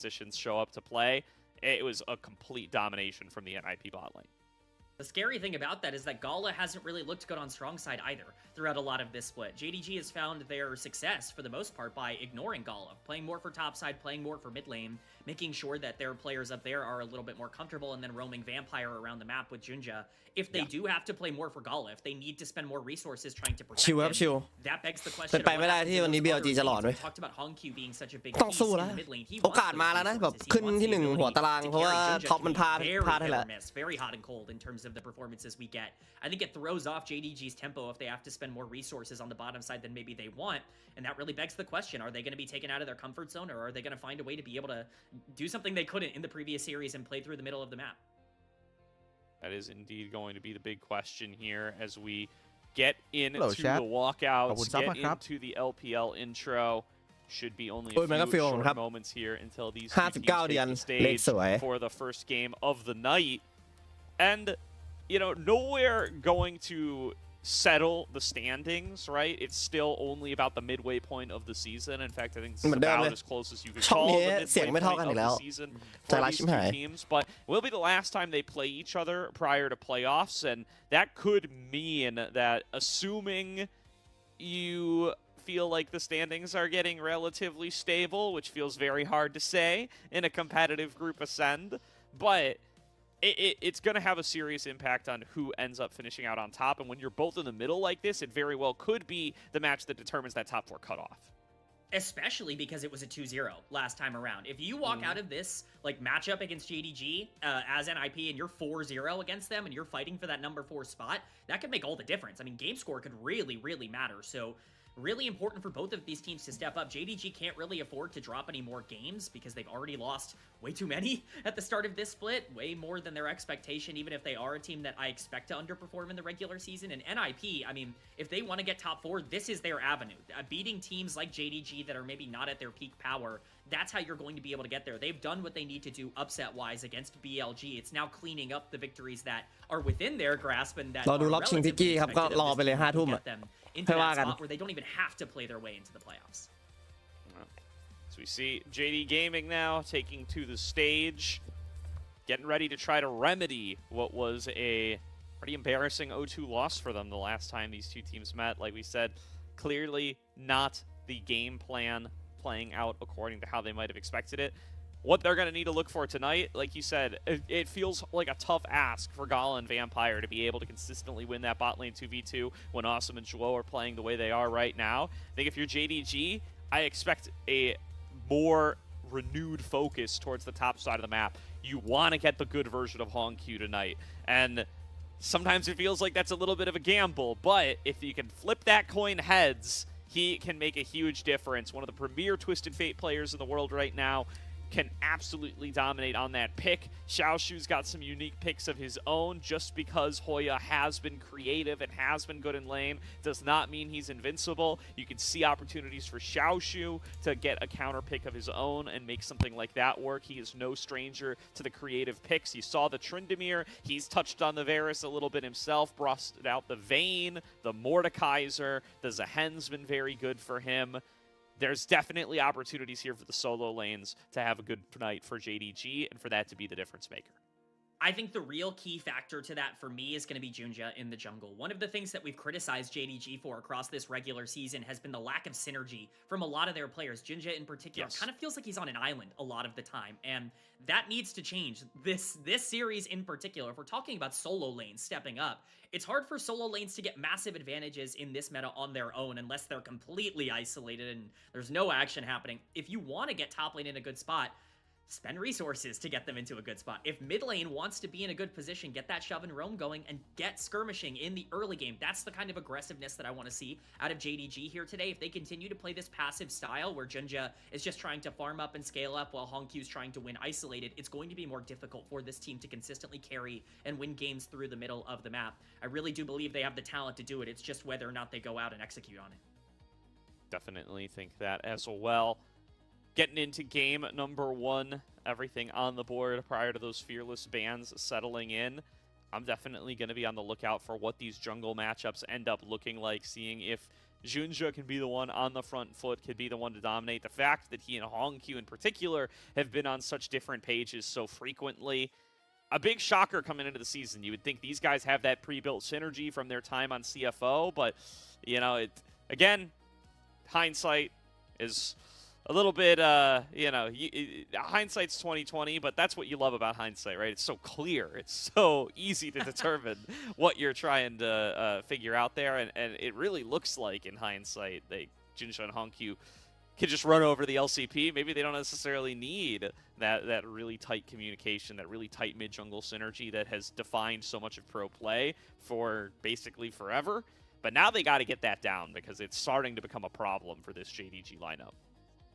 positions show up to play, it was a complete domination from the NIP bot lane. The scary thing about that is that Gala hasn't really looked good on strong side either throughout a lot of this split. JDG has found their success for the most part by ignoring Gala, playing more for top side, playing more for mid lane, making sure that their players up there are a little bit more comfortable, and then roaming Vampire around the map with Junja. If they do have to play more for Gala, if they need to spend more resources trying to protect him, that begs the question. เป็นไปไม่ได้ที่วันนี้ BLG จะหลอดเว้ย talked about Hongq being such a big ต้องสู้แล้ว โอกาสมาแล้วนะแบบขึ้นที่1หัวตารางเพราะว่าท็อปมันพลาดให้แล้ว very hot and cold in terms of the performances we get. I think it throws off JDG's tempo if they have to spend more resources on the bottom side than maybe they want, and that really begs the question, are they going to be taken out of their comfort zone, or are they going to find a way to be able to do something they couldn't in the previous series and play through the middle of the map? That is indeed going to be the big question here as we get into the walkouts, get into the LPL intro. Should be only a few short moments here until these two teams take the stage for the first game of the night. And, you know, nowhere going to settle the standings, right? It's still only about the midway point of the season. In fact, I think it's about as close as you could call the midway point of the season for these two teams. But it will be the last time they play each other prior to playoffs, and that could mean that assuming you feel like the standings are getting relatively stable, which feels very hard to say in a competitive group ascend, but it's going to have a serious impact on who ends up finishing out on top. And when you're both in the middle like this, it very well could be the match that determines that top 4 cutoff. Especially because it was a 2-0 last time around. If you walk out of this like matchup against JDG as NIP and you're 4-0 against them and you're fighting for that number 4 spot, that could make all the difference. I mean, game score could really, really matter. So really important for both of these teams to step up. JDG can't really afford to drop any more games because they've already lost way too many at the start of this split, way more than their expectation, even if they are a team that I expect to underperform in the regular season. And NIP, I mean, if they want to get top 4, this is their avenue. Beating teams like JDG that are maybe not at their peak power, that's how you're going to be able to get there. They've done what they need to do upset-wise against BLG. It's now cleaning up the victories that are within their grasp and that are relatively expected at this point to get them into that spot where they don't even have to play their way into the playoffs. So we see JD Gaming now taking to the stage, getting ready to try to remedy what was a pretty embarrassing 0-2 loss for them the last time these two teams met. Like we said, clearly not the game plan playing out according to how they might have expected it. What they're going to need to look for tonight, like you said, it feels like a tough ask for Gala and Vampire to be able to consistently win that bot lane 2v2 when Awesome and Joe are playing the way they are right now. I think if you're JDG, I expect a more renewed focus towards the top side of the map. You want to get the good version of Hongq tonight. And sometimes it feels like that's a little bit of a gamble, but if you can flip that coin heads, he can make a huge difference. One of the premier Twisted Fate players in the world right now, can absolutely dominate on that pick. Xiaoshu's got some unique picks of his own. Just because Hoya has been creative and has been good in lane does not mean he's invincible. You can see opportunities for Xiaoshu to get a counter pick of his own and make something like that work. He is no stranger to the creative picks. You saw the Tryndamere. He's touched on the Varus a little bit himself, busted out the Vayne, the Mordekaiser. The Zahen's been very good for him. There's definitely opportunities here for the solo lanes to have a good night for JDG and for that to be the difference maker. I think the real key factor to that for me is going to be Junja in the jungle. One of the things that we've criticized JDG for across this regular season has been the lack of synergy from a lot of their players. Junja in particular kind of feels like he's on an island a lot of the time, and that needs to change. This series in particular, if we're talking about solo lanes stepping up, it's hard for solo lanes to get massive advantages in this meta on their own unless they're completely isolated and there's no action happening. If you want to get top lane in a good spot, spend resources to get them into a good spot. If mid lane wants to be in a good position, get that shove and roam going and get skirmishing in the early game. That's the kind of aggressiveness that I want to see out of JDG here today. If they continue to play this passive style where Junja is just trying to farm up and scale up while Hongq's trying to win isolated, it's going to be more difficult for this team to consistently carry and win games through the middle of the map. I really do believe they have the talent to do it. It's just whether or not they go out and execute on it. Definitely think that as well. Getting into game number 1, everything on the board prior to those fearless bans settling in. I'm definitely going to be on the lookout for what these jungle matchups end up looking like, seeing if Junja can be the one on the front foot, can be the one to dominate. The fact that he and Hongq in particular have been on such different pages so frequently, a big shocker coming into the season. You would think these guys have that pre-built synergy from their time on CFO, but, you know, again, hindsight is a little bit, you know, hindsight's 2020, but that's what you love about hindsight, right? It's so clear. It's so easy to determine what you're trying to figure out there, and it really looks like in hindsight, Junja and Hongq can just run over the LCP. Maybe they don't necessarily need that really tight communication, that really tight mid-jungle synergy that has defined so much of pro play for basically forever. But now they got to get that down because it's starting to become a problem for this JDG lineup.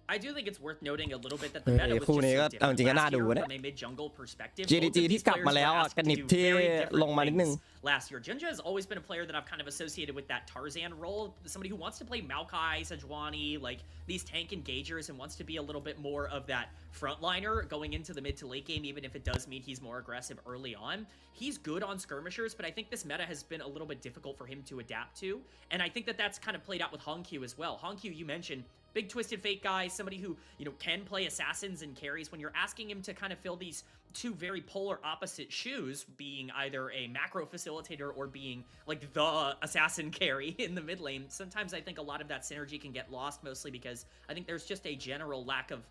I do think it's worth noting a little bit that the meta was คู่นี้ก็ just เอา so จริงๆก็ different น่า last ดู year นะ from a mid-jungle perspective. JDG Both of ที่ these กลับมา players แล้ว were อ่ะ asked กับ to นิบ do ที่ very different ลงมานิดนึง things last year. Junja has always been a player that I've kind of associated with that Tarzan role, somebody who wants to play Maokai, Sejuani, like these tank engagers, and wants to be a little bit more of that frontliner going into the mid to late game, even if it does mean he's more aggressive early on. He's good on skirmishers, but I think this meta has been a little bit difficult for him to adapt to, and I think that that's kind of played out with Hongq as well. Hongq, you mentioned, big Twisted Fate guy, somebody who, you know, can play assassins and carries. When you're asking him to kind of fill these two very polar opposite shoes, being either a macro facilitator or being like the assassin carry in the mid lane, sometimes I think a lot of that synergy can get lost, mostly because I think there's just a general lack of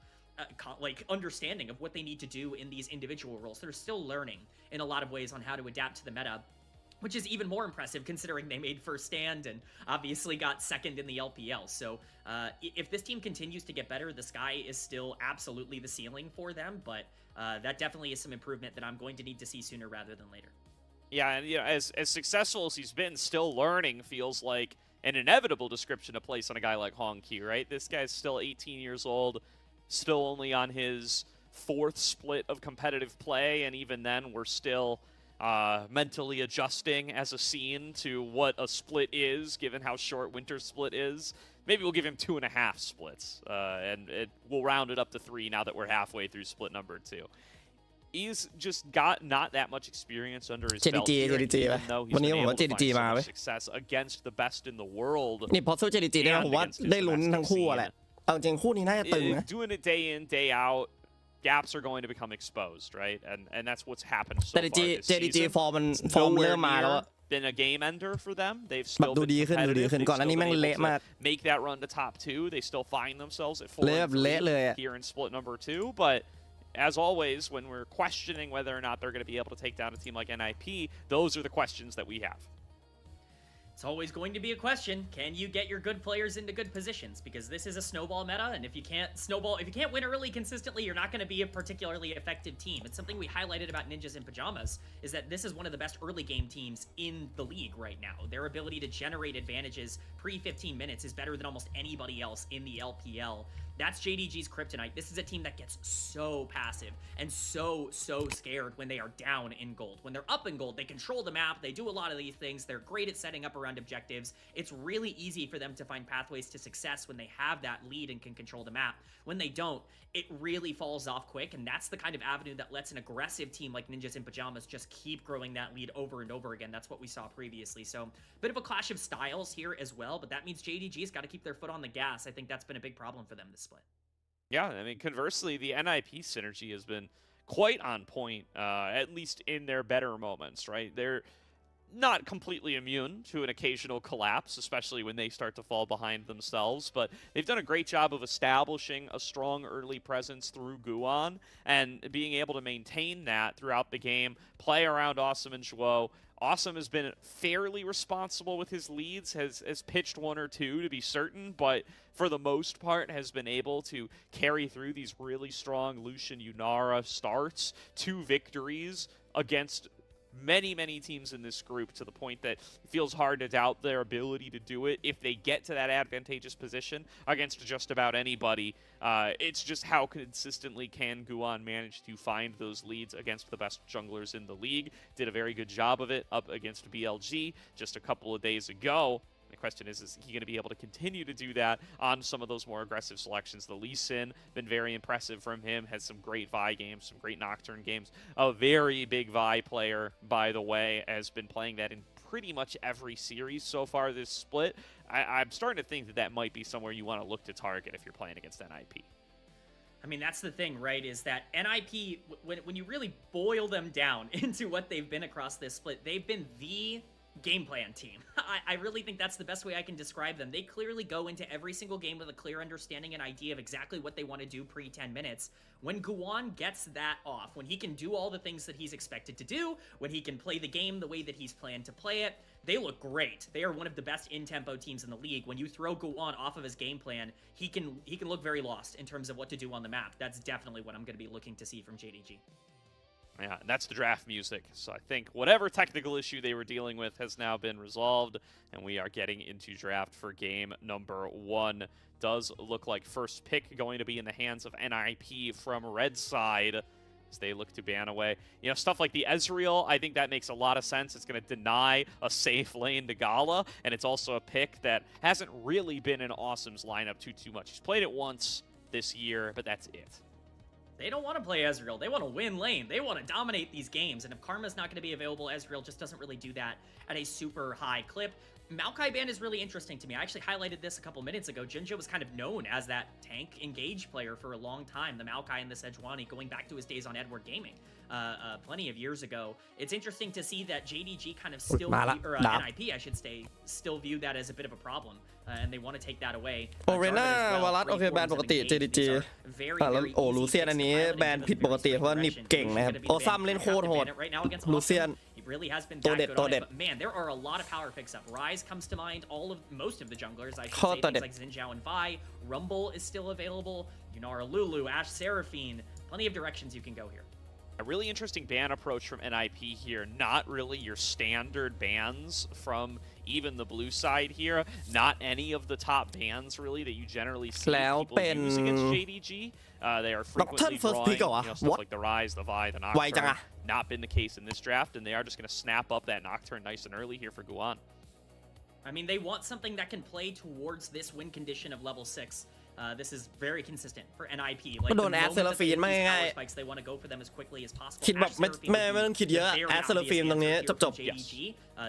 like understanding of what they need to do in these individual roles. They're still learning in a lot of ways on how to adapt to the meta, which is even more impressive considering they made first stand and obviously got second in the LPL. So if this team continues to get better, the sky is still absolutely the ceiling for them, but that definitely is some improvement that I'm going to need to see sooner rather than later. Yeah, and you know, as successful as he's been, still learning feels like an inevitable description to place on a guy like Hongq, right? This guy's still 18 years old, still only on his 4th split of competitive play, and even then we're still mentally adjusting as a scene to what a split is, given how short winter split is. Maybe we'll give him 2.5 splits, and we'll round it up to 3 now that we're halfway through split number 2. He's just got not that much experience under his belt here, and even though he's been able to find so much success against the best in the world. นี่พอสู้ JDG ได้ผมว่าได้ลุ้นทั้งคู่แหละเอาจริงคู่นี้น่าจะตึงนะ Doing it day in, day out, gaps are going to become exposed, right? And that's what's happened so far this JDG season. ฟอร์มเริ่มมาแล้ว Been a game ender for them. They've still ดู been ดีขึ้น competitive. They've ก่อนหน้านี้ still แม่ง been เละ able มาก to make that run to top 2. They still find themselves at เละแบบเละเลย 4-3 here in split number 2. But as always, when we're questioning whether or not they're going to be able to take down a team like NIP, those are the questions that we have. It's always going to be a question. Can you get your good players into good positions? Because this is a snowball meta, and if you can't win early consistently, you're not going to be a particularly effective team. It's something we highlighted about Ninjas in Pajamas, is that this is one of the best early game teams in the league right now. Their ability to generate advantages pre-15 minutes is better than almost anybody else in the LPL. That's JDG's kryptonite. This is a team that gets so passive and so scared when they are down in gold. When they're up in gold, they control the map, they do a lot of these things, they're great at setting up around objectives. It's really easy for them to find pathways to success when they have that lead and can control the map. When they don't, it really falls off quick, and that's the kind of avenue that lets an aggressive team like Ninjas in Pajamas just keep growing that lead over and over again. That's what we saw previously. So, a bit of a clash of styles here as well, but that means JDG's got to keep their foot on the gas. I think that's been a big problem for them this split. Yeah, I mean, conversely, the NIP synergy has been quite on point, at least in their better moments, right? They're not completely immune to an occasional collapse, especially when they start to fall behind themselves, but they've done a great job of establishing a strong early presence through Guan and being able to maintain that throughout the game, play around Awesome and Zhuo. Awesome has been fairly responsible with his leads, has pitched 1 or 2 to be certain, but for the most part has been able to carry through these really strong Lucian Yunara starts, 2 victories against many teams in this group, to the point that it feels hard to doubt their ability to do it if they get to that advantageous position against just about anybody. It's just how consistently can Guan manage to find those leads against the best junglers in the league. Did a very good job of it up against BLG just a couple of days ago. The question is he going to be able to continue to do that on some of those more aggressive selections? The Lee Sin, been very impressive from him, has some great Vi games, some great Nocturne games. A very big Vi player, by the way, has been playing that in pretty much every series so far this split. I'm starting to think that might be somewhere you want to look to target if you're playing against NIP. I mean, that's the thing, right, is that NIP, when you really boil them down into what they've been across this split, they've been the game plan team. I really think that's the best way I can describe them. They clearly go into every single game with a clear understanding and idea of exactly what they want to do pre-10 minutes. When Guan gets that off, when he can do all the things that he's expected to do, when he can play the game the way that he's planned to play it, they look great. They are one of the best in-tempo teams in the league. When you throw Guan off of his game plan, he can look very lost in terms of what to do on the map. That's definitely what I'm going to be looking to see from JDG. Yeah, and that's the draft music. So I think whatever technical issue they were dealing with has now been resolved, and we are getting into draft for game number 1. Does look like first pick going to be in the hands of NIP from red side as they look to ban away. You know, stuff like the Ezreal, I think that makes a lot of sense. It's going to deny a safe lane to Gala, and it's also a pick that hasn't really been in Awesome's lineup too much. He's played it once this year, but that's it. They don't want to play Ezreal. They want to win lane. They want to dominate these games. And if Karma's not going to be available, Ezreal just doesn't really do that at a super high clip. Maokai ban is really interesting to me. I actually highlighted this a couple minutes ago. Jinja was kind of known as that tank engage player for a long time. The Maokai and the Sejuani, going back to his days on Edward Gaming plenty of years ago. It's interesting to see that JDG kind of still, or NIP, I should say, still view that as a bit of a problem. And they want to take that away. โอเรน่าวารัสโอเคแบนปกติ JDG แล้วโอ้ลูเซียนอันนี้แบนผิดปกติเพราะว่านิบเก่งนะครับโอซัมเล่นโคตรโหดลูเซียน really has been that good on it, but man, there are a lot of power picks up. Rise comes to mind, most of the junglers, I should say, things like Xinjiao and Vi. Rumble is still available. Yunara Lulu, Ashe Seraphine, plenty of directions you can go here. A really interesting ban approach from NIP here. Not really your standard bans from even the blue side here. Not any of the top bans really that you generally see people use against JDG. They are frequently drawing stuff like the Rise, the Vi, the Nocturne. Not been the case in this draft, and they are just going to snap up that Nocturne nice and early here for Guan. I mean, they want something that can play towards this win condition of level 6. This is very consistent for NIP. Like, the moment that they use power spikes, they want to go for them as quickly as possible. คิดแบบไม่ต้องคิดเยอะแอสเซอร์ฟิล์มตรงนี้จบ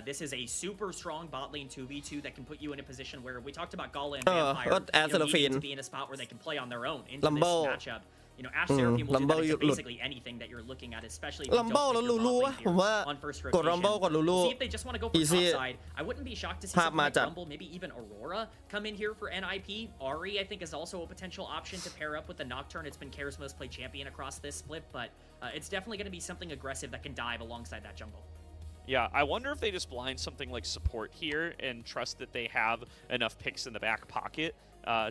This is a super strong bot lane 2v2 that can put you in a position where we talked about Gala and Vampire needing to be in a spot where they can play on their own into this matchup. You know, Ashe Seraphine will do that into basically anything that you're looking at, especially if you don't pick your bot lane here on first rotation. See if they just want to go for top side. I wouldn't be shocked to see something like Rumble, maybe even Aurora come in here for NIP. Ari, I think, is also a potential option to pair up with the Nocturne. It's been Kair's most played champion across this split, but it's definitely going to be something aggressive that can dive alongside that jungle. Yeah, I wonder if they just blind something like support here and trust that they have enough picks in the back pocket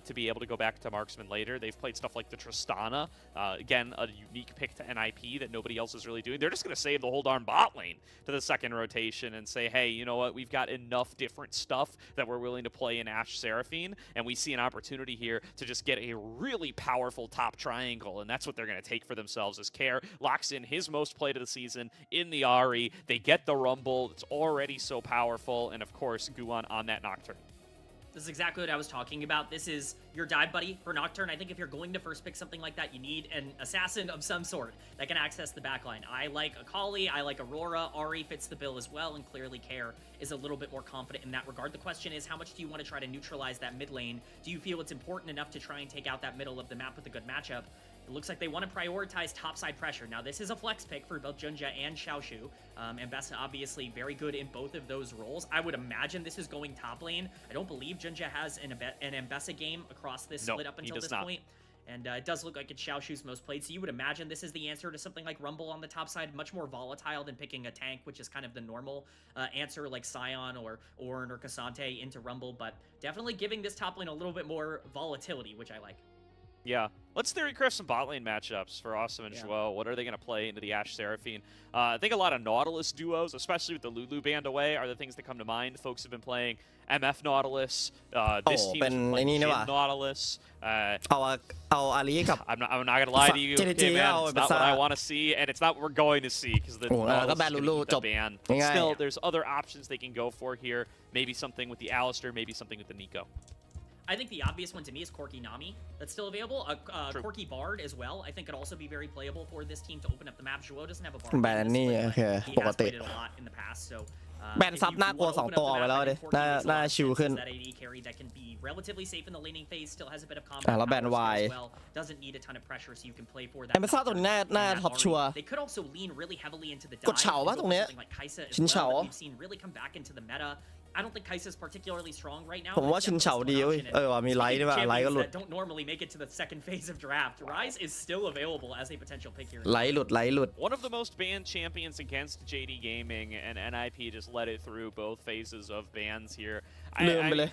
to be able to go back to marksman later. They've played stuff like the Tristana, again, a unique pick to NIP that nobody else is really doing. They're just going to save the whole darn bot lane to the second rotation and say, hey, you know what, we've got enough different stuff that we're willing to play in Ashe Seraphine, and we see an opportunity here to just get a really powerful top triangle, and that's what they're going to take for themselves as Kair locks in his most played of the season in the Ari. They get the Rumble, it's already so powerful, and of course, Guan on that Nocturne. This is exactly what I was talking about. This is your dive buddy for Nocturne. I think if you're going to first pick something like that, you need an assassin of some sort that can access the backline. I like Akali, I like Aurora, Ari fits the bill as well, and clearly Kair is a little bit more confident in that regard. The question is, how much do you want to try to neutralize that mid lane? Do you feel it's important enough to try and take out that middle of the map with a good matchup? It looks like they want to prioritize topside pressure. Now, this is a flex pick for both Junja and Xiaoshu. And Bessa obviously very good in both of those roles. I would imagine this is going top lane. I don't believe Junja has an Mbessa game across this split up until this point. And it does look like it's Xiaoshu's most played. So you would imagine this is the answer to something like Rumble on the top side. Much more volatile than picking a tank, which is kind of the normal answer like Sion or Ornn or Cassante into Rumble. But definitely giving this top lane a little bit more volatility, which I like. Yeah. Let's theory craft some bot lane matchups for Awesome and Joel. What are they going to play into the Ashe Seraphine? I think a lot of Nautilus duos, especially with the Lulu band away, are the things that come to mind. Folks have been playing MF Nautilus. This team is playing Jin Nautilus. I'm not going to lie to you, okay, man, it's not what I want to see, and it's not what we're going to see, because the ban. Still, there's other options they can go for here. Maybe something with the Alistar, maybe something with the Nico. I think the obvious one to me is Corki Nami. That's still available. Corki Bard as well. I think could also be very playable for this team to open up the map. Joel doesn't have a Bard. He has played it a lot in the past, so แบนซับน่ากลัว2ตัวออกไปแล้วดิน่าชิวขึ้นแล้วแบนวายแอมเบซ่าตัวนี้น่าท็อปชัวร์กดเฉาปะตรงเนี้ยชินเฉาผมว่าชินเฉาดีเว้ยว่ามีไลท์ด้วยไลท์ก็หลุดไลท์หลุด One of the most banned champions against JD Gaming, and NIP just let it through both phases of bans here.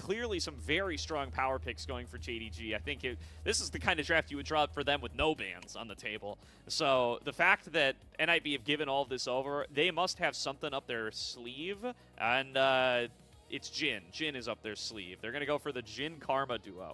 Clearly some very strong power picks going for JDG. I think this is the kind of draft you would draw up for them with no bans on the table. So the fact that NIP have given all of this over, they must have something up their sleeve, and it's Jin. Jin is up their sleeve. They're going to go for the Jin Karma duo.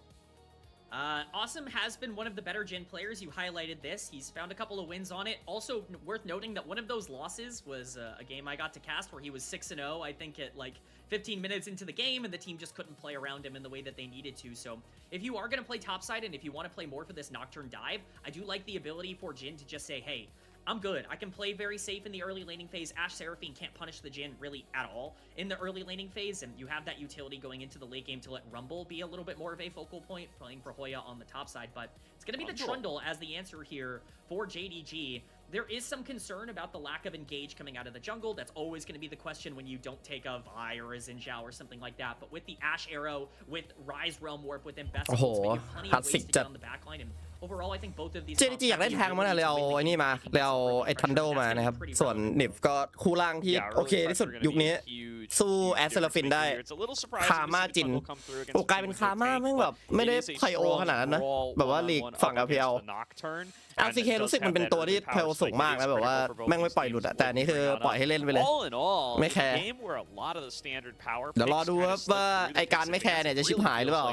Awesome has been one of the better Jin players. You highlighted this. He's found a couple of wins on it. Also worth noting that one of those losses was a game I got to cast where he was 6-0, I think at like 15 minutes into the game, and the team just couldn't play around him in the way that they needed to. So if you are going to play topside and if you want to play more for this Nocturne dive, I do like the ability for Jin to just say, hey, I'm good. I can play very safe in the early laning phase. Ashe Seraphine can't punish the Jin really at all in the early laning phase, and you have that utility going into the late game to let Rumble be a little bit more of a focal point, playing for Hoya on the top side. But it's going to be the Trundle as the answer here for JDG. There is some concern about the lack of engage coming out of the jungle. That's always going to be the question when you don't take a Vi or a Xin Zhao or something like that. But with the Ashe Arrow, with Rise Realm Warp, with Investigate, you have plenty of ways to get on the backline. And overall, I think both of these. JDG อยากได้แทงมาเลยเอาไอ้นี่มาเลยเอาไอ้ทันเดิลมานะครับส่วนนิฟก็คู่ล่างที่โอเคที่สุดยุคนี้สู้แอสเซลฟินได้คาม่าจินโอ้กลายเป็นคาม่าแม่งแบบไม่ได้ไพโอขนาดนั้นนะแบบว่าลีกฝั่ง LPL LCK รู้สึกมันเป็นตัวที่ไพโอสูงมากนะแบบว่าแม่งไม่ปล่อยหลุดอะแต่อันนี้คือปล่อยให้เล่นไปเลยไม่แคร์เดี๋ยวรอดูครับว่าไอการไม่แคร์เนี่ยจะชิบหายหรือเปล่า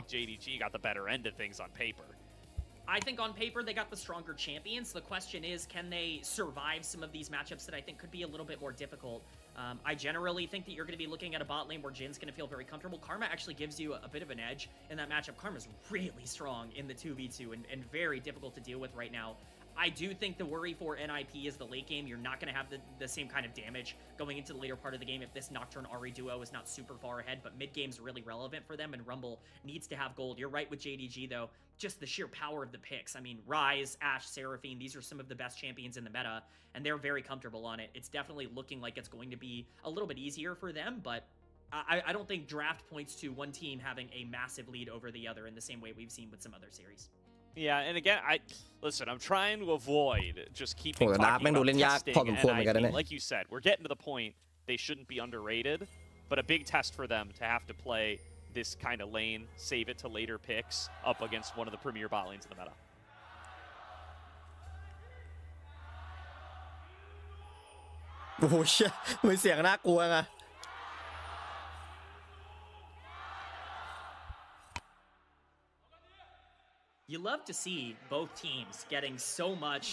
I think on paper they got the stronger champions. The question is, can they survive some of these matchups that I think could be a little bit more difficult? I generally think that you're going to be looking at a bot lane where Jin's going to feel very comfortable. Karma actually gives you a bit of an edge in that matchup. Karma's really strong in the 2v2 and very difficult to deal with right now. I do think the worry for NIP is the late game. You're not going to have the same kind of damage going into the later part of the game if this Nocturne Ahri duo is not super far ahead, but mid game's really relevant for them, and Rumble needs to have gold. You're right with JDG though, just the sheer power of the picks. I mean, Ryze, Ashe, Seraphine, these are some of the best champions in the meta, and they're very comfortable on it. It's definitely looking like it's going to be a little bit easier for them, but I don't think draft points to one team having a massive lead over the other in the same way we've seen with some other series. Yeah, and again, listen, I'm trying to avoid just keeping talking about testing. Like you said, we're getting to the point they shouldn't be underrated, but a big test for them to have to play this kind of lane, save it to later picks up against one of the premier bot lanes in the meta. โอ้โหเชี่ยมีเสียงน่ากลัวไงYou love to see both teams getting so much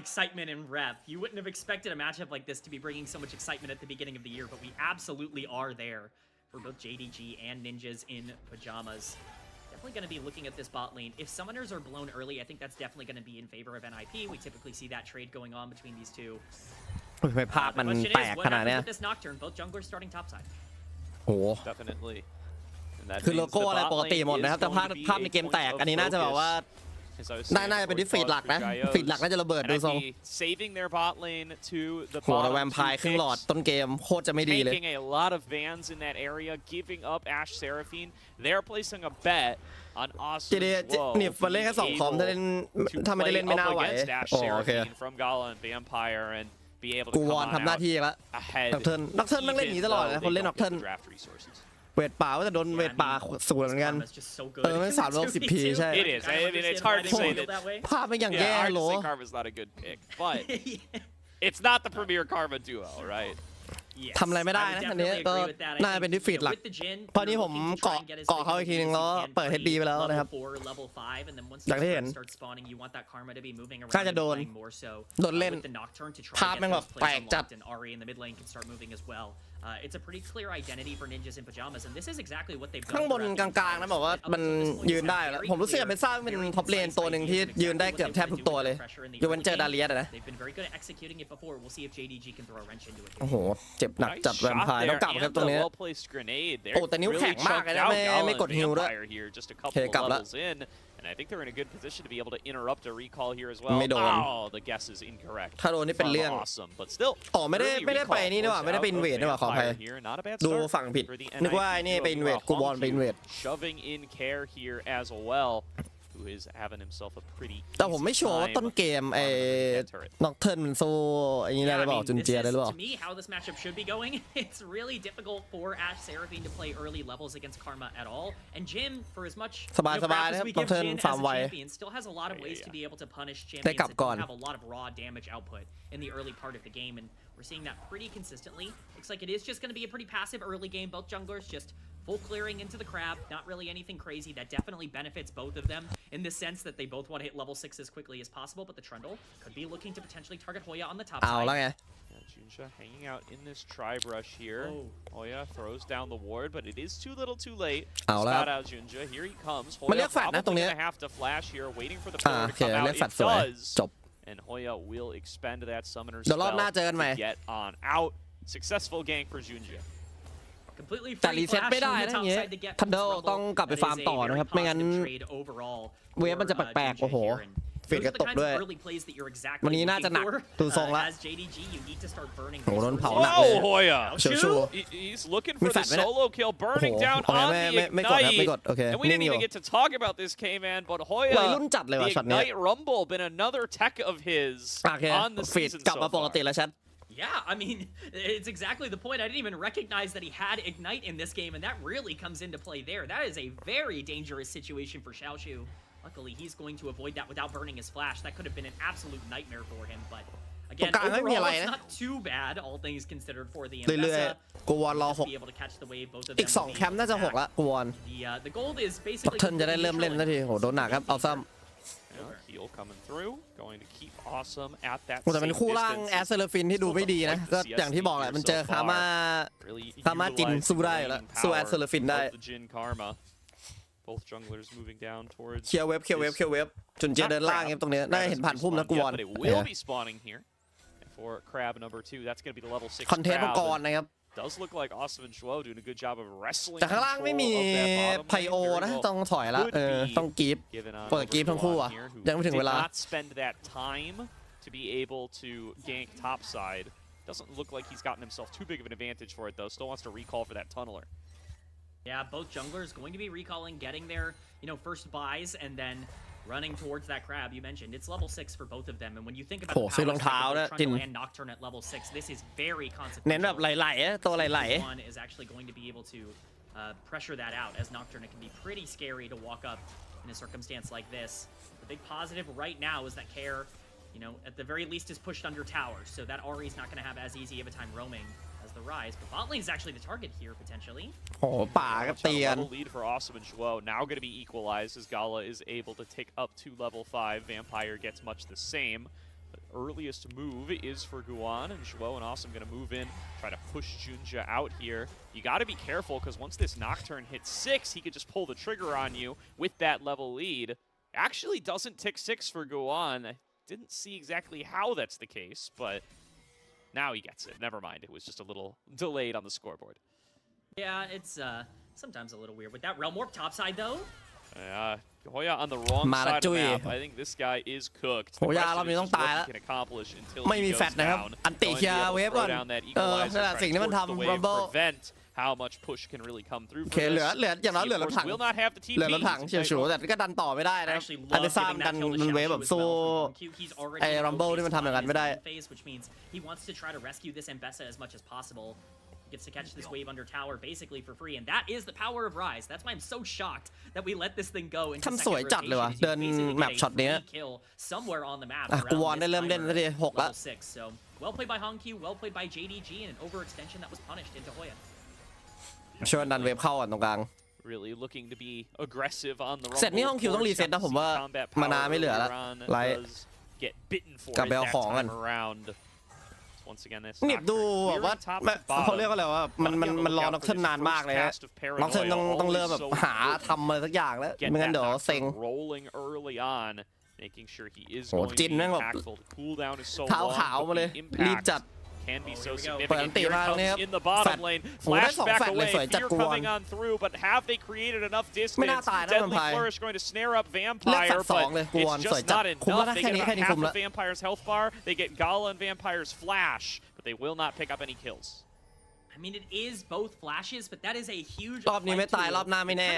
excitement and rep. You wouldn't have expected a matchup like this to be bringing so much excitement at the beginning of the year, but we absolutely are there for both JDG and Ninjas in pajamas. Definitely going to be looking at this bot lane. If summoners are blown early, I think that's definitely going to be in favor of NIP. We typically see that trade going on between these two. ไม่ภาพมันแตกขนาดเนี้ย this Nocturne, both junglers starting topside. โอ้ Definitely. คือโลโก้อะไรปกติหมดนะครับแต่ภาพในเกมแตกอันนี้น่าจะแบบว่าน่าจะเป็นที่ฟีดหลักนะฟีดหลักน่าจะระเบิดดูทรงโหแต่แวมไพร์ครึ่งหลอดต้นเกมโคตรจะไม่ดีเลยจีดีนิฟมันเล่นแค่2คอมถ้าไม่ได้เล่นไม่น่าไหวโอเคกูวอนทำหน้าที่แล้วน็อกเทิร์นมันเล่นอย่างนี้ตลอดนะคนเล่นน็อกเทิร์นเวทป่าว่าจะโดนเวทป่าสูงเหมือนกันไม่310 พีใช่ภาพไม่อย่างแย่โหล It's not the premier Karma duo, right? ทำอะไรไม่ได้นะอันนี้ก็น่าจะเป็นที่ฟีดหลักเพราะนี้ผมเกาะเขาอีกทีนึงแล้วเปิด HD ไปแล้วนะครับอย่างที่เห็นน่าจะโดนเล่นภาพแม่งแบบแปลกจัด It's a pretty clear identity for ninjas in pajamas, and this is exactly what they've done. ข้างบนกลางๆนะบอกว่ามันยืนได้แล้วผมรู้สึกเป็นสร้างเป็นท็อปเลนตัวหนึ่งที่ยืนได้เกือบแทบทุกตัวเลยยกเว้นเจอดาเลียสนะโอ้โหเจ็บหนักจัดแวมไพร์ต้องกลับครับตรงนี้โอ้แต่นิ้วแข็งมากเลยนะไม่กดฮิลด้วยโอเคกลับแล้วAnd I think they're in a good position to be able to interrupt a recall here as well. Oh, the guess is incorrect. ถ้าโดนนี่เป็นเรื่อง Awesome, but still. อ๋อไม่ได้ไปนี่นี่หว่าไม่ได้ไปอินเวดนี่หว่าขออภัยดูฝั่งผิดนึกว่าไอ้นี่ไปอินเวดกูบอลไปอินเวด Shoving in care here as well. Who is having himself a pretty แต่ผมไม่ชัวร์ว่าต้นเกมไอ้น็อกเทิร์นมันสู้ไอ้นี่ได้หรือเปล่าจุนเจียได้หรือเปล่า To me, how this matchup should be going, it's really difficult for Ash Seraphine to play early levels against Karma at all. And Jim, for as much สบายๆนะครับน็อกเทิร์นฟาร์มไว still has a lot of ways to be able to punish champions that have a lot of raw damage output in the early part of the game, and we're seeing that pretty consistently. Looks like it is just going to be a pretty passive early game. Both junglers just full clearing into the crab, not really anything crazy. That definitely benefits both of them in the sense that they both want to hit level 6 as quickly as possible, but the Trundle could be looking to potentially target Hoya on the top เอาแล้ว side. ไง Junsha hanging out in this tri-brush here. Hoya throws down the ward, but it is too little too late. เอาแล้ว Spot out Junsha. Here he comes. มันเรีย Hoya กแฟลชนะตรง probably นี้ gonna have to flash here, waiting for the pillar โอ to เค come เรีย out. กแฟลช It สวย does. จบ And Hoya will expend that summoner เดี๋ยวรอบหน้า spell เจอกันใหม่ to get on out. Successful gank for Junsha. แต่รีเซ็ตไม่ได้นะอย่างเงี้ยทันเดอร์ต้องกลับไปฟาร์มต่อนะครับไม่งั้นเวฟมันจะแปลกๆโอ้โหเฟดกระตกด้วยวันนี้น่าจะหนักดูทรงละโอ้โหโดนเผาหนักเลย Hoya. ชัวร์ He's looking for the solo kill, burning down on the Ignite. And we didn't even get to talk about this K-Man, but Hoya, วัยรุ่นจัดเลยว่ะ the ช็อตนี้ Ignite Rumble, been another tech of his โอเค on the เฟด season กลับ so มาปก far. ติแล้วชัด Yeah, I mean, it's exactly the point. I didn't even recognize that he had Ignite in this game, and that really comes into play there. That is a very dangerous situation for Xiaoshu. Luckily, he's going to avoid that without burning his flash. That could have been an absolute nightmare for him, but again, overall, it's not too bad, all things considered, for the เรื่อย Ambessa ๆกูวอนรอ to be able to catch the wave. Both of 6อี them ก2แคมป์น่าจะ6ละกูวอน the gold is น็อก basically เทิร์นจะได้เริ่มเล่นสักทีโหโดนหนักครับเอาซ้ำ Heal coming through, going to keep Awesome at that แต่เป็น same คู่ล่าง distance. แอสเซอร์ฟินที่ดูไม่ดีนะก็อย่างที่บอกแหละมันเจอคาม่าจินสู้ได้อยู่แล้วสู้แอสเซอร์ฟินได้ Both the Jin Karma. Both junglers moving down towards เคลียร์เว็บจนเจเดินล่างครับตรงนี้น่าจะเห็นผ่านพุ่มนะกูวอน But it will be spawning here for crab number 2. That's going to be the level 6 คอนเทนต์มังกร crab. นะครับ Does look like Awesome and Shuo doing a good job of wrestling แต่ข้างล่างไม่มี control of that bottom ไพ lane. โอ Very นะ well ต้องถอยละต้องกีฟ given on เปิด over กีฟทั้งคู่ Guan อ่ะ here, who ยังไม่ถึงเว did ลา not spend that time to be able to gank topside. Doesn't look like he's gotten himself too big of an advantage for it though. Still wants to recall for that tunneler. Yeah, both junglers going to be recalling, getting their, first buys, and then running towards that crab you mentioned. It's level 6 for both of them, and when you think about the power of Trundle and Nocturne at level 6, this is very เน้นแบบ consequential. ไหลๆตัวไหล One is actually going to be able to pressure that out, as Nocturne can be pretty scary to walk up in a circumstance like this. The big positive right now is that Care, at the very least is pushed under towers, so that Ahri is not going to have as easy of a time roaming as the Rise, but bot lane is actually the target here, potentially. โอ้โหป่ากับเตียน Level lead for Awesome and Shuo. Now going to be equalized as Gala is able to take up to level 5. Vampire gets much the same. The earliest move is for Guan, and Shuo and Awesome going to move in, try to push Junsha out here. You got to be careful because once this Nocturne hits 6, he could just pull the trigger on you with that level lead. Actually doesn't tick 6 for Guan. I didn't see exactly how that's the case, but now he gets it. Never mind. It was just a little delayed on the scoreboard. Yeah, it's sometimes a little weird. With that Realm Warp topside, though, Hoya on the wrong side of the map. I think this guy is cooked. The Hoya question รอบนี้ is ต้อง just ตาย what แล้ว he can accomplish until ไม่ he มี goes แฟตนะครับ down. อันติเคลียร์เวฟก่อน Throw down that นั่น equalizer, แหละ try สิ่ง to ที่มัน torch the ทำ wave, รัมเบิล prevent how much push can really come through โอ for เคเหลือ this. อย่างน้อย He, เหลือ of รถ course, ถัง will not have the เหลือ TP. รถถังเฉียวฉูแต่ก็ดันต่อไม่ได้ I นะ actually อัน love เดซ่า giving ดัน that kill to มันเวฟ Xiaoshu แบบ as สู้ well. He's already ไอ้ Rumble ที่มันทำอย่างนั้นไม่ได้ phase, which means he wants to try to rescue this Ambessa as much as possible. Gets to catch this wave under tower basically for free, and that is the power of Rise. That's why I'm so shocked that we let this thing go into ทำ second สวยจัดเลยว่ะ rotation. เดิน Basically แมป get ช็อต a เนี้ย free kill somewhere on the map อ่ะกูวอน around ได้ this เริ่มเล่น timer, สักที6ละ level 6. So well played by Hongqiu, well played by JDG, and an overextension that was punished into Hoya. ช่วยดันเวฟเข้าอ่ะตรงกลาง Really looking to be aggressive on the เสร็จนี่ Rumble. ห้องคิวต้องรีเซ็ตนะผมว่า Combat มานา power ไม่เหลือละ earlier on ไลท์ does get bitten for กลับ it ไปเอา that ของกัน time around. Once again, this นี่ดูแบบว่าเขาเรียกว่าอะไรว่ามันรอน็อกเทิร์นนานมากเลยฮะน็อกเทิร์นต้องเริ่มแบบหาทำอะไรสักอย่างแล้วไม่งั้นเดี๋ยวเซ็ง making sure he is โห going จิน to แม่ be งแบบ impactful. The cooldown is so เท้า long, ขาวมาเลย but the รีบ impact จัด can be so เปิดอัน significant. ตี Here มา it ตรงนี้ครับ comes in the แฟ bottom ด lane. โหได้ Flash 2 back แฟดเลย away. สวยจัด Fear กวน coming on through, but have they created enough ไม่น่า distance? ตายนะ Deadly แวมไพร์ Flourish going to snare up เลือก Vampire, แฟด2 but เลยกวน it's สวย just จัด not คุ้มแล้ว enough. นะ They แค่ get นี้ about แค่นี้ half คุ้มแล้ว of Vampire's health bar. They get Gala and Vampire's flash, but they will not pick up any kills. I mean, it is both flashes, but that is a huge รอบนี้ไม่ตายรอบหน้าไม่แน่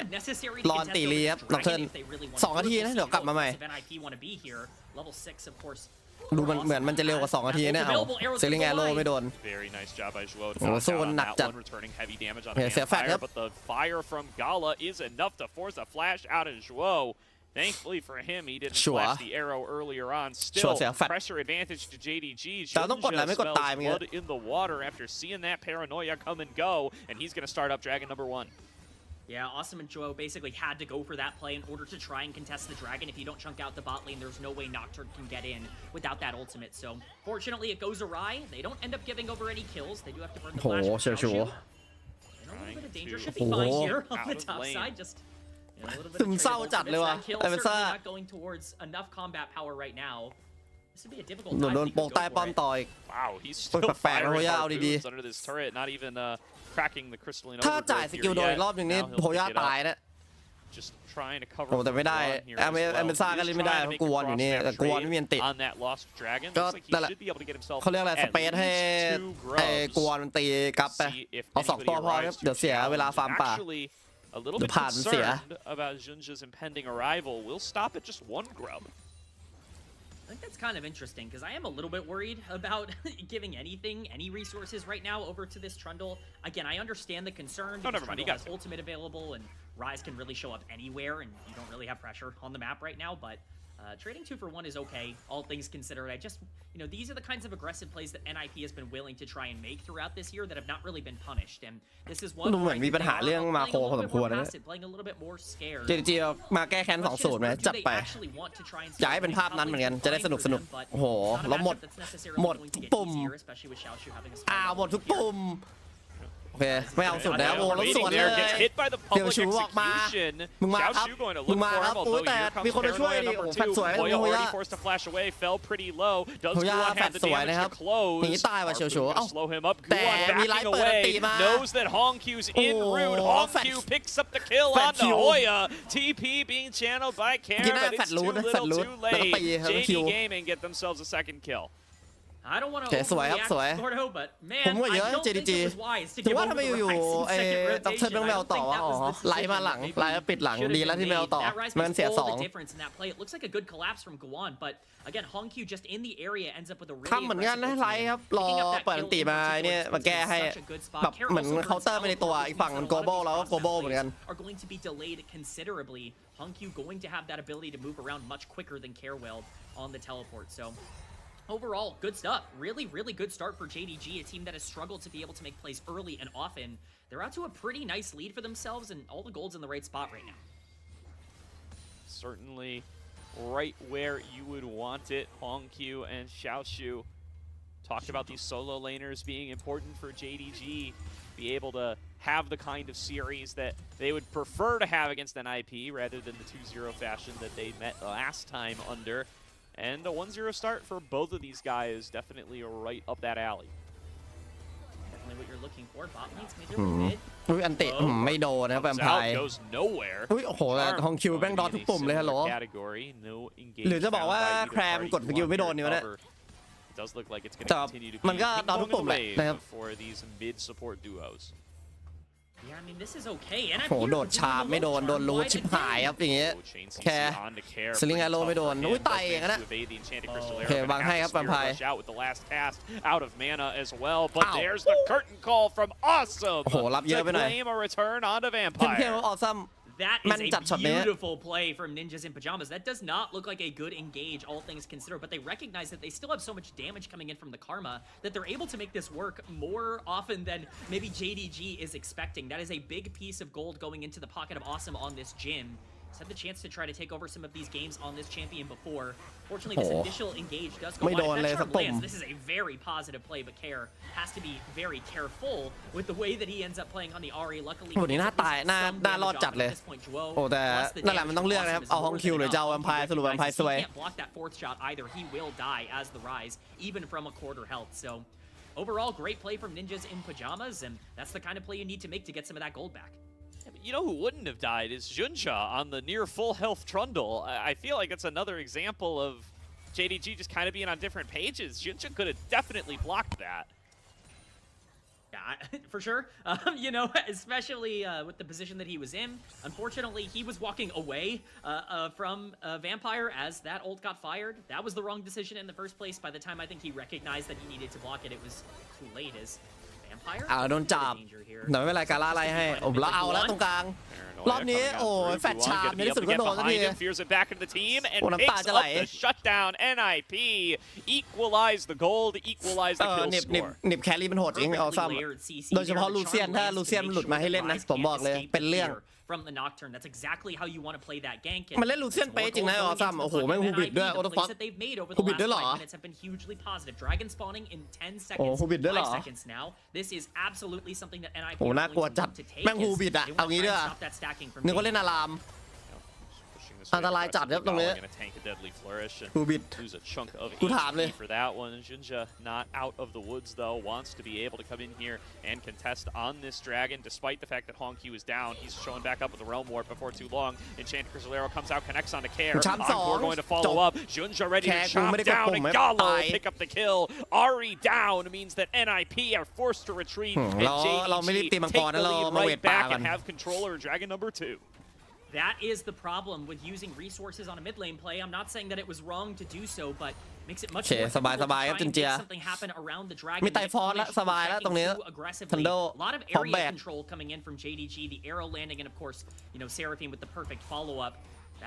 รอตีรีครับน็อกเทิร์น2 นาทีนะเดี๋ยวกลับมาใหม่ดูมันเหมือนมันจะเร็วกว่า 2 นาทีเนี่ยเอาเซลิงแอโร่ไม่โดน Very nice job by Joao to โอ้โห knock สู้ out กัน on หนัก that จัด one, returning heavy damage on โอเค the เสียแฟลชครั Vampire, บ but the fire from Gala is enough to force a flash out of Joao. Thankfully for him, he didn't ชัวร์ flash the arrow earlier on. ชัวร์ Still, เสียแฟลช pressure advantage to JDG. แต่ต้องกดอะไรไม่กด Junja ตาย smells มั้งเนี่ย blood in the water after seeing that paranoia come and go, and he's going to start up Dragon number 1. Yeah, Awesome and Joe basically had to go for that play in order to try and contest the dragon. If you don't chunk out the bot lane, there's no way Nocturne can get in without that ultimate. So, fortunately, it goes awry. They don't end up giving over any kills. They do have to burn the โห flash. เชียวชัวร์ A little bit of danger should be fine here on the top side. Just a little bit ซึ of ม trade เศร้า of จัด ultimates. เลยว่ะ That kill ไอ้เบซ่า certainly not going towards enough combat power right now. This would be a difficult โด time. น if he โปก could ใต้ go ป้อ for ม it. ต่ออีก Wow, he's โอ้ย still แปลกๆนะ firing โฮย่า hard เอาดี moves under this turret, not even cracking the crystalline ๆถ้า overgrowth จ่ายสกิล here โดน yet. อีกรอบหนึงนี่ Now he'll โฮย่า pick it up. ตายนะ Just trying to cover โอ้แต่ไม่ได้ Gwan here แอ as ม well. เบซ่าก็ He's เล่นไม่ได้ trying เพ to ราะ make ก a วนอยู่นี่ cross-map แต่กวน trade ไม่มีอันติ on that lost dragon. ก็ Looks like he นั่นแหละ should be able to get himself เขาเรียกอะไรส at เปซให้ least 2 grubs. ไอ้กวนมันตีกลับไป See if เอา2 ตัว anybody พอครับ arrives เดี๋ยว to เสียเวลา challenge. ฟาร์มป่า Actually, a little The bit pad เสีย concerned about Junja's impending arrival. We'll stop at just 1 grub. I think that's kind of interesting because I am a little bit worried about giving any resources right now over to this Trundle. Again, I understand the concern because never mind, he Trundle got has ultimate available and Ryze can really show up anywhere and you don't really have pressure on the map right now, but trading 2 for 1 is okay, all things considered. I just, these are the kinds of aggressive plays that NIP has been willing to try and make throughout this year that have not really been punished, and this is one ดูเหมือนมีปัญหาเรื่องมาโครพอสมควรนะ playing a little bit more scared. JGD มาแก้แค้น 2-0 ไหมจัดไปอยากให้เป็นภาพนั้นเหมือนกันจะได้สนุกโอ้โหแล้วหมดทุกปุ่มอ้าวหมดทุกปุ่มโอเคไม่เอาสุดแล้วโอ้แล้วสวนเลย Gets hit by the เดี๋ยว public ชูออกมา execution. มึงมาครับ Xiaoshu going to มึ look งมา for ค him, รับโอ้ although แต่ here comes มีคนมาช่วย paranoia ดิโอ้ number แฟด 2. สวย Boya โฮย่า already forced to flash away, fell pretty low. Does โฮย่า Guan แฟ have ด the สวย damage นะครับ to close? หนีตายว่ะเฉียวชู Arbu เอ้า gonna slow him up. แต่ Guan มีไลฟ์ backing เปิดอัน away. ติมา Knows that Hongq's en โอ้โห route. แฟด Hongq picks up the kill แฟด on คิ the ว Hoya. TP being channeled by กิน Karen, ได้ but แฟ it's ดรู too ทนะแฟด little รูท too แล้วก็ late. ตีครับคิว JD Gaming get themselves a second kill. I don't want to Okay, สวยครับ overreact, สวย Gordo, but man, ผมว่าเย I อะ don't think JDG it was wise to ถือ give ว่า over ทำไม the อยู่ Ryze in ไอ้ second ด็อกเตอร์ rotation. ไม่ I เอา don't ต่อ think วะ that อ๋อ was the ไล่มาหลัง decision ไล่มาปิดหลัง should have ดีแล้ว been ที่ไม่เอา made. ต่อ That Ryze ไม่งั้น makes เสีย all 2 the difference in that play. It looks like a good collapse from Guan, but again, Hongq just in the area ends up with a really ทำเหมือนกัน aggressive นะไล ultimate. ฟ์ครับรอ Picking up that เปิด kill อันติ in มา particular เนี่ย puts มา him แก้ in ให้ such a good spot. แบบ Karen เหมือน also เคาน์เตอร์ burns ไปในตัว Teleport, อีก which ฝั่ง means มัน that โก a lot โบ of แล้วก็ these โกโบ plays เหมือนกัน are going to be delayed considerably. Hongq going to have that ability to move around much quicker than Carewell on the teleport. So overall, good stuff. Really, really good start for JDG, a team that has struggled to be able to make plays early and often. They're out to a pretty nice lead for themselves, and all the gold's in the right spot right now. Certainly right where you would want it. Hongq and Xiaoshu talked about these solo laners being important for JDG. Be able to have the kind of series that they would prefer to have against NIP rather than the 2-0 fashion that they met last time under. And a 1-0 start for both of these guys, definitely right up that alley. Definitely what you're looking for. Bot lane's major mid. อุ้ยอันติไม่โดนนะครับแวมไพร์ goes nowhere. อุ้ยโอ้โหแต่ฮองคิวแม่งโดนทุกปุ่มเลยฮัลโหล category. No หรือ engagement จะบอกว่า found by either แครม party. กดสกิลไม่โดนนี่วะเนี่ย It does look like it's going แต่ to continue to มัน be ก็โดนทุก ping-pong ปุ่ม in แห the ละ wave นะครับ for these mid support duos. Yeah, I mean, this is okay. โหโดดชาร์ปไม่โดนโดนรูทชิบหายครับอย่างเงี้ย Oh, Chain CC แค่ on to Care. Sling Pretty Arrow tough ไม่โดน for him. อุ้ย Does ตายอย่างนั้น manage นะ to evade the enchanted Oh. crystal โอเค arrow, วาง but ให้ has ครับ to แวมไพร์ rush out with the last cast out of mana as well. But Ow. there's the curtain call from Awesome โอ้โหรับเยอะ to ไปหน่อย claim a return onto เพียง Vampire. ว่าออซัม That Man isจัด a ช็อตนี้ beautiful play from Ninjas in Pajamas. That does not look like a good engage, all things considered, but they recognize that they still have so much damage coming in from the Karma that they're able to make this work more often than maybe JDG is expecting. That is a big piece of gold going into the pocket of Awesome on this gym. had the chance to try to take over some of these games on this champion before. Fortunately, this initial engage does go wide. If that charm lands, this is a very positive play, but Care has to be very careful with the way that he ends up playing on the Ahri. Luckily, โหนี่น่าตายน่ารอดจัดเลยโอ้แต่นั่นแหละมันต้องเลือกนะครับเอาฮองคิวหรือจะเอาแวมไพร์สรุปแวมไพร์ซวย He can't block that fourth shot either. He will die as the Rise, even from a quarter health. So overall, great play from Ninjas in pajamas, and that's the kind of play you need to make to get some of that gold back. You know who wouldn't have died is Junja on the near full health Trundle. I feel like it's another example of JDG just kind of being on different pages. Junja could have definitely blocked that. Yeah, for sure. You know, especially with the position that he was in. Unfortunately, he was walking away from Vampire as that ult got fired. That was the wrong decision in the first place. By the time I think he recognized that he needed to block it, it was too late as Vampire. โดนจับหน่อยไม่เป็นไรการล่าอะไรให้โอ้แล้วเอาแล้วตรงกลางรอบนี้โอ้แฟตชาร์มในที่สุดก็โดนสักที fears it back into the team and picks up the shutdown. NIP equalize the gold, equalize the kill score. นิบแครี่มันโหดจริงเอาซ้ำโดยเฉพาะลูเซียนถ้าลูเซียนมันหลุดมาให้เล่นนะผมบอกเลยเป็นเรื่อง From the Nocturne, that's exactly how you want to play that gank. มันเล่นลูเซียนเป๊ะจริงนะเอาซ้ำโอ้โหแม่งฮูบิดด้วยโอ้ฟักฮูบิดด้วยเหรอ have been hugely positive. Dragon spawning in 10 seconds. โอ้ฮูบิดด้วยเหรอ 5 seconds now. This is absolutely something that NIP โอ้น่ากลัวจัดแม่งฮูบิดอะเอางี้ด้วยนึกว่าเล่นอารามอันตรายจัดครับตรงนี้ฮูบิดกูถามเลย for that one. Junja not out of the woods though, wants to be able to come in here and contest on this dragon despite the fact that Hongqiu is down. He's showing back up with the realm warp before too long. Enchanted Crystalero comes out, connects onto Care. Encore going to follow up. Junja ready to chop down and Gallo pick up the kill. Ahri down means that NIP are forced to retreat and JDG take the lead right back and have control over dragon number 2. That is the problem with using resources on a mid lane play. I'm not saying that it was wrong to do so, but makes it much more difficult to try and make something happen around the dragon. มีไตฟอนแล้วสบายแล้วตรงนี้ Thunder a lot of area control coming in from JDG, the arrow landing, and of course, you know, Seraphine with the perfect follow-up.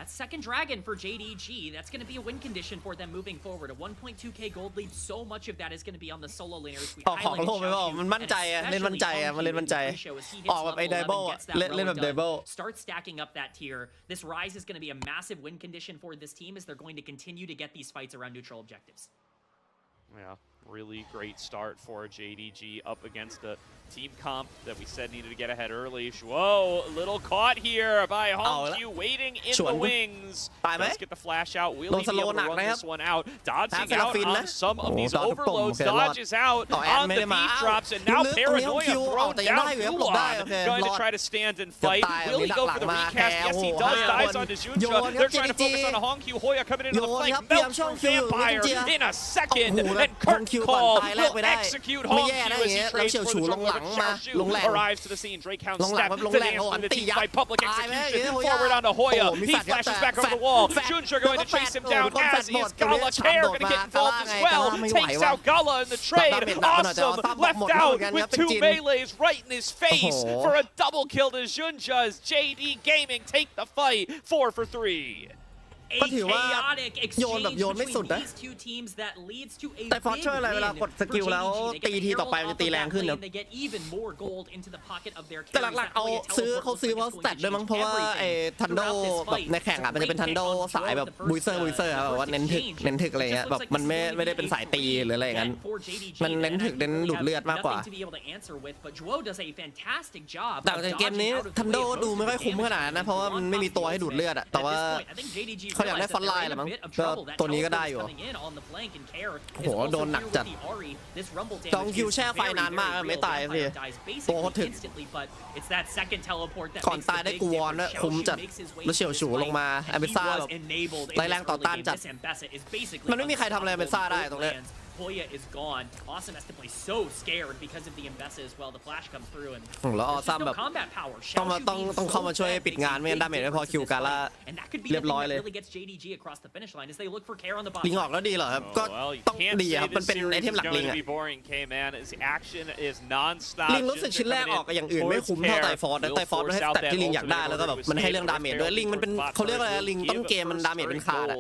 That second dragon for JDG, that's going to be a win condition for them moving forward. A 1.2k gold lead, so much of that is going to be on the solo laners. ออกของโลกไปเปล่ามันมั่นใจอะเล่นมั่นใจอะมันเล่นมั่นใจออกแบบไอ้ไดเบิลเล่นแบบไดเบิล Start stacking up that tier. This Rise is going to be a massive win condition for this team as they're going to continue to get these fights around neutral objectives. Yeah, really great start for JDG up against a team comp that we said needed to get ahead early. Whoa, a little caught here by Hongqiu waiting in the wings. Let's get the flash out. Will he be able to run this one out? Dodging out on some of these overloads. Dodges out on the beat drops, and now Paranoia thrown down. Ulan going to try to stand and fight. Will he go for the recast? Yes, he does. Dives onto Junja. They're trying to focus on Hongqiu. Hoya coming into the flank. Melts through Vampire in a second. And Kurt Call will execute Hongqiu as he trades for the jungle. Sharpshoot arrives to the scene. Drake Hound step to dance with the team by public execution. Forward onto Hoya. He flashes back over the wall. Junja going to chase him down as is Gala. Care going to get involved as well. Takes out Gala in the trade. Awesome. Left out with 2 melees right in his face for a double kill to Junja as JD Gaming take the fight 4 for 3. ก็ถือว่าโยนแบบโยนไม่สุดนะแต่ฟอสช่วยอะไรเวลากดสกิลแล้วตีทีต่อไปมันจะตีแรงขึ้นนะแต่หลักๆเอาเขาซื้อเพราะสแตทด้วยมั้งเพราะว่าไอ้ทันโดแบบในแข่งอ่ะมันจะเป็นทันโดสายแบบบุยเซอร์แบบว่าเน้นถึกอะไรเงี้ยแบบมันไม่ได้เป็นสายตีหรืออะไรอย่างนั้นมันเน้นถึกเน้นดูดเลือดมากกว่าแต่ในเกมนี้ทันโดดูไม่ค่อยคุ้มขนาดนะเพราะว่ามันไม่มีตัวให้ดูดเลือดอ่ะแต่ว่าเขาอยากได้ฟอนไลน์แหละมั้งก็ตัวนี้ก็ได้อยู่โอ้โหโดนหนักจัดจองคิวแช่ไฟนานมากไม่ตายสิตัวเขาถึงก่อนตายได้กูวอนด้วยคุ้มจัดแล้วเฉียวฉูลงมาแอมเบซ่าแบบไล่แรงต่อต้านจัดมันไม่มีใครทำอะไรแอมเบซ่าได้ตรงนี้Hoya is gone. Awesome has to play so scared because of the Embessa as well. The flash comes through and แล้วAwesomeแบบต้องเข้ามาช่วยปิดงานไม่งั้นดาเมจไม่พอคิวการ่าเรียบร้อยเลยลิงออกแล้วดีเหรอครับก็ต้องดีครับมันเป็นไอเทมหลักลิงอะลิงรู้สึกชิ้นแรกออกกับอย่างอื่นไม่คุ้มเท่าไตฟอร์สไตฟอร์สให้สแตทที่ลิงอยากได้แล้วก็แบบมันให้เรื่องดาเมจด้วยลิงมันเป็นเขาเรียกอะไรลิงต้นเกมมันดาเมจเป็นขาดอะ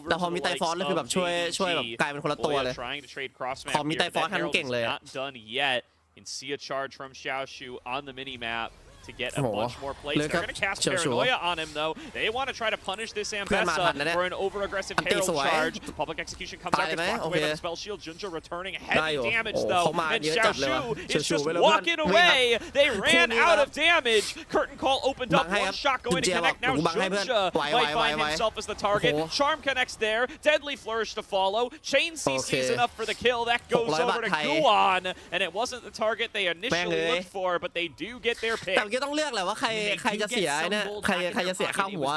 แต่พอมีไตฟอร์สแล้วคือแบบช่วยแบบกลายเป็นคนละตัวเลยพอมีไตฟอร์สทันเก่งเลย Not done yet. You can see a charge from Xiaoshu on the mini map. to get a bunch more plays. They're going to cast Paranoia on him, though. They want to try to punish this Ambessa for an over-aggressive Herald charge. Public Execution comes out, gets blocked away by the Spell Shield. Junja returning heavy damage, though. And Xiaoshu is just walking away. They ran out of damage. Curtain Call opened up. One shot going to connect. Now Junja might find himself as the target. Charm connects there. Deadly Flourish to follow. Chain CC is enough for the kill. That goes over to Guan. And it wasn't the target they initially looked for, but they do get their pick. แต่ก็ต้องเลือกแหละว่าใครจะเสียเนี่ยใครจะเสียข้าวหัว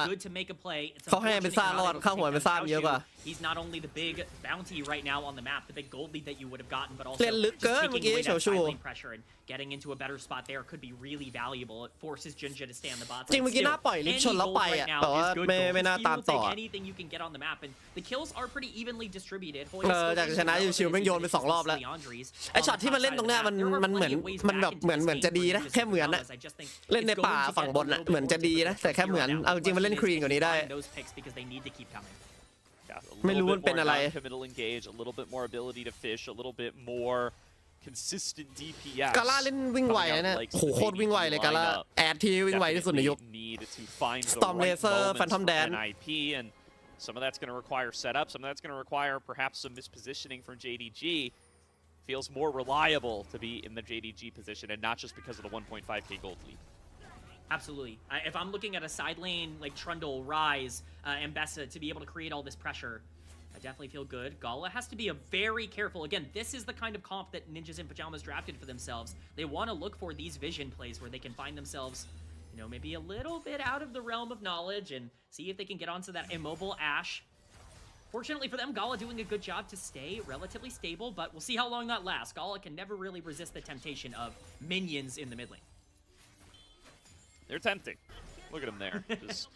เขาให้เป็นซ่ารอดข้าวหัวเป็นซ่าเยอะกว่า He's not only the big bounty right now on the map, the big gold lead that you would have gotten, but also เล่นลึกเกินเมื่อกี้ that side pressure and getting into a better spot there could be really valuable. It forces Junja to stay on the bot. จริงเมื่อกี้น่าปล่อยลิฟชนแล้วไปอ่ะแต่ว่าไม่น่าตามต่อ Anything you can get on the map, and the kills are pretty evenly distributed. จากชนะชิวแม่งโยนไป2รอบแล้วไอช็อตที่มันเล่นตรงเนี้ยมันเหมือนมันแบบเหมือนจะดีนะแค่เหมือนนะเล่นในป่าฝั่งบนน่ะเหมือนจะดีนะแต่แค่เหมือนเอาจริงมันเล่นคลีนกว่านี้ได้ไม่รู้มันเป็นอะไร a little bit more ability to fish, a little bit more consistent DPS. กาล่าเล่นวิ่งไวนะโหโคตรวิ่งไวเลยกาล่าแอดที่วิ่งไวที่สุดในยุค Storm Laser Phantom Dance. And some of that's going to require setup, some of that's going to require perhaps some mispositioning from JDG. Feels more reliable to be in the JDG position and not just because of the 1.5k gold lead. Absolutely. If I'm looking at a side lane like Trundle, Rise, Ambessa to be able to create all this pressure, I definitely feel good. Gala has to be very careful. Again, this is the kind of comp that Ninjas in Pajamas drafted for themselves. They want to look for these vision plays where they can find themselves, you know, maybe a little bit out of the realm of knowledge and see if they can get onto that immobile Ashe. Fortunately for them, Gala doing a good job to stay relatively stable, but we'll see how long that lasts. Gala can never really resist the temptation of minions in the mid lane. They're tempting. Look at him there. Just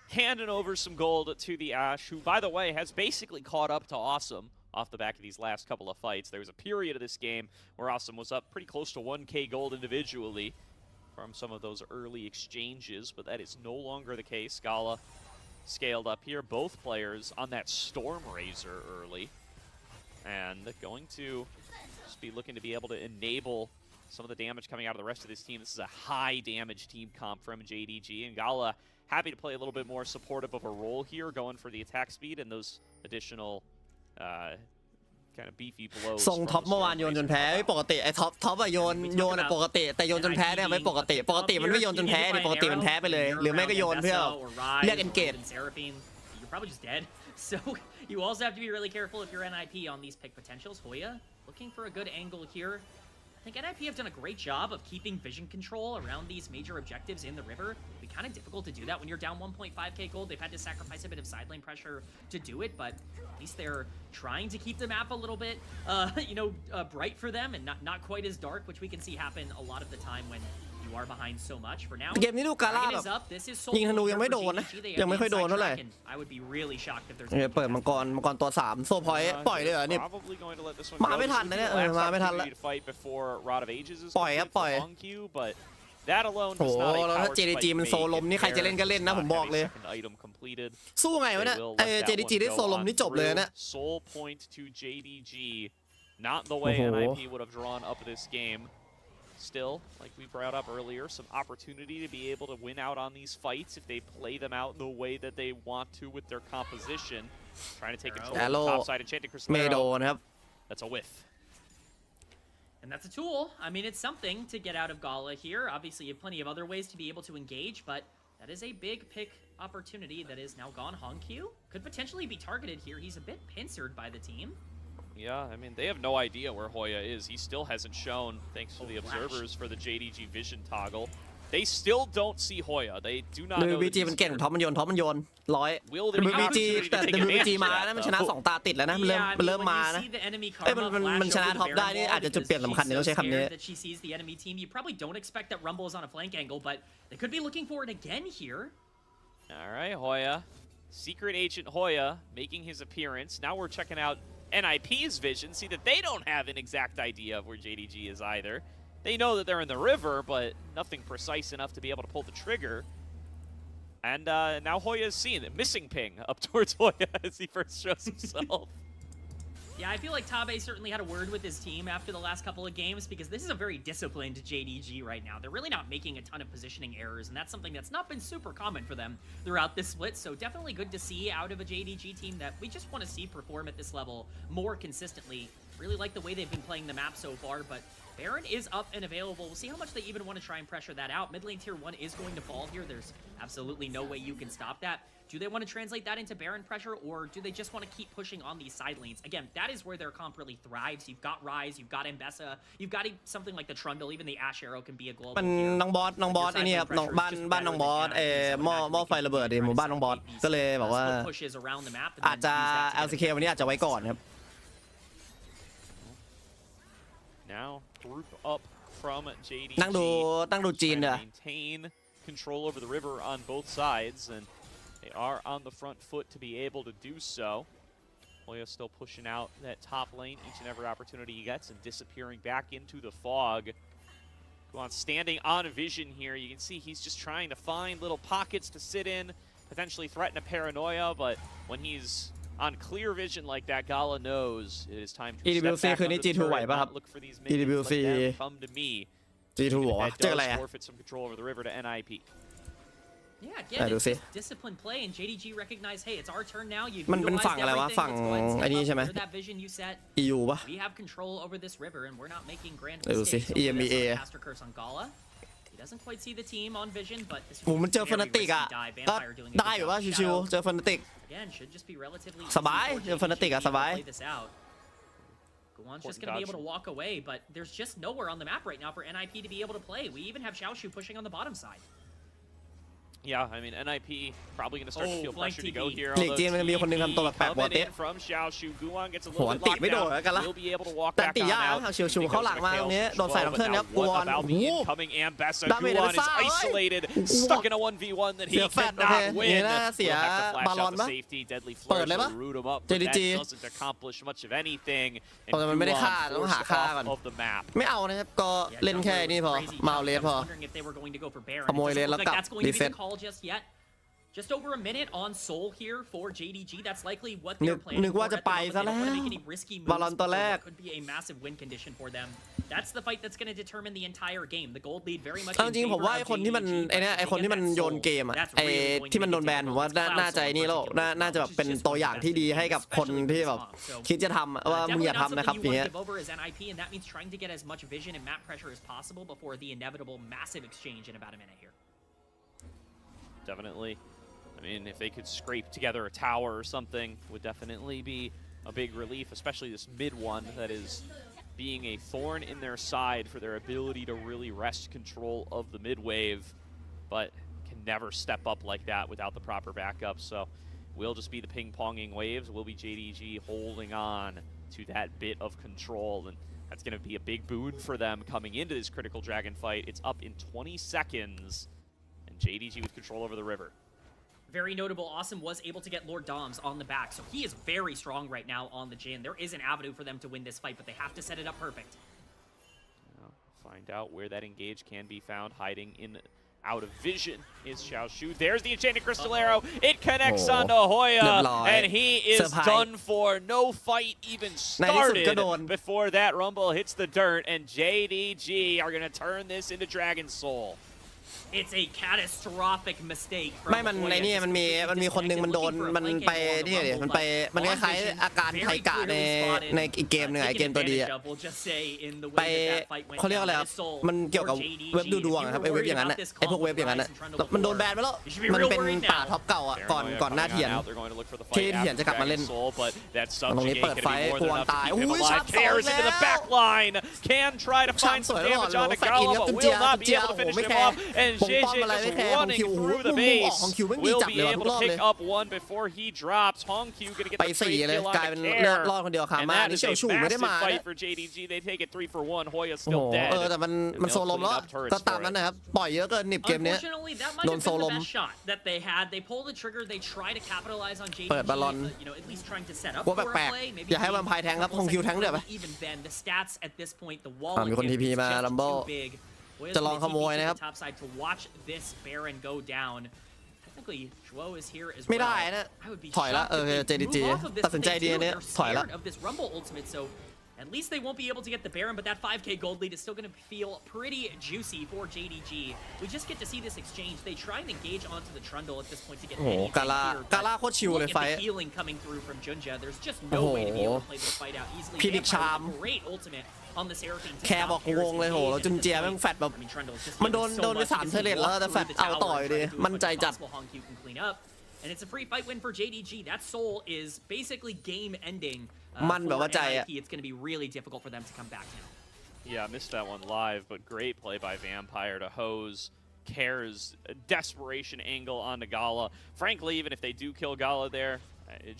handing over some gold to the Ashe, who, by the way, has basically caught up to Awesome off the back of these last couple of fights. There was a period of this game where Awesome was up pretty close to 1k gold individually from some of those early exchanges, but that is no longer the case. Gala scaled up here. Both players on that Storm Razor early. And going to just be looking to be able to enable some of the damage coming out of the rest of this team. This is a high damage team comp from JDG, and Gala happy to play a little bit more supportive of a role here, going for the attack speed and those additional kind of beefy blows. ส่งท็อปเมื่อวานโยนจนแพ้ไม่ปกติไอ้ท็อปอะโยนปกติแต่โยนจนแพ้เนี่ยไม่ปกติมันไม่โยนจนแพ้ดิปกติมันแพ้ไปเลยหรือไม่ก็โยนเพื่อเรียกเอนเกจ You're probably just dead. So you also have to be really careful if you're NIP on these pick potentials. Hoya looking for a good angle here. I think NIP have done a great job of keeping vision control around these major objectives in the river. It'd be kind of difficult to do that when you're down 1.5k gold. They've had to sacrifice a bit of side lane pressure to do it, but at least they're trying to keep the map a little bit, bright for them and not quite as dark, which we can see happen a lot of the time when you are behind so much. For now, เกมนี้ดูกาล่าแบบยิงธนูยังไม่โดนนะยังไม่ค่อยโดนเท่าไหร่ I would be really shocked if there's เปิดมังกรตัว3โซพอยต์ปล่อยเลยเหรอนี่มาไม่ทันนะเนี่ยมาไม่ทันแล้วปล่อยครับปล่อยโอ้โหแล้วถ้า JDG มันโซลมนี่ใครจะเล่นก็เล่นนะผมบอกเลยสู้ไงวะเนี่ยJDG ได้โซลมนี่จบเลยนะ Soul point to JDG, not the way NIP would have drawn up this game. Still, like we brought up earlier, some opportunity to be able to win out on these fights if they play them out in the way that they want to with their composition. Trying to take control of the top side, Enchanted Crystal. That's a whiff. And that's a tool. I mean, it's something to get out of Gala here. Obviously, you have plenty of other ways to be able to engage, but that is a big pick opportunity that is now gone. Hongkyu could potentially be targeted here. He's a bit pincered by the team. Yeah, I mean, they have no idea where Hoya is. He still hasn't shown, thanks to the observers for the JDG vision toggle. They still don't see Hoya. They do not know. WBG มันเก่งท็อปมันโยนWBG แต่ WBG มาแล้วมันชนะ2ตาติดแล้วนะมันเริ่มมานะมันชนะท็อปได้นี่อาจจะจุดเปลี่ยนสำคัญเนี่ยต้องใช้คำนี้ You probably don't expect that Rumble is on a flank angle, but they could be looking for it again here. All right, Hoya. Secret Agent Hoya making his appearance. Now we're checking out NIP's vision, see that they don't have an exact idea of where JDG is either. They know that they're in the river, but nothing precise enough to be able to pull the trigger. And now Hoya is seeing it. Missing ping up towards Hoya as he first shows himself. Yeah, I feel like Tabe certainly had a word with his team after the last couple of games because this is a very disciplined JDG right now. They're really not making a ton of positioning errors, and that's something that's not been super common for them throughout this split. So definitely good to see out of a JDG team that we just want to see perform at this level more consistently. Really like the way they've been playing the map so far, but Baron is up and available. We'll see how much they even want to try and pressure that out. Mid lane tier 1 is going to fall here. There's absolutely no way you can stop that. Do they want to translate that into Baron pressure, or do they just want to keep pushing on these side lanes? Again, that is where their comp really thrives. You've got Ryze, you've got Mbessa, you've got something like the Trundle, even the Ash Arrow can be a global มันน้องบอสไอ้นี่ครับน้องบ้านน้องบอสหม้อไฟระเบิดดิหมู่บ้านน้องบอสก็เลยบอกว่าอาจจะ LCK วันนี้อาจจะไว้ก่อนครับ Now group up from JDG นั่งดูจีนเด้อ maintain control over the river on both sides, and they are on the front foot to be able to do so. Hoya still pushing out that top lane each and every opportunity he gets and disappearing back into the fog. Guan standing on vision here. You can see he's just trying to find little pockets to sit in, potentially threaten a paranoia, but when he's on clear vision like that, Gala knows it is time to step back under the turret, not look for these minions, let them come to me. G2 เหรอเจออะไร forfeit some control over the river to NIP. Yeah, again, it's just disciplined play, and JDG recognize, hey, it's our turn now. You've มันเป็นฝั่งอะไรวะฝั่งไอ้นี่ใช่ไหม that vision you set. EU ปะ We have control over this river, and we're not making grand ดูสิ mistakes. EMEA Master curse on Gala. He doesn't quite see the team on vision, but this is โอ้มันเจอ very ฟนาติก risky อ่ะ dive. ก็ Vampire doing a ได้ good อยู่ job. ว่าชิว Shadow, ๆเจอฟนาติก again, should just be relatively สบาย easy for เจอฟนาติก JDG อะสบาย to play this out. Guan's just going to be able to walk away, but there's just nowhere on the map right now for NIP to be able to play. We even have Xiaoshu pushing on the bottom side. Yeah, I mean, NIP probably going to start to feel pressure to go here. หลีกจีนมันจะมีคนหนึงทำตัวแปลกๆหัวเตะ from Xiaoshu, Guan gets a หัว little ติ bit ไม่โดน locked แล้วกัน down. ละ He'll be able to walk แต่ back ตี on ยาก out. ทางชิวๆเข้าหลังมาตรงนี้โดนใส่น้ำเพื่อนครับกวน About the incoming Ambessa, Guan is isolated, stuck in a 1v1 that he cannot win. เสีย He'll have to บา flash ลอ out น the ปะ safety, deadly เปิด flash เลยปะ to root him up, but that JDG doesn't accomplish much of anything. เพราะมันไม่ได้ฆ่า Guan ต้องหา forced ฆ่า off ก่อน of the map. ไม่เอานะครับก็เล่นแค่นี้พอมาเอาเลสพอ ขโมยเลสแล้วกลับ รีเซ็ต Just over a minute on Soul here for JDG. That's likely what they're planning. นึกว่าจะไปซะแล้ว บาลอนตัวแรก could be a massive win condition for them. That's the fight that's going to determine the entire game. The gold lead very much. จริงๆผมว่าไอ้คนที่มันไอ้เนี่ยไอ้คนที่มันโยนเกมอ่ะไอ้ที่มันโดนแบนผมว่าน่าจะไอ้นี่แล้วน่าจะแบบเป็นตัวอย่างที่ดีให้กับคนที่แบบคิดจะทำว่ามึงอย่าทำนะครับอย่างเงี้ย and that means trying to get as much vision and map pressure as possible before the inevitable massive exchange in about a minute here. Definitely. I mean, if they could scrape together a tower or something, would definitely be a big relief, especially this mid one that is being a thorn in their side for their ability to really wrest control of the mid wave, but can never step up like that without the proper backup. So we'll just be the ping-ponging waves. Will be JDG holding on to that bit of control, and that's going to be a big boon for them coming into this critical dragon fight. It's up in 20 seconds, and JDG with control over the river. Very notable, Awesome was able to get Lord Doms on the back, so he is very strong right now on the Jhin. There is an avenue for them to win this fight, but they have to set it up perfect. Find out where that engage can be found. Hiding in out of vision is Xiaoshu. There's the Enchanted Crystal Arrow. It connects onto Hoya, and he is done for. No fight even started before that rumble hits the dirt, and JDG are going to turn this into Dragon Soul. It's a catastrophic mistake. ไม่มันในนี่มันมีคนหนึ่งมันโดนมันไปนี่ดิมันคล้ายๆอาการไทกะในอีกเกมหนึ่งไอเกมตัวดีอะไปเขาเรียกอะไรครับมันเกี่ยวกับเว็บดูดวงครับไอเว็บอย่างนั้นไอพวกเว็บอย่างนั้นมันโดนแบนไปแล้วมันเป็นป่าท็อปเก่าอ่ะก่อนหน้าเทียนที่เทียนจะกลับมาเล่นตรงนี้เปิดไฟกวนตายอุ้ยชัดสวยแล้วชัดสวยแล้วหรอแฟนอินกับจุนเจียไม่แคร์JJ just running through the base. Will be able to pick up one before he drops. Hongq gonna get the trade kill on the care. And that is a massive fight for JDG. They take it 3-for-1. Hoya still dead. แต่มันโซลมแล้วก็ตามนั้นนะครับปล่อยเยอะเกินหนิบเกมนี้ Unfortunately, that might have been the best shot that they had. They pull the trigger. They try to capitalize on JDG. เปิดบอลลอน At least trying to set up ว่า for แปล a ก play. ๆอย่าให้แวมไพร์แทงครับHongqแทงด้วยปะ Even then, the stats at this point, the wall มีคนทีพีมาลัมโบ้ big. จะลองขโมยนะครับ top side to watch this Baron go down. technically Zhuo is here as ไม่ได้ well. นะ I would be ถอยละ shocked if they JDG move off of this ตัดสินใจ thing ดี too. อันเนี้ย They're ถอยละ scared of this Rumble ultimate, so at least they won't be able to get the Baron, but that 5k gold lead is still going to feel pretty juicy for JDG. We just get to see this exchange. They try and engage onto the Trundle at this point to get โอ้โห anything กาล่า here, กา but ล่าโคตรชิวเลย look ไฟ at the healing coming through from Junja. There's just โอ้ no โห way to be able to play this fight out easily. พินิกชาม Vampire with a great ultimate on the Seraphine to แค่บอก stop งงเลยโห Paris แล้วจุนเจีย engage. แม่งแฟดแบบ I mean, Trundle's just มันโดน given so โดนไป much. 3 He เท can เลตแล้ว walk แต่แฟ through ด the เอา tower ต่อย and ดิ try to do as มั่น much ใจ as จัด possible. Hongqiu can clean up. And it's a free fight win for JDG. That soul is basically game ending. มันแบบว่าใจอะ NIP, it's going to be really difficult for them to come back now. Yeah, missed that one live, but great play by Vampire to hose Care's desperation angle onto Gala. Frankly, even if they do kill Gala there,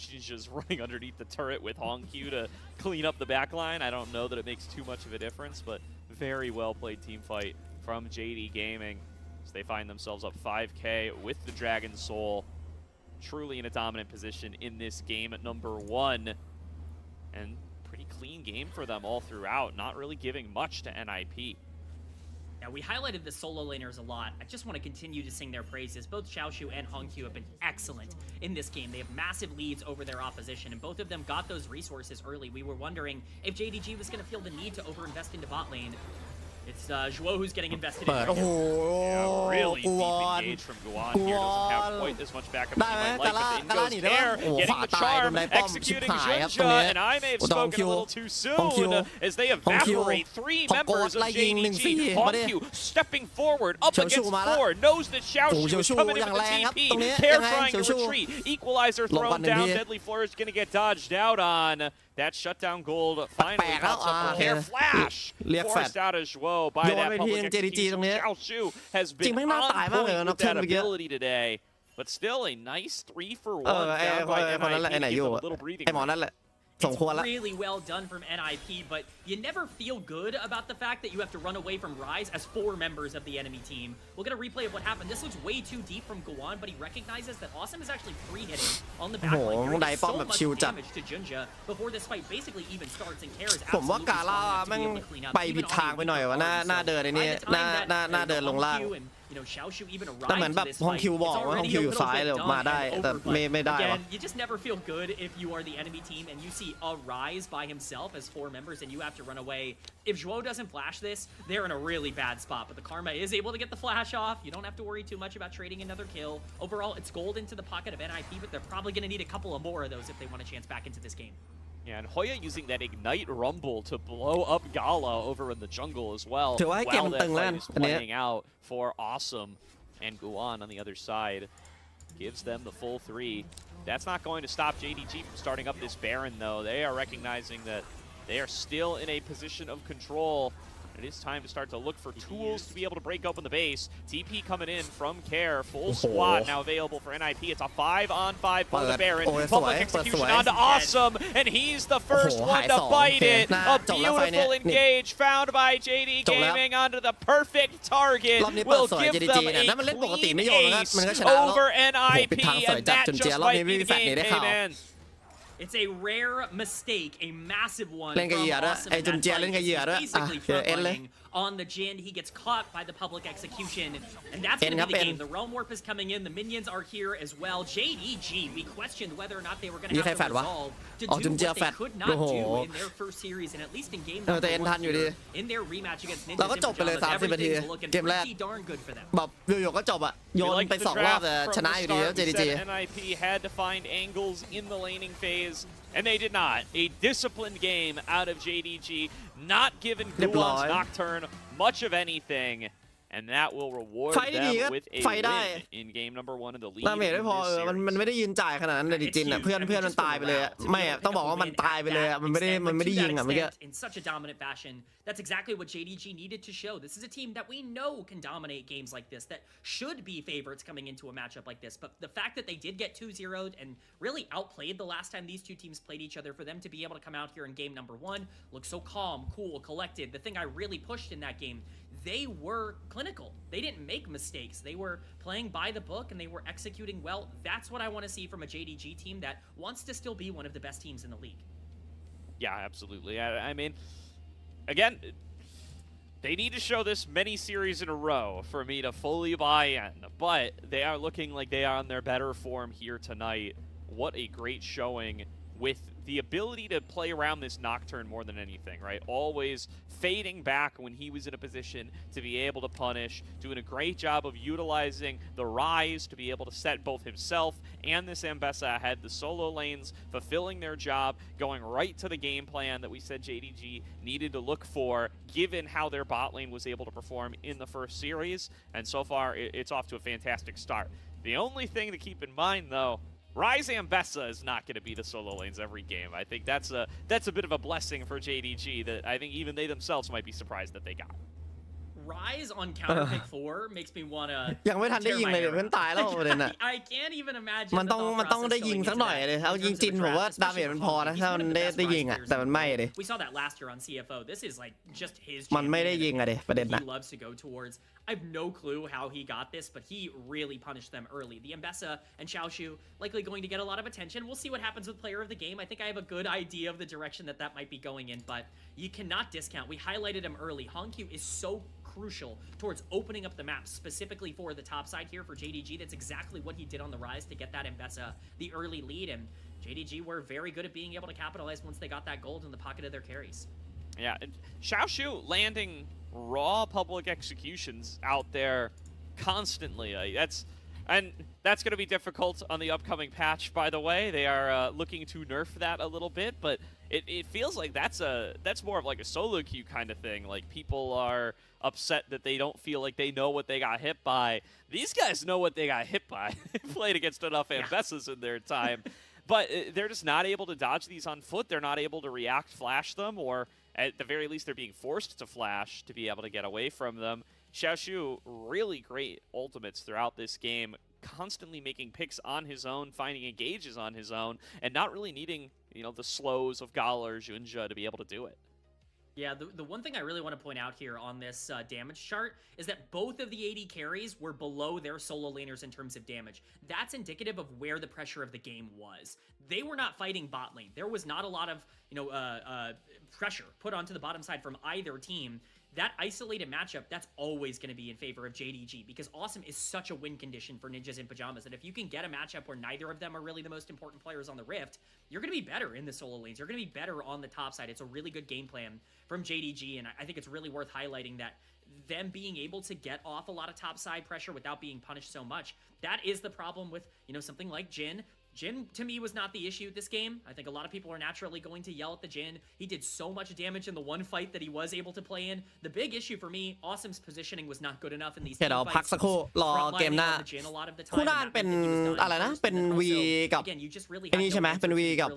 she's just running underneath the turret with Hongqiu to clean up the back line. I don't know that it makes too much of a difference, but very well played team fight from JD Gaming as they find themselves up 5k with the Dragon Soul. Truly in a dominant position in this game at number 1. And pretty clean game for them all throughout, not really giving much to NIP. Now, we highlighted the solo laners a lot. I just want to continue to sing their praises. Both Xiaoshu and Hongqiu have been excellent in this game. They have massive leads over their opposition, and both of them got those resources early. We were wondering if JDG was going to feel the need to overinvest into bot lane. It's Zhuo who's getting invested in เปิด right โอ้โห now. Yeah, really ก deep วน engage from Guan here. Doesn't have quite as much backup as ได้ he ไหม might กา like, ล่า but in กาล่า goes หนีได้ปะ Care, โอ้โหข getting วา the ตายโด charm, นไดป้อมชิบ executing หายครับตรง Junja, นี้ and I may have โอ้ดอง spoken คิ a ว little too ดองคิว soon as they ดองคิว evaporate 3 พอกด members of ไล่ยิงหนึ่ง JDG. สี่มาดิ Hongqiu stepping forward up เฉียวชู against มาแล้ว 4, knows that โอ้โห Xiaoshu เฉียว is ชู coming อ in ย่าง with แร the งครับ TP. ตรงนี้ Care ยังไง trying เฉียว to ชู retreat. Equalizer ลงก่อน thrown หนึ่ง down. ที Deadly Flare is going to get dodged out on. That shutdown gold finally แปลกๆแล้ว pops up for โอเค Care. Flash เรียกแฟลช forced out of Zhuo by โยน that ไปที public นึง JDG ตรง execution. นี้ Xiaoshu has จริง been แม่งน่า on ตายมากเลย point นะ with that เมื่อกี้ ability today. But still a nice 3 for 1 ไอ้ found by คนนั้นแหละ NIP ไอ้ไหน to อ give ยู่ them a little breathing ไอ้หมอ room. นั่นแหละสมควรละ Really well done from NIP, but you never feel good about the fact that you have to run away from Rise as 4 members of the enemy team. We'll get a replay of what happened. This looks way too deep from Guan, but he recognizes that Awesome is actually free hitting on the backline. Oh, You're Dai doing Pom so แบบ much ชิลจัด damage to Junja before this fight basically even starts, and Care is ผมว่า absolutely กาล่า strong enough to แม่ง be able to clean up ไป even ผิด on ทางไปหน่อย the ว่าหน้าเดินไอ้นี่ By the หน้า time that, หน้าเดินลงล่าง Hongqiu and, Xiaoshu even แต่เหมือน arrive แบ to บ this ฮอง fight, คิวบอก it's ว่าฮอง already คิว a อยู่ little ซ้าย bit เลย done มาได้ and แต่ over, but ไม่ได้วะ again, you just never feel good if you are the enemy team and you see a Rise by himself as 4 members and you have to run away. If Zhuo doesn't flash this, they're in a really bad spot, but the Karma is able to get the flash off. You don't have to worry too much about trading another kill. Overall, it's gold into the pocket of NIP, but they're probably going to need a couple of more of those if they want a chance back into this game. Yeah, and Hoya using that Ignite Rumble to blow up Gala over in the jungle as well. ถือว่าให้เกม While มัน that ตึงแล้ว fight is อันเนี้ย playing out for Awesome and Guan on the other side. Gives them the full 3. That's not going to stop JDG from starting up this Baron, though. They are recognizing that they are still in a position of control. It is time to start to look for tools to be able to break open the base. TP coming in from Care. Full squad now available for NIP. It's a 5-on-5 for the Baron. Public execution onto Awesome, and he's the first one to bite it. A beautiful engage found by JD Gaming onto the perfect target. รอบนี้เปิด Will สวย give JDG them เนี่ยถ้ามันเล่นปกติ a ไม่โยน clean นะครับ ace มันก็ชนะแล้ว over โอ้โห NIP, ปิดทางสวย and จัด that จนเจีย just รอบ might นี้ไม่ be มี the แฟลชหนี game. ได้ข่าว Amen. It's a rare mistake, a massive one เล่นกับเหยื่อ from ด้วย Awesome ไอ้ in จุน that เจีย fight. เล่นกับเหยื่อด้วย He's อ่ะ basically เดี๋ยวเอ็นเลย frontlining on the Jin. He gets caught by the public execution, and that's End going to be up the in. game. The Realm Warp is coming in. The minions are here as well. JDG, we questioned whether or not they were going มี to ใคร have แฟ to ดวะ resolve to อ๋อ do จุนเจีย what แฟ they ด could โอ้ not โห do in their first series, and at least in game แต่ number เอ็นทัน 1 อยู่ดี here, in their rematch against เรา Ninjas ก็ in จบไปเลย Pajamas, 30 นาที everything's looking เกมแรก pretty darn good for them. แบบอยู่ๆก็จบอ่ะโย We น liked ไป the 2 รอบ draft แต่ from ชนะ the อยู่ดีแล้ว start. We JDG said NIP had to find angles in the laning phase, and they did not. A disciplined game out of JDG, not giving Guan's Nocturne much of anything, and that will reward ไฟได้ดี them ก็ with a ไฟได้ win in game number 1 in the lead ดาเมจ in ไม่พอ this มัน series. ไม่ได้ยืนจ่ายขนาดนั้นเลยดิจินอ่ะเพื่อนมันตายไปเลยอะไม่อะต้องบอกว่ามันตายไปเลยอะมันไม่ได้ยิงอ่ะเมื่อกี้ in such a dominant fashion. That's exactly what JDG needed to show. This is a team that we know can dominate games like this, that should be favorites coming into a matchup like this. But the fact that they did get 2-0'd and really outplayed the last time these two teams played each other, for them to be able to come out here in game number 1, look so calm, cool, collected. The thing I really pushed in that game, they were clinical. They didn't make mistakes. They were playing by the book and they were executing well. That's what I want to see from a JDG team that wants to still be one of the best teams in the league. Yeah, absolutely. I mean, again, They need to show this many series in a row for me to fully buy in, but they are looking like they are on their better form here tonight. What a great showing with the ability to play around this Nocturne more than anything, right? Always fading back when he was in a position to be able to punish, doing a great job of utilizing the Rise to be able to set both himself and this Ambessa ahead. The solo lanes fulfilling their job, going right to the game plan that we said JDG needed to look for, given how their bot lane was able to perform in the first series. And so far, it's off to a fantastic start. The only thing to keep in mind, though, Rise Ambessa is not going to be the solo lanes every game. I think that's a bit of a blessing for JDG that I think even they themselves might be surprised that they got. Rise on counter pick 4 makes me want to ยังไม่ทันได้ยิงเลยเพื่อนตายแล้วประเด็นน่ะ I can't even imagine มันต้องได้ยิงสักหน่อยเลยเอายิงจินผมว่าดาเมจมันพอนะถ้ามันได้ยิงอ่ะแต่มันไม่เลย We saw that last year on CFO. This is like just his มันไม่ได้ยิงอะเดประเด็นนะ he loves to go towards. I have no clue how he got this, but he really punished them early. The Ambessa and Xiaoshu likely going to get a lot of attention. We'll see what happens with player of the game. I think I have a good idea of the direction that might be going in, but you cannot discount. We highlighted him early. Hongq is so crucial towards opening up the map specifically for the top side here for JDG. That's exactly what he did on the Rise to get that Ambessa the early lead, and JDG were very good at being able to capitalize once they got that gold in the pocket of their carries. Yeah, and Xiaoshu landing raw public executions out there constantly. That's going to be difficult on the upcoming patch, by the way. They are looking to nerf that a little bit, but it feels like that's more of like a solo queue kind of thing. Like people are upset that they don't feel like they know what they got hit by. These guys know what they got hit by. They played against enough Ambessas in their time. But they're just not able to dodge these on foot. They're not able to react, flash them, or at the very least, they're being forced to flash to be able to get away from them. Xiaoshu, really great ultimates throughout this game, constantly making picks on his own, finding engages on his own, and not really needing, the slows of Gala or Junja to be able to do it. Yeah, the one thing I really want to point out here on this damage chart is that both of the AD carries were below their solo laners in terms of damage. That's indicative of where the pressure of the game was. They were not fighting bot lane. There was not a lot of, pressure put onto the bottom side from either team. That isolated matchup, that's always going to be in favor of JDG because Awesome is such a win condition for Ninjas in Pajamas that if you can get a matchup where neither of them are really the most important players on the Rift, you're going to be better in the solo lanes. You're going to be better on the top side. It's a really good game plan from JDG, and I think it's really worth highlighting that them being able to get off a lot of top side pressure without being punished so much, that is the problem with, something like Jhin. Jhin, to me, was not the issue this game. I think a lot of people are naturally going to yell at the Jhin. He did so much damage in the one fight that he was able to play in. The big issue for me, Awesome's positioning was not good enough in these เดี๋ยวพักสักครู่รอเกมหน้าคู่หน้าเป็นอะไรนะเป็น V กับไอ้นี่ใช่ไหมเป็น V กับ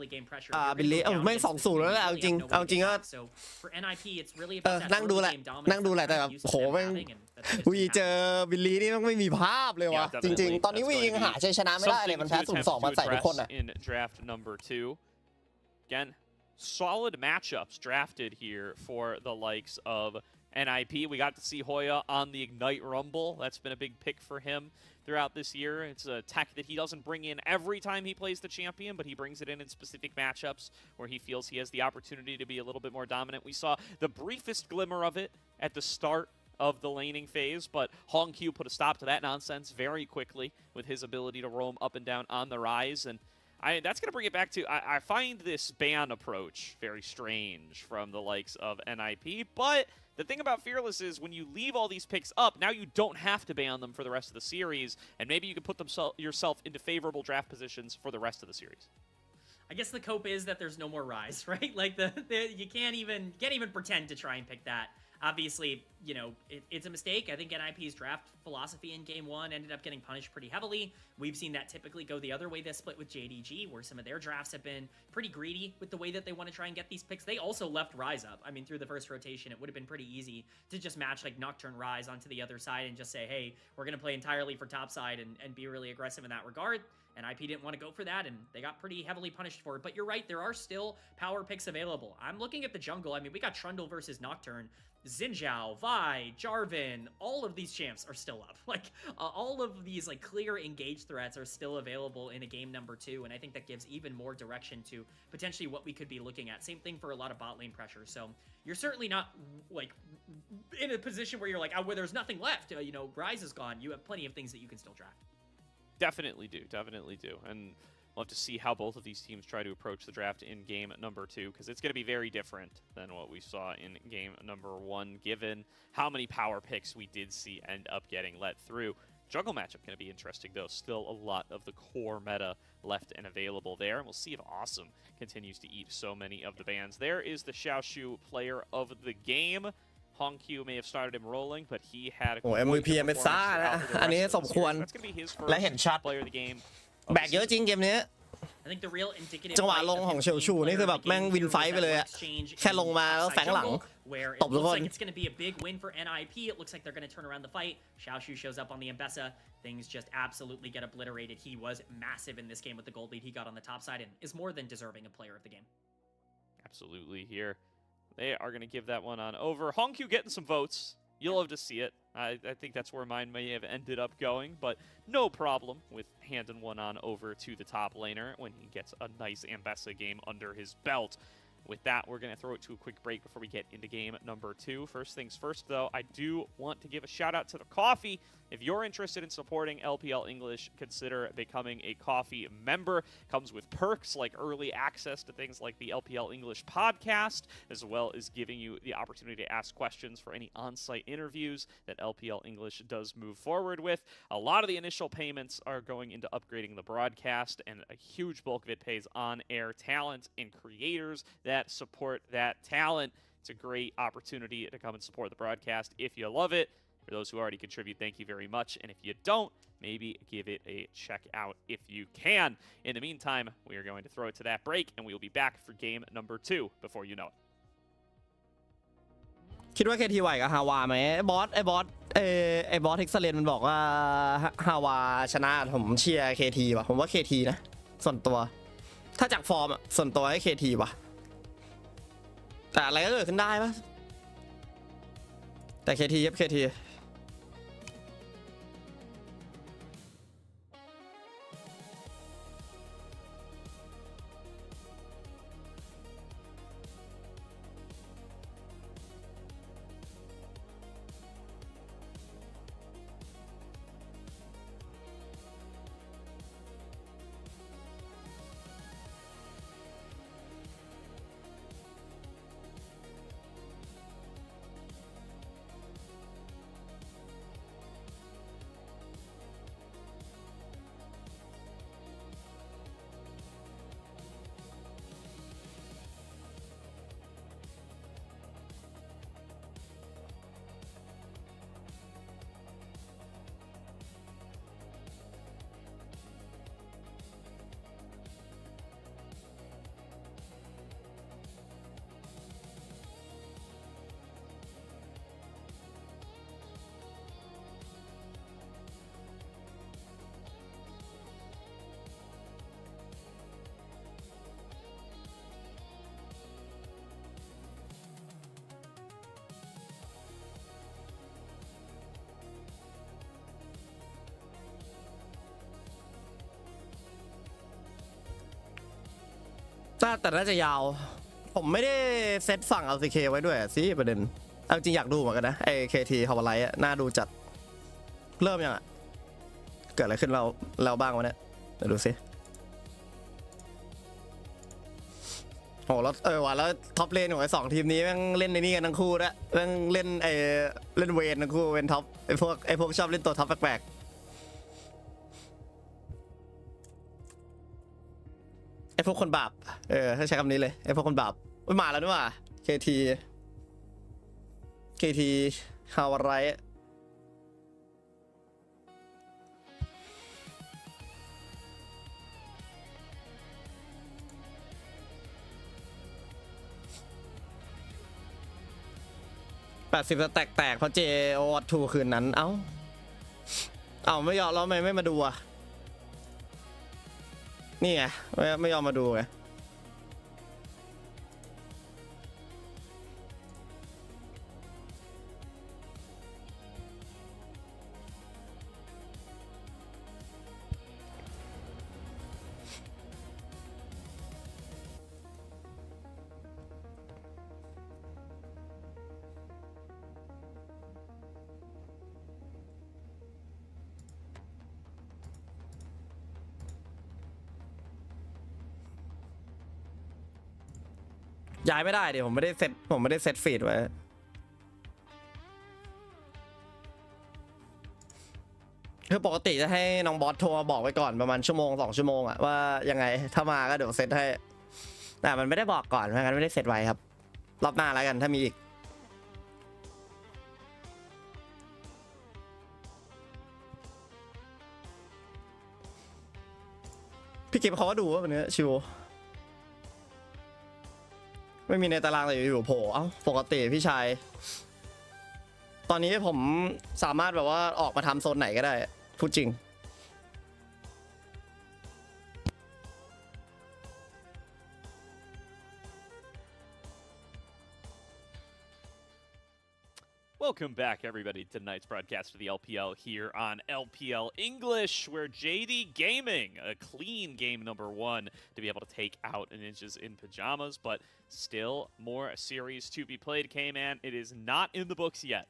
บิลลี่ไม่2-0แล้วแหละเอาจริงก็นั่งดูแหละแต่แบบโหแม่ง V เจอบิลลี่นี่ไม่มีภาพเลยว่ะจริงๆตอนนี้ V ยังหาชัยชนะไม่ได้เลยมันแพ้ 0-2 มาใส่ทุกคนอ่ะ in draft number 2. Again, solid matchups drafted here for the likes of NIP. We got to see Hoya on the Ignite Rumble. That's been a big pick for him throughout this year. It's a tech that he doesn't bring in every time he plays the champion, but he brings it in specific matchups where he feels he has the opportunity to be a little bit more dominant. We saw the briefest glimmer of it at the start of the laning phase, but Hongq put a stop to that nonsense very quickly with his ability to roam up and down on the Rise, and that's going to bring it back to, I find this ban approach very strange from the likes of NIP, but the thing about Fearless is when you leave all these picks up, now you don't have to ban them for the rest of the series, and maybe you can put yourself into favorable draft positions for the rest of the series. I guess the cope is that there's no more Rise, right? Like you can't even pretend to try and pick that. Obviously, it's a mistake. I think NIP's draft philosophy in Game 1 ended up getting punished pretty heavily. We've seen that typically go the other way this split with JDG, where some of their drafts have been pretty greedy with the way that they want to try and get these picks. They also left Rise up. I mean, through the first rotation, it would have been pretty easy to just match like Nocturne Rise onto the other side and just say, hey, we're going to play entirely for top side and be really aggressive in that regard. And IP didn't want to go for that, and they got pretty heavily punished for it. But you're right, there are still power picks available. I'm looking at the jungle. I mean, we got Trundle versus Nocturne. Xin Zhao, Vi, Jarvan, all of these champs are still up. Like, all of these clear engage threats are still available in a game number 2, and I think that gives even more direction to potentially what we could be looking at. Same thing for a lot of bot lane pressure. So you're certainly not in a position where you're like, oh, where there's nothing left. You know, Rise is gone. You have plenty of things that you can still draft. Definitely do. And we'll have to see how both of these teams try to approach the draft in game number 2, because it's going to be very different than what we saw in game number 1, given how many power picks we did see end up getting let through. Jungle matchup going to be interesting, though. Still a lot of the core meta left and available there. And we'll see if Awesome continues to eat so many of the bans. There is the Xiaoshu player of the game. Hongq may have started him rolling, but he had a MVP เป็นซ่านะอันนี้สมควรและเห็นชัด player of the game. แบกเยอะจริงเกมนี้ I think the real indicative จังหวะลงของเฉียวชูนี่คือแบบแม่งวินไฟไปเลยอะแค่ลงมาแล้วแฝงหลัง where it ตบทุก looks คน like it's going to be a big win for NIP. It looks like they're going to turn around the fight. Xiaoshu shows up on the Mbessa. Things just absolutely get obliterated. He was massive in this game with the gold lead he got on the top side and is more than deserving a player of the game. Absolutely here. They are going to give that one on over. Hongq getting some votes. You'll love to see it. I think that's where mine may have ended up going, but no problem with handing one on over to the top laner when he gets a nice Ambessa game under his belt. With that, we're going to throw it to a quick break before we get into game number 2. First things first, though, I do want to give a shout out to the coffee. If you're interested in supporting LPL English, consider becoming a coffee member. Comes with perks like early access to things like the LPL English podcast, as well as giving you the opportunity to ask questions for any on-site interviews that LPL English does move forward with. A lot of the initial payments are going into upgrading the broadcast, and a huge bulk of it pays on-air talent and creators that support that talent. It's a great opportunity to come and support the broadcast if you love it. For those who already contribute, thank you very much. And if you don't, maybe give it a check out if you can. In the meantime, we are going to throw it to that break, and we will be back for game number 2 before you know it. คิดว่า KT ไหวกับฮาวาไหมไอ้บอสเท็กซัสเลนมันบอกว่าฮาวาชนะผมเชียร์ KT ว่ะผมว่า KT นะส่วนตัวถ้าจากฟอร์มอ่ะส่วนตัวให้ KT ว่ะแต่อะไรก็เกิดขึ้นได้ปะแต่ KT ครับ KTแต่น่าจะยาวผมไม่ได้เซตฝั่ง LCK ไว้ด้วยสิประเด็นเอาจริงอยากดูเหมือนกันนะไอ้ KT ฮาวาไลท์น่าดูจัดเริ่มยังอ่ะเกิดอะไรขึ้นเราบ้างวะเนี่ยเดี๋ยวดูสิโหแล้วว่ะแล้วท็อปเลนของไอ้2ทีมนี้แม่งเล่นในนี่กันทั้งคู่นะแม่งเล่นเล่นเวนทั้งคู่เป็นท็อปไอ้พวกชอบเล่นตัวท็อปแปลกไอ้พวกคนบาปถ้าใช้คำนี้เลยไอ้พวกคนบาปมาแล้วด้วยว่ะ KT ฮาวาไลท์80จะแตกเพราะ JO2 คืนนั้นเอ้าไม่ยอมแล้วไม่มาดูอ่ะนี่ไงไม่ยอมมาดูไง ย้ายไม่ได้เดี๋ยวผมไม่ได้เซตฟีดไว้คือปกติจะให้น้องบอสโทรมาบอกไว้ก่อนประมาณ1-2 ชั่วโมงอะว่ายังไงถ้ามาก็เดี๋ยวเซตให้แต่มันไม่ได้บอกก่อนเพราะงั้นไม่ได้เซตไว้ครับรอบหน้าแล้วกันถ้ามีอีกพี่กิฟเขาก็ดูว่าวันนี้ชิวไม่มีในตารางเลยอยู่โผล่เอ้าปกติพี่ชายตอนนี้ผมสามารถแบบว่าออกมาทำโซนไหนก็ได้พูดจริงWelcome back, everybody, to tonight's broadcast of the LPL here on LPL English, where JD Gaming, a clean game number 1 to be able to take out Ninjas in Pajamas, but still more series to be played. K-Man, it is not in the books yet.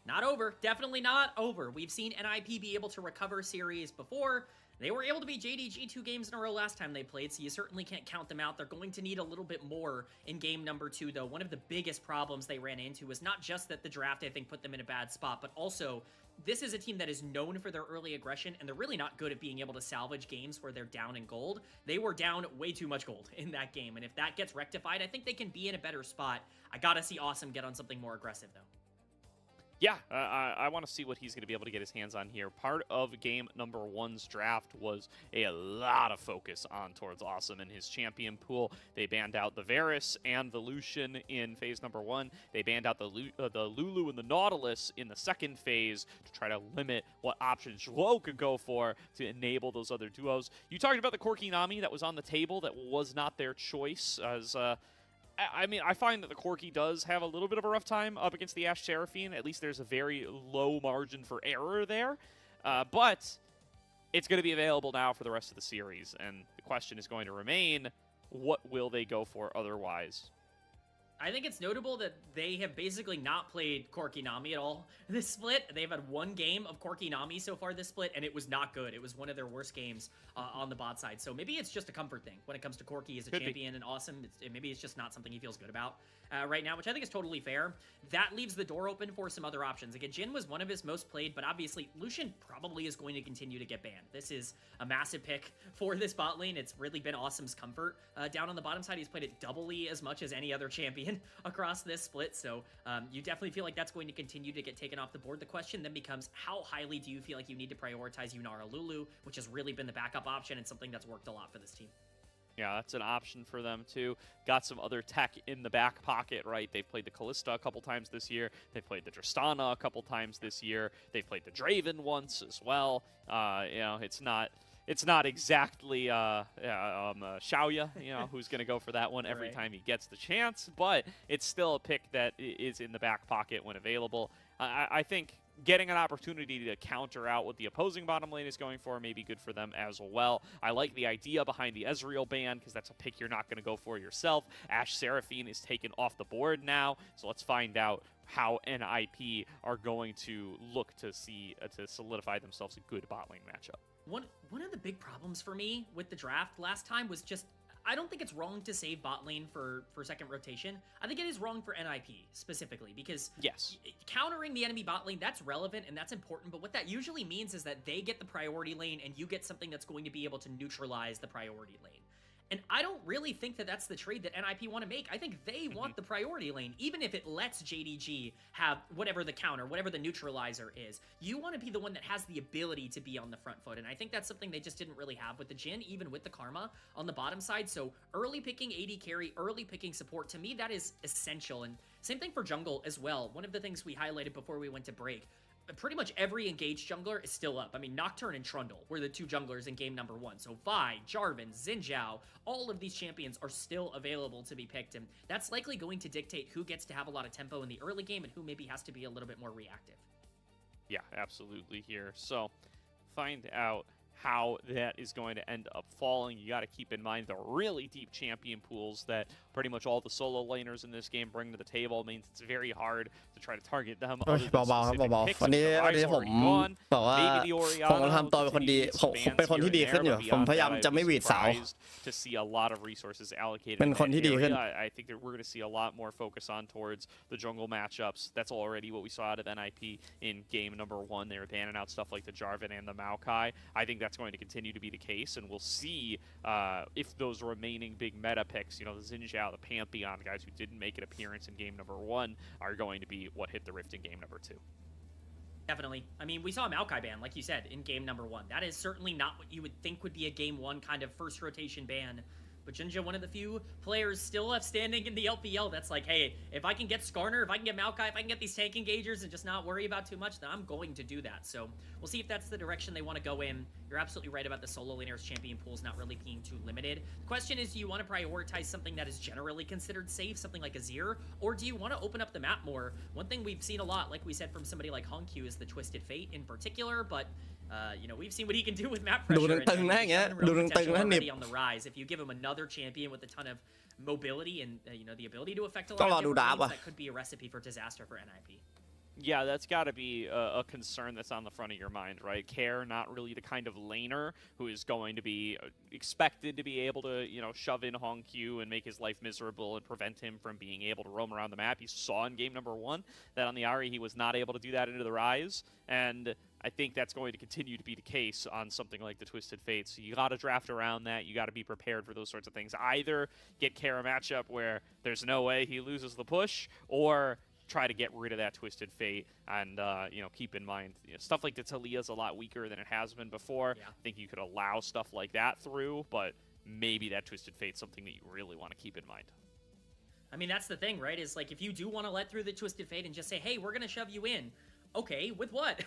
Not over. Definitely not over. We've seen NIP be able to recover series before. They were able to beat JDG 2 games in a row last time they played, so you certainly can't count them out. They're going to need a little bit more in game number 2, though. One of the biggest problems they ran into was not just that the draft, I think, put them in a bad spot, but also this is a team that is known for their early aggression, and they're really not good at being able to salvage games where they're down in gold. They were down way too much gold in that game, and if that gets rectified, I think they can be in a better spot. I gotta see Awesome get on something more aggressive, though. Yeah, I want to see what he's going to be able to get his hands on here. Part of game number 1's draft was a lot of focus on towards Awesome and his champion pool. They banned out the Varus and the Lucian in phase number 1. They banned out the Lulu and the Nautilus in the second phase to try to limit what options Zhuo could go for to enable those other duos. You talked about the Corki Nami that was on the table that was not their choice as... I mean, I find that the Corki does have a little bit of a rough time up against the Ashe Seraphine. At least there's a very low margin for error there. But it's going to be available now for the rest of the series. And the question is going to remain, what will they go for otherwise? I think it's notable that they have basically not played Corki Nami at all this split. They've had one game of Corki Nami so far this split, and it was not good. It was one of their worst games on the bot side. So maybe it's just a comfort thing when it comes to Corki as a champion and Awesome. Maybe it's just not something he feels good about right now, which I think is totally fair. That leaves the door open for some other options. Again, Jhin was one of his most played, but obviously Lucian probably is going to continue to get banned. This is a massive pick for this bot lane. It's really been Awesome's comfort. Down on the bottom side, he's played it doubly as much as any other champion across this split, so you definitely feel like that's going to continue to get taken off the board. The question then becomes, how highly do you feel like you need to prioritize Yunara Lulu, which has really been the backup option and something that's worked a lot for this team? Yeah, that's an option for them too. Got some other tech in the back pocket, right? They've played the Callista a couple times this year. They've played the Tristana a couple times this year. They've played the Draven once as well. You know, it's not exactly Xiaoya, you know, who's going to go for that one every time he gets the chance, but it's still a pick that is in the back pocket when available. I think getting an opportunity to counter out what the opposing bottom lane is going for may be good for them as well. I like the idea behind the Ezreal ban because that's a pick you're not going to go for yourself. Ashe Seraphine is taken off the board now, so let's find out how NIP are going to look to see to solidify themselves a good bot lane matchup. One of the big problems for me with the draft last time was just, I don't think it's wrong to save bot lane for second rotation. I think it is wrong for NIP specifically because yes, countering the enemy bot lane, that's relevant and that's important, but what that usually means is that they get the priority lane and you get something that's going to be able to neutralize the priority lane. And I don't really think that that's the trade that NIP want to make. I think they want the priority lane, even if it lets JDG have whatever the counter, whatever the neutralizer is. You want to be the one that has the ability to be on the front foot, and I think that's something they just didn't really have with the Jhin, even with the Karma on the bottom side. So early picking AD carry, early picking support, to me that is essential. And same thing for jungle as well. One of the things we highlighted before we went to break, pretty much every engaged jungler is still up. I mean, Nocturne and Trundle were the two junglers in game number 1. So Vi, Jarvan, Xin Zhao, all of these champions are still available to be picked. And that's likely going to dictate who gets to have a lot of tempo in the early game and who maybe has to be a little bit more reactive. Yeah, absolutely here. So find out how that is going to end up falling. You got to keep in mind the really deep champion pools that pretty much all the solo laners in this game bring to the table means it's very hard to try to target them. เบาๆครับเบาๆวันนี้ผมบอกว่าผมทำตัวเป็นคนดีผมเป็นคนที่ดีขึ้นอยู่ผมพยายามจะไม่หวีดสาว to see a lot of resources allocated เป็นคนที่ดีขึ้น I think that we're going to see a lot more focus on towards the jungle matchups. That's already what we saw out of NIP in game number 1. They were banning out stuff like the Jarvan and the Maokai. I think that's going to continue to be the case, and we'll see if those remaining big meta picks, you know, the Xin Zhao, the Pantheon, guys who didn't make an appearance in game number 1, are going to be what hit the Rift in game number 2. Definitely. I mean, we saw a Maokai ban, like you said, in game number 1. That is certainly not what you would think would be a game 1 kind of first rotation ban. But Jinja, one of the few players still left standing in the LPL that's like, hey, if I can get Skarner, if I can get Maokai, if I can get these tank engagers and just not worry about too much, then I'm going to do that. So we'll see if that's the direction they want to go in. You're absolutely right about the solo laners champion pools not really being too limited. The question is, do you want to prioritize something that is generally considered safe, something like Azir, or do you want to open up the map more? One thing we've seen a lot, like we said from somebody like Hongq, is the Twisted Fate in particular, but you know, we've seen what he can do with map pressure. Already on the rise. If you give him another champion with a ton of mobility and you know, the ability to affect a lot of different lanes, that could be a recipe for disaster for NIP. Yeah, that's got to be a concern that's on the front of your mind, right? Care, not really the kind of laner who is going to be expected to be able to, you know, shove in Hongq and make his life miserable and prevent him from being able to roam around the map. You saw in game number 1 that on the Ahri he was not able to do that into the Rise, and I think that's going to continue to be the case on something like the Twisted Fate. So you got to draft around that. You got to be prepared for those sorts of things. Either get Care a matchup where there's no way he loses the push, or try to get rid of that Twisted Fate and, you know, keep in mind, you know, stuff like the Talia is a lot weaker than it has been before. Yeah. I think you could allow stuff like that through, but maybe that Twisted Fate's something that you really want to keep in mind. I mean, that's the thing, right? Is like, if you do want to let through the Twisted Fate and just say, hey, we're going to shove you in. Okay, with what?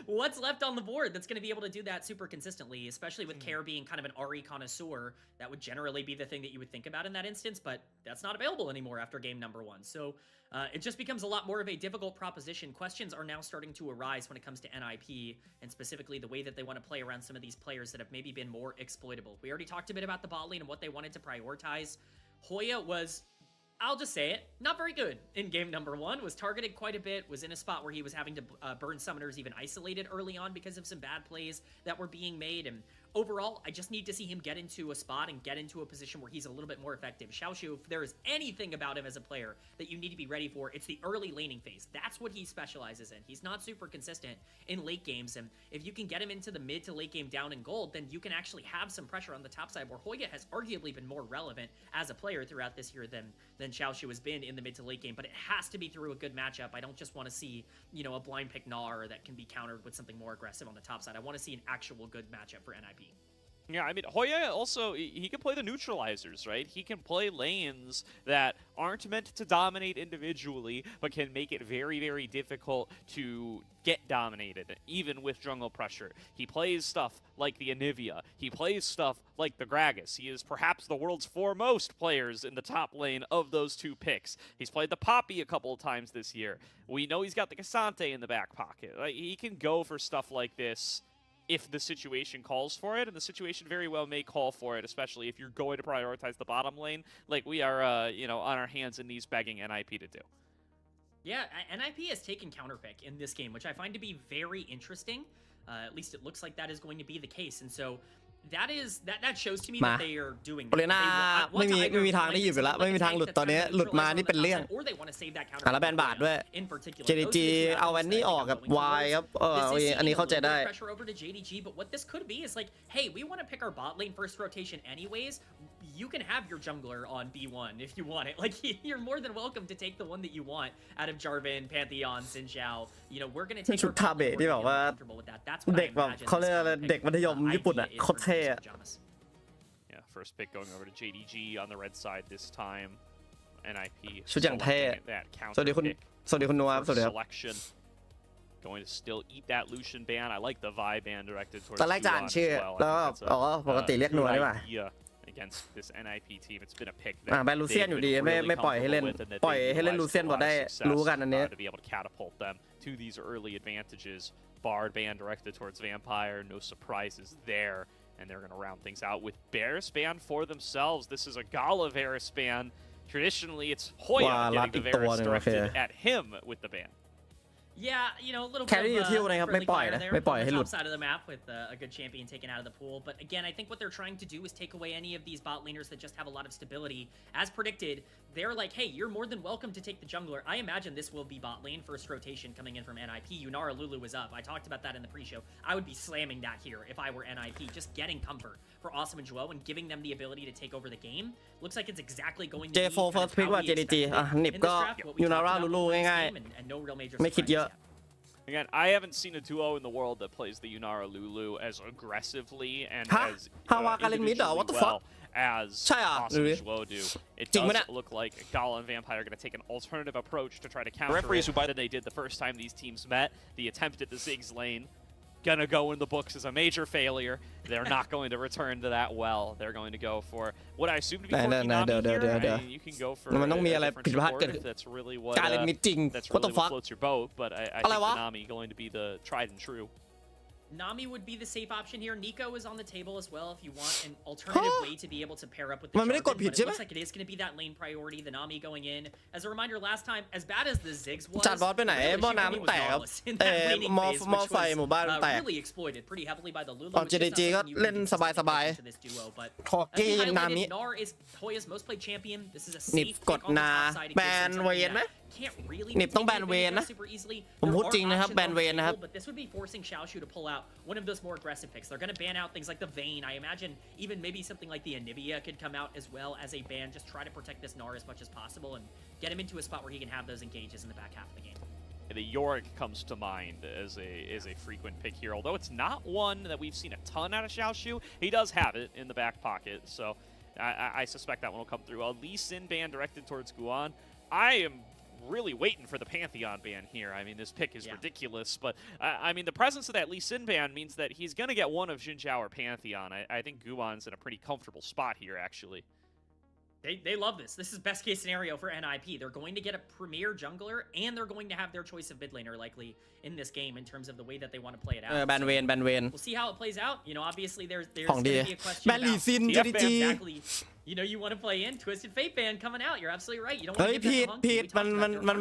What's left on the board that's going to be able to do that super consistently, especially with Care being kind of an Ahri connoisseur? That would generally be the thing that you would think about in that instance, but that's not available anymore after game number 1. So it just becomes a lot more of a difficult proposition. Questions are now starting to arise when it comes to NIP, and specifically the way that they want to play around some of these players that have maybe been more exploitable. We already talked a bit about the bot lane and what they wanted to prioritize. Hoya was, I'll just say it, not very good in game number 1, was targeted quite a bit, was in a spot where he was having to burn summoners even isolated early on because of some bad plays that were being made, and overall, I just need to see him get into a spot and get into a position where he's a little bit more effective. Xiaoshu, if there is anything about him as a player that you need to be ready for, it's the early laning phase. That's what he specializes in. He's not super consistent in late games, and if you can get him into the mid to late game down in gold, then you can actually have some pressure on the top side, where Hoya has arguably been more relevant as a player throughout this year than Xiaoshu has been in the mid to late game, but it has to be through a good matchup. I don't just want to see, you know, a blind pick Gnar that can be countered with something more aggressive on the top side. I want to see an actual good matchup for NIP. Yeah, I mean, Hoya also, he can play the neutralizers, right? He can play lanes that aren't meant to dominate individually, but can make it very, very difficult to get dominated, even with jungle pressure. He plays stuff like the Anivia. He plays stuff like the Gragas. He is perhaps the world's foremost players in the top lane of those two picks. He's played the Poppy a couple of times this year. We know he's got the Cassante in the back pocket. Like, he can go for stuff like this if the situation calls for it, and the situation very well may call for it, especially if you're going to prioritize the bottom lane, like we are, you know, on our hands and knees begging NIP to do. Yeah, NIP has taken counterpick in this game, which I find to be very interesting. At least it looks like that is going to be the case, and so that shows to me that they are doing โอเลน่าไม่มีทางได้หยิบอยู่แล้วไม่มีทางหลุดตอนนี้หลุดมานี่เป็นเรื่องแล้วแบนบาทด้วย JGD เอาแวนนี่ออกกับ Y ครับอันนี้เข้าใจได้ pressure over to JDG, but what this could be is like, hey, we want to pick our bot lane first rotation anyways. You can have your jungler on B1 if you want it. Like, you're more than welcome to take the one that you want out of Jarvan, Pantheon, Xin Zhao. You know, we're going to take ชุดทาเบะที่แบบว่าเด็กแบบเขาเรียกอะไรเด็กมัธยมญี่ปุ่นอ่ะโคตรเท่ Yeah, first pick going over to JDG on the red side this time. NIP ชุดอย่างเท่สวัสดีคุณนัวสวัสดีครับ Going to still eat that Lucian ban. I like the Vi ban directed towards ตอนแรกจะอ่านชื่อแล้วอ๋อปกติเรียกนัวได้ป่ะ against this NIP team. It's been a pick แบนลูเซียนอยู่ดีไม่ปล่อยให้เล่นลูเซียนบอดได้รู้กันอันนี้ to be able to catapult them to these early advantages. Bard ban directed towards Vampire, no surprises there. And they're going to round things out with Varus ban for themselves. This is a Gala Varus ban. Traditionally, it's Hoya getting the Varus directed at him with the ban. Yeah, you know, a little Carry bit of friendly fire there on the top hit side of the map with a good champion taken out of the pool. But again, I think what they're trying to do is take away any of these bot laners that just have a lot of stability. As predicted, they're like, hey, you're more than welcome to take the jungler. I imagine this will be bot lane first rotation coming in from NIP. Yunara Lulu was up. I talked about that in the pre-show. I would be slamming that here if I were NIP. Just getting comfort for Awesome and Joe and giving them the ability to take over the game. Looks like it's exactly going to be J4 first pick ว่า JDG อ่ะ NIP ก็ Yunara Lulu ง่าย and no real major ๆไม่คิดเยอะ Again, I haven't seen a duo in the world that plays the Yunara Lulu as aggressively and as individually well as Awesome and Joe do. It does look like Gala and Vampire are going to take an alternative approach to try to counter it than they did the first time these teams met. The attempt at the Ziggs lane gonna go in the books as a major failure. They're not going to return to that well. They're going to go for what I assume to be Nami here. You can go for a different that's really what floats your boat, but I think the Nami going to be the tried and true. Nami would be the safe option here. Nico is on the table as well if you want an alternative way to be able to pair up with the Jarvan, but it looks like it is going to be that lane priority, the Nami going in. As a reminder, last time, as bad as the Ziggs was, really exploited pretty heavily by the Lulu. JDG ก็เล่นสบายๆขอกี้นามิ Nar is Hoya's most played champion. This is a นิบ safe กดนาแบนเวนไหม นิบต้องแบนเวนนะผมพูดจริงนะครับแบนเวนนะครับ But this would be forcing Xiaoshu to pull out one of those more aggressive picks. They're going to ban out things like the Vayne. I imagine even maybe something like the Anivia could come out as well as a ban. Just try to protect this Nar as much as possible and get him into a spot where he can have those engages in the back half of the game. The Yorick comes to mind as a frequent pick here, although it's not one that we've seen a ton out of Xiaoshu. He does have it in the back pocket, so I suspect that one will come through. Lee Sin ban directed towards Guan. I am really waiting for the Pantheon ban here. I mean, this pick is ridiculous, but I mean, the presence of that Lee Sin ban means that he's going to get one of Xinjiao or Pantheon. I think Guan's in a pretty comfortable spot here, actually. They love this. This is best case scenario for NIP. They're going to get a premier jungler, and they're going to have their choice of mid laner likely in this game in terms of the way that they want to play it out. แบนเวน We'll see how it plays out. You know, obviously there's going to be a question แบนลีซิน JDG exactly. You know, you want to play in Twisted Fate ban coming out. You're absolutely right. You don't want เฮ้ย to ผิด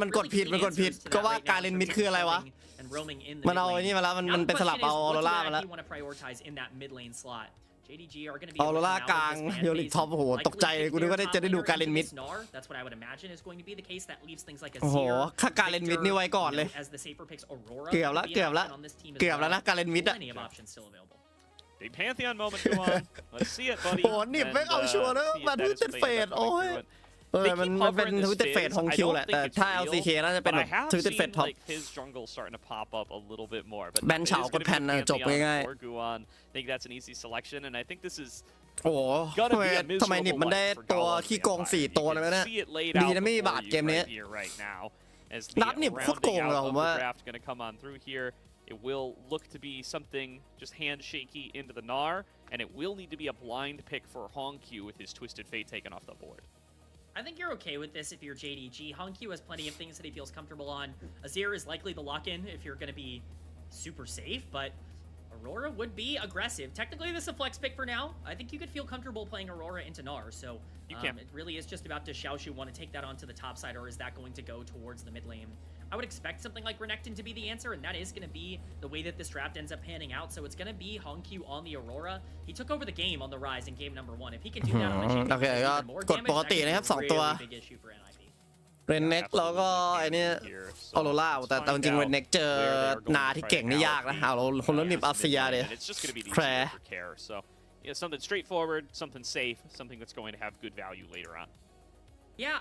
มันกดผิดก็ว่าการเล่นมิดคืออะไรวะ มันเอาไอ้นี่มาแล้วมันเป็นสลับเอาออโรรามาแล้ว want to prioritize in that mid lane slot. JDG are going to be ออโรรากลางโยลิกท็อปโอ้โหตกใจกูนึกว่าจะได้ดูการเล่นมิด That's what I would imagine is going to be the case. That leaves things like a โอ้โหถ้าการเล่นมิดนี่ไว้ก่อนเลย as the safer picks Aurora เกือบแล้วนะการเล่นมิดอะ plenty of options still available. Big Pantheon moment, go on. Let's see it, buddy. โอ้นิบไม่เอาชัวร์นะมาดูเต็ดเฟดโอ้ยมันเป็นทวิตเต็ดเฟดของคิวแหละแต่ถ้า LCK น่าจะเป็นแบบทวิตเต็ดเฟดท็อป his jungle starting to pop up a little bit more, but แบนเฉากดแผ่นจบง่าย I think that's an easy selection, and I think this is โอ้โหทำไมนิบมันได้ตัวขี้โกง4ตัวเลยนะดีนะไม่มีบาดเกมนี้นัดนิบโคตรโกงเลยผมว่า It will look to be something just handshaky into the Gnar, and it will need to be a blind pick for Hongqiu with his Twisted Fate taken off the board. I think you're okay with this if you're JDG. Hongqiu has plenty of things that he feels comfortable on. Azir is likely the lock-in if you're going to be super safe, but Aurora would be aggressive. Technically, this is a flex pick for now. I think you could feel comfortable playing Aurora into Gnar, so it really is just about does Xiaoshu want to take that onto the top side, or is that going to go towards the mid lane? I would expect something like Renekton to be the answer, and that is going to be the way that this draft ends up panning out. So it's going to be Hongqiu on the Aurora. He took over the game on the Rise in game number 1. If he can do that on the champion, โอเคก็กดปกตินะครับ2ตัวเรนเน็กแล้วก็ไอ้นี่ออโรราแต่จริงๆเรนเน็กเจอนาที่เก่งนี่ยากนะเอาคนละนิบอาเซียเลยแคร์ something straightforward, something safe, something that's going to have good value later on. Yeah,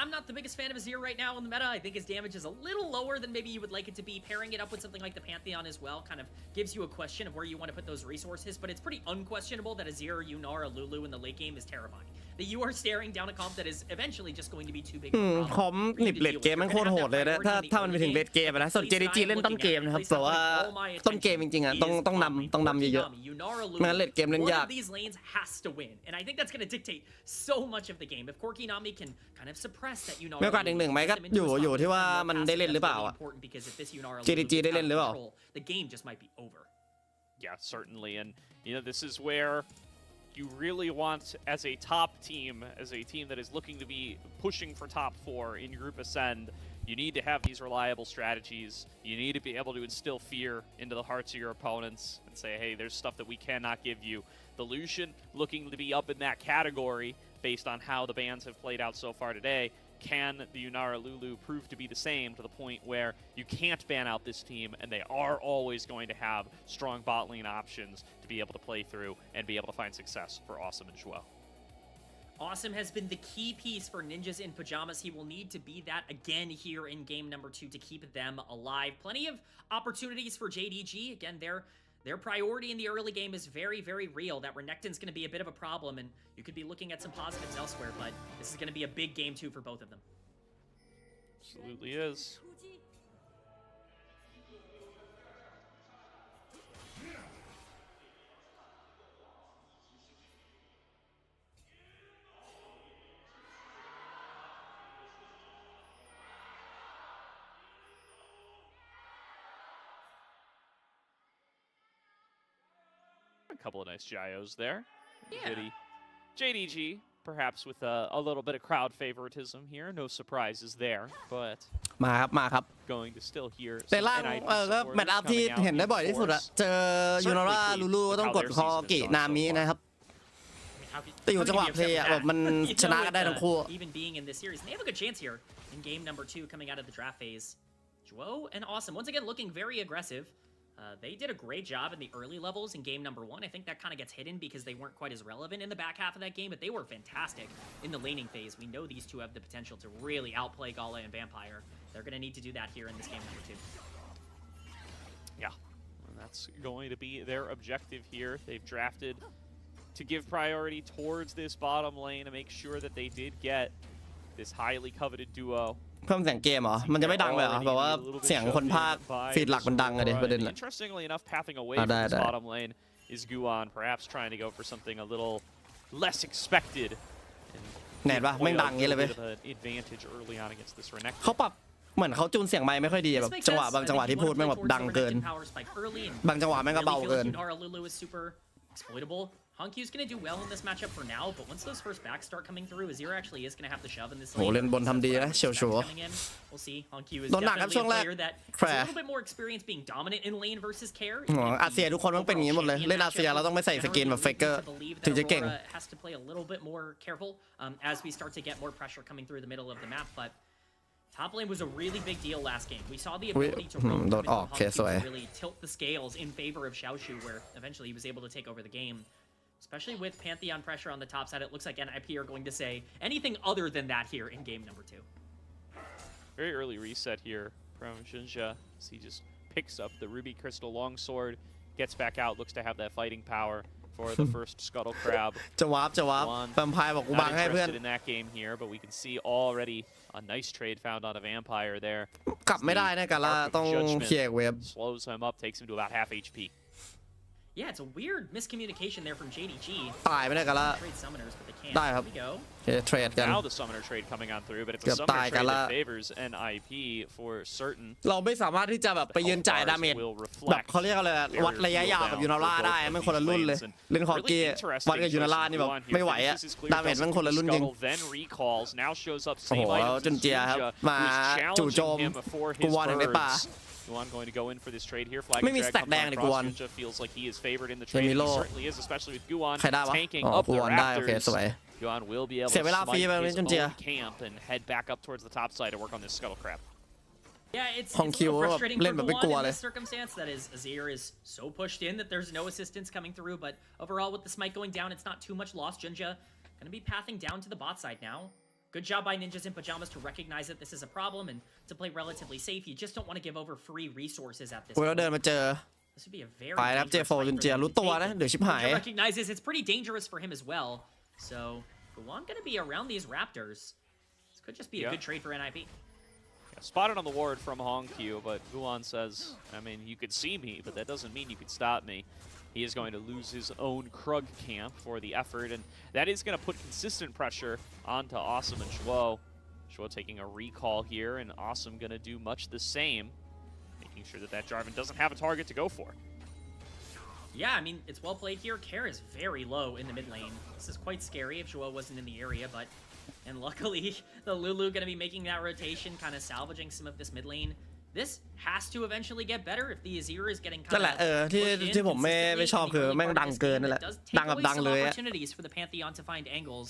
I'm not the biggest fan of Azir right now in the meta. I think his damage is a little lower than maybe you would like it to be. Pairing it up with something like the Pantheon as well kind of gives you a question of where you want to put those resources, but it's pretty unquestionable that Azir, Yunara, Lulu in the late game is terrifying. that you are staring down a comp that is eventually just going to be too big คอมหนิบเลดเกมมันโคตรโหดเลยนะถ้ามันไปถึงเลดเกมนะส่วน JDG เล่นต้นเกมนะครับแต่ว่าต้นเกมจริงๆอ่ะต้องนำเยอะๆไม่งั้นเลดเกมเล่นยาก One of these lanes has to win, and I think that's going to dictate so much of the game. If Corki Nami can kind of suppress that Unara, ไม่โอกาส1-1ไหมก็อยู่ที่ว่ามันได้เล่นหรือเปล่าอ่ะ JDG ได้เล่นหรือเปล่า The game just might be over. Yeah, certainly, and this is where you really want, as a top team, as a team that is looking to be pushing for top 4 in Group Ascend, you need to have these reliable strategies. You need to be able to instill fear into the hearts of your opponents and say, hey, there's stuff that we cannot give you. The Lucian looking to be up in that category based on how the bans have played out so far today. Can the Unara Lulu prove to be the same to the point where you can't ban out this team and they are always going to have strong bot lane options to be able to play through and be able to find success for Awesome and Joao? Awesome has been the key piece for Ninjas in Pajamas. He will need to be that again here in game number 2 to keep them alive. Plenty of opportunities for JDG. Again, their priority in the early game is very, very real. That Renekton's going to be a bit of a problem, and you could be looking at some positives elsewhere, but this is going to be a big game 2 for both of them. Absolutely is. A couple of nice gyos there. Yeah. JDG, perhaps with a little bit of crowd favoritism here. No surprises there, but มาครับ going to still hear แต่ล่างก็แมตช์อัพที่เห็นได้บ่อยที่สุดอะเจอยูโนราลูลูก็ต้องกดคอกินามินะครับแต่อยู่จังหวะเพลย์อะแบบมันชนะกันได้ทั้งคู่ Even being in this series, and they have a good chance here in game number 2 coming out of the draft phase. Joao and Awesome once again looking very aggressive. They did a great job in the early levels in game number 1. I think that kind of gets hidden because they weren't quite as relevant in the back half of that game, but they were fantastic in the laning phase. We know these two have the potential to really outplay Gala and Vampire. They're going to need to do that here in this game number 2. Yeah, and that's going to be their objective here. They've drafted to give priority towards this bottom lane to make sure that they did get this highly coveted duo. เพิ่มเสียงเกมเหรอมันจะไม่ดังเลยเหรอแบบว่าเสียงคนพากย์ฟีดหลักมันดังเลยประเด็น Interestingly enough, pathing away from this bottom lane is Guan, perhaps trying to go for something a little less expected. แน่นปะไม่ดังงี้เลยเว้ย Advantage early on against this Renekton. เขาปรับเหมือนเขาจูนเสียงไมค์ไม่ค่อยดีแบบจังหวะบางจังหวะที่พูดแม่งแบบดังเกินบางจังหวะแม่งก็เบาเกิน Exploitable. Honkyu's going to do well in this matchup for now, but once those first backs start coming through, Azir actually is going to have to shove in this lane. โหเล่นบนทำดีนะเฉียวชัว We'll see. Honky is definitely a player that has a little bit more experience being dominant in lane versus care. อาเซียทุกคนต้องเป็นอย่างนี้หมดเลยเล่นอาเซียเราต้องไม่ใส่สกินแบบเฟกเกอร์ถึงจะเก่ง Has to play a little bit more careful as we start to get more pressure coming through the middle of the map, but top lane was a really big deal last game. We saw the ability to really tilt the scales in favor of Xiaoshu, where eventually he was able to take over the game. Especially with Pantheon pressure on the top side, it looks like NIP are going to say anything other than that here in game number 2. Very early reset here from Jinja as he just picks up the Ruby Crystal Longsword, gets back out, looks to have that fighting power for the first Scuttle Crab. จะวาร์ปแวมไพร์บอกกูบังให้เพื่อน in that game here, but we can see already a nice trade found on a Vampire there. กลับไม่ได้นะกาลาต้องเคลียร์เวฟ Slows him up, takes him to about half HP. Yeah, it's a weird miscommunication there from JDG. ตายไม่ได้กันละ Trade summoners, but they can't. ได้ครับเทรดกัน Now the summoner trade coming on through, but it's a summoner trade that favors NIP for certain. เราไม่สามารถที่จะแบบไปยืนจ่ายดาเมจแบบเขาเรียกอะไรวัดระยะยาวกับยูนาร่าได้ไม่คนละรุ่นเลยเล่นคอร์กี้วัดกับยูนาร่านี่แบบไม่ไหวอะดาเมจมันคนละรุ่นจริงโอ้โหแล้วจุนเจียครับมาจู่โจมกูวอนถึงในป่า Guan going to go in for this trade here. Flag ไม่มีสแต็กแดงเลย Guan Ninja feels like he is favored in the trade. He certainly is, especially with Guan ใครได้วะ tanking อ๋อ up กู the วอนได้โอเค rafters. สวย Guan will be able เสีย to เวลาฟรี smite ไป his จุนเจีย own camp and head back up towards the top side to work on this Scuttle Crab. Yeah, it's a little frustrating for Guan in this circumstance. That is, Azir is so pushed in that there's no assistance coming through. But overall, with the smite going down, it's not too much loss. Jinja going to be pathing down to the bot side now. Good job by Ninjas in Pajamas to recognize that this is a problem and to play relatively safe. You just don't want to give over free resources at this point. เราเดินมาเจอ This would be a very ไปครับเจโฟจุนเจียรู้ตัวนะเดี๋ยวชิบหาย recognizes it's pretty dangerous for him as well. So Guan gonna be around these Raptors. This could just be a good trade for NIP. Spotted on the ward from Hongqiu, but Guan says, I mean, you could see me, but that doesn't mean you could stop me. He is going to lose his own Krug camp for the effort, and that is going to put consistent pressure onto Awesome and Shuo. Shuo taking a recall here, and Awesome going to do much the same, making sure that that Jarvan doesn't have a target to go for. Yeah, I mean, it's well played here. Care is very low in the mid lane. This is quite scary if Shuo wasn't in the area, but... And luckily, the Lulu going to be making that rotation, kind of salvaging some of this mid lane. This has to eventually get better if the Azir is getting kind of นั่นแหละที่ผมไม่ชอบคือแม่งดังเกินนั่นแหละดังกับดังเลยอะ opportunities for the Pantheon to find angles.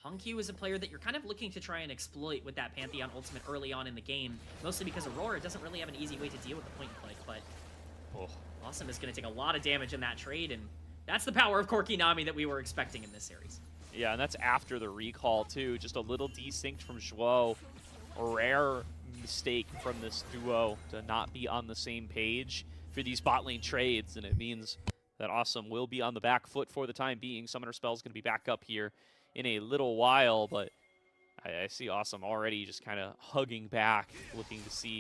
Hongqiu is a player that you're kind of looking to try and exploit with that Pantheon ultimate early on in the game, mostly because Aurora doesn't really have an easy way to deal with the point and click, but Awesome is going to take a lot of damage in that trade, and that's the power of Corki Nami that we were expecting in this series. Yeah, and that's after the recall, too. Just a little desync from Shuo. A rare mistake from this duo to not be on the same page for these bot lane trades, and it means that Awesome will be on the back foot for the time being. Summoner Spell's going to be back up here in a little while, but I see Awesome already just kind of hugging back, looking to see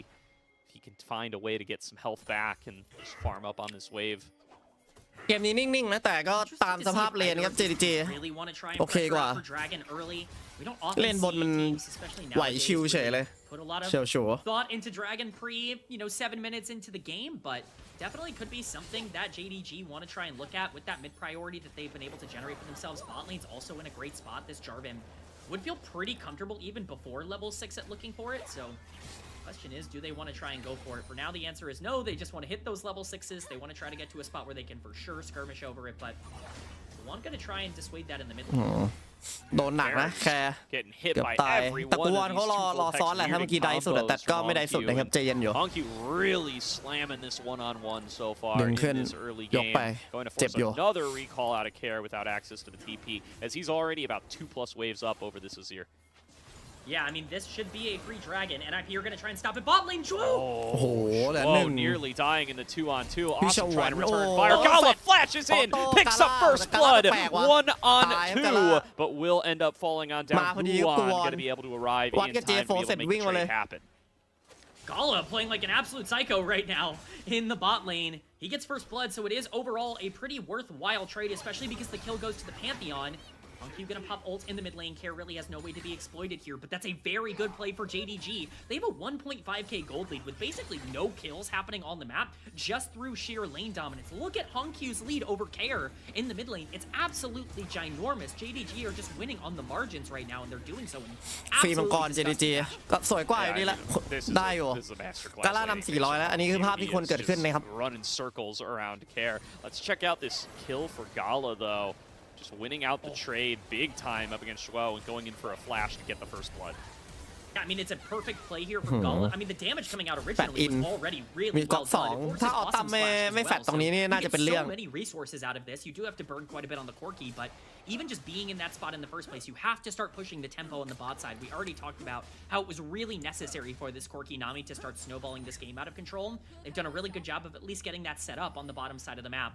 if he can find a way to get some health back and just farm up on this wave. เกมนี้นิ่งๆนะแต่ก็ตามสภาพเลนครับ JGD โอเคกว่าเล่นบนมันไหวชิวเฉยเลยเฉียวชัว thought into Dragon pre 7 minutes into the game, but definitely could be something that JDG want to try and look at with that mid priority that they've been able to generate for themselves. Bot lane's also in a great spot. This Jarvan would feel pretty comfortable even before level 6 at looking for it, so question is, do they want to try and go for it? For now, the answer is no. They just want to hit those level 6s. They want to try to get to a spot where they can for sure skirmish over it, but one going to try and dissuade that in the mid lane. โดนหนักนะแคร์เกือบตายแต่กูวอนเขารอซ้อนแหละถ้าเมื่อกี้ได้สุดแต่ก็ไม่ได้สุดนะครับใจเย็นอยู่ Hongqiu really slamming this one-on-one so far ดึงขึ้น in this early ยก game. ไป Going to เจ็บ force อยู่ another recall out of Care without access to the TP, as he's already about 2+ waves up over this Azir. Yeah, I mean, this should be a free dragon. NIP are going to try and stop it. Bot lane, Drew! Whoa, nearly dying in the 2-on-2. Awesome trying to return fire. Gala flashes in, picks up first blood. 1-on-2, but will end up falling on down. Guan going to be able to arrive in time to be able to make the trade happen. Gala playing like an absolute psycho right now in the bot lane. He gets first blood, so it is overall a pretty worthwhile trade, especially because the kill goes to the Pantheon. Hongqiu gonna pop ult in the mid lane. Care really has no way to be exploited here, but that's a very good play for JDG. They have a 1.5k gold lead with basically no kills happening on the map just through sheer lane dominance. Look at Hongqiu's lead over Care in the mid lane. It's absolutely ginormous. JDG are just winning on the margins right now, and they're doing so in ฟรีมังกร JDG ก็สวยกว่าอยู่ดีละได้อยู่กาล่านำ400แล้วอันนี้คือภาพที่ควรเกิดขึ้นนะครับ Running circles around Care. Let's check out this kill for Gala though. Just winning out the trade big time up against Shuo and going in for a flash to get the first blood. Yeah, I mean, it's a perfect play here for Gala. I mean, the damage coming out originally was already really well done. ถ้าออตัมไม่แฟดตรงนี้นี่น่าจะเป็นเรื่อง So many resources out of this. You do have to burn quite a bit on the Corki, but even just being in that spot in the first place, you have to start pushing the tempo on the bot side. We already talked about how it was really necessary for this Corki Nami to start snowballing this game out of control. They've done a really good job of at least getting that set up on the bottom side of the map.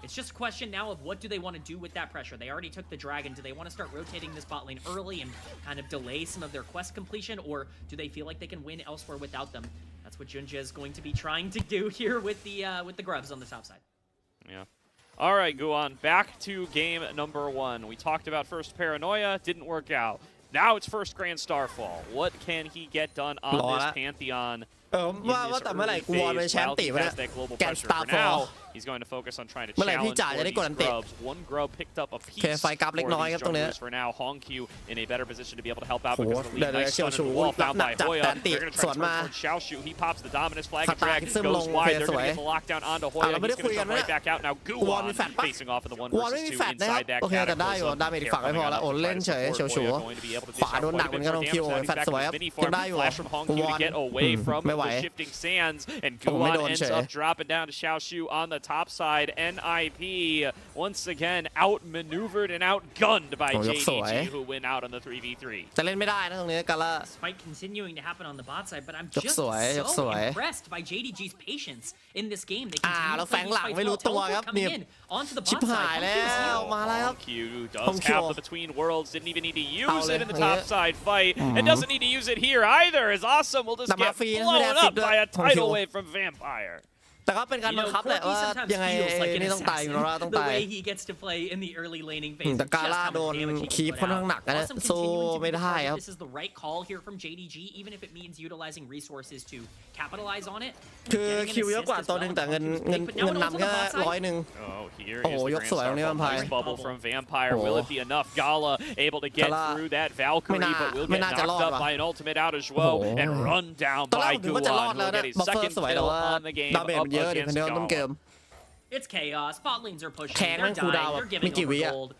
It's just a question now of what do they want to do with that pressure. They already took the dragon. Do they want to start rotating this bot lane early and kind of delay some of their quest completion, or do they feel like they can win elsewhere without them? That's what Junja is going to be trying to do here with the grubs on the top side. Yeah. All right, Guan, back to game number 1. We talked about first Paranoia, didn't work out. Now it's first Grand Starfall. What can he get done on this Pantheon? ว่าแต่เมื่อไหร่กูวอนไปแชมป์ตีวะเนี่ยแกนสตาร์ฟอล He's going to focus on trying to เมื่อไหร่พี่ challenge จ่าจะได้กดอันติ grubs. One grub picked up a piece โอเคไฟกลับเล็กน้อยครับตรงนี้ for now. Hongqiu in a better position to be able to help out โอ้โห because of the เดี๋ยว lead. Nice เชี่ยว stun ชู into the wall รับ found หนัก by จัด Hoya. แต่อันติ They're going to ส try วน to มา turn towards Xiaoshu. He pops the dominance flag. Sat The dragonซึมล goes ง wide. โอเค They're ส going วย to get the lockdown onto Hoya. เราไม่ได้ He's คุย going กัน to นะ jump right back out. Now กูวอนมีแฟด Guan ปะ facing off in the 1 กูวอนไม่มี versus แฟ 2 ดนะครับ inside that โอเคแต่ได้อยู่ cataclysm. ดาเมจอีกฝั่งไม่พอแล้วโอ้เล่นเฉยเฉียวชูขวาโดนหนักเหมือนกันของคิวแฟดสวยครับยังได้อยู่กูวอนไม่ไหว ไหว the shifting sands, and ไม่โด Guan น ends เฉย up dropping down to Xiaoshu on the top side. NIP once again outmaneuvered and outgunned by โอ้ยกสวย JDG, who win out on the 3v3. จะเล่นไม่ได้นะตรงนี้กาล่า Despite continuing to happen on the bot side, but I'm ยก just สวยยกส so วย impressed by JDG's patience in this game. They แล้ว continue แฝ to ง play หลัง these ไม่ fights รู้ well. ตัวครับ Teleport นี่ coming in onto the ชิบ bot หาย side. แล้ Home Q is ว here. มาแล้วครับ Q does Q. have the between worlds, didn't even need to use Out it in the there. top side fight, and doesn't need to use it here either, as Awesome will just แต่มา get ฟรีนะ blown ไม่ได้ up by a Home Q. tidal wave from Vampire. แต่ก็เป็นการ You บัง know, คับแหละ Corky ว่า sometimes ยังไง feels like an นี่ต้องตายอยู่นะต้อง assassin. The ตาย way he gets to play in the early laning phase. แต่ and กา just ล่า how โด much น damage he can คีป put ค่อนข้าง out. หนักนะ Awesome สู้ continuing to ไม่ be ได้ the ครับ This is the right call here from JDG, even if it means utilizing resources to capitalize on it. คือ Getting an คิวเยอะ assist กว่า as ตัว well. หนึ่งแต่เงิน Home Q is เงิน big, but now เงิน it onto นำ the แค่ bot side. 100หนึ่ง Oh, here โอ้ is the ยกสวยตรงนี้ Grand Star Vampire Bubble bubble from Vampire. โอ้ Will it be enough? Gala able to get Gala through that Valkyrie, ไม่น่า but will ไม่ get น่าจะรอ knocked ด up ว่ะ by an ultimate out as well โอ้โห and run down ตอนแรก by ผมคิดว่าจะรอ Guan, ด who แล้ว will นะ get his บัฟเฟอ second ร์สวยแต่ kill ว่า on the game ดาเมจ up มันเยอะดิ against พันเดียวต้นเก Gala. ม It's chaos. Bot lanes are pushing. Kang They're แม่งคูลดาว dying. น์ They're ไม่ giving กี่วิ over อะ gold.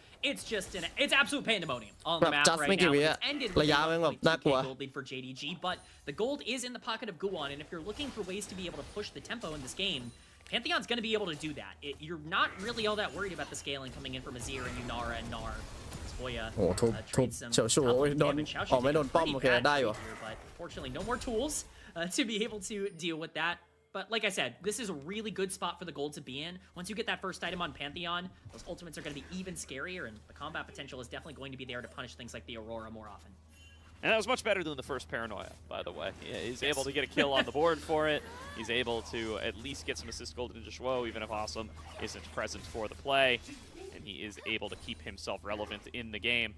It's absolute pandemonium on แบ the บ map just right ไม่กี่ now. วิ It's อะ ended ระยะ with แม่ง a แบบน่ากลัว 2K gold lead for JDG, but the gold is in the pocket of Guan, and if you're looking for ways to be able to push the tempo in this game, Pantheon's going to be able to do that. You're not really all that worried about the scaling coming in from Azir and Yunara and Nar. Spoya โอ้โหทุบ trades some เฉียวชูโอ้ย top โดน damage. Xiao ออกไม่ Shu's โดนป้อม pretty โอเค bad ได้อยู่ here, but fortunately no more tools to be able to deal with that. But like I said, this is a really good spot for the gold to be in. Once you get that first item on Pantheon, those ultimates are going to be even scarier, and the combat potential is definitely going to be there to punish things like the Aurora more often. And that was much better than the first Paranoia, by the way. Yeah, he's able to get a kill on the board for it. He's able to at least get some assist gold into Shuo, even if Awesome isn't present for the play. And he is able to keep himself relevant in the game.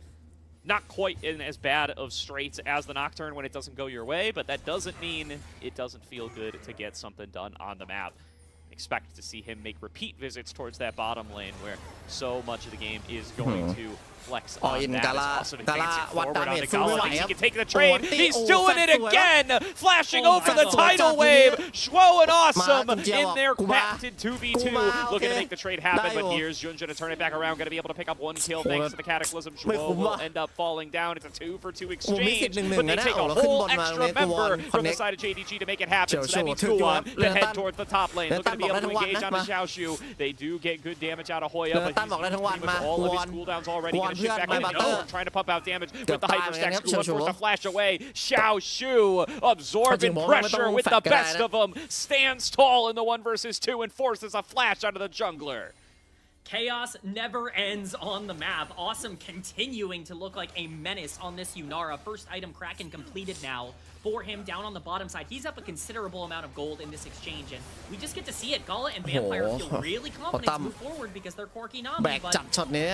Not quite in as bad of straits as the Nocturne when it doesn't go your way, but that doesn't mean it doesn't feel good to get something done on the map. Expect to see him make repeat visits towards that bottom lane where so much of the game is going to flex on in that. Gala- As Awesome Gala advancing what forward damage onto สู้ไม่ Gala, ไหว thinks ค he รับ can take the trade. โอ้ He's โอ้ doing it แฟนสวย again, flashing Oh over my the God. tidal wave. Shuo and Awesome มา in their กูมา patented 2v2, กูมา looking to โอเค make the trade happen. ได้อยู่ But here's Junja to turn it back around, going to be able to pick up one kill thanks to the Cataclysm. ไม่ Shuo คุ้ม will ว่ะ end up falling down. It's a 2-for-2 มี exchange, สิทธิ์1-1 but they นะ take เอา a แล้วขึ้น whole บนมา extra ตรงนี้กูวอน member from the connect side of JDG to make it happen. So that Xiao means Shu Guan Guan can head Tan towards the top lane, looking to be able to engage onto Xiaoshu. They do get good damage out of Hoya, but Tan บอกได้ทั้งวัน he's pretty much มา all of his Guan cooldowns already. Guan Going to shift back เพื่อน in. มา Butter No, trying to pump out damage เกือบ with the ตาย hyper เหมือนกัน stacks. ครับ Guan forced to flash away. Xiaoshu เอาจริ absorbing งผมว่าไม่ต้อง pressure with แฟล the ชก็ได้ best นะ of them. Stands tall in the 1 versus 2 and forces a flash out of the jungler. Chaos never ends on the map. Awesome continuing to look like a menace on this Yunara. First item Kraken completed now for him down on the bottom side. He's up a considerable amount of gold in this exchange, and we just get to see it. Gala and Vampire feel really confident to move forward because they're Corky แบ Nami, ก but จัดช็อตนี้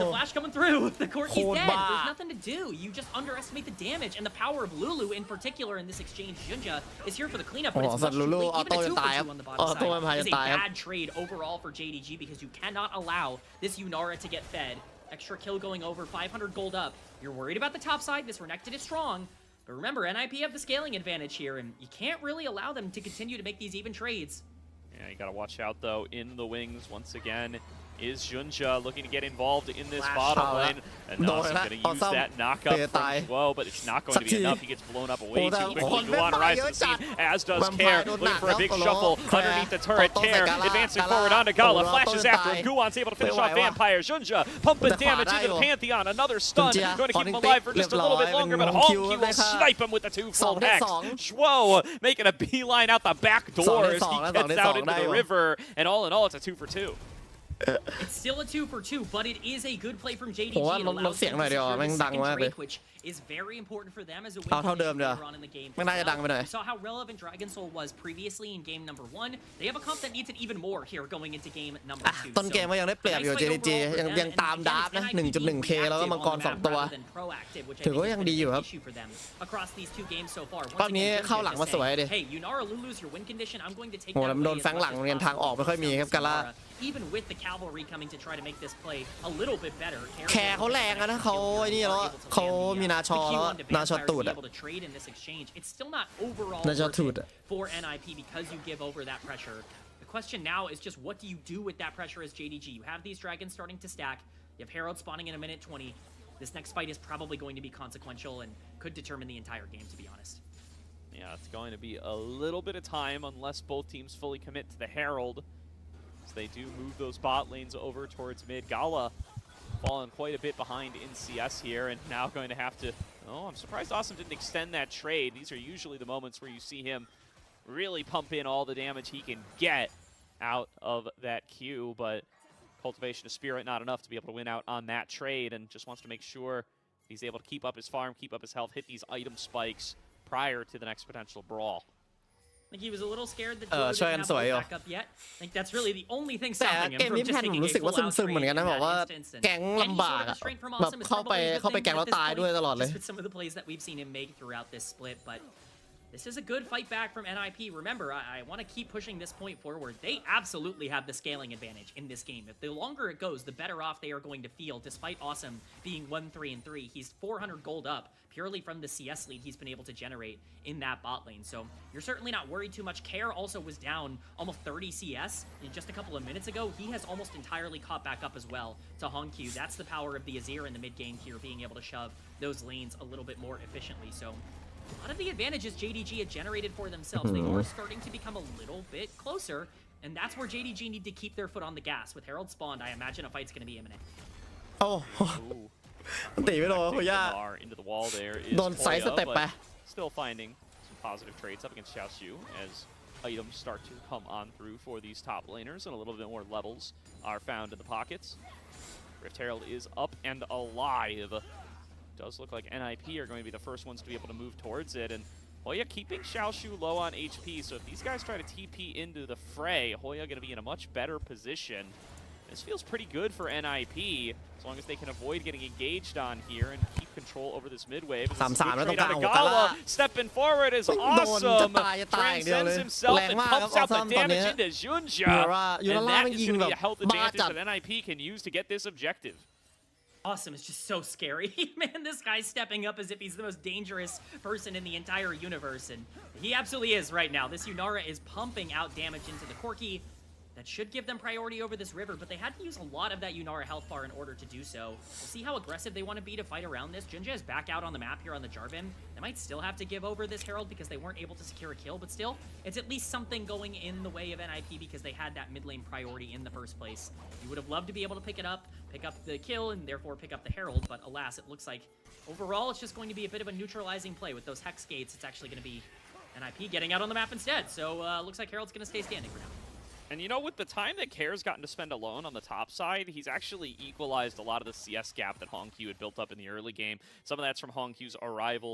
the flash coming through. The Corky's Cold dead. bar. There's nothing to do. You just underestimate the damage and the power of Lulu in particular in this exchange. Junja is here for the cleanup, but it's สัต much ว์ too ลูลู late. ออ Even โต้ a จะ 2 for ตายครับ 2 on the ออ bottom โต้แวมไพร์ side จะ is ตาย a ครับ bad trade overall for JDG because you cannot allow this Yunara to get fed. Extra kill going over, 500 gold up. You're worried about the top side. This Renekton is strong. But remember, NIP have the scaling advantage here, and you can't really allow them to continue to make these even trades. Yeah, you gotta watch out though. In the wings once again is Junja looking to get involved in this Flash. bottom Oh, lane. And no, also that- gonna use awesome. that knockup They from die. Shuo, but it's not going to be Succeed. enough. He gets blown up way Oh, too that- quickly. oh, Guan arrives to the scene, Vampire as does Vampire Care,โดน looking for a big หนัก shuffle แล้ว underneath the turret. ต่อ Care ใส่ advancing Gala forward onto Gala, ต่อ flashes ต่อ after him. ตาย Guan's able to finish ไม่ off ไหวว่ะ Vampire. Junja pumping แต่ขวา damage ได้ into อยู่ the Pantheon. Another stun. Junja Going to keep him ขอ alive for เรีย just บ a ร้อย little bit longer, but เป็น Hong คิว Q ได้ will ค่ะ snipe him with the 2 full 2ได้ hex. 2 Shuo making a beeline out the back 2 door ได้ as 2 he แล้ว gets 2 out ได้ into 2 the river. And all in all, it's a 2 for 2. It's still a 2 for 2, but it is a good play from JDG. ผมว่า It ลด allows เสียง them หน่อย to เดียว secure แม่ง the ดัง second มากเลย break, which is very important for them as a win เอาเท่าเดิมเดี๋ยว later on in the game. ไม่น่าจะดังไปหน่อย We saw how relevant Dragon Soul was previously in game number 1. They have a comp that needs it even more here going into game number 2. ต้นเกมก็ยังได้เปรียบอยู่ JDG ยังตามดาร์ฟนะ 1.1K แล้วก็มังกร2 ตัว ถือว่ายังดีอยู่ครับ รอบนี้เข้าหลังมาสวยดิ Hey, Yunara Lulu's your win condition. I'm going to take โห that แล้วมันโดน away แฟง as หลัง much as เรียนทางออกไม่ค่อยมีครับกาล่า even with the cavalry coming to try to make this play a little bit better. แคร์เขาแรงอะนะเขาไอ้นี่แล้วเขามีนาชอแล้วนาชอตูดอะ It's still not overall นาชอตูดอะ for NIP because you give over that pressure. The question now is just what do you do with that pressure as JDG? You have these dragons starting to stack. You have Herald spawning in a minute 20. This next fight is probably going to be consequential and could determine the entire game, to be honest. Yeah, it's going to be a little bit of time unless both teams fully commit to the Herald. As they do move those bot lanes over towards mid. Gala falling quite a bit behind in CS here, and now going to have to... Oh, I'm surprised Awesome didn't extend that trade. These are usually the moments where you see him really pump in all the damage he can get out of that Q, but Cultivation of Spirit not enough to be able to win out on that trade, and just wants to make sure he's able to keep up his farm, keep up his health, hit these item spikes prior to the next potential brawl. I think he was a little scared that Joe didn't have the backup yet. I think that's really the only thing แต่ stopping him เกม from นี้ just แพนผม taking รู้สึก a ว่า full out ซึมๆเหมือน trade กัน in นะบอก that ว่า instance. And แก๊ง any ลำบาก sort of อะ restraint from แบบ Awesome is เข้าไป probably a good เข้าไป thing แก๊งแล้ว at this ตาย point, ด้วยตลอดเลย just with some of the plays that we've seen him make throughout this split, but this is a good fight back from NIP. Remember, I want to keep pushing this point forward. They absolutely have the scaling advantage in this game. If the longer it goes, the better off they are going to feel, despite Awesome being 1-3-3. He's 400 gold up purely from the CS lead he's been able to generate in that bot lane. So you're certainly not worried too much. Care also was down almost 30 CS just a couple of minutes ago. He has almost entirely caught back up as well to Hongq. That's the power of the Azir in the mid game here, being able to shove those lanes a little bit more efficiently. So a lot of the advantages JDG had generated for themselves, they are starting to become a little bit closer, and that's where JDG need to keep their foot on the gas. With Herald spawned, I imagine a fight's going to be imminent. โอ้ ตีไม่โดนคุย่า Into the wall there is โดนไซส์ส Hoya, เต็ปไป but still finding some positive trades up against Xiaoshu as items start to come on through for these top laners, and a little bit more levels are found in the pockets. Rift Herald is up and alive. Does look like NIP are going to be the first ones to be able to move towards it, and Hoya keeping Xiaoshu low on HP, so if these guys try to TP into the fray, Hoya going to be in a much better position. This feels pretty good for NIP, as long as they can avoid getting engaged on here and keep control over this mid wave. 3-3 แล้วตรงกลาง Gala stepping forward is โดนจะ awesome. ตายจะตายอย่างเดียวเลย Transcends himself แรง and มากครับ pumps out the Awesome ตอนนี้ damage into Junja, ยูรา and ล่า that มัน is ยิง going to แบ be บ a health บ้า advantage จัด that NIP can use to get this objective. Awesome is just so scary. Man, this guy's stepping up as if he's the most dangerous person in the entire universe, and he absolutely is right now. This Yunara is pumping out damage into the Corki. That should give them priority over this river, but they had to use a lot of that Yunara health bar in order to do so. We'll see how aggressive they want to be to fight around this. Junja is back out on the map here on the Jarvan. They might still have to give over this Herald because they weren't able to secure a kill, but still, it's at least something going in the way of NIP because they had that mid lane priority in the first place. You would have loved to be able to pick up the kill, and therefore pick up the Herald, but alas, it looks like overall it's just going to be a bit of a neutralizing play. With those Hex gates, it's actually going to be NIP getting out on the map instead, so looks like Herald's going to stay standing for now. And you know, with the time that Care's gotten to spend alone on the top side, he's actually equalized a lot of the CS gap that Hongq had built up in the early game. Some of that's from Hongq's arrival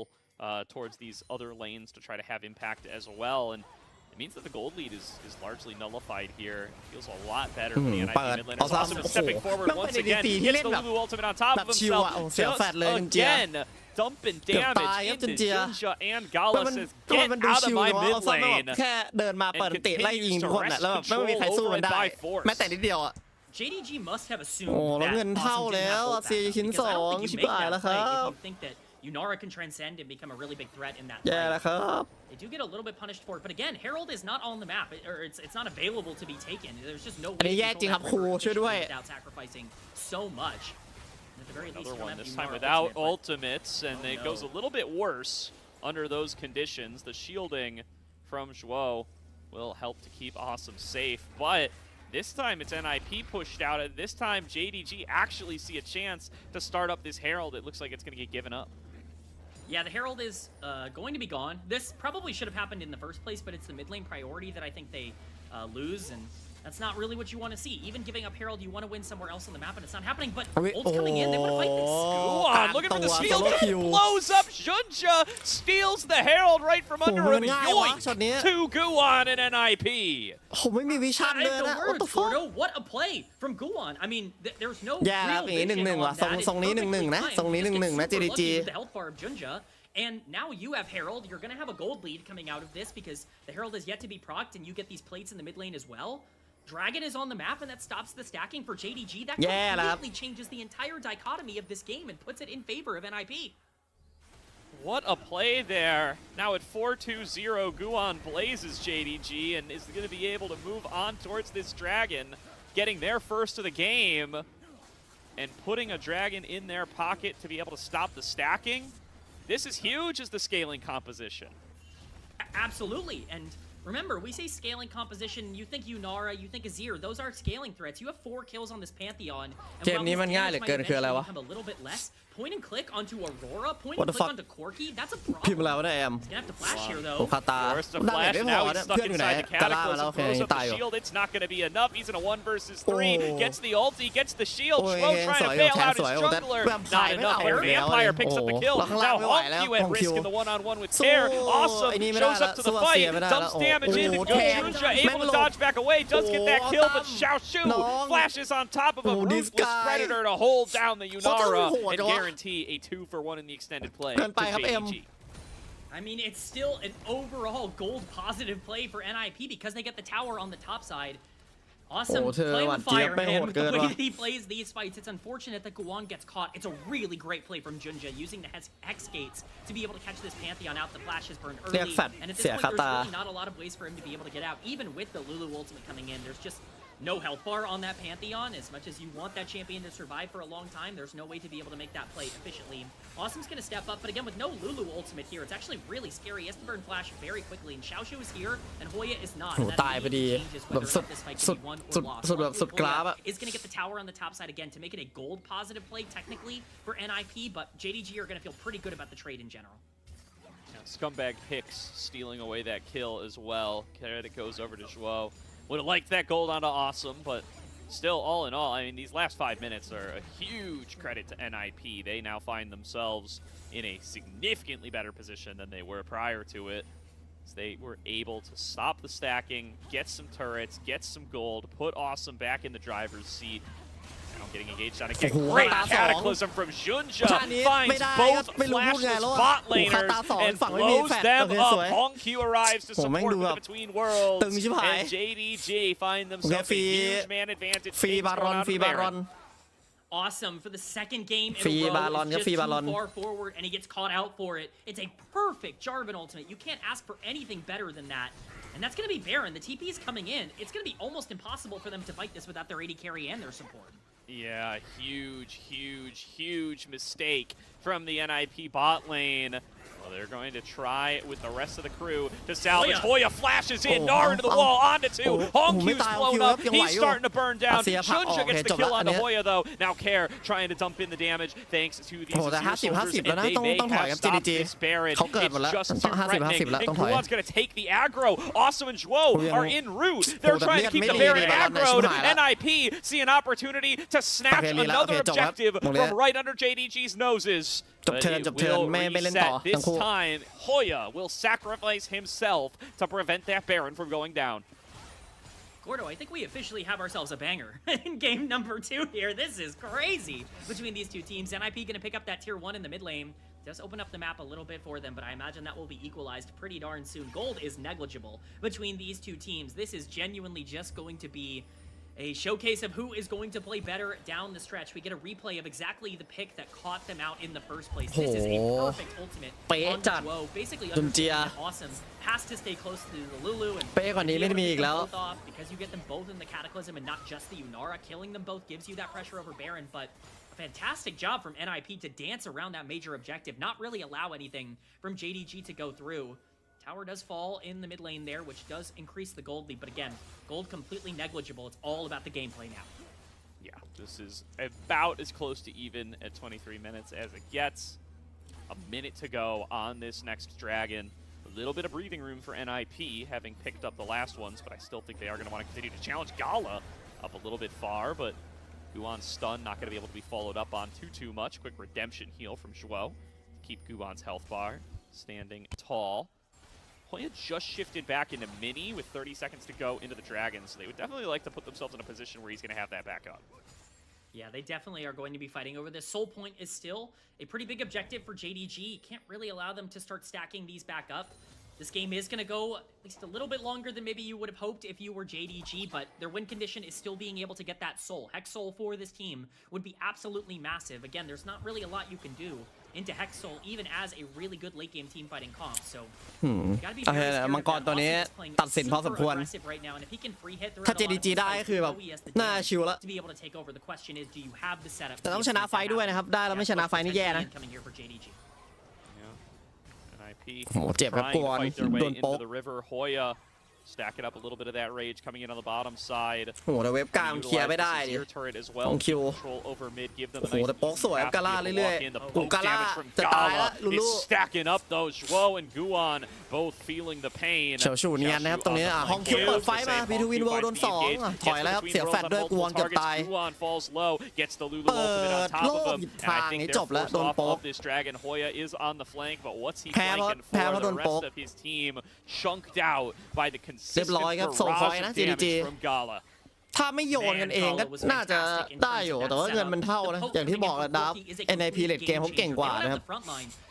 towards these other lanes to try to have impact as well. And it means that the gold lead is largely nullified here. It feels a lot better for the NIP mid laners. Awesome is stepping forward once again. He gets the Lulu ultimate on top of himself. Just again, dumping damage into Junja and Gala says, get out of my mid lane. แค่เดินมาเปิดอันติไล่ยิงทุกคนอะแล้วแบบไม่มีใครสู้มันได้แม้แต่นิดเดียวอะ JDG must have assumed โอ้แล้ว that เงินเท่า Awesome didn't แล้ว have ult ซี backup, ชิ้น because ส I อง don't think you ชิบ make หาย that แล้วค play รับ if you think that Yunara can transcend and become a really big threat in that แย่ fight. แล้วครับ They do get a little bit punished for it, but again, Herald is not on the map, or it's not available to be taken. There's just no อัน way นี้ to แย่จริง control ครับ that ครู river ช่วยด้วย without sacrificing so much. At the very least, Another you don't one have this time Yunara without ultimate, but- ultimates, and it goes a little bit worse under those conditions. The shielding from Zhuo will help to keep Awesome safe, but this time it's NIP pushed out, and this time JDG actually see a chance to start up this Herald. It looks like it's going to get given up. Yeah, the Herald is going to be gone. This probably should have happened in the first place, but it's the mid lane priority that I think they lose, and that's not really what you want to see. Even giving up Herald, you want to win somewhere else on the map, and it's not happening, but ult's coming in, they want to fight this. Guan looking for the steal, blows up Junja, steals the Herald right from under him, yoink to Guan and NIP. ผมไม่มีวิชั่นเลย The นะ words, Gordo, what a play from Guan. I mean, there's no แย่แล้ว real อย่างนี้ vision 1-1 on ว่ะ that. ทรงนี้ It's 1-1 นะ perfectly ทรงนี้ fine. You just 1-1 นะ get super JDG lucky with the health bar of Junja. And now you have Herald. You're going to have a gold lead coming out of this because the Herald is yet to be procced, and you get these plates in the mid lane as well. Dragon is on the map, and that stops the stacking for JDG. That completely changes the entire dichotomy of this game and puts it in favor of NIP. What a play there. Now at 4-2-0, Guan blazes JDG and is going to be able to move on towards this Dragon, getting their first of the game and putting a Dragon in their pocket to be able to stop the stacking. This is huge as the scaling composition. Absolutely, and remember, we say scaling composition, you think Yunara, you think Azir, those are scaling threats. You have 4 kills on this Pantheon. เกมนี้มันง่ายเหลือเกินคืออะไรวะ a little bit less. Point and click onto Aurora, point and click onto Corki, that's a problem. พิมพ์แล้วนะแอม He's gonna have to flash here โอ้ though. คาตา Forced to ดาเมจ flash, ไม่พอ now เนี่ย he's stuck เพื่อนอยู่ไหน inside the กาล่ามาแล้ว cataclysm, โอเค throws up ตาย the อยู่ shield, it's not gonna be enough, he's in a 1 versus 3, โอ้ gets the ulti, gets the shield, โอ้ย Shwo trying to bail out สวย his โอ้แต่ jungler, แวมไพ not ร์ไม่ enough เอา there, แล้ว Vampire picks up the kill, เราข้างล่าง now ไม่ไหวแล้ว Hongq at ของ risk คิว in the one-on-one with Care, สู้ awesome, ไอ้นี่ไม่ได้ shows ละ up to สู้ the อาเซีย fight, ไม่ได้ละ dumps damage in, โอ้ and แทง Junja แม่ง able หล to บ dodge back away, does get that kill, but น้อง Xiaoshu flashes on top of a โอ้ this ruthless guy predator to hold down the เขาจะ Yunara โหด and จังวะ guarantee a 2-for-1 in the extended play เกินไป to ครับเอ็ม JDG. I mean, it's still an overall gold positive play for NIP because they get the tower on the top side. Awesome โอ้เธอ playing หวาน with เจี๊ยบ fire, ไม่โห man, ด with เกิ the น way ว่ะ that he plays these fights. It's unfortunate that Guan gets caught. It's a really great play from Junja using the Hex Gates to be able to catch this Pantheon out. The flash is burned เรียก early, แฟด and at this เสีย point, คา there's ตา really not a lot of ways for him to be able to get out. Even with the Lulu ultimate coming in, there's just no health bar on that Pantheon. As much as you want that champion to survive for a long time, there's no way to be able to make that play efficiently. Awesome's going to step up, but again, with no Lulu ultimate here, it's actually really scary. He has to burn flash very quickly, and Xiaoshu is here, and Hoya is not. โห And that ตายพอดี immediately changes แบบ whether or สุด not this fight สุด can be won สุ or ด lost. สุดแบบสุดกราฟ Hoya อะ is going to get the tower on the top side again to make it a gold positive play, technically, for NIP, but JDG are going to feel pretty good about the trade in general. Scumbag Hicks stealing away that kill as well. Credit goes over to Zhuo. Would have liked that gold onto Awesome, but still, all in all, I mean, these last 5 minutes are a huge credit to NIP. They now find themselves in a significantly better position than they were prior to it. As they were able to stop the stacking, get some turrets, get some gold, put Awesome back in the driver's seat. Now getting engaged on again. Great cataclysm from Junja. Finds both flashless bot laners and blows them up. Hongq arrives to support the Between Worlds. And JDG find themselves a huge man advantage. ฟรีบารอนฟรีบารอน Awesome for the second game in Free a row. Ballon, It's just free too Ballon. far forward, and he gets caught out for it. It's a perfect Jarvan ultimate. You can't ask for anything better than that. And that's going to be Baron. The TP is coming in. It's going to be almost impossible for them to fight this without their AD carry and their support. Yeah, huge mistake from the NIP bot lane. Well, they're going to try with the rest of the crew to salvage. Hoya flashes in, Gnar into the wall, onto 2. Hongq's blown up, he's starting to burn down. Junja gets the kill onto Hoya though. Now Care trying to dump in the damage thanks to these Azir soldiers, and they may have stopped this Baron. It's just too threatening. And Guan's going to take the aggro. Awesome and Zhuo are en route. They're trying to keep the Baron aggroed. NIP see an opportunity to snatch another objective from right under JDG's noses. จบเทิร์นจบเทิร์นไม่เล่นต่อทั้ง This คู่ time, Hoya will sacrifice himself to prevent that Baron from going down. Gordo, I think we officially have ourselves a banger in game number 2 here. This is crazy between these two teams. NIP going to pick up that tier 1 in the mid lane. Does open up the map a little bit for them, but I imagine that will be equalized pretty darn soon. Gold is negligible between these two teams. This is genuinely just going to be a showcase of who is going to play better down the stretch. We get a replay of exactly the pick that caught them out in the first place. This is a perfect ultimate on Zhuo. Basically, Awesome has to stay close to the Lulu and เป๊ะกว่านี้ไม่ได้มีอีกแล้ว both off because you get them both in the Cataclysm and not just the Yunara. Killing them both gives you that pressure over Baron, but a fantastic job from NIP to dance around that major objective, not really allow anything from JDG to go through. Tower does fall in the mid lane there, which does increase the gold lead, but again, gold completely negligible. It's all about the gameplay now. Yeah, this is about as close to even at 23 minutes as it gets. A minute to go on this next dragon. A little bit of breathing room for NIP, having picked up the last ones, but I still think they are going to want to continue to challenge Gala up a little bit far, but Guan's stun not going to be able to be followed up on too much. Quick redemption heal from Zhuo to keep Guan's health bar standing tall. Hoya just shifted back into mini with 30 seconds to go into the Dragons, so they would definitely like to put themselves in a position where he's going to have that back up. Yeah, they definitely are going to be fighting over this. Soul Point is still a pretty big objective for JDG. Can't really allow them to start stacking these back up. This game is going to go at least a little bit longer than maybe you would have hoped if you were JDG, but their win condition is still being able to get that soul. Hex Soul for this team would be absolutely massive. Again, there's not really a lot you can do into Hex Soul, even as a really good late game team fighting comp. So, gotta be very scared มังกรตัวนี้ตัดสินพอสมควร right now, and if he can free hit ถ้า JDG ได้ก็คือแบบน่าชิลละ to be able to take over. The question is, do you have the setup? แต่ต้องชนะไฟด้วยนะครับได้แล้วไม่ชนะไฟนี่แย่นะ coming here for JDG. Yeah. NIP NIP โหเจ็บครับ trying ก to วน fight their โด way นโป๊ก into the river. Hoya stacking up a little bit of that rage coming in on the bottom side. โหแต่เว็บกลางเคลียร์ไม่ได้ดิ turret as well. ของคิว Control over mid, give them โอ้ a โห nice แต่โป๊กสวยกาล่าเรื่อย walk in. The ๆโอ้ poke กาล่า damage from จะตายแล้ว Gala ลูลู is stacking up though. Zhuo and Guan both feeling the pain. เฉียวฉูเนียนนะครับตรงนี้ฮองคิวเปิดไฟมาพีทูวินโวโดน2ถอยแล้วครับเสียแฟดด้วยกวนเกือบตาย Guan falls low, gets the Lulu เปิ ultimate on ด top โล of ก him. ทางนี้จบแล้วโดนโป๊ก This dragon Hoya is on the flank, but what's he แพ้เพราะ flanking แพ้เพ for? ราะโด The นโป๊ก rest of his team chunked out by the เรียบ consistent ร้อยครับส่งพอย barrage ต์นะ of JDG damage from Gala. ถ้าไม่โยนกันเองก็น่าจะได้อยู่แต่ว่าเงินมันเท่านะอย่างที่บอกแหละดับ NIP เลดเกมเขาเก่งกว่านะครับ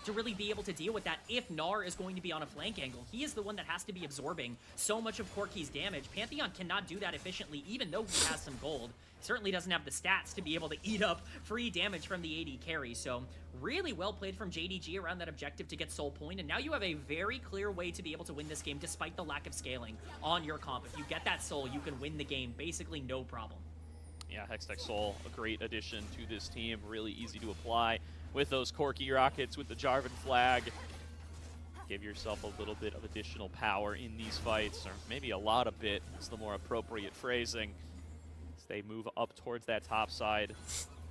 to really be able to deal with that if Gnar is going to be on a flank angle. He is the one that has to be absorbing so much of Corki's damage. Pantheon cannot do that efficiently even though he has some gold. Certainly doesn't have the stats to be able to eat up free damage from the AD carry. So really well played from JDG around that objective to get soul point. And now you have a very clear way to be able to win this game despite the lack of scaling on your comp. If you get that soul, you can win the game basically no problem. Yeah, Hextech Soul, a great addition to this team. Really easy to apply with those Corki rockets, with the Jarvan flag. Give yourself a little bit of additional power in these fights, or maybe a lot of bit is the more appropriate phrasing. As they move up towards that top side,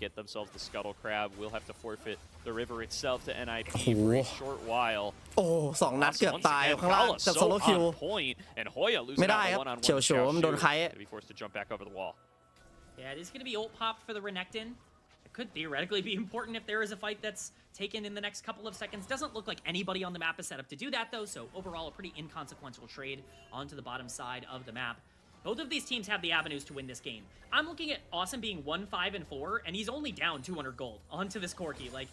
get themselves the Scuttle Crab. Will have to forfeit the river itself to NIP for a short while. โอ้2 นัดเกือบตายข้างล่างกับโซโลคิว and Hoya losing ไม่ได้ครับ one-on-one เฉียวโฉมโดนใคร to be forced to jump back over the wall. Yeah, it is going to be ult pop for the Renekton. It could theoretically be important if there is a fight that's taken in the next couple of seconds. Doesn't look like anybody on the map is set up to do that though, so overall a pretty inconsequential trade onto the bottom side of the map. Both of these teams have the avenues to win this game. I'm looking at Awesome being 1-5-4, and he's only down 200 gold onto this Corki. Like,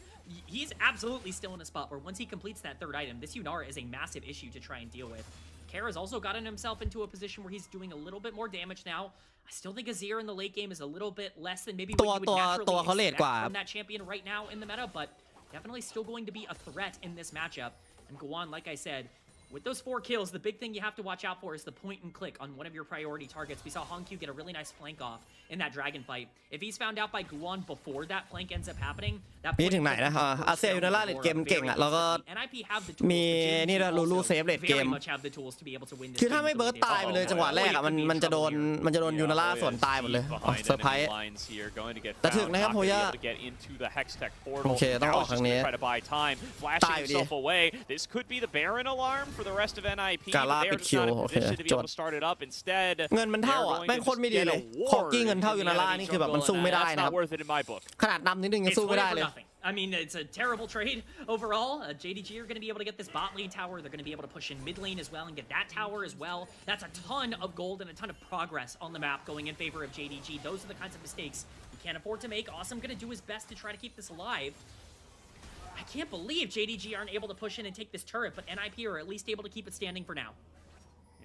he's absolutely still in a spot where once he completes that third item, this Yunara is a massive issue to try and deal with. Kara's also gotten himself into a position where he's doing a little bit more damage now. I still think Azir in the late game is a little bit less than maybe what you would naturally expect from that champion right now in the meta, but definitely still going to be a threat in this matchup. And Guan, like I said, with those 4 kills, the big thing you have to watch out for is the point and click on one of your priority targets. We saw Hongqiu get a really nice flank off in that dragon fight. If he's found out by Guan before that flank ends up happening, that นี่ถึงไหนนะอาเซียยูนาร่าเลดเกมเก่งอ่ะแล้วก็มีนี่ด้วยลูลูเซฟเลดเกมคือถ้าไม่เบิร์ตตายไปเลยจังหวะแรกอ่ะมันจะโดนยูนาร่าสวนตายหมดเลยเซอร์ไพรส์แต่ถึงนะครับโฮย่าโอเคต้องออกทางนี้ตายอยู่ดี This could be the Baron alarm for the rest of NIP. กาล่าปิดคิวโอเคจบเงินมันเท่าอ่ะแม่งโคตรไม่ดีเลยคอกกี้เงินเท่ายูนาร่านี่คือแบบมันสู้ไม่ได้นะครับขนาดนำนิดนึงยังสู้ไม่ได้เลย I mean, it's a terrible trade overall. JDG are going to be able to get this bot lane tower. They're going to be able to push in mid lane as well and get that tower as well. That's a ton of gold and a ton of progress on the map going in favor of JDG. Those are the kinds of mistakes you can't afford to make. Awesome going to do his best to try to keep this alive. I can't believe JDG aren't able to push in and take this turret, but NIP are at least able to keep it standing for now.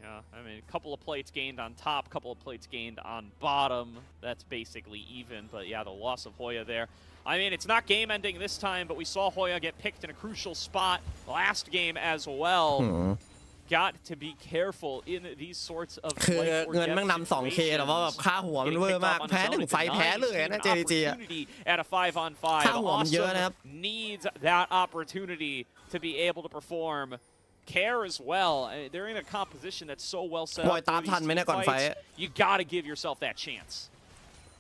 Yeah, I mean, a couple of plates gained on top, couple of plates gained on bottom. That's basically even, but yeah, the loss of Hoya there. I mean, it's not game-ending this time, but we saw Hoya get picked in a crucial spot last game as well. Got to be careful in these sorts of คือเงินมั่งนำ 2K แต่ว่าแบบค่าหัวมันเวอร์มากแพ้1ไฟแพ้เลยนะ JDG อ่ะ at a 5-on-5 ค่าหัวมันเยอะนะครับ needs that opportunity to be able to perform. Care as well. They're in a composition that's so well set up. บอยตามทันไหมเนี่ยก่อนไฟ You gotta give yourself that chance.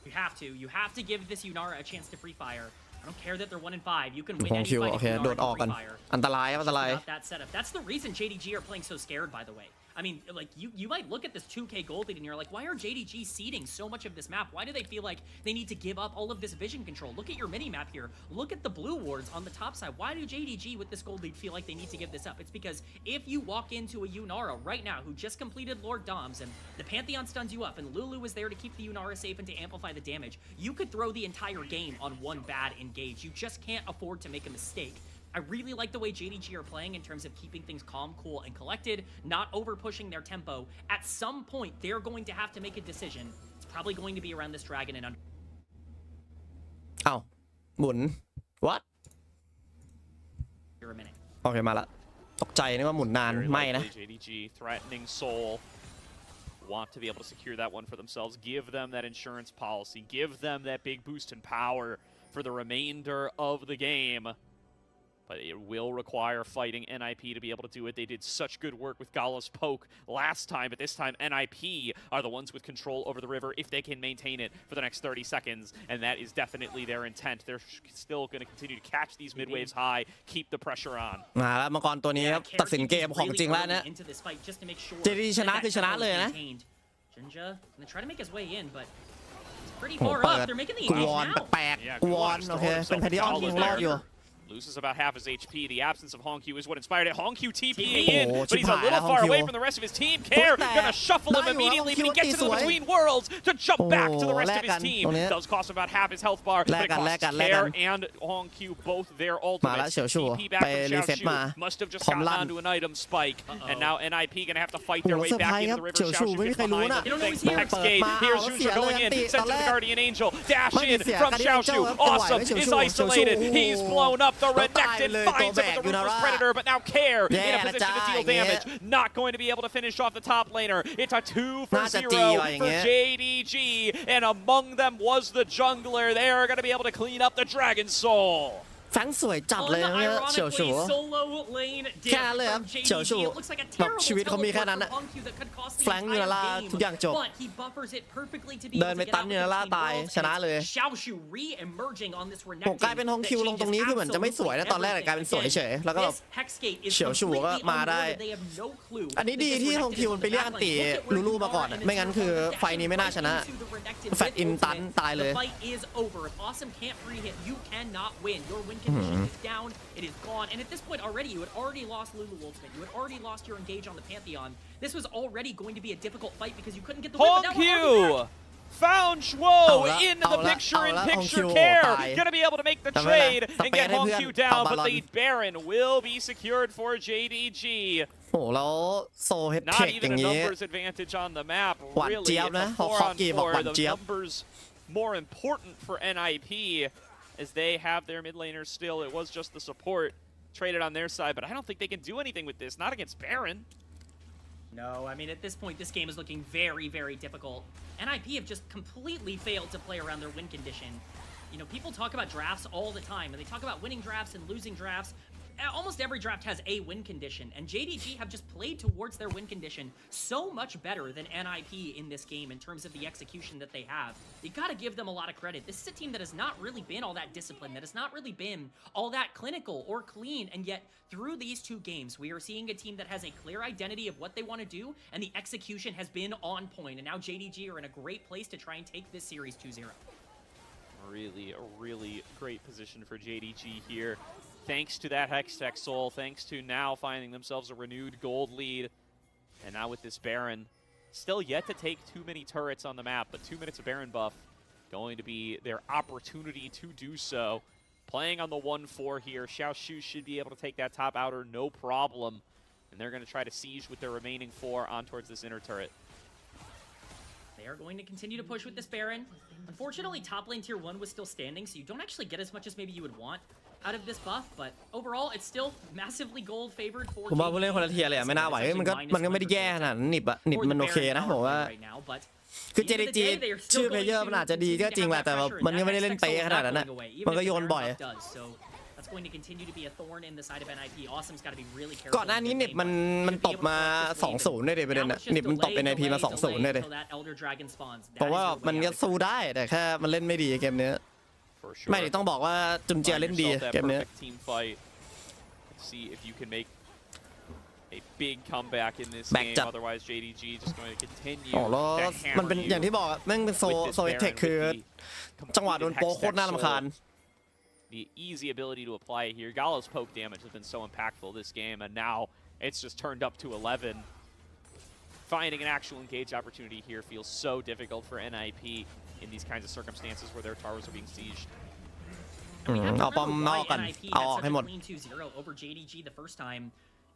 You have to. You have to give this Yunara a chance to free fire. I don't care that they're 1-5. You can win any fight if Yunara can free fire. อันตรายอันตราย That setup. That's the reason JDG are playing so scared, by the way. I mean, like, you might look at this 2K gold lead and you're like, why are JDG seeding so much of this map? Why do they feel like they need to give up all of this vision control? Look at your mini-map here. Look at the blue wards on the top side. Why do JDG with this gold lead feel like they need to give this up? It's because if you walk into a Yunara right now who just completed Lord Doms and the Pantheon stuns you up and Lulu is there to keep the Yunara safe and to amplify the damage, you could throw the entire game on one bad engage. You just can't afford to make a mistake. I really like the way JDG are playing in terms of keeping things calm, cool, and collected, not over pushing their tempo. At some point, they're going to have to make a decision. It's probably going to be around this dragon and under. อ้าวหมุน what a minute. โอเคมาละตกใจนึกว่าหมุนนานไม่นะ JDG threatening Soul. Want to be able to secure that one for themselves. Give them that insurance policy. Give them that big boost in power for the remainder of the game. But it will require fighting NIP to be able to do it. They did such good work with Gala's poke last time, but this time NIP are the ones with control over the river if they can maintain it for the next 30 seconds, and that is definitely their intent. They're still going to continue to catch these mid waves high, keep the pressure on. มาแล้วมังกรตัวนี้ครับตัดสินเกมของจริงแล้วนะเจดีชนะคือชนะเลยนะ Jinja gonna try to make his way in, but it's pretty โอ้ far เปิ up. ด They're making the ก engage วน now. แปลกๆกวนโอเคเป็นแพดิออนที่ยังรอดอยู่ Loses about half his HP. The absence of Hongq is what inspired it. Hongq TPing in, Oh, but he's a little far away from the rest of his team. Care gonna shuffle him Nice. immediately, but he gets into the between worlds to jump back to the rest of his team. Does cost about half his health bar, but it costs Care and Hongq both their มาแล้ว ultimates. เฉียวชู่ TP back ไป from รีเซ็ตมา Xiaoshu. Must have just พร้อม gotten ลั่น onto an item spike, and now NIP gonna have to fight their โอ้ way เซอร์ไพร back ส์ค into รับ the river. เฉียวชู่ Xiaoshu ไม่มี gets ใครรู้ behind นะ him. Thanks เปิ to ด Hexgate. มา Here's เอา Zuzha เสียเลย going อัน in, ติ sends ตอน him แร to ก Guardian Angel. Dash ไม่มี in เสีย from Guardian Angel Xiaoshu. เอาไหว Awesome. เฉียว Is ชู่ isolated. เฉียวชู่ He's blown up. The แล้วตาย Renekton เลย finds him with the ตัวแบกอยู่นะ Ruthless ว่า Predator, but now Care in แย่ a ละ position จ้า to อ deal ย่างเงี้ย damage. Not going to be able to finish off the top laner. It's a 2 for น่าจะ 0 จีว่ะอย่าง for เงี้ย JDG, and among them was the jungler. They are going to be able to clean up the Dragon Soul. แฟงสวยจัดเลยเนี่ยเฉียวชู่ แค่นั้นเลยครับเฉียวชู่แบบชีวิตเขามีแค่นั้นนะแฟลงยูนาร่าทุกอย่างจบเดินไปตันยูนาร่าตายชนะเลยผมกลายเป็นฮองคิวลงตรงนี้คือเหมือนจะไม่สวยนะตอนแรกกลายเป็นสวยเฉยแล้วก็แบบเฉียวชู่ก็มาได้อันนี้ดีที่ฮองคิวมันไปเรียกอันตีลูลูมาก่อนไม่งั้นคือไฟนี้ไม่น่าชนะแฟตอินตันตายเลย condition is down, it is gone, and at this point already, you had already lost Lulu Ultimate, you had already lost your engage on the Pantheon. This was already going to be a difficult fight because you couldn't get the win, but now Hongq found Zhuo into the picture-in-picture Care. Gonna be able to make the trade and get Hongq down, but the Baron will be secured for JDG. โอ้แล้วโซเฮดเท Not คอ even ย่า a งนี้ numbers advantage on the map. หวาน Really, เจี๊ยบ it's นะ a ฮอ 4 on กี้บอกหวาน 4. The เจี๊ยบ numbers more important for NIP as they have their mid laners still. It was just the support traded on their side, but I don't think they can do anything with this. Not against Baron. No, I mean, at this point, this game is looking very, very difficult. NIP have just completely failed to play around their win condition. You know, people talk about drafts all the time, and they talk about winning drafts and losing drafts. Almost every draft has a win condition, and JDG have just played towards their win condition so much better than NIP in this game in terms of the execution that they have. You gotta give them a lot of credit. This is a team that has not really been all that disciplined, that has not really been all that clinical or clean, and yet through these two games, we are seeing a team that has a clear identity of what they want to do, and the execution has been on point, and now JDG are in a great place to try and take this series 2-0. Really great position for JDG here. Thanks to that Hextech Soul, thanks to now finding themselves a renewed gold lead. And now with this Baron, still yet to take too many turrets on the map, but 2 minutes of Baron buff going to be their opportunity to do so. Playing on the 1-4 here, Xiaoshu should be able to take that top outer no problem. And they're going to try to siege with their remaining 4 on towards this inner turret. They are going to continue to push with this Baron. Unfortunately, top lane tier 1 was still standing, so you don't actually get as much as maybe you would want out of this buff, but overall, it's still massively gold favored for ผมว่าผู้เล่นคนละเทียร์เลยไม่น่าไหวมันก็ไม่ได้แย่ขนาดนั้นนิบมันโอเคนะผมว่าคือ JDG ชื่อเพลเยอร์มันอาจจะดีก็จริงแหละแต่มันก็ไม่ได้เล่นเป๊ะขนาดนั้นนะมันก็โยนบ่อยก่อนหน้านี้นิบมันตบมา 2-0 ได้เลยประเด็นน่ะนิบมันตบเป็น IP มา 2-0 ได้เลยเพราะว่ามันก็สู้ได้แต่แค่มันเล่นไม่ดีเกมนี้ไม่ต้องบอกว่าจุนเจียเล่นดีเกมนี้ See if you can make a big comeback in this game. Otherwise, JDG just going to continue. แล้วมันเป็นอย่างที่บอกแม่งเป็นโซเทคคือจังหวะโดนโป๊โคตรน่ารำคาญ The easy ability to apply it here. Gala's poke damage has been so impactful this game, and now it's just turned up to 11. Finding an actual engage opportunity here feels so difficult for NIP in these kinds of circumstances where their towers are being sieged. เอาป้อมนอกกันเอาออกให้หมด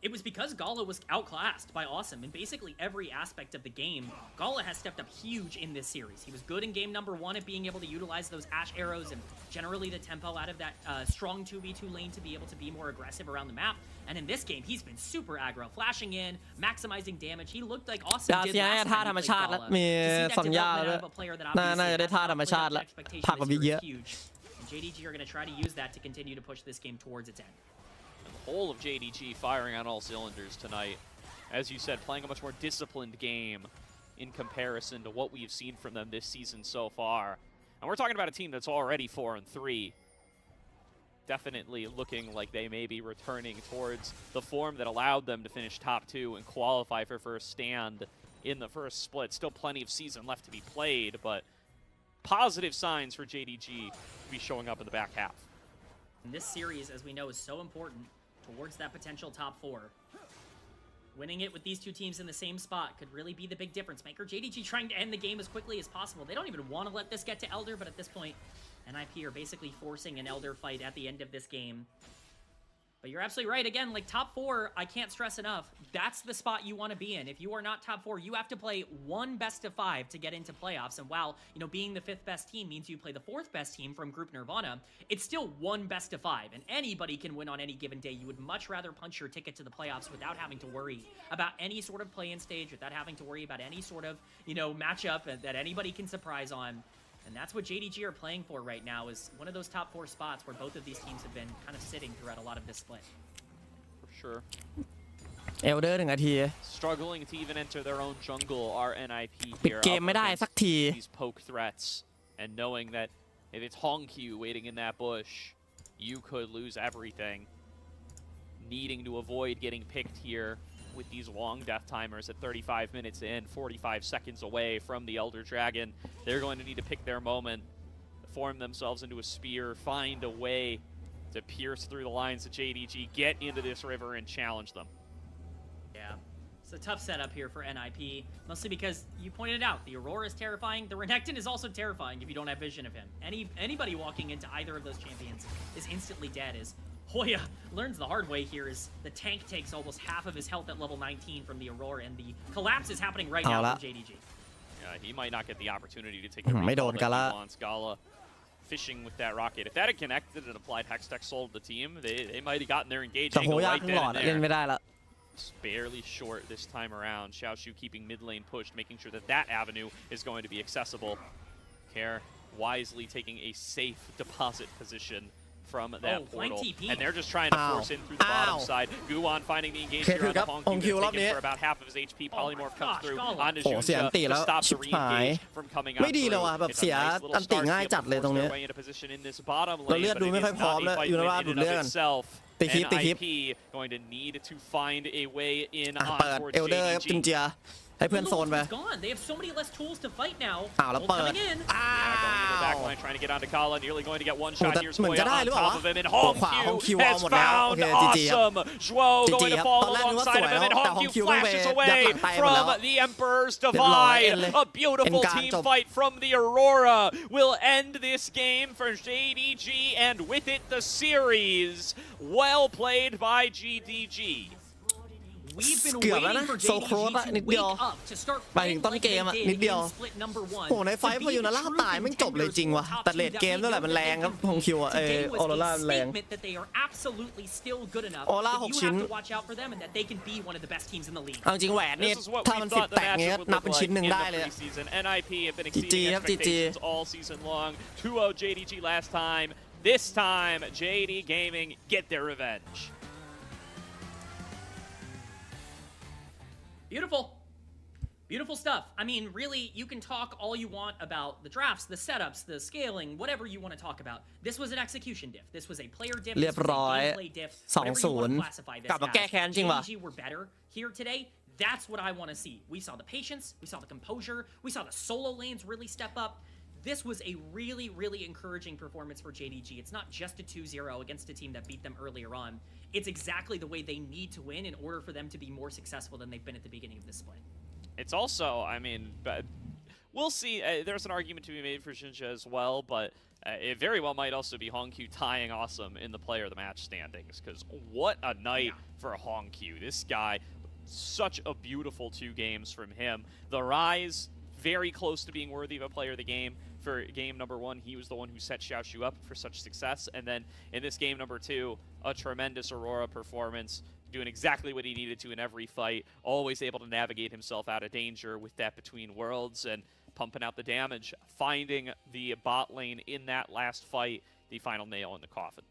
It was because Gala was outclassed by Awesome in basically every aspect of the game. Gala has stepped up huge in this series. He was good in game number 1 at being able to utilize those Ash arrows and generally the tempo out of that strong 2v2 lane to be able to be more aggressive around the map. And in this game, he's been super aggro, flashing in, maximizing damage. He looked like Awesome did last time he played Gala. To see that development out of a player that obviously has huge. And JDG are going to try to use that to continue to push this game towards its end. whole of JDG firing on all cylinders tonight. As you said, playing a much more disciplined game in comparison to what we've seen from them this season so far. And we're talking about a team that's already 4-3. Definitely looking like they may be returning towards the form that allowed them to finish top 2 and qualify for first stand in the first split. Still plenty of season left to be played, but positive signs for JDG to be showing up in the back half. And this series, as we know, is so important towards that potential top 4. Winning it with these two teams in the same spot could really be the big difference maker. JDG trying to end the game as quickly as possible. They don't even want to let this get to Elder, but at this point, NIP are basically forcing an Elder fight at the end of this game. But you're absolutely right. Again, like top 4, I can't stress enough. That's the spot you want to be in. If you are not top 4, you have to play one best of 5 to get into playoffs. And while, you know, being the 5th best team means you play the 4th best team from Group Nirvana, it's still one best of 5. And anybody can win on any given day. You would much rather punch your ticket to the playoffs without having to worry about any sort of play-in stage, without having to worry about any sort of, you know, matchup that anybody can surprise on. And that's what JDG are playing for right now, is one of those top 4 spots where both of these teams have been kind of sitting throughout a lot of this split. For sure. Elder 1 นาที Struggling to even enter their own jungle are NIP ปิด here. เกมไม่ได้สักที These poke threats, and knowing that if it's Hongq waiting in that bush, you could lose everything. Needing to avoid getting picked here with these long death timers at 35 minutes in, 45 seconds away from the Elder Dragon. They're going to need to pick their moment, form themselves into a spear, find a way to pierce through the lines of JDG, get into this river and challenge them. Yeah, it's a tough setup here for NIP, mostly because you pointed out, the Aurora is terrifying, the Renekton is also terrifying if you don't have vision of him. Anybody walking into either of those champions is instantly dead, as Hoya learns the hard way here, as the tank takes almost half of his health at level 19 from the Aurora, and the collapse is happening right now from JDG. Yeah, he might not get the opportunity to take the recall that he wants. Gala fishing with that rocket. If that had connected and applied Hextech Soul to the team, they might have gotten their engage angle right then and there. Just barely short this time around. Xiaoshu keeping mid lane pushed, making sure that that avenue is going to be accessible. Care wisely taking a safe deposit position from that portal, and they're just trying to force in through the bottom side. Guan finding the engage here on the Hongq, taking for about half of his HP. Polymorph comes through onto Junja to stop the re-engage from coming out through. It's a nice little start to be able to force their way into position in this bottom lane, but it is not a fight in and of itself. NIP going to need to find a way in on towards JDG. ให้เพื่อนโซนไป They have so many less tools to fight now. แล้วเปิด Going to the back line, trying to get onto Kala, nearly going to get one shot. Here's Moya on top of him, and Hongq has found awesome. Zhuo going to fall alongside of him, and Hongq flashes away from the Emperor's Divide. A beautiful team fight from the Aurora will end this game for JDG, and with it the series. Well played by GDG. We've been waiting for JDG to wake up to start playing like they did in split number 1. โอ้ในไฟพออยู่นะล่าตายไม่จบเลยจริงวะแต่เลดเกมนั่นแหละมันแรงครับของคิวอ่ะออร่ามันแรง that they are absolutely still good enough. ออร่า6 ชิ้น You have to watch out for them and that they can be one of the best teams in the league. เอาจริงแหวนนี่ถ้ามัน10แตกเงี้ยนับเป็นชิ้นหนึ่งได้เลย NIP have been exceeding expectations all season long. 2-0 JDG last time. This time JD Gaming get their revenge. Beautiful stuff. I mean, really, you can talk all you want about the drafts, the setups, the scaling, whatever you want to talk about. This was an execution diff. This was a player diff. This was a gameplay diff. Whatever you want to classify this as. JDG were better here today. That's what I want to see. We saw the patience. We saw the composure. We saw the solo lanes really step up. This was a really, really encouraging performance for JDG. It's not just a 2-0 against a team that beat them earlier on. It's exactly the way they need to win in order for them to be more successful than they've been at the beginning of this split. It's also, I mean, we'll see. There's an argument to be made for Junja as well, but it very well might also be Hongq tying Awesome in the player of the match standings, because what a night for Hongq. This guy, such a beautiful 2 games from him. The Rise, very close to being worthy of a player of the game. For game number 1, he was the one who set Xiaoshu up for such success, and then in this game number 2, a tremendous Aurora performance, doing exactly what he needed to in every fight, always able to navigate himself out of danger with that between worlds and pumping out the damage, finding the bot lane in that last fight, the final nail in the coffin.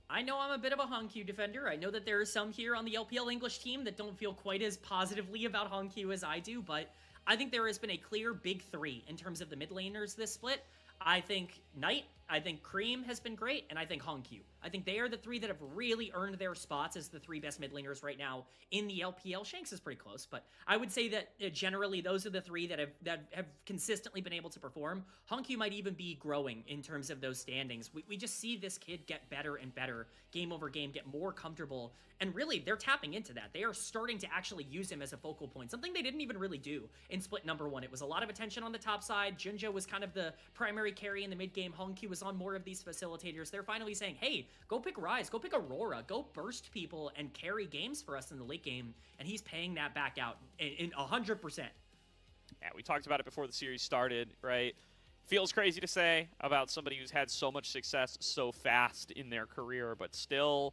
I know I'm a bit of a Hongq defender. I know that there are some here on the LPL English team that don't feel quite as positively about Hongq as I do, but I think there has been a clear big three in terms of the mid laners this split. I think Knight, I think Cream has been great, and I think Hongq. I think they are the three that have really earned their spots as the three best mid laners right now in the LPL. Shanks is pretty close, but I would say that generally those are the three that have consistently been able to perform. Hongq might even be growing in terms of those standings. We just see this kid get better and better, game over game, get more comfortable, and really they're tapping into that. They are starting to actually use him as a focal point, something they didn't even really do in split number one. It was a lot of attention on the top side. Junja was kind of the primary carry in the mid game. Hongq was on more of these facilitators. They're finally saying, hey, go pick Ryze, go pick Aurora, go burst people and carry games for us in the late game, and he's paying that back out in 100%. Yeah, we talked about it before the series started, right? Feels crazy to say about somebody who's had so much success so fast in their career, but still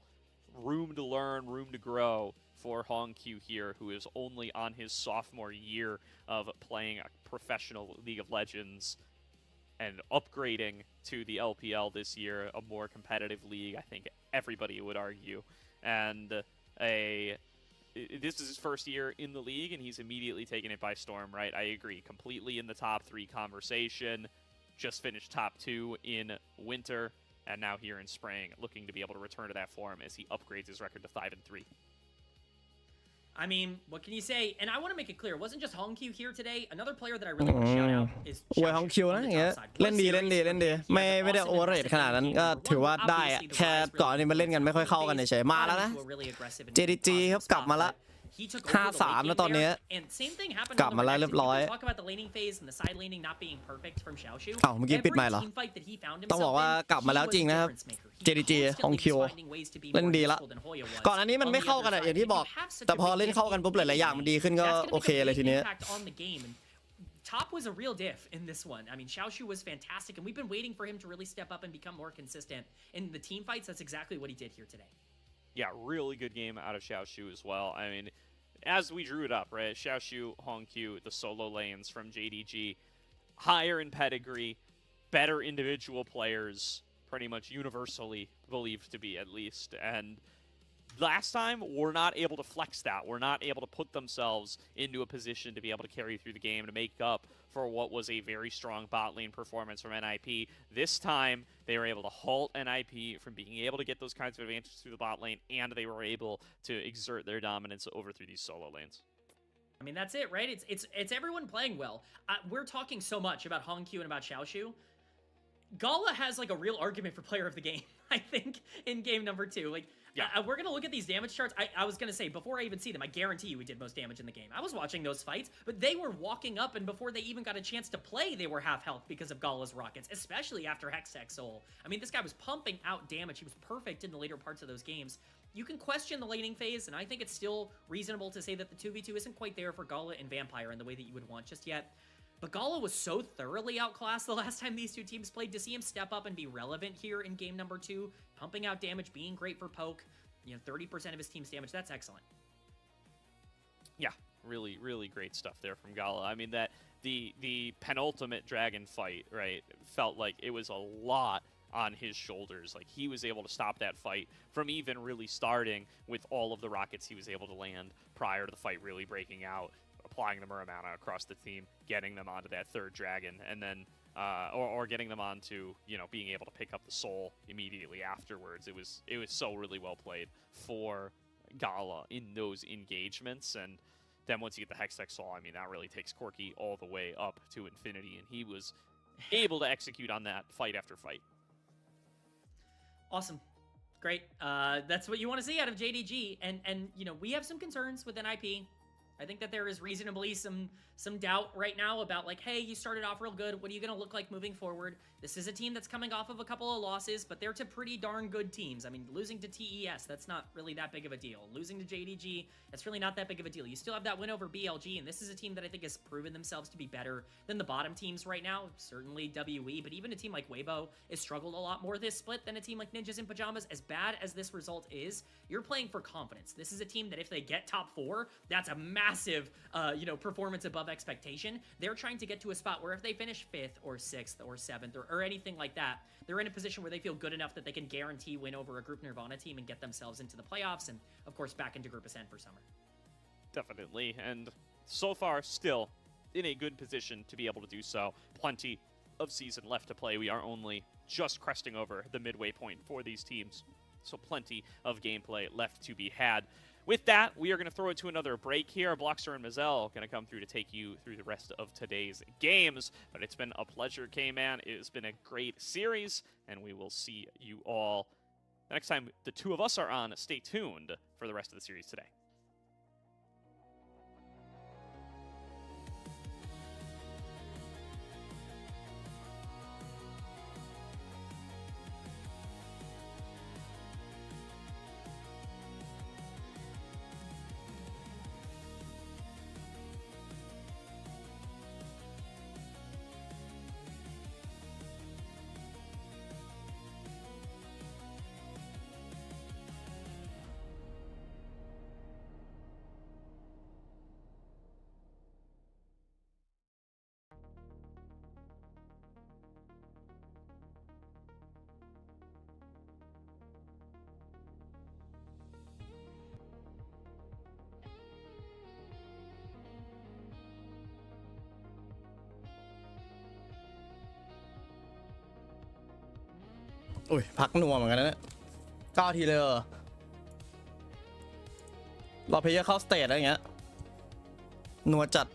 room to learn, room to grow for Hongq here, who is only on his sophomore year of playing a professional League of Legends and upgrading to the LPL this year, a more competitive league, I think everybody would argue. And this is his first year in the league, and he's immediately taken it by storm, right? I agree. Completely in the top three conversation. Just finished top two in winter, and now here in spring, looking to be able to return to that form as he upgrades his record to 5-3. I mean, what can you say? And I want to make it clear, it wasn't just Hongq here today. Another player that I really want to shout out is อวย Hongq นะอย่างเงี้ยเล่นดีไม่ได้โอเวอร์เรทขนาดนั้นก็ถือว่าได้อะแค่ก่อนนี้มันเล่นกันไม่ค่อยเข้ากันเฉยๆมาแล้วนะ JGD ครับกลับมาละ 5-3 แล้วตอนนี้กลับมาแล้วเรียบร้อยอ้าวเมื่อกี้ปิดไมค์เหรอต้องบอกว่ากลับมาแล้วจริงนะครับ JGD Hongq เล่นดีละก่อนอันนี้มันไม่เข้ากันอะอย่างที่บอกแต่พอเล่นเข้ากันปุ๊บหลายๆอย่างมันดีขึ้นก็โอเคเลยทีนี้Top was a real diff in this one. I mean, Xiaoshu was fantastic, and we've been waiting for him to really step up and become more consistent in the team fights. That's exactly what he did here today. Yeah, really good game out of Xiaoshu as well. I mean, as we drew it up, right? Xiaoshu, Hongq, the solo lanes from JDG, higher in pedigree, better individual players, pretty much universally believed to be at least. And last time, we're not able to flex that. We're not able to put themselves into a position to be able to carry through the game to make up for what was a very strong bot lane performance from NIP. This time, they were able to halt NIP from being able to get those kinds of advantages through the bot lane, and they were able to exert their dominance over through these solo lanes. I mean, that's it, right? It's everyone playing well. We're talking so much about Hongq and about Xiaoshu. Gala has like a real argument for player of the game, I think, in game number 2. Like, yeah. We're going to look at these damage charts. I was going to say, before I even see them, I guarantee you we did most damage in the game. I was watching those fights, but they were walking up, and before they even got a chance to play, they were half health because of Gala's rockets, especially after Hextech Soul. I mean, this guy was pumping out damage. He was perfect in the later parts of those games. You can question the laning phase, and I think it's still reasonable to say that the 2v2 isn't quite there for Gala and Vampire in the way that you would want just yet. But Gala was so thoroughly outclassed the last time these two teams played. To see him step up and be relevant here in game number 2, pumping out damage, being great for poke, 30% of his team's damage, that's excellent. Yeah, really, really great stuff there from Gala. I mean, that the penultimate dragon fight, right, felt like it was a lot on his shoulders. Like, he was able to stop that fight from even really starting with all of the rockets he was able to land prior to the fight really breaking out, applying the Muramana across the team, getting them onto that third dragon, and then or getting them onto, being able to pick up the soul immediately afterwards. It was so really well played for Gala in those engagements. And then once you get the Hextech Soul, I mean, that really takes Corki all the way up to infinity, and he was able to execute on that fight after fight. Awesome. Great. That's what you want to see out of JDG. And we have some concerns with NIP. I think that there is reasonably some doubt right now about, like, hey, you started off real good. What are you going to look like moving forward? This is a team that's coming off of a couple of losses, but they're to pretty darn good teams. I mean, losing to TES, that's not really that big of a deal. Losing to JDG, that's really not that big of a deal. You still have that win over BLG, and this is a team that I think has proven themselves to be better than the bottom teams right now. Certainly WE, but even a team like Weibo has struggled a lot more this split than a team like Ninjas in Pajamas. As bad as this result is, you're playing for confidence. This is a team that if they get top 4, that's a massive massive, performance above expectation. They're trying to get to a spot where if they finish 5th or 6th or 7th or anything like that, they're in a position where they feel good enough that they can guarantee win over a Group Nirvana team and get themselves into the playoffs and, of course, back into Group Ascent for summer. Definitely, and so far still in a good position to be able to do so. Plenty of season left to play. We are only just cresting over the midway point for these teams, so plenty of gameplay left to be had. With that, we are going to throw it to another break here. Blockster and Mazel going to come through to take you through the rest of today's games. But it's been a pleasure, K-Man. It has been a great series, and we will see you all the next time the two of us are on. Stay tuned for the rest of the series today.อุ้ยพักนัวเหมือนกันนะเนี่ย9 ทีเลยรอเพลเยอร์เข้าสเตจอะไรอย่างเงี้ยนัวจัด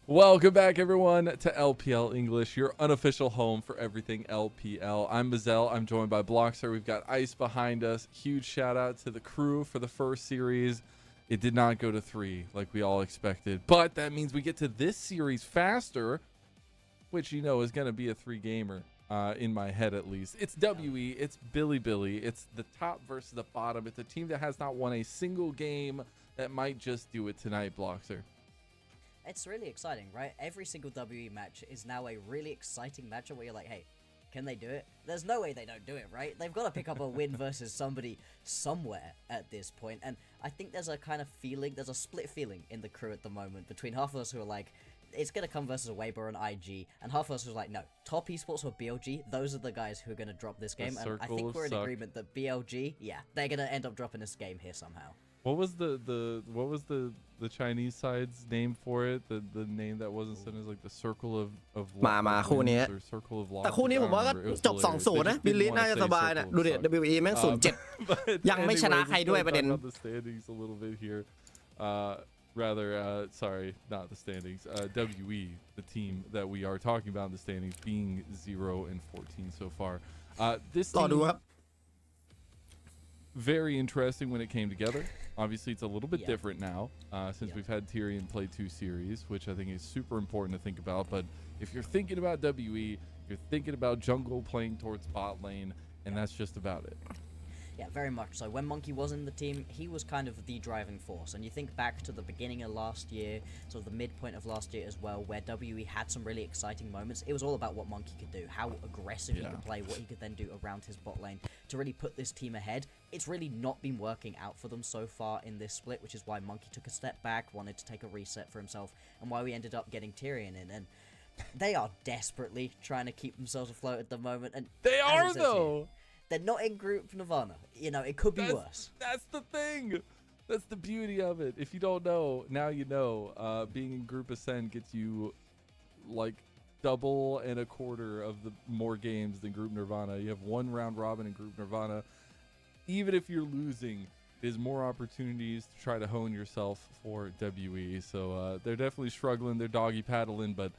Welcome back, everyone, to LPL English, your unofficial home for everything LPL. I'm Mazel. I'm joined by Bloxer. We've got Ice behind us. Huge shout out to the crew for the first series. It did not go to 3 like we all expected, but that means we get to this series faster, which you know is going to be a 3-gamer in my head at least. It's WE. It's Billy. It's the top versus the bottom. It's a team that has not won a single game that might just do it tonight, Bloxer. It's really exciting, right? Every single WE match is now a really exciting matchup where you're like, hey, can they do it? There's no way they don't do it, right? They've got to pick up a win versus somebody somewhere at this point. And I think there's a kind of feeling, there's a split feeling in the crew at the moment between half of us who are like, it's going to come versus Weibo and IG, and half of us who are like, no, top esports or BLG, those are the guys who are going to drop this game. And I think we're in agreement that BLG, yeah, they're going to end up dropping this game here somehow. What was the Chinese side's name for it? The name that wasn't said is like the circle of มาคู่นี้ or circle of แต่คู่นี้ผมว่าก็จบ 2-0 นะบิลลี่น่าจะสบายนะดูดิ WE แม่ง 0-7 ยังไม่ชนะใครด้วยประเด็น the standings a little bit here. Sorry, not the standings. WE, the team that we are talking about in the standings, being 0-14 so far. This team, very interesting when it came together. Obviously, it's a little bit different now since we've had Tyrion play 2 series, which I think is super important to think about. But if you're thinking about WE, you're thinking about jungle playing towards bot lane, and that's just about it. Yeah, very much so. When Monkey was in the team, he was kind of the driving force. And you think back to the beginning of last year, sort of the midpoint of last year as well, where WE had some really exciting moments. It was all about what Monkey could do, how aggressive he could play, what he could then do around his bot lane to really put this team ahead. It's really not been working out for them so far in this split, which is why Monkey took a step back, wanted to take a reset for himself, and why we ended up getting Tyrion in. And they are desperately trying to keep themselves afloat at the moment. And they are, though. They're not in Group Nirvana. You know, it could be worse. That's the thing. That's the beauty of it. If you don't know, now you know. Being in Group Ascend gets you like double and a quarter of the more games than Group Nirvana. You have 1 round robin in Group Nirvana. Even if you're losing, there's more opportunities to try to hone yourself for WE. So they're definitely struggling. They're doggy paddling, but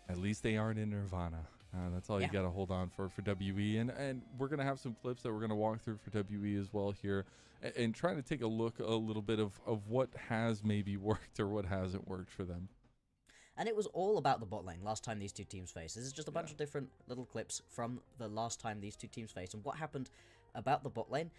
at least they aren't in Nirvana. That's all you got to hold on for WE. And we're going to have some clips that we're going to walk through for WE as well here and trying to take a look a little bit of what has maybe worked or what hasn't worked for them. And it was all about the bot lane last time these two teams faced. This is just a bunch of different little clips from the last time these two teams faced. And what happened about the bot lane,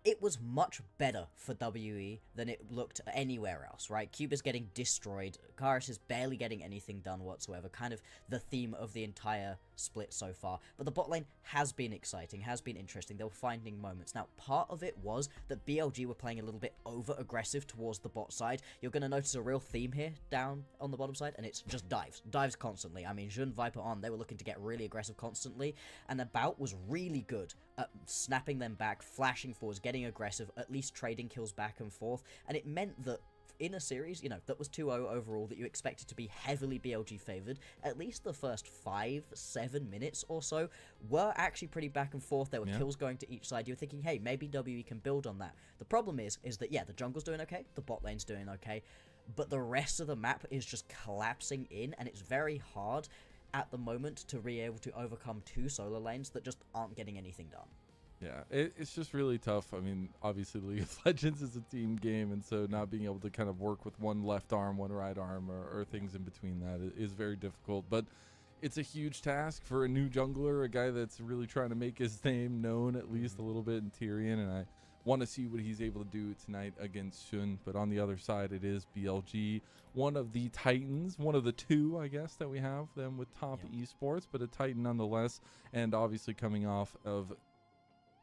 it was much better for WE than it looked anywhere else, right? Cube is getting destroyed. Karis is barely getting anything done whatsoever. Kind of the theme of the entire split so far. But the bot lane has been exciting, has been interesting. They were finding moments. Now, part of it was that BLG were playing a little bit over-aggressive towards the bot side. You're going to notice a real theme here down on the bottom side, and it's just dives. Dives constantly. I mean, Jun, Viper on, they were looking to get really aggressive constantly, and the bout was really good at snapping them back, flashing forwards, getting aggressive, at least trading kills back and forth, and it meant that in a series, you know, that was 2-0 overall, that you expected to be heavily BLG favored, at least the first 5-7 minutes or so were actually pretty back and forth. There were kills going to each side. You were thinking, hey, maybe WE can build on that. The problem is that, yeah, the jungle's doing okay, the bot lane's doing okay, but the rest of the map is just collapsing in, and it's very hard at the moment to be able to overcome 2 solo lanes that just aren't getting anything done. Yeah, it's just really tough. I mean, obviously League of Legends is a team game, and so not being able to kind of work with one left arm, one right arm, or things in between that is very difficult. But it's a huge task for a new jungler, a guy that's really trying to make his name known at least a little bit in Tyrion, and I want to see what he's able to do tonight against Shun. But on the other side, it is BLG, one of the titans, one of the 2, I guess, that we have them with top esports, but a titan nonetheless, and obviously coming off of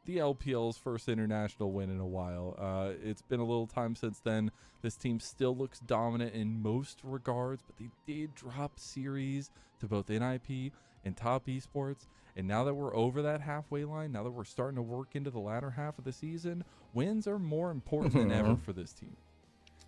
the LPL's first international win in a while. It's been a little time since then. This team still looks dominant in most regards, but they did drop series to both NIP and top esports. And now that we're over that halfway line, now that we're starting to work into the latter half of the season, wins are more important than ever for this team.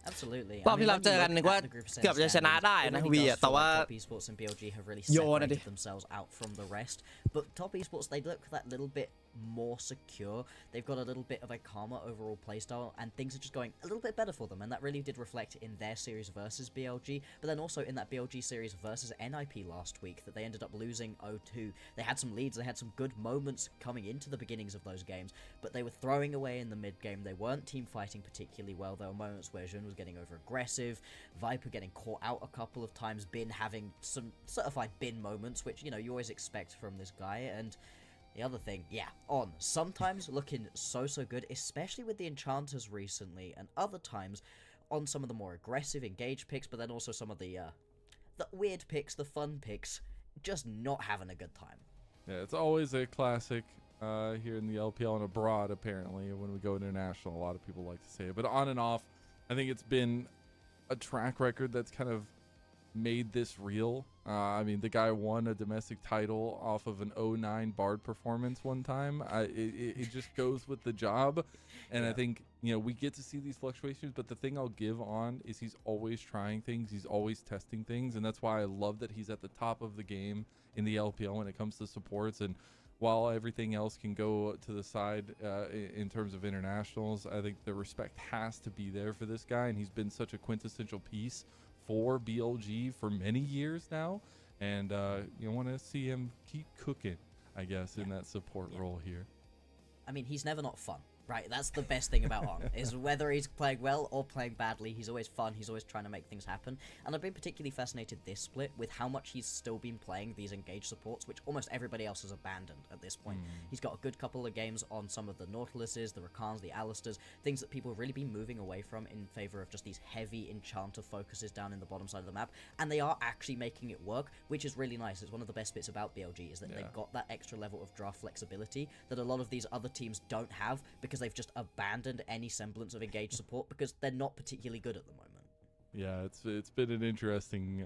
Absolutely. รอบที่เราเจอกันนึกว่าเกือบจะชนะได้นะวีอ่ะแต่ว่า Top Esports and BLG have really separated themselves out from the rest. But Top Esports, they look that little bit more secure. They've got a little bit of a calmer overall playstyle, and things are just going a little bit better for them. And that really did reflect in their series versus BLG, but then also in that BLG series versus NIP last week that they ended up losing 0-2. They had some leads, they had some good moments coming into the beginnings of those games, but they were throwing away in the mid game. They weren't team fighting particularly well. There were moments where Jun was getting over aggressive, Viper getting caught out a couple of times, Bin having some certified Bin moments, which, you know, you always expect from this guy. And the other thing, yeah, On, sometimes looking so good, especially with the Enchanters recently, and other times on some of the more aggressive engaged picks, but then also some of the weird picks, the fun picks, just not having a good time. Yeah, it's always a classic here in the LPL and abroad, apparently. When we go international, a lot of people like to say it. But on and off, I think it's been a track record that's kind of made this real. I mean, the guy won a domestic title off of an 09 Bard performance one time. It just goes with the job. And I think, you know, we get to see these fluctuations, but the thing I'll give On is he's always trying things. He's always testing things. And that's why I love that he's at the top of the game in the LPL when it comes to supports. And while everything else can go to the side in terms of internationals, I think the respect has to be there for this guy. And he's been such a quintessential piece for BLG for many years now, and you want to see him keep cooking, I guess, in that support role here. I mean, he's never not fun, right? That's the best thing about On, is whether he's playing well or playing badly, he's always fun, he's always trying to make things happen. And I've been particularly fascinated this split with how much he's still been playing these engaged supports, which almost everybody else has abandoned at this point. He's got a good couple of games on some of the Nautiluses, the Rakans, the Alistairs, things that people have really been moving away from in favor of just these heavy enchanter focuses down in the bottom side of the map, and they are actually making it work, which is really nice. It's one of the best bits about BLG, is that they've got that extra level of draft flexibility that a lot of these other teams don't have, because they've just abandoned any semblance of engaged support because they're not particularly good at the moment. Yeah, it's been an interesting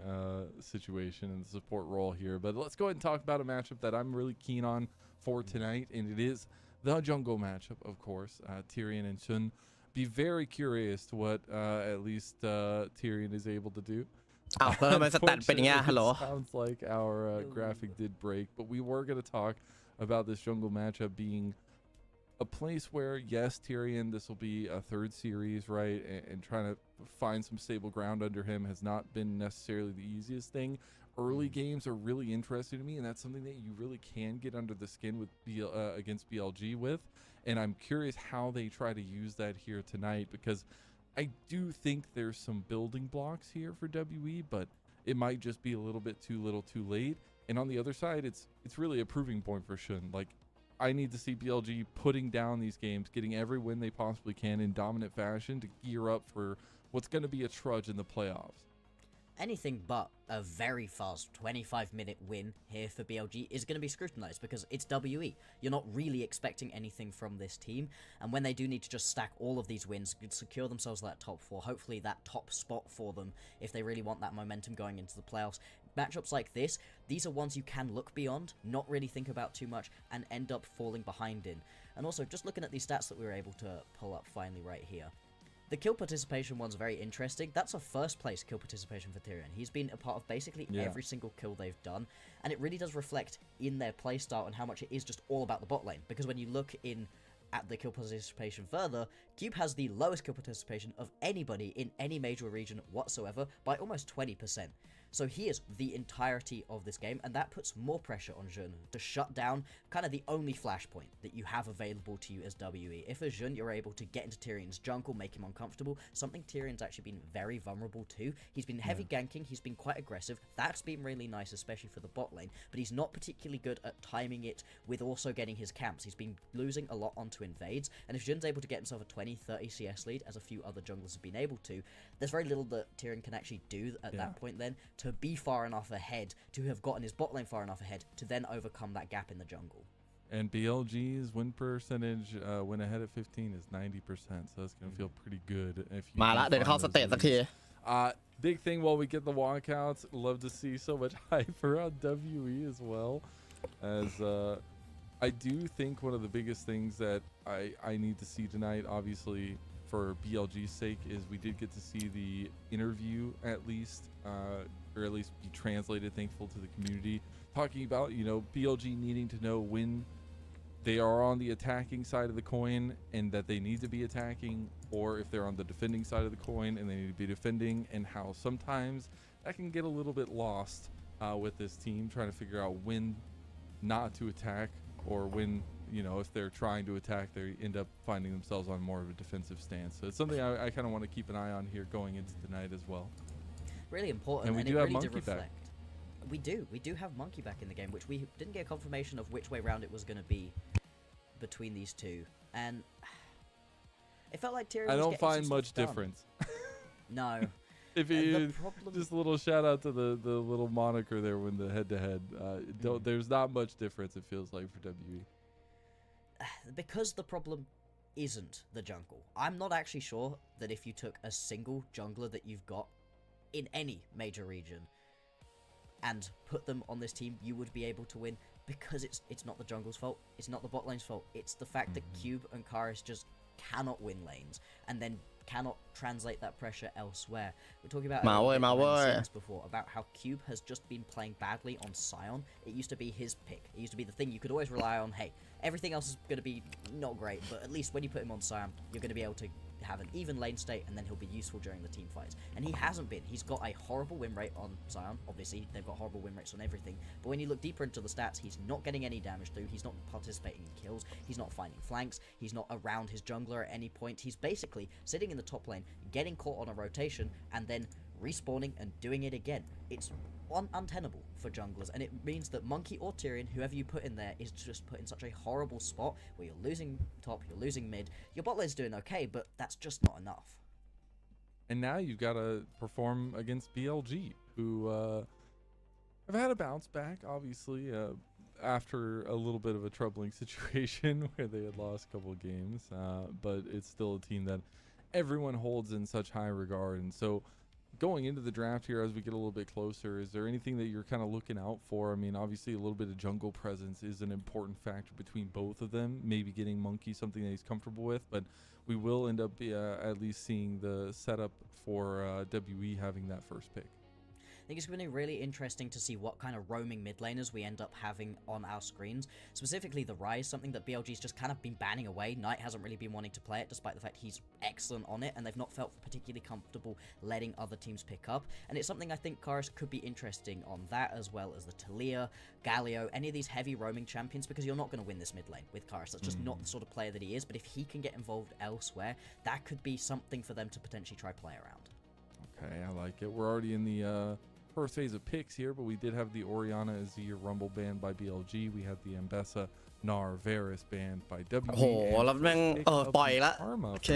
situation in the support role here, but let's go ahead and talk about a matchup that I'm really keen on for tonight, and it is the jungle matchup, of course. Tyrion and Shun. Be very curious to what at least Tyrion is able to do. Sounds like our graphic did break, but we were going to talk about this jungle matchup being a place where, yes, Tyrion, this will be a third series, right? And trying to find some stable ground under him has not been necessarily the easiest thing. Early games are really interesting to me, and that's something that you really can get under the skin with against BLG with. And I'm curious how they try to use that here tonight, because I do think there's some building blocks here for WE, but it might just be a little bit too little too late. And on the other side, it's really a proving point for Shun. Like, I need to see BLG putting down these games, getting every win they possibly can in dominant fashion to gear up for what's going to be a trudge in the playoffs. Anything but a very fast 25-minute win here for BLG is going to be scrutinized, because it's WE. You're not really expecting anything from this team, and when they do need to just stack all of these wins, secure themselves that top 4, hopefully that top spot for them if they really want that momentum going into the playoffs. Matchups like this, these are ones you can look beyond, not really think about too much, and end up falling behind in. And also, just looking at these stats that we were able to pull up finally right here. The kill participation one's very interesting. That's a first place kill participation for Tyrion. He's been a part of basically every single kill they've done, and it really does reflect in their playstyle and how much it is just all about the bot lane. Because when you look in at the kill participation further, Cube has the lowest kill participation of anybody in any major region whatsoever by almost 20%. So he is the entirety of this game, and that puts more pressure on Jun to shut down kind of the only flashpoint that you have available to you as WE. If as Jun you're able to get into Tyrion's jungle, make him uncomfortable, something Tyrion's actually been very vulnerable to. He's been heavy ganking, he's been quite aggressive, that's been really nice, especially for the bot lane, but he's not particularly good at timing it with also getting his camps. He's been losing a lot onto invades, and if Jun's able to get himself a 20-30 CS lead, as a few other junglers have been able to, there's very little that Tyrion can actually do at that point then to be far enough ahead, to have gotten his bot lane far enough ahead to then overcome that gap in the jungle. And BLG's win percentage when ahead at 15 is 90%, so that's going to feel pretty good if you มาละเดินเข้าสเตจสักที big thing while we get the walkouts, love to see so much hype around WE as well, as I do think one of the biggest things that I need to see tonight, obviously for BLG's sake, is we did get to see the interview at least, or at least be translated, thankful to the community, talking about, you know, BLG needing to know when they are on the attacking side of the coin and that they need to be attacking, or if they're on the defending side of the coin and they need to be defending, and how sometimes that can get a little bit lost with this team, trying to figure out when not to attack, or when, you know, if they're trying to attack, they end up finding themselves on more of a defensive stance. So it's something I kind of want to keep an eye on here going into the night as well. Really important, and we do it have really Monkey back. We do have Monkey back in the game, which we didn't get confirmation of which way round it was going to be between these two, and it felt like Tyrion I was don't getting find some much stuff done. difference. No. If you just a little shout out to the little moniker there when the head-to-head, there's not much difference, it feels like, for WE. Because the problem isn't the jungle. I'm not actually sure that if you took a single jungler that you've got in any major region and put them on this team, you would be able to win, because it's not the jungle's fault, it's not the bot lane's fault, it's the fact that Cube and Karis just cannot win lanes and then cannot translate that pressure elsewhere. We're talking about before about how Cube has just been playing badly on Sion. It used to be his pick. It used to be the thing you could always rely on. Hey, everything else is going to be not great, but at least when you put him on Sion, you're going to be able to have an even lane state, and then he'll be useful during the team fights. And he hasn't been. He's got a horrible win rate on Sion. Obviously, they've got horrible win rates on everything. But when you look deeper into the stats, he's not getting any damage through. He's not participating in kills. He's not finding flanks. He's not around his jungler at any point. He's basically sitting in the top lane, getting caught on a rotation, and then respawning and doing it again. It's untenable for junglers, and it means that Monkey or Tyrion, whoever you put in there, is just put in such a horrible spot where you're losing top, you're losing mid. Your bot lane's doing okay, but that's just not enough. And now you've got to perform against BLG, who have had a bounce back, obviously, after a little bit of a troubling situation where they had lost a couple of games, but it's still a team that everyone holds in such high regard. And so going into the draft here, as we get a little bit closer, is there anything that you're kind of looking out for? I mean, obviously a little bit of jungle presence is an important factor between both of them, maybe getting Monkey something that he's comfortable with, but we will end up at least seeing the setup for WE having that first pick. I think it's going to be really interesting to see what kind of roaming mid laners we end up having on our screens. Specifically the Ryze, something that BLG's just kind of been banning away. Knight hasn't really been wanting to play it, despite the fact he's excellent on it, and they've not felt particularly comfortable letting other teams pick up. And it's something I think Karis could be interesting on that, as well as the Talia, Galio, any of these heavy roaming champions, because you're not going to win this mid lane with Karis. That's just not the sort of player that he is, but if he can get involved elsewhere, that could be something for them to potentially try play around. Okay, I like it. We're already in the first phase of picks here, but we did have the Orianna Azir Rumble banned by BLG. We had the Ambessa Nar Varus banned by WE. โอ้โหแล้วแม่งปล่อยละโอเค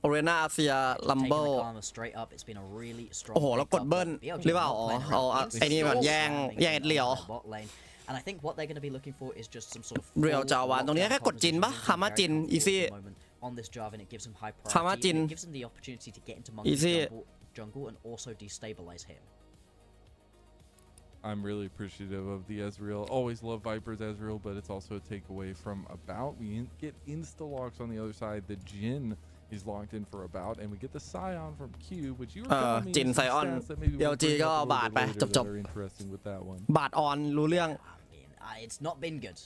โอเรน่าอาเซียลัมเบิล โอ้โหแล้วกดเบิ้ลหรือเปล่าเอาไอ้นี่มันแย่งเอ็ดเลียว And I think what they're going to be looking for is just some sort of เรียวจาวานตรงนี้แค่กดจินปะคามาจินอีซี่ on this Java, and it gives him high คามาจิน priority. It gives him the opportunity to get into Monkey's jungle and also destabilize him. I'm really appreciative of the Ezreal. Always love Viper's Ezreal, but it's also a takeaway from About. We get insta-locks on the other side. The Jhin is locked in for About, and we get the Scion from Cube, which you were telling me จินไซออน BLG ก็บาดไปจบ interesting with that one. บาดออนรู้เรื่อง I it's not been good.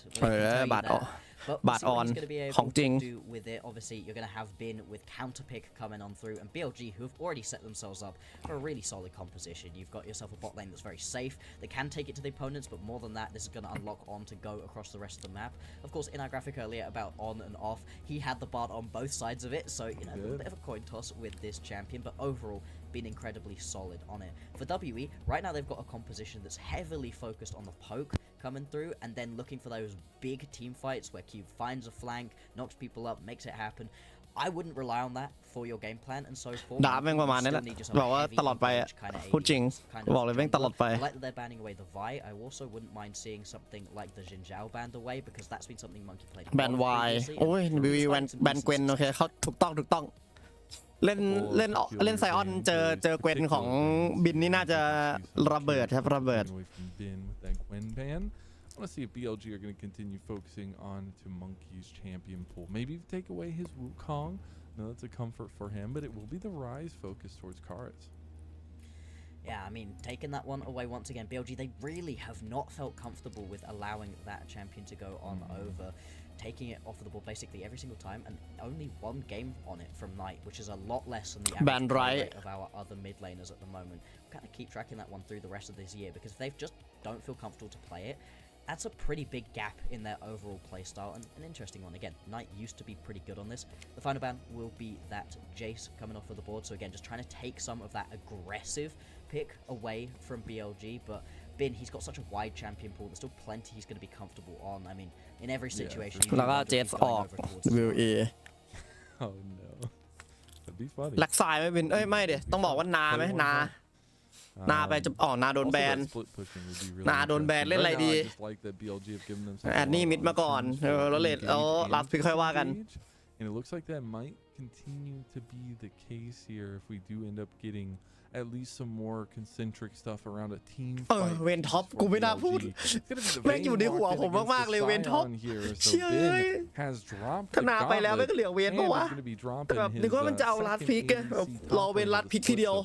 บาดออก But บาดออน going to be ของ able จริง to do with it. Obviously, you're going to have Bin with counter pick coming on through, and BLG who have already set themselves up for a really solid composition. You've got yourself a bot lane that's very safe. They can take it to the opponents, but more than that, this is going to unlock on to go across the rest of the map. Of course, in our graphic earlier about on and off, he had the bard on both sides of it, so you know a little bit of a coin toss with this champion, but overall been incredibly solid on it. For WE, right now they've got a composition that's heavily focused on the poke coming through, and then looking for those big team fights where Cube finds a flank, knocks people up, makes it happen. I wouldn't rely on that for your game plan and so forth. ด่าแม่งประมาณนี้แหละบอกว่าตลอดไปอะพูดจริงบอกเลยแม่งตลอดไป I like that they're banning away the Vi. I also wouldn't mind seeing something like the Jinzhao banned away because that's been something Monkey played. แบนวายโอ้ยวีแบนเกวนโอเคเขาถูกต้องเล่นไซออนเจอเกวนของบินนี่น่าจะระเบิดครับระเบิด I want to see if BLG are going to continue focusing on to Monkey's champion pool. Maybe take away his Wukong. No, that's a comfort for him, but it will be the Rise focus towards Karis. Yeah, I mean, taking that one away once again, BLG, they really have not felt comfortable with allowing that champion to go on over, taking it off of the board basically every single time, and only one game on it from Knight, which is a lot less than the average rate of our other mid laners at the moment. We'll kind of keep tracking that one through the rest of this year, because if they just don't feel comfortable to play it, that's a pretty big gap in their overall playstyle, and an interesting one. Again, Knight used to be pretty good on this. The final ban will be that Jace coming off of the board, so again, just trying to take some of that aggressive pick away from BLG, but Bin, he's got such a wide champion pool, there's still plenty he's going to be comfortable on. I mean, in every situation, you แล้วก็ want to เจ be ส going ออก over towards วิวเอ Oh no, that'd be funny. แล็กซ้ายไม่เป็นไม่เดี๋ยวต้องบอกว่านาไหมนาไปจะนาโดนแบนนาโดนแบนเล่นอะไรดีแอดนี่มิดมาก่อนแล้วเลดแล้วลาสพิกค่อยว่ากัน And it looks like that might continue to be the case here if we do end up getting at least some more concentric stuff around a team fight. เวนท็อปกูไม่น่าพูดแม่งอยู่ในหัวผมมากๆเลยเวนท็อปเชื่อถ้านาไปแล้วไม่ก็เหลือเวนปะวะแต่แบบนึกว่ามันจะเอาลาสพิกรอเวนลาสพิกทีเดียว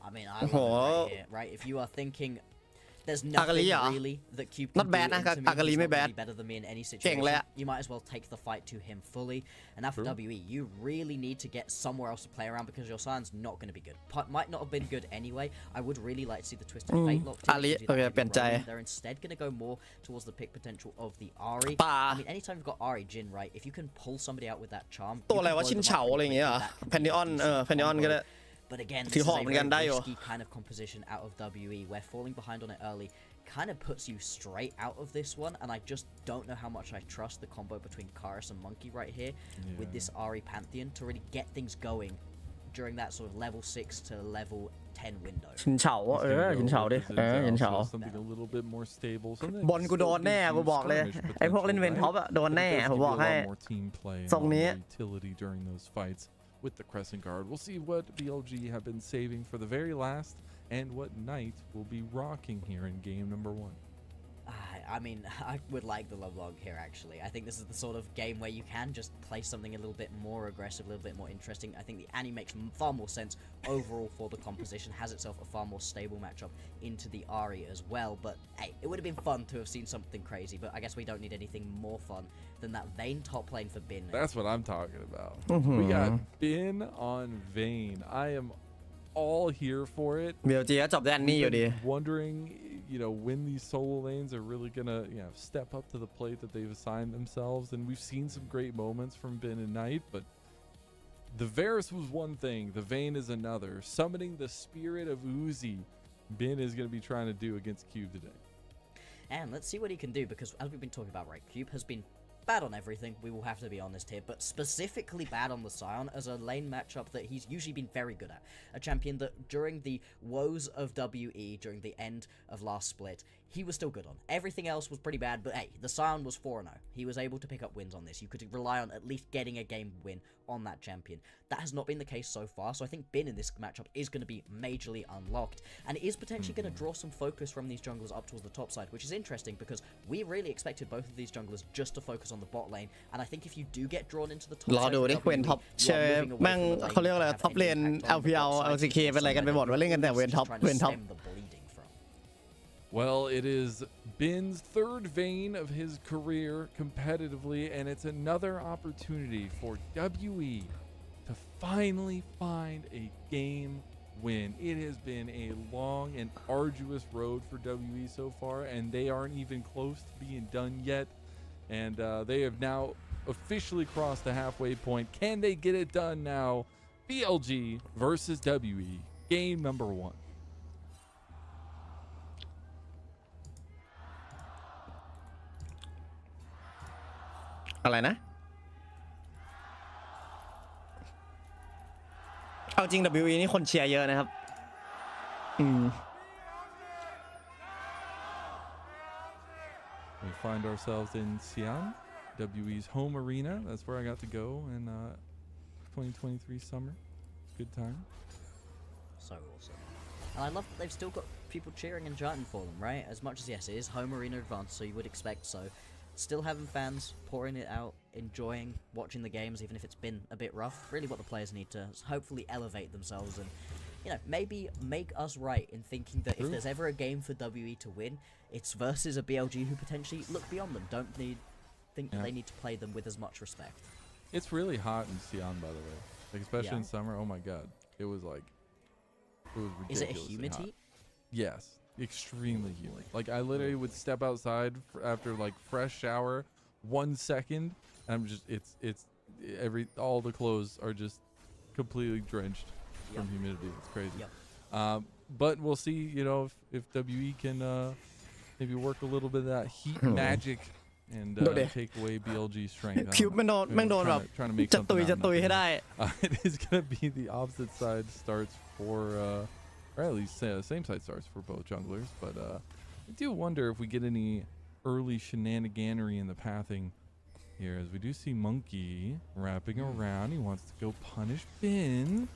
I mean, I love it, right? If you are thinking there's nothing really that Cube can do to me better than me in any situation, you might as well take the fight to him fully. And now for WE, you really need to get somewhere else to play around because your Sion's not going to be good. Might not have been good anyway. I would really like to see the Twisted Fate locked in. They're instead going to go more towards the pick potential of the Ahri. I mean, anytime you've got Ahri, Jin, right? If you can pull somebody out with that charm, ตัวอะไรวะชินเฉาอะไรอย่างเงี้ยแพนดิออนก็ได้ But again, this is a very risky kind of composition out of WE, where falling behind on it early kind of puts you straight out of this one, and I just don't know how much I trust the combo between Karis and Monkey right here with this Ahri Pantheon to really get things going during that sort of level 6 to level 10 window. ชินเฉาชินเฉาดิชินเฉา something a little bit more stable. บอลกูโดนแน่กูบอกเลยไอ้พวกเล่นเวนท็อปอะโดนแน่ผมบอกให้ทรงนี้ with the Crescent Guard. We'll see what BLG have been saving for the very last and what Knight will be rocking here in game number 1. I mean, I would like the LeBlanc here, actually. I think this is the sort of game where you can just play something a little bit more aggressive, a little bit more interesting. I think the Annie makes far more sense overall for the composition, has itself a far more stable matchup into the Ahri as well. But hey, it would have been fun to have seen something crazy, but I guess we don't need anything more fun than that Vayne top lane for Bin. That's what I'm talking about. We got Bin on Vayne. I am all here for it. BLG ก็จบได้อันนี้อยู่ดี Wondering, you know, when these solo lanes are really gonna, you know, step up to the plate that they've assigned themselves. And we've seen some great moments from Bin and Knight, but the Varus was one thing, the Vayne is another. Summoning the spirit of Uzi, Bin is gonna be trying to do against Cube today. And let's see what he can do, because as we've been talking about, right, Cube has been bad on everything, we will have to be honest here, but specifically bad on the Sion as a lane matchup that he's usually been very good at. A champion that during the woes of WE, during the end of last split, he was still good on. Everything else was pretty bad, but hey, the Sion was 4-0. He was able to pick up wins on this. You could rely on at least getting a game win on that champion. That has not been the case so far, so I think Bin in this matchup is going to be majorly unlocked, and it is potentially going to draw some focus from these junglers up towards the top side, which is interesting because we really expected both of these junglers just to focus on the bot lane, and I think if you do get drawn into the top side, รอดูดิเวนท็อปเชแม่งเขาเรียกอะไรท็อปเลน LPL LCK เป็นอะไรกันไปหมดว่าเล่นกันแต่เวนท็อป Well, it is Bin's third vein of his career competitively, and it's another opportunity for WE to finally find a game win. It has been a long and arduous road for WE so far, and they aren't even close to being done yet. And they have now officially crossed the halfway point. Can they get it done now? BLG versus WE, game number 1.อะไรนะเอาจริง WE นี่คนเชียร์เยอะนะครับWe find ourselves in Xi'an, WE's home arena. That's where I got to go in 2023 summer. Good time. So awesome. And I love that they've still got people cheering and chanting for them, right? As much as, yes, it is home arena advance, so you would expect so. Still having fans pouring it out, enjoying watching the games, even if it's been a bit rough. Really what the players need to hopefully elevate themselves and, you know, maybe make us right in thinking that if there's ever a game for WE to win, it's versus a BLG who potentially look beyond them, think that they need to play them with as much respect. It's really hot in Xi'an, by the way. Like, especially in summer. Oh my god. It was ridiculous. Is it a humid heat? Yes. Extremely humid. Like, I literally would step outside after like fresh shower 1 second, and I'm just all the clothes are just completely drenched from humidity. It's crazy. But we'll see, you know, if WE can maybe work a little bit of that heat magic and take away BLG's strength. คิวแม่งโดนแบบ trying to make จะตุย something ให้ได้ It is going to be the opposite side starts for or at least same side starts for both junglers, but I do wonder if we get any early shenaniganery in the pathing here, as we do see Monkey wrapping around. He wants to go punish Bin.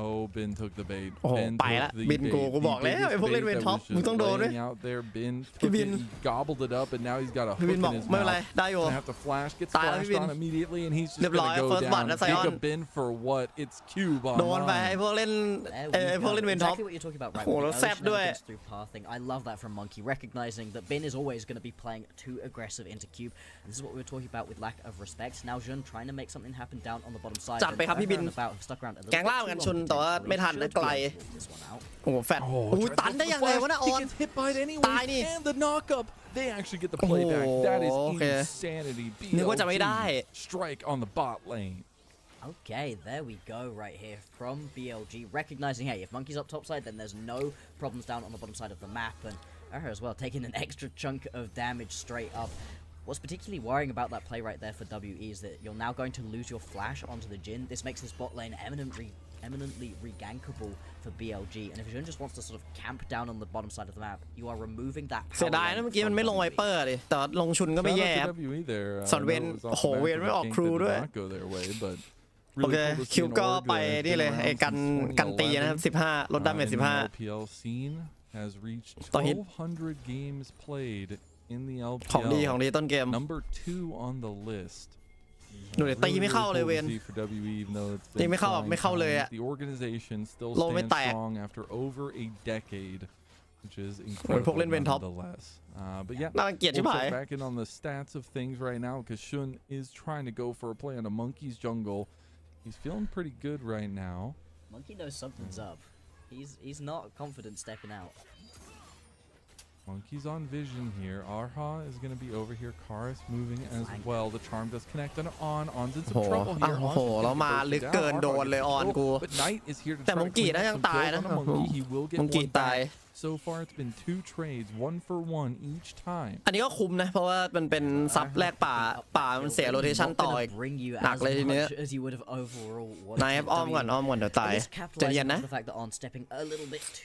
Oh, Bin took the bait. โอ้โห ไปละ บินกูบอกแล้วไอ้พวกเล่นเวนท็อปมึงต้องโดนด้วย out there. Bin took it, he gobbled it up, and now he's got a hook in his ไม่เป็นไร mouth. ได้อยู่ Gonna have to flash, get ตายแล้วพี่ splashed บิน on immediately, and he's just เรียบร้อย gonna go first blood down. นะไซออน Jacob Bin for what? It's Cube โดนไป online. ไอ้พวกเล่น There we พวก go. เล่นเวนท็อป Exactly what you're talking about, right? โอ้โห with แล้ว the แซบด้วย shenanigans through pathing. I love that from Monkey, recognizing that Bin is always going to be playing too aggressive into Cube. And this is what we were talking about with lack of respect. Now Jun trying to make something happen down on the bottom side. จัดไปครับพี่บิน stuck around a little แกงล่างเหมือนกันชุนแต่ว่าไม่ทันนะไกล this one out. โอ้โหแฟดโอ้โหตันได้ยังไงวะนะอ He อน gets hit by it anyway, ตายนี่ and the knockup. They actually get the playback. That is โอเค insanity. นึกว่าจะไม่ได้ Strike on the bot lane. Okay, there we go right here from BLG, recognizing, hey, if Monkey's up top side, then there's no problems down on the bottom side of the map, and her as well, taking an extra chunk of damage straight up. What's particularly worrying about that play right there for WE is that you're now going to lose your flash onto the Jhin. This makes this bot lane eminently regankable for BLG, and if Jhin just wants to sort of camp down on the bottom side of the map, you are removing that power เสียดายนะเมื่อกี้มันไม่ลงไวเปอร์ดิแต่ลงชุนก็ไม่ Shout แย่ out ค to รับ WE there. สอนเวนโอ้โหเวนไม่ออกครูด้วย Did not go their way, but โอเค really cool to คิว see an ก็ org ไป that has นี่ been เลย around ไอ้กันตีนะครับ since 15ลดดาเมจ in the 15 LPL scene has reached ต่อฮิต 1,200 games played in the ของดี LPL. ต้นเกม Number 2 on the list. ดูดิตีไม่เข้าเลยเวน Really cool to see for WE, even though it's ตี been ไม่เข้า trying ไม่เข้าเลยอะ times. The organization still โลไม่ stands แตก strong after over a decade, which is พวกเล่ incredible นเวนท็อป nonetheless. But yeah, น่ารังเกียจชิบ we'll หาย check back in on the stats of things right now, because Shun is trying to go for a play on a Monkey's jungle. He's feeling pretty good right now. Monkey knows something's up. He's not confident stepping out. Monkey's on vision here. Arha is going to be over here. Karis moving as well. The charm does connect on. On's in some โอ้โห trouble อ้าว here. โอ้โห On's แล้วมา gonna ลึก get เกิน down. โดนเลยออนกู But Knight is here to แต่ try มัง to กี้ clean นะ up ยัง some ตาย kills นะ on a Monkey. He will get มังกี้ one ตาย back. So far, it's been 2 trades, 1 for 1 each time. อันนี้ก็คุ้มนะเพราะว่ามันเป็นซับแรกป่ามันเสียโรเทชันต่ออีก หนักเลยทีเนี้ย นายครับอ้อมก่อนเดี๋ยวตายใจเย็นนะ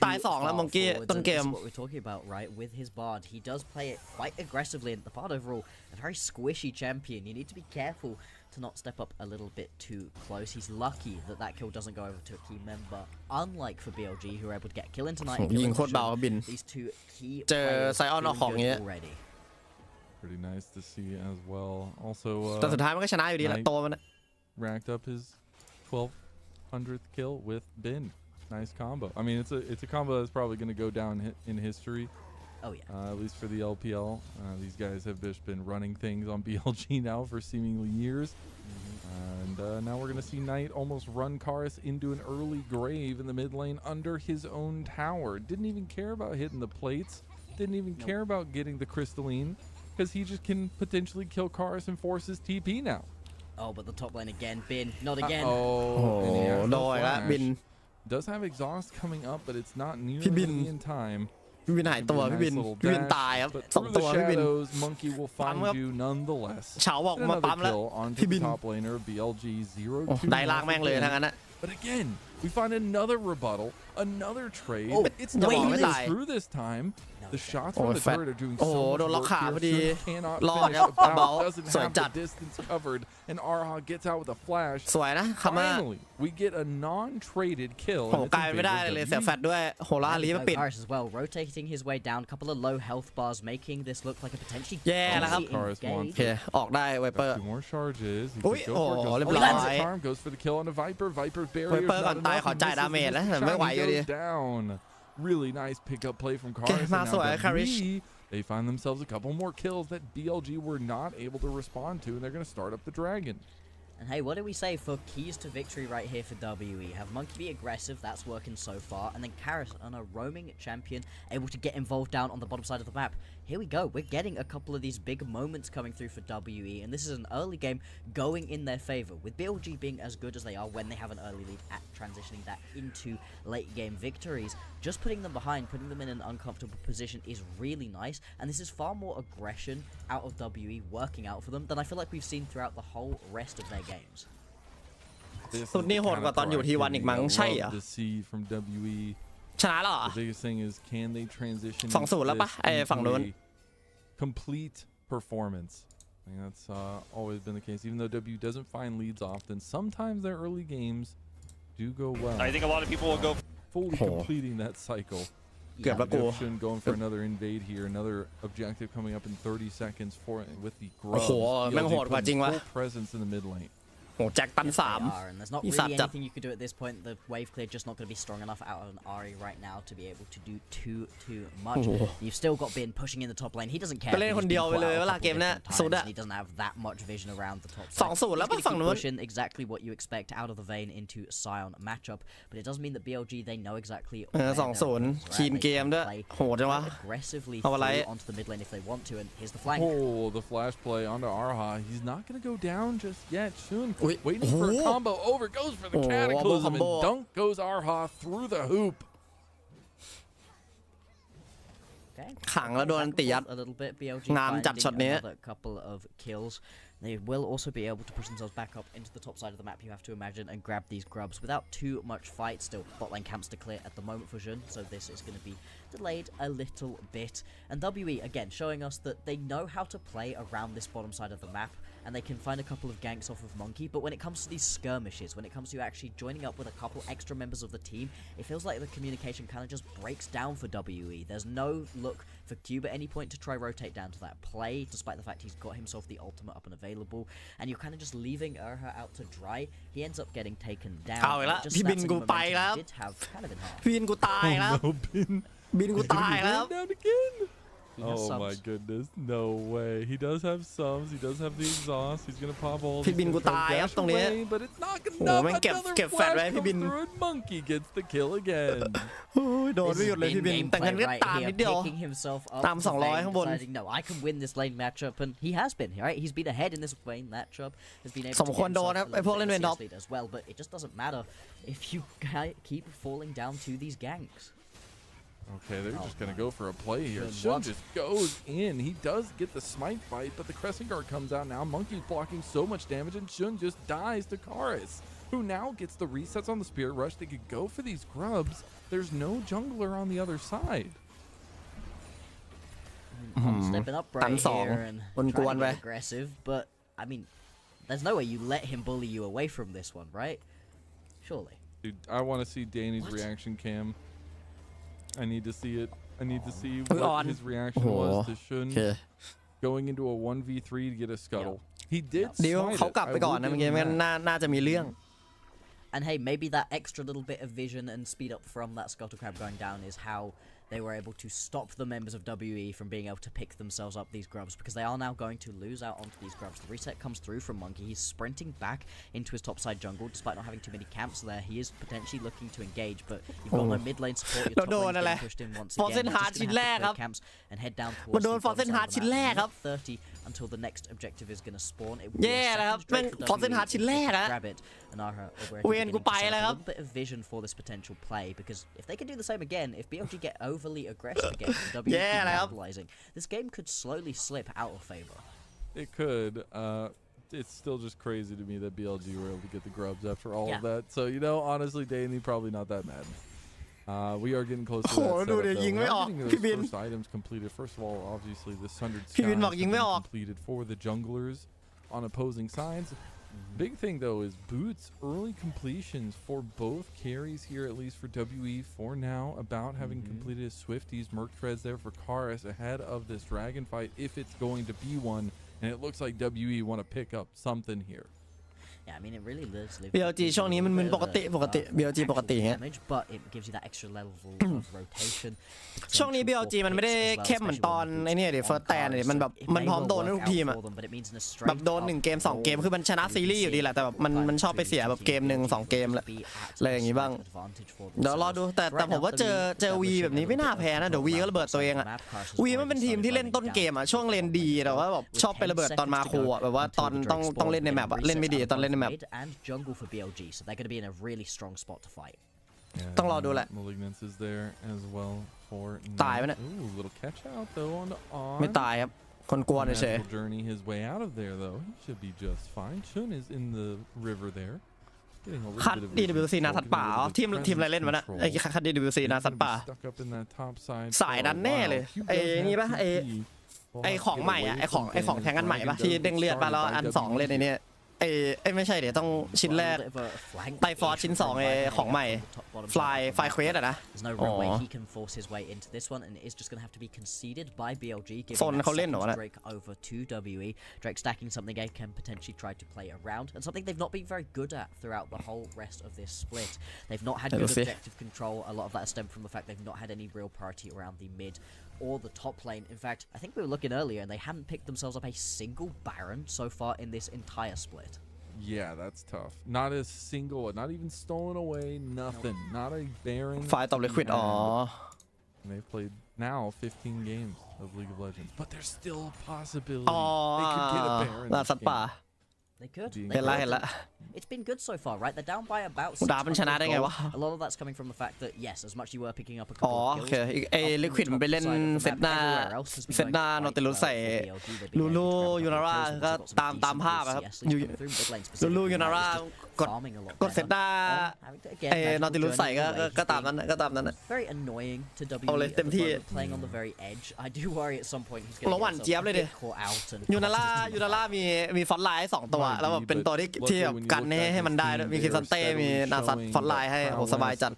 ตาย2แล้วมังกี้ต้นเกม What we're talking about, right? With his bard, he does play it quite aggressively, and the bard overall a very squishy champion. You need to be careful to not step up a little bit too close. He's lucky that kill doesn't go over to a key member, unlike for BLG, who are able to get kill in tonight. ยิงโคตรเบาบิน These two key เจอ players ไซออนออกของ feeling เงี้ย good already. Pretty nice to see as well. Also, แต่สุดท้ายมันก็ชนะอยู่ดีแหละ Knight โตมันนะ racked up his 1200th kill with Bin. Nice combo. I mean, it's a combo that's probably going to go down in history. Oh yeah. At least for the LPL. These guys have just been running things on BLG now for seemingly years. And now we're going to see Knight almost run Karis into an early grave in the mid lane under his own tower. Didn't even care about hitting the plates. Didn't even care about getting the crystalline. Because he just can potentially kill Karis and force his TP now. Oh, but the top lane again. Bin. Not again. No flash. Does have exhaust coming up, but it's not nearly in time. พี่บินหายตัวพี่บินตายครับสองตัวพี่บิน Monkey will find you nonetheless. เฉาบอกมาปั๊มแล้วพี่บิน top laner BLG ได้ล่างแม่งเลยทั้งนั้นนะ But again, we find another rebuttal, another trade. It's not through this time. The shots from the turret are doing so much work here. Cannot finish the battle. Doesn't have the distance covered, and Arha gets out with a flash. สวยนะคาม่า Finally, we get a non-traded kill. โหกลายไม่ได้เลยเสียแฟตด้วยโหล่าลีมาปิด Karis as well, rotating his way down, a couple of low health bars, making this look like a potentially แย่แล้วครับ โอเคออกได้ไวเปอร์ Two more charges. อุ้ยโอ้เรียบร้อย Goes for the kill on the Viper. Viper ไว barrier. เปอร์ก่อนตายขอจ่ายดาเมจแล้วไม่ไหวอยู่ดี Down. Really nice pickup play from Karis. They find themselves a couple more kills that BLG were not able to respond to, and they're going to start up the dragon. And hey, what do we say for keys to victory right here for WE? Have Monkey be aggressive, that's working so far, and then Karis on a roaming champion able to get involved down on the bottom side of the map. Here we go, we're getting a couple of these big moments coming through for WE, and this is an early game going in their favor, with BLG being as good as they are when they have an early lead at transitioning that into late game victories. Just putting them behind, putting them in an uncomfortable position is really nice, and this is far more aggression out of WE working out for them than I feel like we've seen throughout the whole rest of their games. สุดนี่โหดกว่าตอนอยู่ที่วันอีกมั้งใช่เหรอ ชนะแล้วเหรอ The biggest thing is can they transition 2-0 แล้วปะฝั่งนู้น complete performance. I think that's always been the case. Even though W doesn't find leads often, sometimes their early games do go well. I think a lot of people will go fully completing that cycle. Going for another invade here, another objective coming up in 30 seconds for with the grubs. Full presence in the mid lane. โหแจ็คตัน 3 and there's not really anything you could do at this point. The wave clear just not going to be strong enough out of an Ari right now to be able to do too much. You've still got Bin pushing in the top lane. He doesn't care. ไปเล่นคนเดียวไปเลยเวลาเกมเนี่ยสุดอะ He doesn't have that much vision around the top. 2-0 แล้วป่ะฝั่งนู้น pushing exactly what you expect out of the vein into Sion matchup, but it does mean that BLG they know exactly. 2-0 คีนเกมด้วยโหดจังวะ aggressively เอาอะไร onto the mid lane if they want to, and here's the flank. Oh, the flash play onto Arha. He's not going to go down just yet. Soon, waiting for a combo over, goes for the cataclysm, and dunk goes Arha through the hoop. ขังแล้วโดนอันติยัด a little bit. BLG งามจัดช็อตนี้ a couple of kills. They will also be able to push themselves back up into the top side of the map, you have to imagine, and grab these grubs without too much fight. Still, bot lane camps to clear at the moment for Jun, so this is going to be delayed a little bit. And WE, again, showing us that they know how to play around this bottom side of the map, and they can find a couple of ganks off of Monkey, but when it comes to these skirmishes, when it comes to actually joining up with a couple extra members of the team, it feels like the communication kind of just breaks down for WE. There's no look for Cube at any point to try rotate down to that play, despite the fact he's got himself the ultimate up and available, and you're kind of just leaving Urha out to dry. He ends up getting taken down. เอาอีกแล้วพี่บินกูไปแล้วพี่บินกูตายแล้วบินกูตายแล้ว Oh my goodness, no way. He does have sums, he does have the exhaust, he's gonna pop all พี่บินกูตายครับตรงนี้ but it's not enough. แม่งเก็บแฟตไว้พี่บิน Monkey gets the kill again. โดนไม่หยุดเลยพี่บินแต่งั้นก็ตามนิดเดียวตาม200ข้างบน No, I can win this lane matchup, and he has been, right? He's been ahead in this lane matchup, has been able สมควรโดนครับไอ้พวกเล่นเวนด็อป as well, but it just doesn't matter if you keep falling down to these ganks. Okay, they're just going to go for a play here. Shun just goes in. He does get the smite fight, but the Crescent Guard comes out now. Monkey's blocking so much damage, and Shun just dies to Karis, who now gets the resets on the Spirit Rush. They could go for these grubs. There's no jungler on the other side. Stepping up right here and trying to get aggressive, but, I mean, there's no way you let him bully you away from this one, right? Surely. Dude, I want to see Danny's reaction cam. I need to see it. I need to see what his reaction was to Shun going into a 1v3 to get a scuttle. He did เดี๋ยวเขากลับไปก่อนนะเมื่อกี้มันน่าจะมีเรื่อง And hey, maybe that extra little bit of vision and speed up from that Scuttle Crab going down is how they were able to stop the members of WE from being able to pick themselves up these grubs, because they are now going to lose out onto these grubs. The reset comes through from Monkey. He's sprinting back into his topside jungle, despite not having too many camps there. He is potentially looking to engage, but you've got no mid lane support. Your top lane's getting pushed in once again. You're just gonna have to clear camps and head down towards the bottom side of the map. 30 until the next objective is gonna spawn. It will be a second straight for WE to grab it. And a little bit of vision for this potential play, because if they can do the same again, if BLG get overly aggressive again, WE keep capitalizing, this game could slowly slip out of favor. It could. It's still just crazy to me that BLG were able to get the grubs after all of that. So, you know, honestly, Danny probably not that mad. We are getting close to that setup, though. We are getting those first items completed. First of all, obviously, the Sundered Skies completed for the junglers on opposing sides. Big thing, though, is Boots' early completions for both carries here, at least for WE for now, about having completed his Swifties. Merc Treads there for Karis ahead of this Dragon fight, if it's going to be one. And it looks like WE want to pick up something here. Yeah, I mean, it really does live BLG ช่วงนี้มันปกติ BLG ปกติฮะ but it gives you that extra level of rotation. ช่วงนี้ BLG มันไม่ได้เข้มเหมือนตอนไอ้นี่ดิเฟิร์สแตนดิมันแบบมันพร้อมโดนทุกทีมอะแบบโดน1เกม2เกมคือมันชนะซีรีส์อยู่ดีแหละแต่แบบมันชอบไปเสียแบบเกม1 2เกมแหละอะไรอย่างงี้บ้างเดี๋ยวรอดูแต่ผมว่าเจอวีแบบนี้ไม่น่าแพ้นะเดี๋ยววีก็ระเบิดตัวเองอะวีมันเป็นทีมที่เล่นต้นเกมอะช่วงเลนดีแต่ว่าแบบชอบไประเบิดตอนมาโคอะแบบว่าตอนต้องเล่นในแมปอะเล่นไม่ดีตอนเล่นในแมปand jungle for BLG, so they're going to be in a really strong spot to fight. ต้องรอดูแหละ Malignance is there as well for ตายมั้ยเนี่ย Ooh, little catch out though on the on. ไม่ตายครับคนกลัวเฉย journey his way out of there though. He should be just fine. Chun is in the river there. คัด DWC นาสัตว์ป่าทีมอะไรเล่นวะน่ะไอ้คัด DWC นาสัตว์ป่าสายดันแน่เลยไอ้นี่ป่ะไอ้ของใหม่อะไอ้ของแทงกันใหม่ป่ะที่เด้งเลือดป่ะแล้วอัน2เล่นในนี้ไม่ใช่เดี๋ยวต้องชิ้นแรกไตฟอร์ชิ้น2ของใหม่ไฟเควสอะนะ There's no real way he can force his way into this one, and it is just going to have to be conceded by BLG, giving that Drake over to WE. Drake stacking something they can potentially try to play around, and something they've not been very good at throughout the whole rest of this split. They've not had good objective control. A lot of that stemmed from the fact they've not had any real priority around the mid or the top lane. In fact, I think we were looking earlier, and they hadn't picked themselves up a single Baron so far in this entire split. Yeah, that's tough. Not a single, not even stolen away, nothing. Not a Baron. ไฟตบลิควิดThey've played now 15 games of League of Legends, but there's still a possibility they could get a Baron. นาสัตว์ป่า They could. เห็นละ It's been good so far, right? They're down by about ดาบมันชนะได้ไงวะ A lot of that's coming from the fact that yes, as much as you were picking up a couple of kills. โอเคลิควิดมันไปเล่นเซตหน้านอติลุสใส่ลูยูนาร่าก็ตามภาพครับลูยูนาร่ากดเซตหน้านอติลุสใส่ก็ตามนั้น Very annoying to WE เอาเลยเต็มที่ playing on the very edge. I do worry at some point he's going ระหว่างเจี๊ยบเลยดิ to get caught out and ยูนาร่ามีฟอนต์ไลน์ให้2ตัวแล้วแบบเป็นตัวที่แบบกันให้มันได้มีคิซันเต้มีนาซัตฟอนต์ไลน์ให้โอ้สบายจัด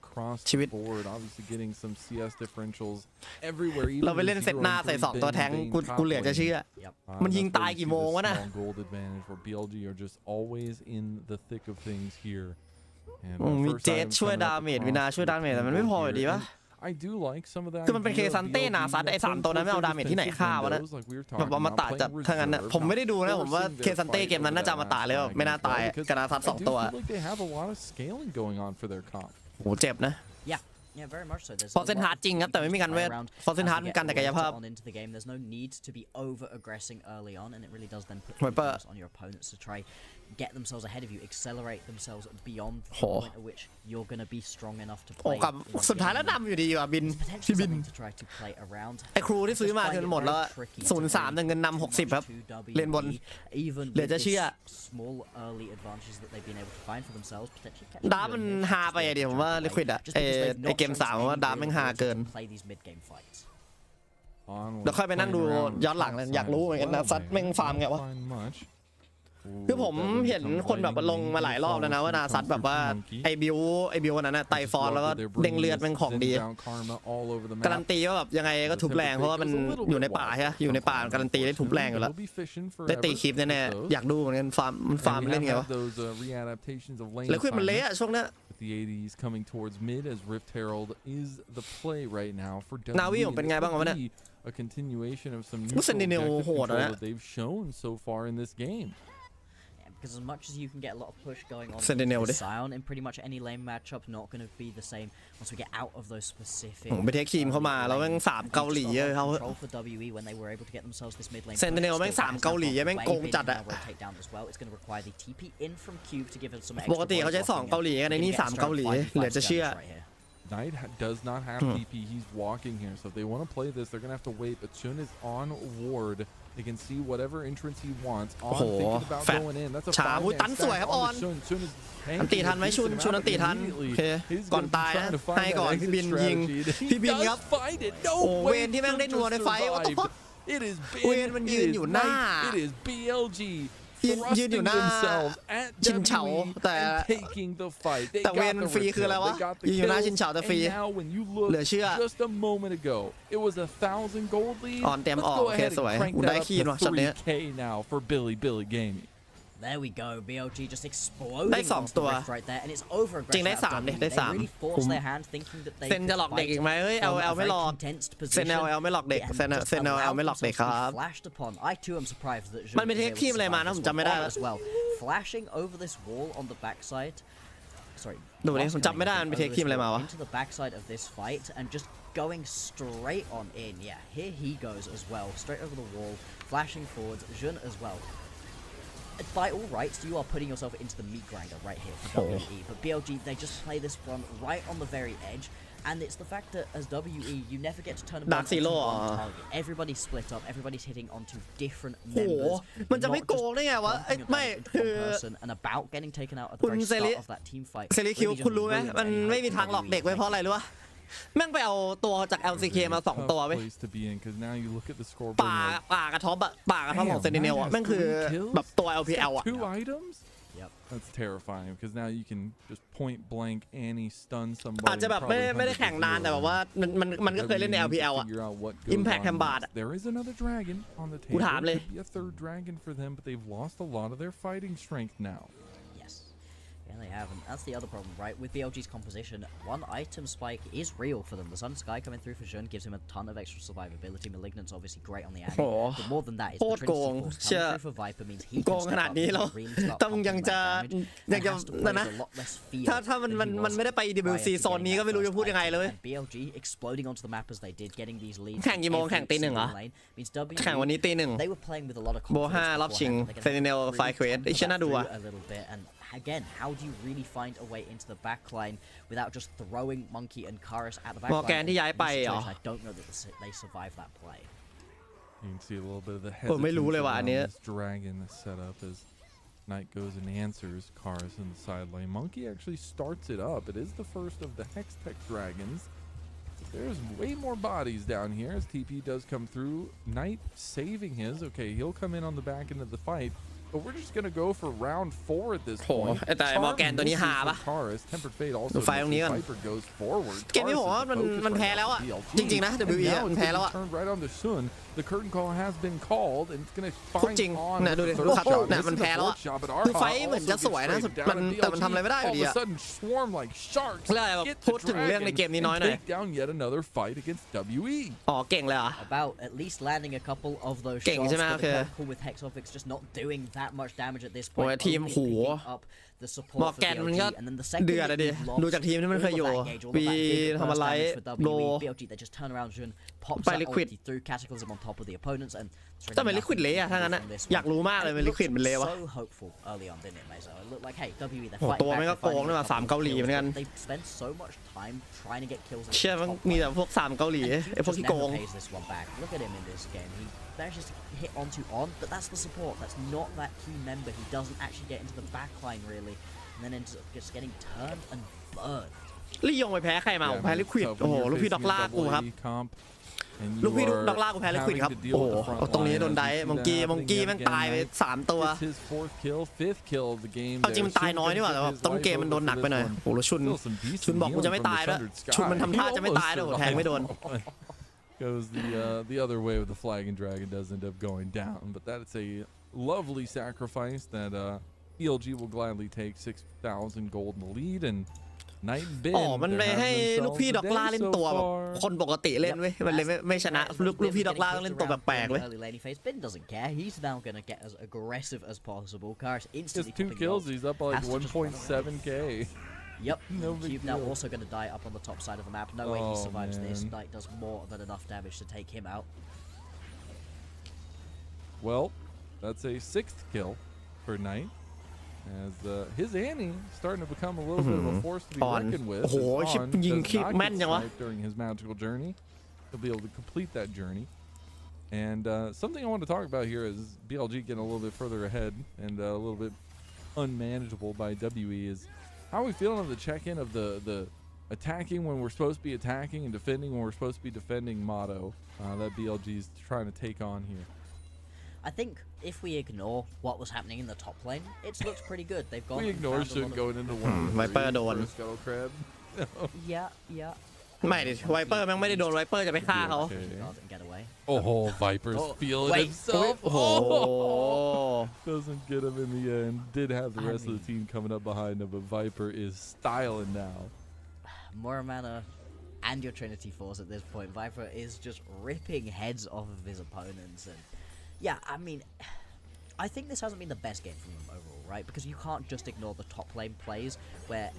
ชีวิตเราไปเล่นเซตหน้าใส่2ตัวแทงกูเหลือจะเชื่อมันยิงตายกี่โมงวะน่ะมีเจสช่วยดาเมจวินาช่วยดาเมจแต่มันไม่พออยู่ดีวะคือมันเป็นเคซันเต้นาซัตไอ้3ตัวนั้นไม่เอาดาเมจที่ไหนฆ่าวะนะแบบเอามาตาจัดทั้งนั้นนะผมไม่ได้ดูนะผมว่าเคซันเต้เกมนั้นน่าจะมาตาเลยไม่น่าตายกับนาซัต2ตัวโหเจ็บนะYeah, very much so. ฟอร์เซนฮาร์ดจริงครับแต่ไม่มีการเวทฟอร์เซนฮาร์ดมีการแต่กายภาพ There's no need to be over aggressing early on, and it really does then put focus on your opponents to try get themselves ahead of you, accelerate themselves beyond the point at which you're going to be strong enough to play. สุดท้ายแล้วนำอยู่ดีว่ะบิน to try to play around. ไอ้ครูที่ซื้อมาคือหมดแล้ว0-3แต่เงินนำ60ครับเล่นบนเหลือจะเชื่อ small early advantages that they've been able to find for themselves potentially. ดามันฮาไปเดี๋ยวผมว่าลิควิดอะไอเกม3ว่าดาแม่งฮาเกินเดี๋ยวค่อยไปนั่งดูย้อนหลังเลยอยากรู้เหมือนกันนะซัดแม่งฟาร์มไงวะ คือผมเห็นคนแบบลงมาหลายรอบแล้วนะว่านาซัดแบบว่าไอบิวนั้นนะไตฟอนแล้วก็เด้งเลือดเป็นของดีการันตีว่าแบบยังไงก็ทุบแรงเพราะว่ามันอยู่ในป่าใช่ไหมอยู่ในป่าการันตีได้ทุบแรงอยู่แล้วได้ตีคลิปแน่ๆอยากดูเหมือนกันฟาร์มเล่นไงวะแล้วคือมันเละช่วงนี้The 80s coming towards mid as Rift Herald is the play right now for WWE. นาวีผมเป็นไงบ้างวะเนี่ย A continuation of some neutral objective control that they've shown so far in this game. Because as much as you can get a lot of push going on with Sion in pretty much any lane matchup, not going to be the same once we get out of those specific. ผมไปเทคทีมเข้ามาแล้วแม่ง3เกาหลีเยอะเขา for WWE when they were able to get themselves this mid lane. Sentinel แม่ง3เกาหลีแม่งโกงจัดอะ It's going to require the TP in from Cube to give it some. ปกติเขาใช้2เกาหลีกันในนี่3เกาหลีเหลือจะเชื่อKnight does not have TP. He's walking here, so if they want to play this, they're gonna have to wait. But Chun is on ward. They can see whatever entrance he wants. On thinking about going in. That's a ช้าอุ้ยตันสวยครับออน อันตีทันไหมชุนอันตีทันโอเคก่อนตายนะให้ก่อนพี่บินยิงพี่บินครับโอ้เวนที่แม่งได้นัวในไฟว่าตุ๊กเวนมันยืนอยู่หน้ายืนอยู่หน้าชินเฉาแต่เวนฟรีคืออะไรวะยืนอยู่หน้าชินเฉาแต่ฟรีเหลือเชื่อออนเต็มออกโอเคสวยได้คีนว่ะช็อตนี้There we go. BLG just exploding ได้2ตัว right there, and it's over. จริงได้3ดิได้3เซนจะหลอกเด็กอีกไหมเฮ้ย LL ไม่หลอกเซน LL ไม่หลอกเด็กเซน LL ไม่หลอกเด็กครับมันเป็นเทคทีมอะไรมานะผมจำไม่ได้แล้ว Flashing over this wall on the backside. Sorry. ดูนี่ผมจำไม่ได้มันเป็นเทคทีมอะไรมาวะ Into the backside of this fight and just going straight on in. Yeah, here he goes as well, straight over the wall, flashing forwards. Jun as well.By all rights, you are putting yourself into the meat grinder right here for WE. But BLG, they just play this one right on the very edge. And it's the fact that as WE, you never get to turn them onto one target. Everybody's split up. Everybody's hitting onto different members. มันจะไม่โกงได้ไงวะไม่คือ and about getting taken out at the very start of that team fight. เซรีคิวคุณรู้ไหมมันไม่มีทางหลอกเด็กไว้เพราะอะไรรู้ปะแม่งไปเอาตัวจาก LCK มา2ตัวเว้ยป่ากระท็อปอะป่ากระท็อปของเซนติเนลอะแม่งคือแบบตัว LPL อะ That's terrifying because now you can just point blank Annie stun somebody. อาจจะแบบไม่ได้แข่งนานแต่แบบว่ามันก็เคยเล่นใน LPL อะ Impact แฮมบาร์ดอะ There is another dragon on the table. กูถามเลย Could be a third dragon for them, but they've lost a lot of their fighting strength now.Yeah, they have, and that's the other problem, right? With BLG's composition, one item spike is real for them. The Sun Sky coming through for Jun gives him a ton of extra survivability. Malignant's obviously great on the angle, but more than that, it's the Trinity Force coming through for Viper means he can step up and really start pumping that damage. And has to place a lot less fear. ถ้ามันไม่ได้ไป WC โซนนี้ก็ไม่รู้จะพูดยังไงเลย BLG exploding onto the map as they did, getting these leads. แข่งกี่โมงแข่งตี 1เหรอ แข่งวันนี้ตี 1 They were playing with a lot of โบ5รอบชิง Sentinel ไฟเควสไอ้เชี่ยน่าดูอะ Again, how do you really find a way into the backline without just throwing Monkey and Karis at the backline? มอร์แกนที่ย้ายไปเหรอ I don't know that they survive that play. You can see a little bit of the hesitation around this dragon set up as Knight goes and answers Karis in the side lane. Monkey actually starts it up. It is the first of the Hextech dragons. There's way more bodies down here as TP does come through. Knight saving his. Okay, he'll come in on the back end of the fight.But we're just gonna go for round 4 at this point. แต่มอร์แกนตัวนี้หาปะ ดูไฟตรงนี้ก่อนเกมนี้ผมว่ามันแพ้แล้วอะจริงๆนะ WE มันแพ้แล้วอะThe curtain call has been called and it's gonna find on เนี่ยดูดิดูขัดเนี่ยมันแพ้แล้วอะคือไฟเหมือนจะสวยนะแต่มันทำอะไรไม่ได้อยู่ดีอะแล้วแบบพูดถึงเรื่องในเกมนี้น้อยหน่อยอ๋อเก่งเลยเหรอ About at least landing a couple of those shots เก่งใช่ไหมโอเค with Hexofix just not doing that much damage at this point โอ้ยทีมโหมอร์แกนมันก็เดือดเลยดิดูจากทีมที่มันเคยอยู่ปีทำอะไรโลไปลิควิดแต่เป็นลิควิดเละอะถ้างั้นอะอยากรู้มากเลยเป็นลิควิดเป็นเละวะโหตัวไม่ก็โกงด้วยว่ะ3เกาหลีเหมือนกันเชื่อมันมีแต่พวก3เกาหลีไอ้พวกที่โกงmanages to hit onto on, but that's the support. That's not that key member. He doesn't actually get into the backline really, and then ends up just getting turned and burned. ลี่ยงไปแพ้ใครมาแพ้ลิควิดโอ้โหลูกพี่ดอกลากกูครับ and ลูก you พี่ลูก are นักล่ากูแพ้เลยควิน having ครับ to deal โอ้ with โห the front ตรงนี้ line. โดนได้ You see มัง that กี้ happening แม่ง again. ตายไป Knight 3 ตัว gets his 4th kill, 5th kill of the game เอาจริง there. มันตายน้อยนี่หว่าแต่ว่าต้นเกมมันโดนหนักไปหน่อยโอ้โหแล้วชุน Still some decent ชุนบอกกูจะไม่ healing ตาย from ด้วย the Sundered ชุนมัน Sky. ทำท่า He จะไม่ตายด้วย almost แทงไม่โดน survived. Goes the other way with the Flag and Dragon does end up going down, but that's a lovely sacrifice that BLG will gladly take 6,000 gold in the lead and Knight and Ben อ๋อมันไป they're ให้ having ลูก themselves พี่ a ดอกล่า day เล่น so ตัวแบบ far. คนปกติเล่นเว้ยมันเลยไม่ชนะลูกพี่ดอกล่าต้องเล่นตัวแปลกๆเว้ย Early laning phase. Ben doesn't care. He's now going to get as aggressive as possible. Karis Just instantly 2 popping kills, ult. he's up by like Has to just run away. 1.7k. Yep. No big Cube now deal. also going to die up on the top side of the map. No way he Oh, survives this. man. Knight does more than enough damage to take him out. Well, that's a 6th kill for Knight. As his Annie starting to become a little bit of a force to be reckoned with. โอ้โห as ชิป On ยิง does คลิป not แม่น get ยังวะ sniped during his magical journey. He'll be able to complete that journey. And something I want to talk about here is BLG getting a little bit further ahead and a little bit unmanageable by WE is how are we feeling on the check-in of the attacking when we're supposed to be attacking and defending when we're supposed to be defending motto that BLG is trying to take on here. I think if we ignore what was happening in the top lane, it's looked pretty good. They've gone. We and ignore found a lot Shun of- going into 1 Viper โดน for a Scuttle Crab. Yeah. ไม่ดิไวเปอร์แม่งไม่ได้โดนไวเปอร์จะไปฆ่าเขา Okay. Guard and get away. Oh, Viper's Oh, feeling wait. himself. โอ้โห Doesn't get him in the end. Did have the rest of the team coming up behind him, but Viper is styling now. More mana and your Trinity Force at this point. Viper is just ripping heads off of his opponents. And yeah, I mean, I think this hasn't been the best game from them overall, right? Because you can't just ignore the top lane plays where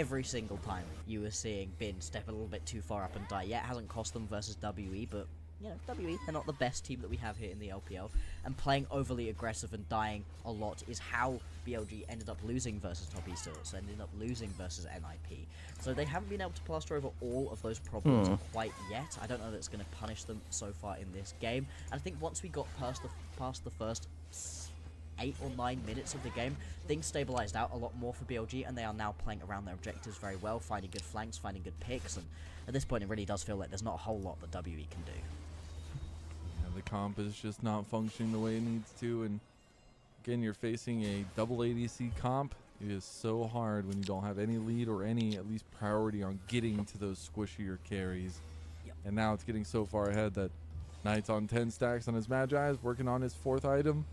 every single time you were seeing Bin step a little bit too far up and die. Yeah, it hasn't cost them versus WE, but you know, WE, they're not the best team that we have here in the LPL, and playing overly aggressive and dying a lot is how BLG ended up losing versus Top Easters, ended up losing versus NIP. So they haven't been able to plaster over all of those problems quite yet. I don't know that it's going to punish them so far in this game. And I think once we got past the first 8 or 9 minutes of the game, things stabilized out a lot more for BLG, and they are now playing around their objectives very well, finding good flanks, finding good picks, and at this point it really does feel like there's not a whole lot that WE can do. Yeah, the comp is just not functioning the way it needs to, and again, you're facing a double ADC comp. It is so hard when you don't have any lead or any at least priority on getting to those squishier carries. Yep. And now it's getting so far ahead that Knight's on 10 stacks on his Magi's, working on his 4th item.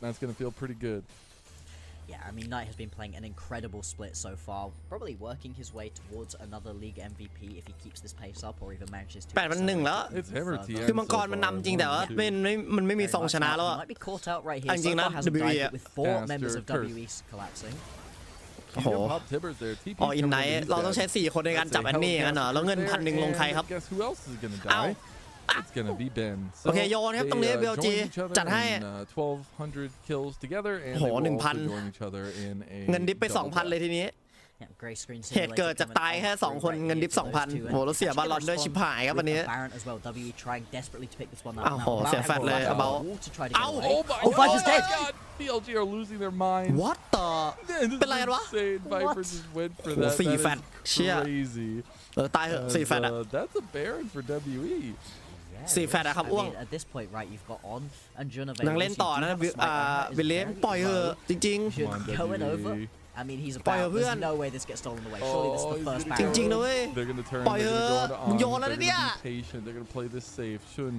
That's going to feel pretty good. Yeah, I mean, Knight has been playing an incredible split so far, probably working his way towards another league MVP if he keeps this pace up or even manages to 8-1 แล้ว It's Hammer TM คือมังกรมันนำจริงแต่ว่ามันไม่มีทรงชนะแล้ว He อะ might be caught out right here. จริงๆ So นะ far hasn't WE died อะ with 4 Faster members of curse. WE collapsing. โอ้โห Pop Tibbers there. TP อ๋ออิน coming ไน in, ท์ he's เราต้อง dead. ใช้4 คนในการ That's จับ a อันนี้อย่างนั้นเหรอ แล้วเงิน Hellcat 1,000 ลงใครครับ Guess who else is going to เอ้า die? It's going to be Ben. โอเคโยนครับตรงนี้ they, BLG joined each other จัดให้ in, 1,200 kills together, and โห they will also 1,000 join each other in a เงินดิฟไป double2,000 เลย death. ทีนี้ Yeah, Grey Screen เหตุ Simulator เกิดจาก coming ตาย on แค่ through 2 คน right เงิน here ดิฟ for those 2,000 two, โห and แล้วเสีย actually บาลอน gonna ด้วยชิบ respond หายครับวัน with นี้ the Baron as well. WE trying desperately to pick this one up. Oh, Now, oh, Baronเสียแฟลชเลย everyone about wall to try to get Ow! away. Oh my Oh, god! Viper's Oh my dead! god! BLG are losing their minds. what the This เป็นไรกันวะ is insane. Viper What? just went for โห that. 4 That แฟลช is เชี่ย crazy. ตายเหอะ As, 4 แฟลชอะ that's a Baron for WE. Yeah, See, it Fat, is. I have I mean, one. at this point, right, you've got On and Jun ยังเล่น available. ต่อ so you นะ do have a smite on that. It's วิลเลียม very ปล่อยเหอะ low. จริง Jun Come on, going WE. over. I mean, he's ปล่อย about. เหอะเพื่อน There's no way this gets stolen away. Surely this is Oh, the he's first gonna barrel. จริงๆนะเว้ย They're going to turn. ปล่อย They're เห going อะ to go มึง on. โยนแล้ว They're นะเนี่ย going to be patient. They're going to play this safe. Shun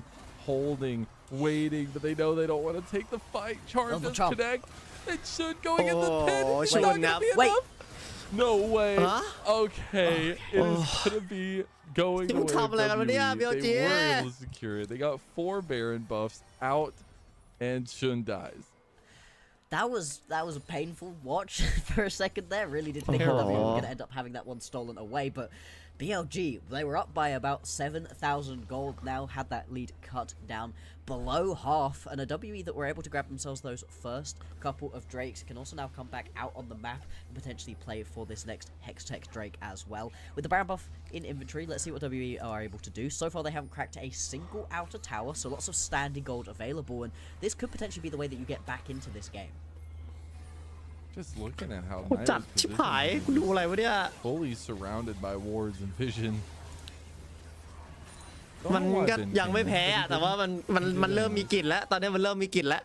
holding, waiting, but they know they don't want to take the fight. Charm Oh, the does chomp. connect. And Shun going in the pit. Oh, It's Shun not going now. to be Wait. enough. No way. Huh? Okay. It is going to be going Still away top from leg on the WE. BLG. They were able to secure it. They got 4 Baron buffs out, and Shun dies. That was a painful watch for a second there. Really did think that we were going to end up having that one stolen away, but BLG, they were up by about 7,000 gold now, had that lead cut down below half, and a WE that were able to grab themselves those first couple of Drakes can also now come back out on the map and potentially play for this next Hextech Drake as well. With the Baron buff in inventory, let's see what WE are able to do. So far, they haven't cracked a single outer tower, so lots of standing gold available, and this could potentially be the way that you get back into this game. Just looking at how โห Knight จัด is ชิบหาย positioned, กูดูอะไรวะเนี่ย fully surrounded by wards and vision. มันก็ยังไม่แพ้อะแต่ว่ามันเริ่มมีกลิ่นแล้วตอนนี้มันเริ่มมีกลิ่นแล้ว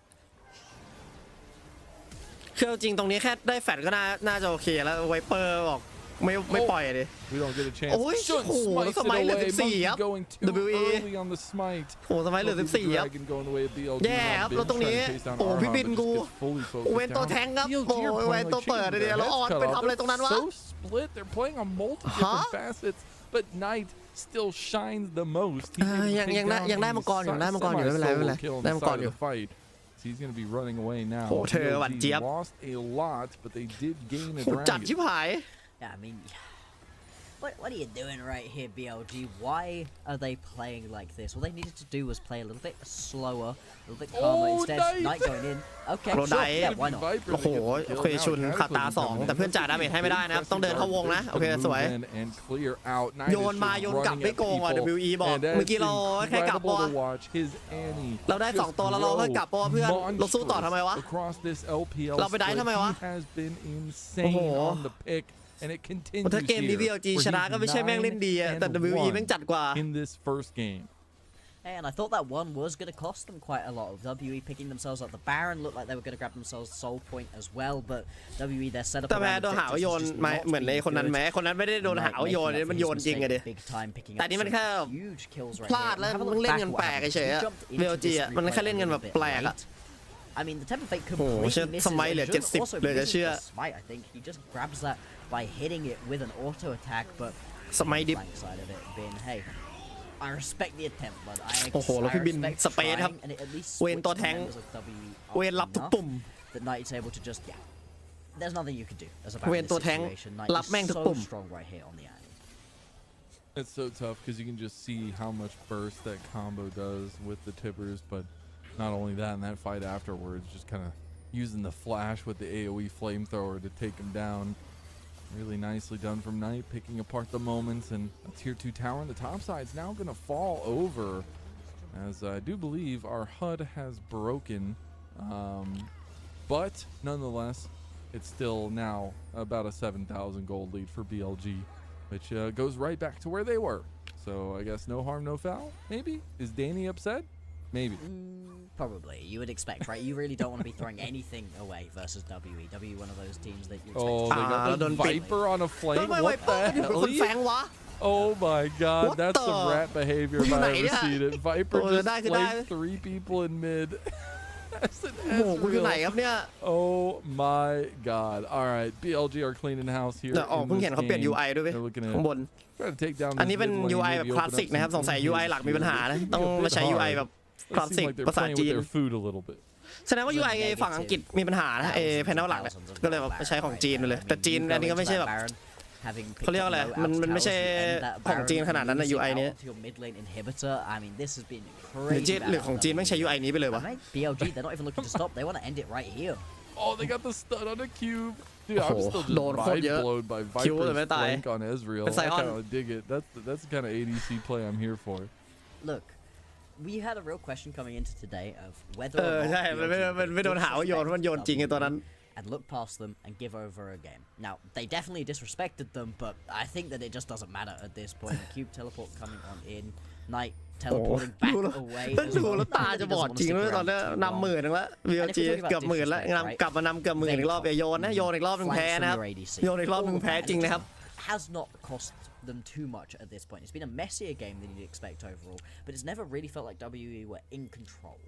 คือจริงตรงนี้แค่ได้แฟดก็น่าจะโอเคแล้วไวเปอร์บอกไม่ปล่อยดิโอ้ยโหสมัยเหลือ14ครับ WE โหสมัยเหลือ14ครับแย่ครับแล้วตรงนี้โอ้พี่บินกูเวนตัวแทงครับโอ้เวนตัวเปิดเลยแล้วออนไปทำอะไรตรงนั้นวะ ฮะ but Knight still shines the most ยังได้มังกรอยู่ไม่เป็นไรได้มังกรอยู่ He's going to be running away now. โอ้เธอหวานเจี๊ยบ lost a lot, but they did gain a จัด dragon. ชิบหาย Yeah, I mean, what are you doing right here, BLG? Why are they playing like this? All they needed to do was play a little bit slower, a little bit calmer. Instead, Knight going in. Okay, sure, yeah, why not? โอ้โหเคยชุนขาตา2แต่เพื่อนจ่ายดาเมจให้ไม่ได้นะครับต้องเดินเข้าวงนะโอเคสวยโยนมาโยนกลับไม่โกงอ่ะ WE บอกเมื่อกี้เราแค่กลับปะเราได้2ตัวแล้วเราแค่กลับปะเพื่อนเราสู้ต่อทำไมวะเราไปได้ทำไมวะโอ้โหถ้าเกมนี้ BLG ชนะก็ไม่ใช่แม่งเล่นดีแต่ WE แม่งจัดกว่า in this first game. And I thought that one was going to cost them quite a lot. Of WE picking themselves up. The Baron looked like they were going to grab themselves Soul Point as well, but WE their setup. แต่แพ้โดนหาโยนเหมือนในคนนั้นแม้คนนั้นไม่ได้โดนหาโยนมันโยนจริงอะดิแต่นี่มันแค่พลาดแล้วมันเล่นกันแปลกเฉยๆ BLG อ่ะมันแค่เล่นกันแบบแปลกอ่ะ I mean, the Temper Fate completely misses. สมัยเหลือ70เลยจะเชื่อ Smite, I think he just grabs that by hitting it with an auto attack, but สมัยดิบ flank side of it being, hey, I respect the attempt, but I โอ้โหแล้วพี่บิน respect สเปซครับ trying, and it at least เวนตัว switched แท the ง members of WE เวนรับทุก enough ปุ่ม that Knight's able to just, yeah, there's nothing you can do as a เว Baron น in ตัว this แทง situation. Knight รับ is แม่งทุก so ปุ่ม strong right here on the Annie. It's so tough because you can just see how much burst that combo does with the tippers, but not only that, in that fight afterwards, just kind of using the flash with the AoE flamethrower to take him down. Really nicely done from Knight, picking apart the moments, and a tier 2 tower on the top side is now going to fall over, as I do believe our HUD has broken, but nonetheless, it's still now about a 7,000 gold lead for BLG, which goes right back to where they were. So I guess no harm, no foul, maybe? Is Danny upset? Maybe. Probably. You would expect, right? You really don't want to be throwing anything away versus WE. WE, one of those teams that you expect. Oh, they got the Viper on a flank. What the hell? Oh my god, that's some rat behavior if I ever seen it. Viper just flanked 3 people in mid. That's an Ezreal. Oh my god. Alright, BLG are cleaning house here. เพิ่งเห็นเขาเปลี่ยน UI ด้วยข้างบน อันนี้เป็น UI แบบคลาสสิกนะครับสงสัย UI หลักมีปัญหานะต้องมาใช้ UI แบบคลาสสิกภาษาจีนแสดงว่า UI ฝั่งอังกฤษมีปัญหานะแพนเนลหลักเนี่ยก็เลยแบบใช้ของจีนไปเลยแต่จีนอันนี้ก็ไม่ใช่แบบเขาเรียกว่าอะไรมันไม่ใช่ของจีนขนาดนั้นนะ UI นี้หรือของจีนไม่ใช้ UI นี้ไปเลยวะ BLG they're not even looking to stop they want to end it right here Oh they got the stun on a cube Dude, I'm still just mind-blown by Viper's flank on Ezreal. I kind of dig it. That's the kind of ADC play I'm here for. Look, we had a real question coming into today of whether or not ใช่มันไม่โดนหาว่าโยนมันโยนจริงไอ้ตัวนั้น and look past them and give over a game. Now, they definitely disrespected them, but I think that it just doesn't matter at this point. Cube teleport coming on in. Knight teleporting back away. ดูแล้วตาจะบอดจริงเลยตอนนี้นำ10,000นึงแล้ว BLG เกือบ10,000แล้วกลับมานำเกือบ10,000อีกรอบอย่าโยนนะโยนอีกรอบนึงแพ้นะครับโยนอีกรอบนึงแพ้จริงนะครับ has not cost them too much at this point. It's been a messier game than you'd expect overall, but it's never really felt like WE were in control.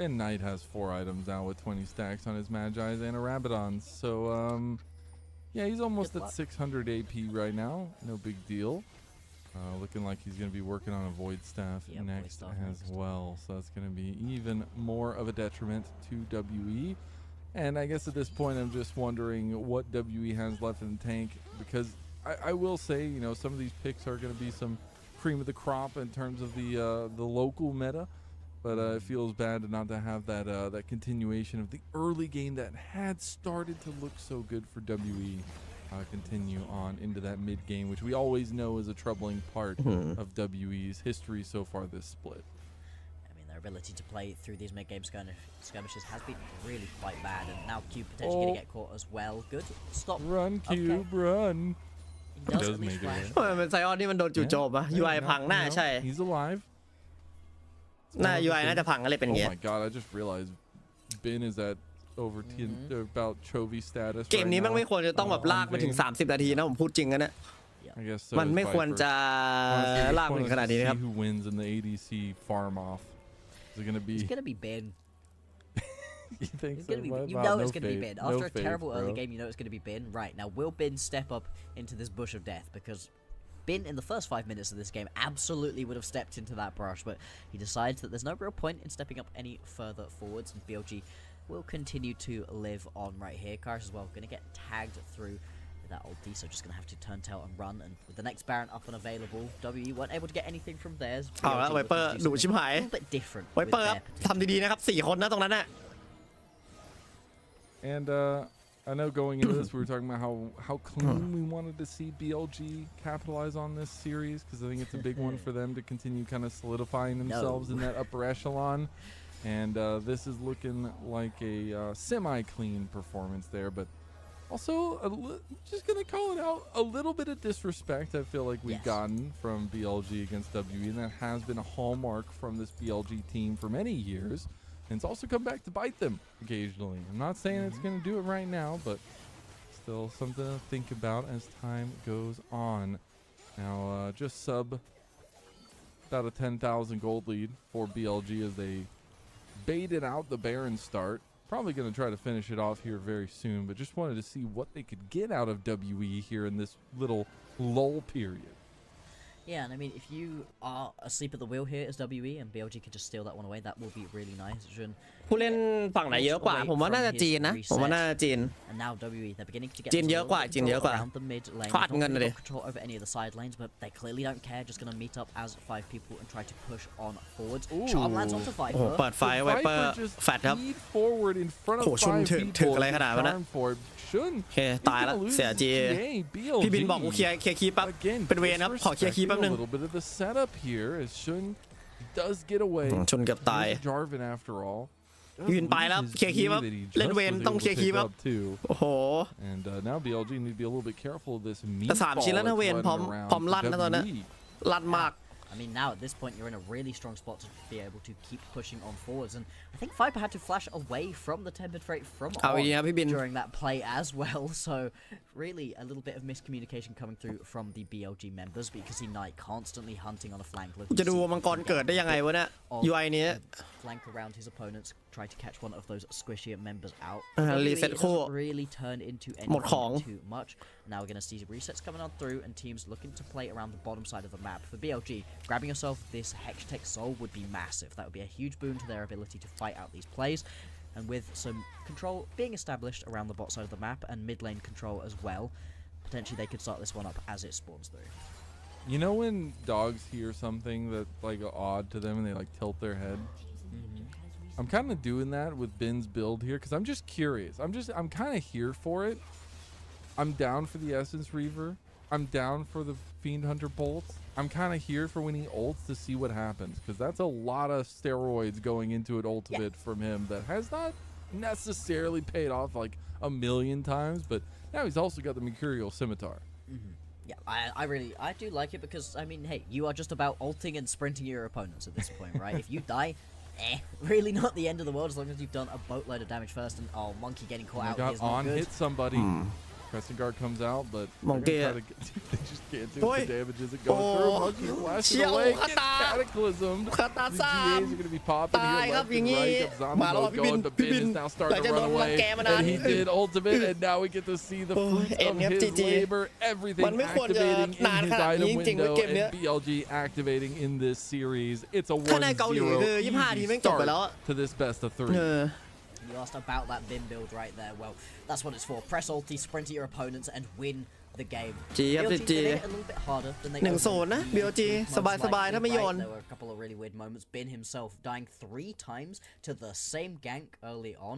And Knight has 4 items now with 20 stacks on his Magi's and a Rabadon. So, yeah, he's almost at 600 AP right now. No big deal. Looking like he's going to be working on a Void Staff next as well. So that's going to be even more of a detriment to WE. And I guess at this point, I'm just wondering what WE has left in the tank. Because I will say, you know, some of these picks are going to be some cream of the crop in terms of the local meta. But it feels bad not to have that continuation of the early game that had started to look so good for WE continue on into that mid game, which we always know is a troubling part of WE's history so far this split. I mean, their ability to play through these mid game skirmishes has been really quite bad, and now Cube potentially going to get caught as well. Good stop. Run, Cube, run. does does at least make it flash. เป็นไซออนที่มันโดนจู่โจมอะ UI พังหน้าใช่ He's alive. หน้า UI น่าจะพังอะไรเป็นอย่าง Oh เงี้ย my god! I just realized Bin is at over about Chovy status. เกม right นี้ now. มันไม่ควรจะต้องแบบลากมาถึง 30 นาทีนะผมพูดจริงนะเนี่ย I guess so. มัน is ไม่ควร Viper. จะ Honestly, ลากมาถึงขนาดนี้ see นะครับ who wins in the ADC farm off. Is it gonna be? It's gonna be Ben. You think It's so? gonna be. Wow, You wow, know no it's gonna be faith. Ben. After No a faith, terrible early bro. game, you know it's gonna be Ben. Right now, will Ben step up into this bush of death? Because Ben, in the first 5 minutes of this game, absolutely would have stepped into that brush, but he decides that there's no real point in stepping up any further forwards, and BLG will continue to live on right here. Kars as well, gonna get tagged through that ulti, so just gonna have to turn tail and run. And with the next Baron up and available, WE weren't able to get anything from theirs. เอาละ BLG ไวเปอ looking ร์ to do ดุชิบ something หาย a little bit different ไว with เปอร์ครับ their ทำดีๆนะครับ4 คนนะตรงนั้นน่ะ And I know going into this, we were talking about how clean we wanted to see BLG capitalize on this series, because I think it's a big one for them to continue kind of solidifying themselves in that upper echelon. And this is looking like a semi-clean performance there, but also just gonna call it out, a little bit of disrespect I feel like we've gotten from BLG against WE, and that has been a hallmark from this BLG team for many years. And it's also come back to bite them occasionally. I'm not saying it's going to do it right now, but still something to think about as time goes on. Now, just sub about a 10,000 gold lead for BLG as they baited out the Baron start. Probably going to try to finish it off here very soon, but just wanted to see what they could get out of WE here in this little lull period. Yeah, and I mean, if you are asleep at the wheel here as WE and BLG can just steal that one away, that will be really nice. Jun ผู้เล่นฝั่งไหนเยอะกว่าผมว่าน่าจะจีนนะผมว่าน่าจะจีน And now WE, they're beginning to get จีนเยอะกว่า control จีนเยอะกว่า around the mid lane. เขาอัดเงิน They've เลย got control over any of the side lanes, but they clearly don't care. Just gonna meet up as 5 people and try to push on forwards. Charm lands onto โอ้โห Viper. เปิดไฟไวเปอร์ just แฟดครับ speed forward in front of โอ้โหชุน 5 ถึง people. อะไรขนาดนั้นนะ Charm for Shun. โอเคตายแล้วเสียจี พี่บินบอกกูเคลียร์คีย์แป๊บ Again, เป็นเวรครับขอเคลียร์คีย์แป๊บนึง a little bit of the setup here as Shun does get away. ชนเกือบตาย Here's Jarvan after all. ยืนไปแล้วเคลียร์คีย์แป๊บเล่นเวรต้องเคลียร์คีย์แป๊บโอ้โห And now BLG need to be a little bit careful of this แต่3 ชิ้นแล้วนะเวรพร้อมลั่นนะตอนนี้ ลั่นมาก I mean, now at this point, you're in a really strong spot to be able to keep pushing on forwards. And I think Viper had to flash away from the Tempered Freight from on during that play as well. So really a little bit of miscommunication coming through from the BLG members, because he Knight constantly hunting on a flank. จะดูมังกรเกิดได้ยังไงวะเนี่ย UI นี้ flank around his opponents, try to catch one of those squishier members out. รีเซ็ตคู่ really turn into หมดของ anything too much. Now we're going to see resets coming on through and teams looking to play around the bottom side of the map. For BLG, grabbing yourself this Hextech Soul would be massive. That would be a huge boon to their ability to fight out these plays. And with some control being established around the bot side of the map and mid lane control as well, potentially they could start this one up as it spawns through. You know when dogs hear something that's like odd to them and they like tilt their head? I'm kind of doing that with Bin's build here because I'm just curious. I'm kind of here for it. I'm down for the Essence Reaver. I'm down for the Fiend Hunter bolts. I'm kind of here for when he ults to see what happens, because that's a lot of steroids going into an ultimate from him that has not necessarily paid off like a million times, but now he's also got the Mercurial Scimitar. Yeah, I do like it because, I mean, hey, you are just about ulting and sprinting your opponents at this point, right? If you die, really not the end of the world as long as you've done a boatload of damage first. And Monkey getting caught out here is not good. Hit somebody. Crescent Guard comes out, but Monkey. They just can't do the damage as it goes through. Monkey flashing away. Cataclysm. The GAs are going to be popping here left and right. Zombie going, but Bin is now starting to run away. And he did ultimate, and now we get to see the fruits of his labor. Everything activating in his item window, and BLG activating in this series. It's a ข้างในเกาหลีคือ 1-0 25 ที easy แม่งจบไปแล้ว start to this best of 3. You asked about that Bin build right there. Well, that's what it's for. Press ulti, sprint at your opponents, and win the game. จีครับ BLG จี did it a little bit harder than they 1-0 นะ BLG สบายๆถ้าไม่โยน There were a couple of really weird moments. Bin himself dying 3 times to the same gank early on.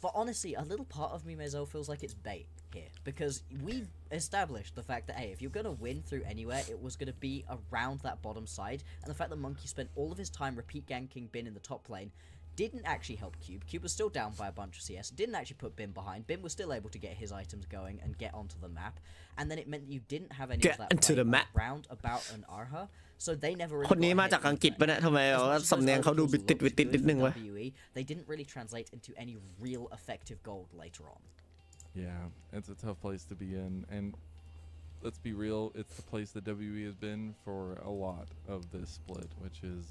But honestly, a little part of me, Mezo, feels like it's bait here, because we've established the fact that, hey, if you're going to win through anywhere, it was going to be around that bottom side, and the fact that Monkey spent all of his time repeat ganking Bin in the top lane didn't actually help Cube. Cube was still down by a bunch of CS, didn't actually put Bim behind. Bim was still able to get his items going and get onto the map, and then it meant you didn't have any Get of that into the map. round about an Arha, so they never really คนนี้ got มา ahead จากอังกฤษ in ปะเนี่ยทำไม As ว่า much as สำเนียง those เขาดู early บิด kills ติด looked ติด good นิดนึง for วะ WE, they didn't really translate into any real effective gold later on. Yeah, it's a tough place to be in, and let's be real, it's the place that WE has been for a lot of this split, which is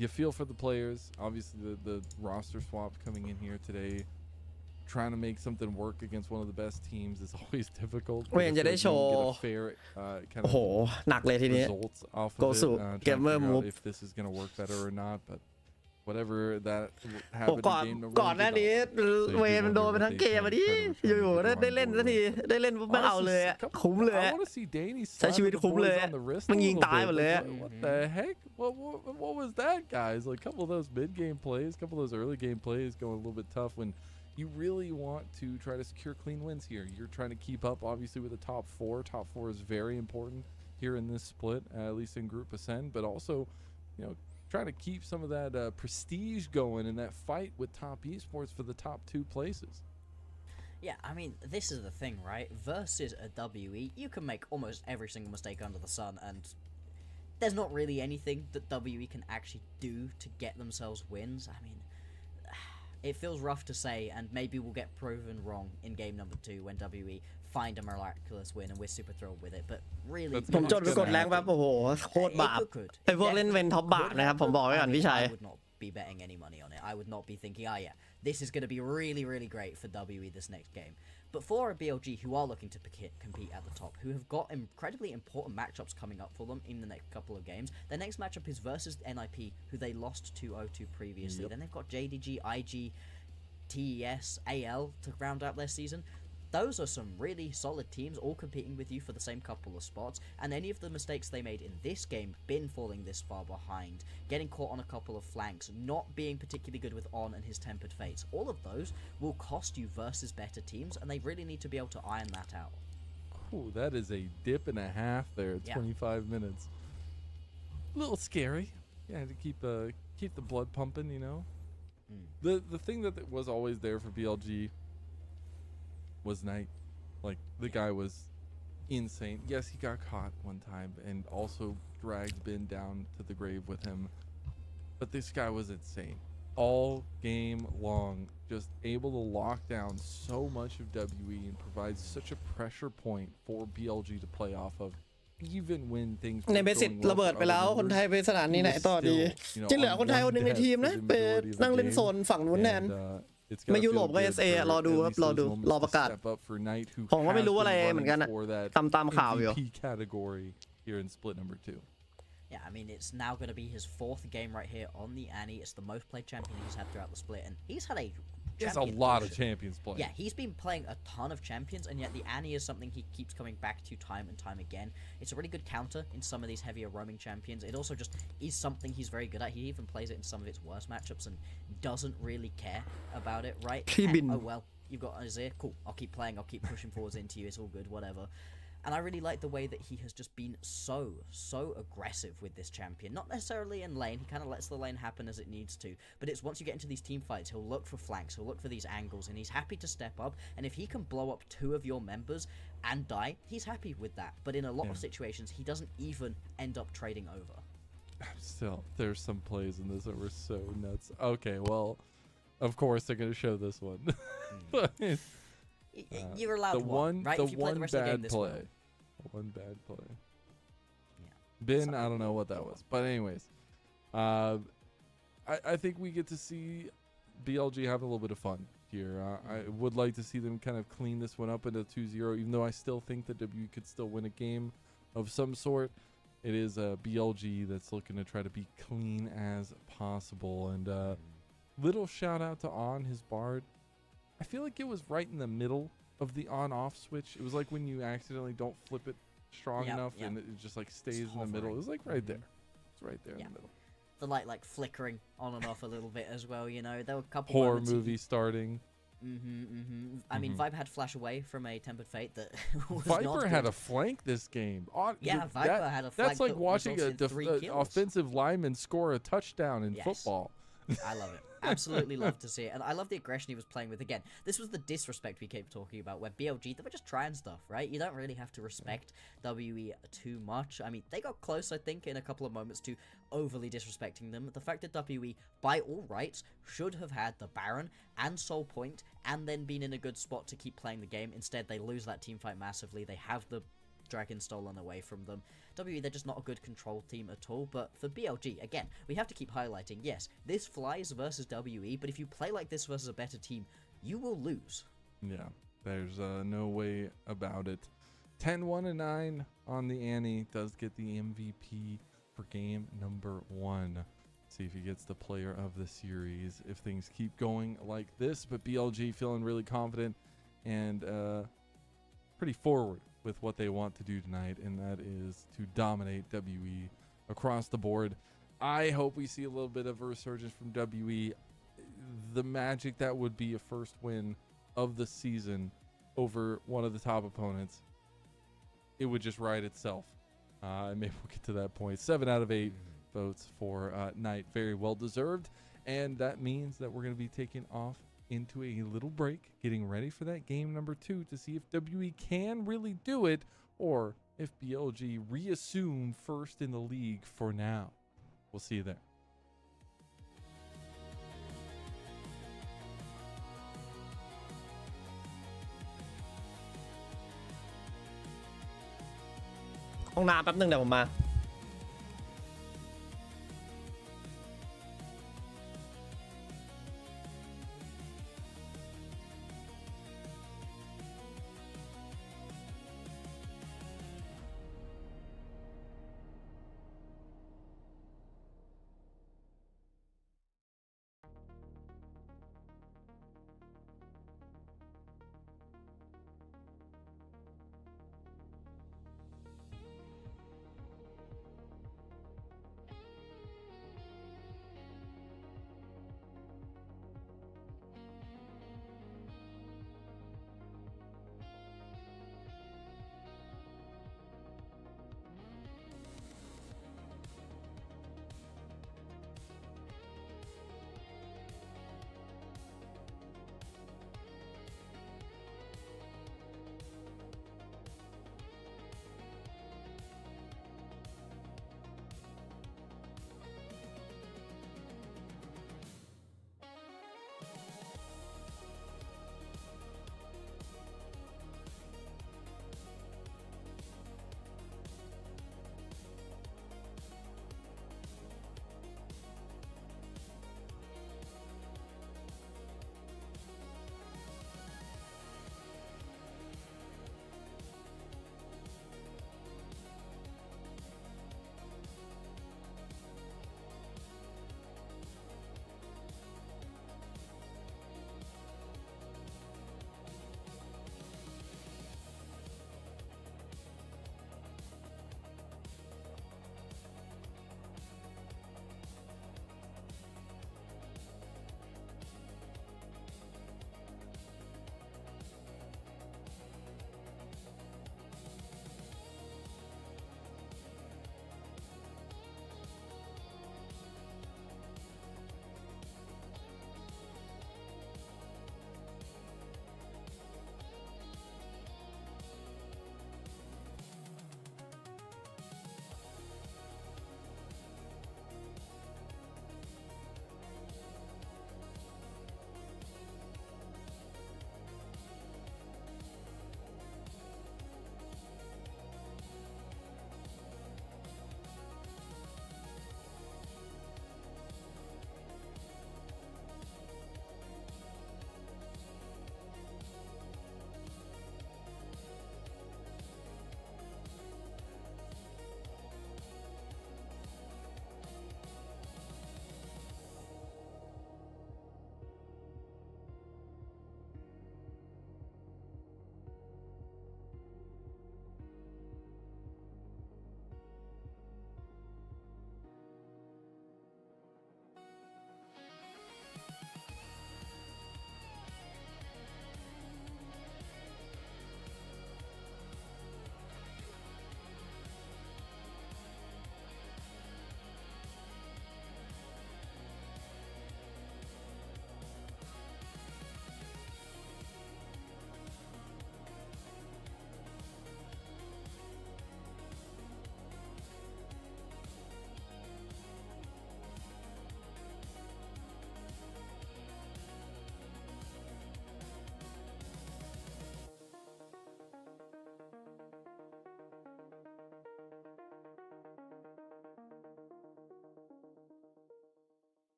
you feel for the players. Obviously, the roster swap coming in here today, trying to make something work against one of the best teams is always difficult. เวนจะได้โชว์ Get a fair kind โอ้โห of หนักเลยทีนี้ results off Go of it. Su, Trying to gamer figure move. out if this is going to work better or not, but whatever that โอ้ happened ก่อน in game number ก่อน one, หน้านี้ เวย์มันโดนไปทั้งเกมอ่ะดิอยู่ๆได้เล่นสักทีได้เล่นปุ๊บไม่เอาเลยอะคุ้มเลย I อะ want to see Danny ใช้ชีวิต slap the คุ้มเลย boys อะ on the wrist มัน a ยิง little ตาย bit. หมดเลยอะ What the heck? What was that, guys? Like a couple of those mid-game plays, a couple of those early game plays going a little bit tough when you really want to try to secure clean wins here. You're trying to keep up, obviously, with the top four. Top four is very important here in this split, at least in Group Ascend, but also, you know, trying to keep some of that prestige going in that fight with top esports for the top 2 places. Yeah, I mean, this is the thing, right? Versus a WE, you can make almost every single mistake under the sun, and there's not really anything that WE can actually do to get themselves wins. I mean, it feels rough to say, and maybe we'll get proven wrong in game number 2 when WE find a miraculous win, and we're super thrilled with it. But really, That's ผมจดไปกดแรงแบบโอ้โหโคตรบาป ไอ้พวกเล่นเวนท็อปบาปนะครับผมบอกไว้ก่อนพี่ชาย I would not be betting any money on it. I would not be thinking, oh yeah, this is going to be really, really great for WE this next game. But for a BLG who are looking to compete at the top, who have got incredibly important matchups coming up for them in the next couple of games, their next matchup is versus NIP, who they lost to 0-2 previously. Then they've got JDG, IG, TES, AL to round out their season. Those are some really solid teams, all competing with you for the same couple of spots, and any of the mistakes they made in this game, been falling this far behind, getting caught on a couple of flanks, not being particularly good with On and his tempered fates, all of those will cost you versus better teams, and they really need to be able to iron that out. Ooh, that is a dip and a half there, Yeah. 25 minutes. A little scary. Yeah, to keep the blood pumping, you know. The thing that was always there for BLG was Knight. Like, the guy was insane. Yes, he got caught one time and also dragged Ben down to the grave with him. But this guy was insane. All game long, just able to lock down so much of WE and provide such a pressure point for BLG to play off of. Even when things ใน were เบสิต going well ระเบิด for ไปแล้ว other คนไทย members, ไปสนามนี้ he ไหน was ต่อดี still, you know, จะเหลือ on คนไทย one คนหนึงใน death ทีมนะ for the ไป majority of the นั่งเล่น game. โซนฝั่งนู้นแทน And, it's ไม่ gotta ยุโร feel ปก็ good SA for รอดู at ครับ least รอ those ดู moments รอ to ประกาศ step up for Knight, who ผมก็ไม่ has รู้ been อะไร running เหมือนกันอะ for that ตามข่าวอยู่ MVP category here in split number 2. Yeah, I mean, it's now going to be his 4th game right here on the Annie. It's the most played champion he's had throughout the split, and he's had a There's a champion lot of ocean. champions playing. Yeah, he's been playing a ton of champions, and yet the Annie is something he keeps coming back to time and time again. It's a really good counter in some of these heavier roaming champions. It also just is something he's very good at. He even plays it in some of its worst matchups and doesn't really care about it, right? Oh well, you've got Azir, cool, I'll keep playing, I'll keep pushing forwards into you, it's all good, whatever. And I really like the way that he has just been so aggressive with this champion. Not necessarily in lane, he kind of lets the lane happen as it needs to, but it's once you get into these team fights, he'll look for flanks, he'll look for these angles, and he's happy to step up, and if he can blow up 2 of your members and die, he's happy with that. But in a lot of situations, he doesn't even end up trading over. Still, there's some plays in this that were so nuts. Okay, well, of course they're going to show this one. But, You're allowed one, right? If you play the rest of the game this play. One bad play. Yeah. Ben, I don't know what that was. But anyways, I think we get to see BLG having a little bit of fun here. I would like to see them kind of clean this one up into 2-0, even though I still think that W could still win a game of some sort. It is a BLG that's looking to try to be clean as possible. And little shout out to On, his Bard. I feel like it was right in the middle of the on-off switch. It was like when you accidentally don't flip it strong enough and it just like stays in the middle. It was like right there. It's right there in the middle. The light like flickering on and off a little bit as well, you know. There were a couple horror movie starting. I mean, Viper had flash away from a tempered fate that was Viper not had good. a flank this game. Yeah, Viper had a flank. That's like that watching resulted in 3 kills. offensive lineman score a touchdown in football. I love it. Absolutely love to see it. And I love the aggression he was playing with. Again, this was the disrespect we kept talking about, where BLG, they were just trying stuff, right? You don't really have to respect WE too much. I mean, they got close, I think, in a couple of moments to overly disrespecting them. The fact that WE, by all rights, should have had the Baron and Soul Point, and then been in a good spot to keep playing the game. Instead, they lose that teamfight massively. They have the Dragon stolen away from them. WE, they're just not a good control team at all. But for BLG, again, we have to keep highlighting, yes, this flies versus WE, but if you play like this versus a better team, you will lose. Yeah, there's no way about it. 10-1-9 on the Annie, does get the MVP for game number 1. See if he gets the player of the series if things keep going like this. But BLG feeling really confident and pretty forward with what they want to do tonight, and that is to dominate WE across the board. I hope we see a little bit of a resurgence from WE. The magic that would be a first win of the season over one of the top opponents, it would just write itself. Maybe we'll get to that point. 7 out of 8 votes for Knight. Very well deserved. And that means that we're going to be taking off into a little break, getting ready for that game number 2 to see if WE can really do it, or if BLG reassume first in the league for now. We'll see you there. Không làmแป๊บนึงเดี๋ยวผมมา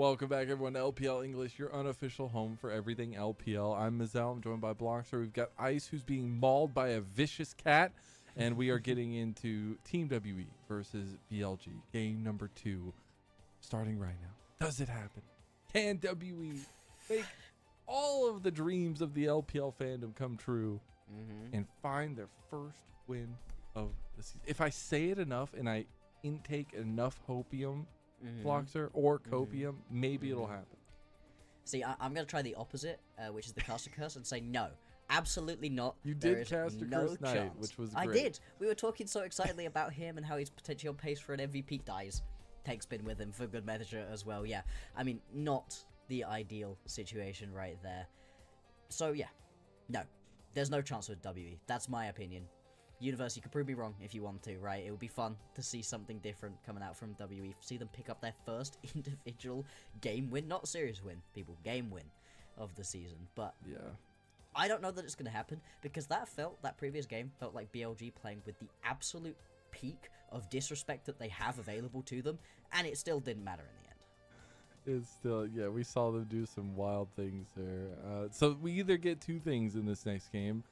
Welcome back, everyone, to LPL English, your unofficial home for everything LPL. I'm Mazel. I'm joined by Bloxer. We've got Ice, who's being mauled by a vicious cat, and we are getting into Team WE versus BLG, game number 2, starting right now. Does it happen? Can WE make all of the dreams of the LPL fandom come true and find their first win of the season? If I say it enough and I intake enough hopium, Bloxer, or copium, maybe it'll happen. See, I'm going to try the opposite, which is the caster curse, and say no. Absolutely not. You did cast a curse knight, which was great. I did. We were talking so excitedly about him and how he's potentially on pace for an MVP. Dies. Take spin with him for good measure as well. Yeah, I mean, not the ideal situation right there. So yeah, no. There's no chance with WE. That's my opinion. Universe, you can prove me wrong if you want to, right? It would be fun to see something different coming out from WE. See them pick up their first individual game win. Not series win, people. Game win of the season. But yeah, I don't know that it's going to happen because that previous game felt like BLG playing with the absolute peak of disrespect that they have available to them, and it still didn't matter in the end. It's still, yeah, we saw them do some wild things there. So we either get two things in this next game.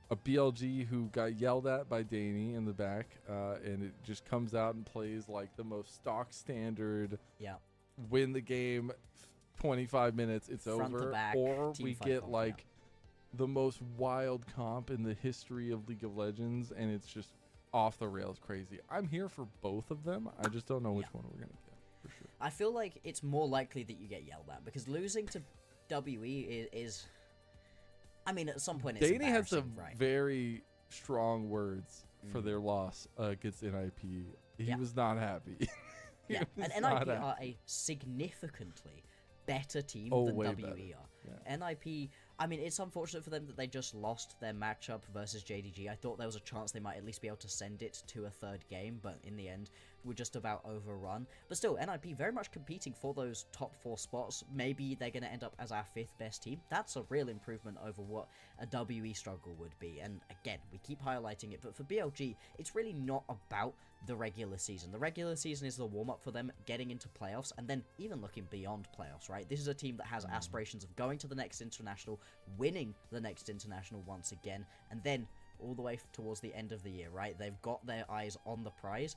A BLG who got yelled at by Danny in the back, and it just comes out and plays like the most stock standard, win the game, 25 minutes, it's Front over. to back, or we get comp, like the most wild comp in the history of League of Legends, and it's just off the rails crazy. I'm here for both of them. I just don't know which one we're going to get, for sure. I feel like it's more likely that you get yelled at, because losing to WE is I mean, at some point it's Danny had some right? very strong words for their loss against NIP. He was not happy. Yeah, and NIP are a significantly better team than WE are. Yeah. NIP, I mean, it's unfortunate for them that they just lost their matchup versus JDG. I thought there was a chance they might at least be able to send it to a third game, but in the end, we're just about overrun. But still, NIP very much competing for those top 4 spots. Maybe they're going to end up as our 5th best team. That's a real improvement over what a WE struggle would be. And again, we keep highlighting it, but for BLG, it's really not about the regular season. The regular season is the warm-up for them getting into playoffs, and then even looking beyond playoffs, right? This is a team that has aspirations of going to the next international, winning the next international once again, and then all the way towards the end of the year, right? They've got their eyes on the prize.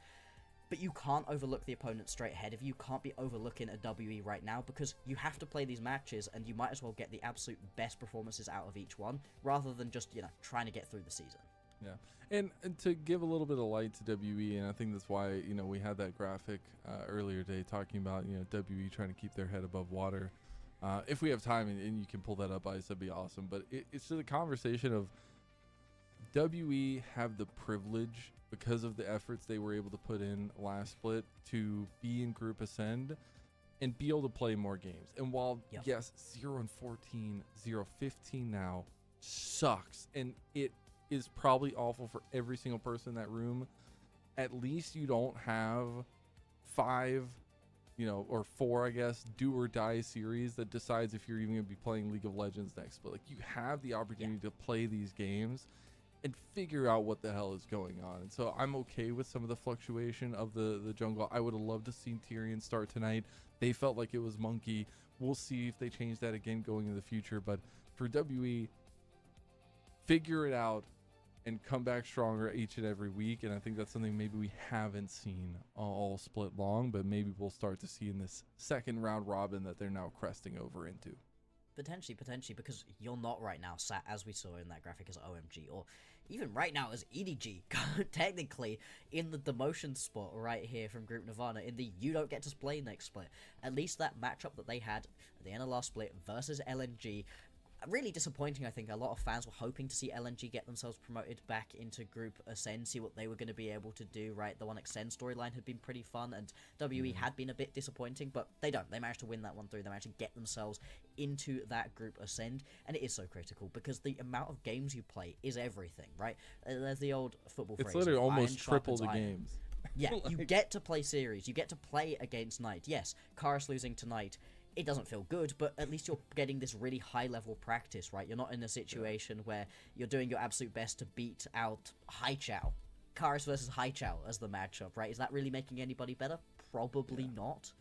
But you can't overlook the opponent straight ahead of you. You can't be overlooking a WE right now because you have to play these matches and you might as well get the absolute best performances out of each one rather than just, you know, trying to get through the season. Yeah. And to give a little bit of light to WE, and I think that's why, you know, we had that graphic earlier today talking about, you know, WE trying to keep their head above water. If we have time and you can pull that up, Ice, that'd be awesome. But it's just a conversation of WE have the privilege, because of the efforts they were able to put in last split, to be in Group Ascend and be able to play more games. And while, yes, 0-14, 0-15 now sucks, and it is probably awful for every single person in that room, at least you don't have 5, you know, or 4, I guess, do or die series that decides if you're even going to be playing League of Legends next split. Like, you have the opportunity to play these games and figure out what the hell is going on. And so I'm okay with some of the fluctuation of the jungle. I would have loved to see Tyrion start tonight. They felt like it was Monkey. We'll see if they change that again going into the future. But for WE, figure it out and come back stronger each and every week. And I think that's something maybe we haven't seen all split long, but maybe we'll start to see in this second round robin that they're now cresting over into. Potentially, because you're not right now sat, as we saw in that graphic, as OMG, or even right now as EDG, technically in the demotion spot right here from Group Nirvana, in the you don't get to play next split. At least that matchup that they had at the end of last split versus LNG, really disappointing. I think a lot of fans were hoping to see LNG get themselves promoted back into Group Ascend, see what they were going to be able to do, right? The 1xN storyline had been pretty fun, and WE had been a bit disappointing, but they don't. They managed to win that one through. They managed to get themselves into that Group Ascend, and it is so critical because the amount of games you play is everything, right? There's the old football phrase. It's literally almost triple the games. Yeah, you get to play series. You get to play against Knight. Yes, Karis losing tonight, it doesn't feel good, but at least you're getting this really high-level practice, right? You're not in a situation where you're doing your absolute best to beat out Haichao. Karis versus Haichao as the matchup, right? Is that really making anybody better? Probably not.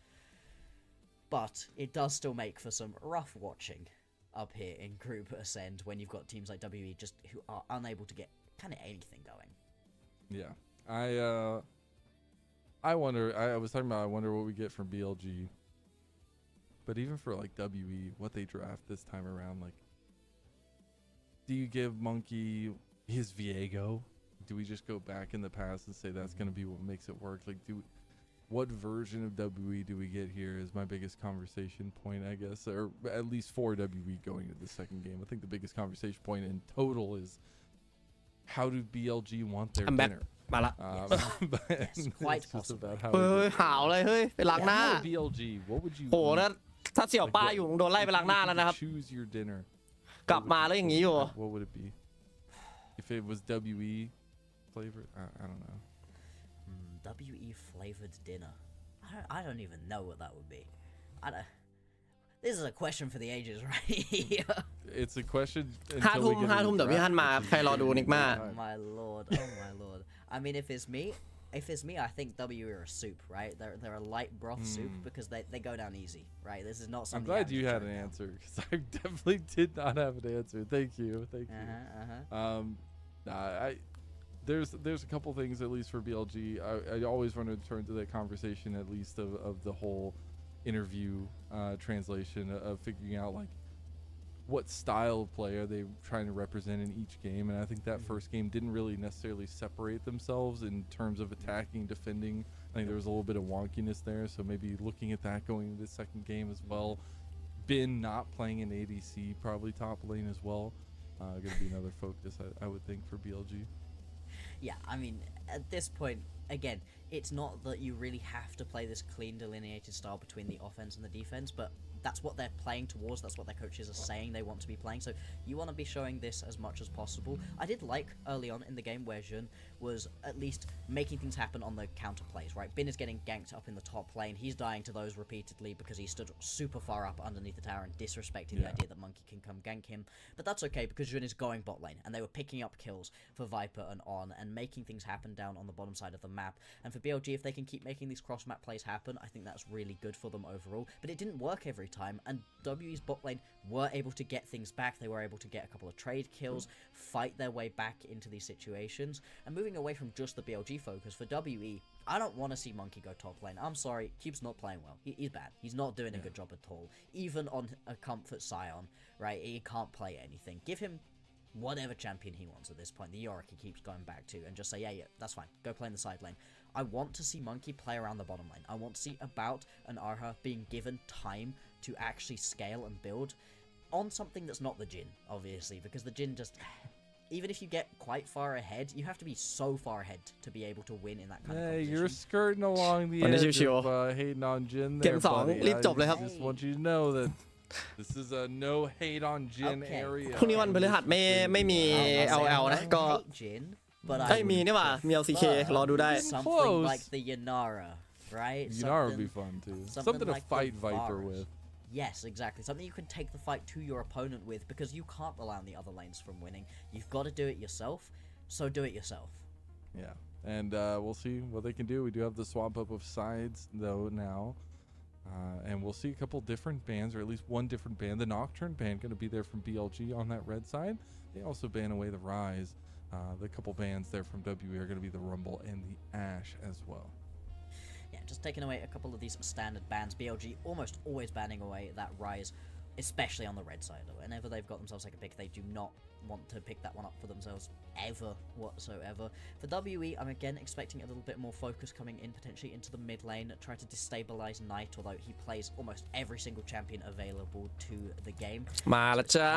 but it does still make for some rough watching up here in Group Ascend when you've got teams like WE just who are unable to get kind of anything going. Yeah, I wonder. I was talking about. I wonder what we get from BLG. But even for like WE, what they draft this time around, like, do you give Monkey his Viego? Do we just go back in the past and say that's going to be what makes it work? Like, what version of WE do we get here is my biggest conversation point, I guess, or at least for WE going to the second game. I think the biggest conversation point in total is how do BLG want their dinner? มาละ Yes, quite possible. เฮ้ยหาวเลยเฮ้ยไปล้างหน้า BLG, what would you โหถ้าเสี่ยวป้าอยู่โดนไล่ไปล้างหน้าแล้วนะครับ choose your dinner? กลับมาแล้วอย่างนี้อยู่ What would it be? If it was WE flavor, I don't know. WE flavored dinner. I don't even know what that would be. This is a question for the ages, right here. It's a question. ห้าทุ่มเดี๋ยวพี่ฮั่นมาใครรอดูนิกมา Oh my lord. I mean, if it's me, I think WE are a soup, right? They're a light broth soup because they go down easy, right? This is not I'm something. glad you had an answer because I definitely did not have an answer. Thank you. There's a couple things at least for BLG. I always want to return to that conversation at least of the whole interview translation of figuring out like what style of play are they trying to represent in each game, and I think that first game didn't really necessarily separate themselves in terms of attacking, defending. I think there was a little bit of wonkiness there, so maybe looking at that going into the second game as well. Bin not playing in ADC, probably top lane as well. Going to be another focus, I would think, for BLG. Yeah, I mean, at this point, again, it's not that you really have to play this clean delineated style between the offense and the defense, but that's what they're playing towards, that's what their coaches are saying they want to be playing, so you want to be showing this as much as possible. I did like early on in the game where Jun was at least making things happen on the counter plays, right? Bin is getting ganked up in the top lane, he's dying to those repeatedly because he stood super far up underneath the tower and disrespecting the idea that Monkey can come gank him, but that's okay because Jun is going bot lane, and they were picking up kills for Viper and On, and making things happen down on the bottom side of the map, and for BLG, if they can keep making these cross-map plays happen, I think that's really good for them overall, but it didn't work every time, and WE's bot lane were able to get things back, they were able to get a couple of trade kills, fight their way back into these situations, and moving away from just the BLG focus, for WE, I don't want to see Monkey go top lane. I'm sorry, Cube's not playing well. He's bad. He's not doing a good job at all. Even on a comfort Scion, right, he can't play anything. Give him whatever champion he wants at this point. The Yorick he keeps going back to, and just say, yeah, that's fine. Go play in the side lane. I want to see Monkey play around the bottom lane. I want to see About and Arha being given time to actually scale and build on something that's not the Jhin, obviously, because the Jhin just... Even if you get quite far ahead, you have to be so far ahead to be able to win in that kind of competition. Hey, you're skirting along the edge of hating on Jhin there, buddy. รีบจบเลยครับ I just want you to know that this is a no hate on Jhin area. พรุ่งนี้วันพฤหัสไม่มี LL นะก็ เอ้ยมีนี่หว่ามี LCK รอดูได้ Something like the Yanara, right? Yanara would be fun too. Something to fight Viper with. Yes, exactly. Something you can take the fight to your opponent with, because you can't rely on the other lanes from winning. You've got to do it yourself, so do it yourself. Yeah, and we'll see what they can do. We do have the swap up of sides though now, and we'll see a couple different bans, or at least one different ban. The Nocturne ban going to be there from BLG on that red side. They also ban away the Rise. The couple bans there from WE are going to be the Rumble and the Ashe as well. Yeah, just taking away a couple of these standard bans. BLG almost always banning away that Rise, especially on the red side. Whenever they've got themselves like a pick, they do not want to pick that one up for themselves ever whatsoever. For WE, I'm again expecting a little bit more focus coming in potentially into the mid lane, try to destabilize Knight, although he plays almost every single champion available to the game. มาแล้วจ้า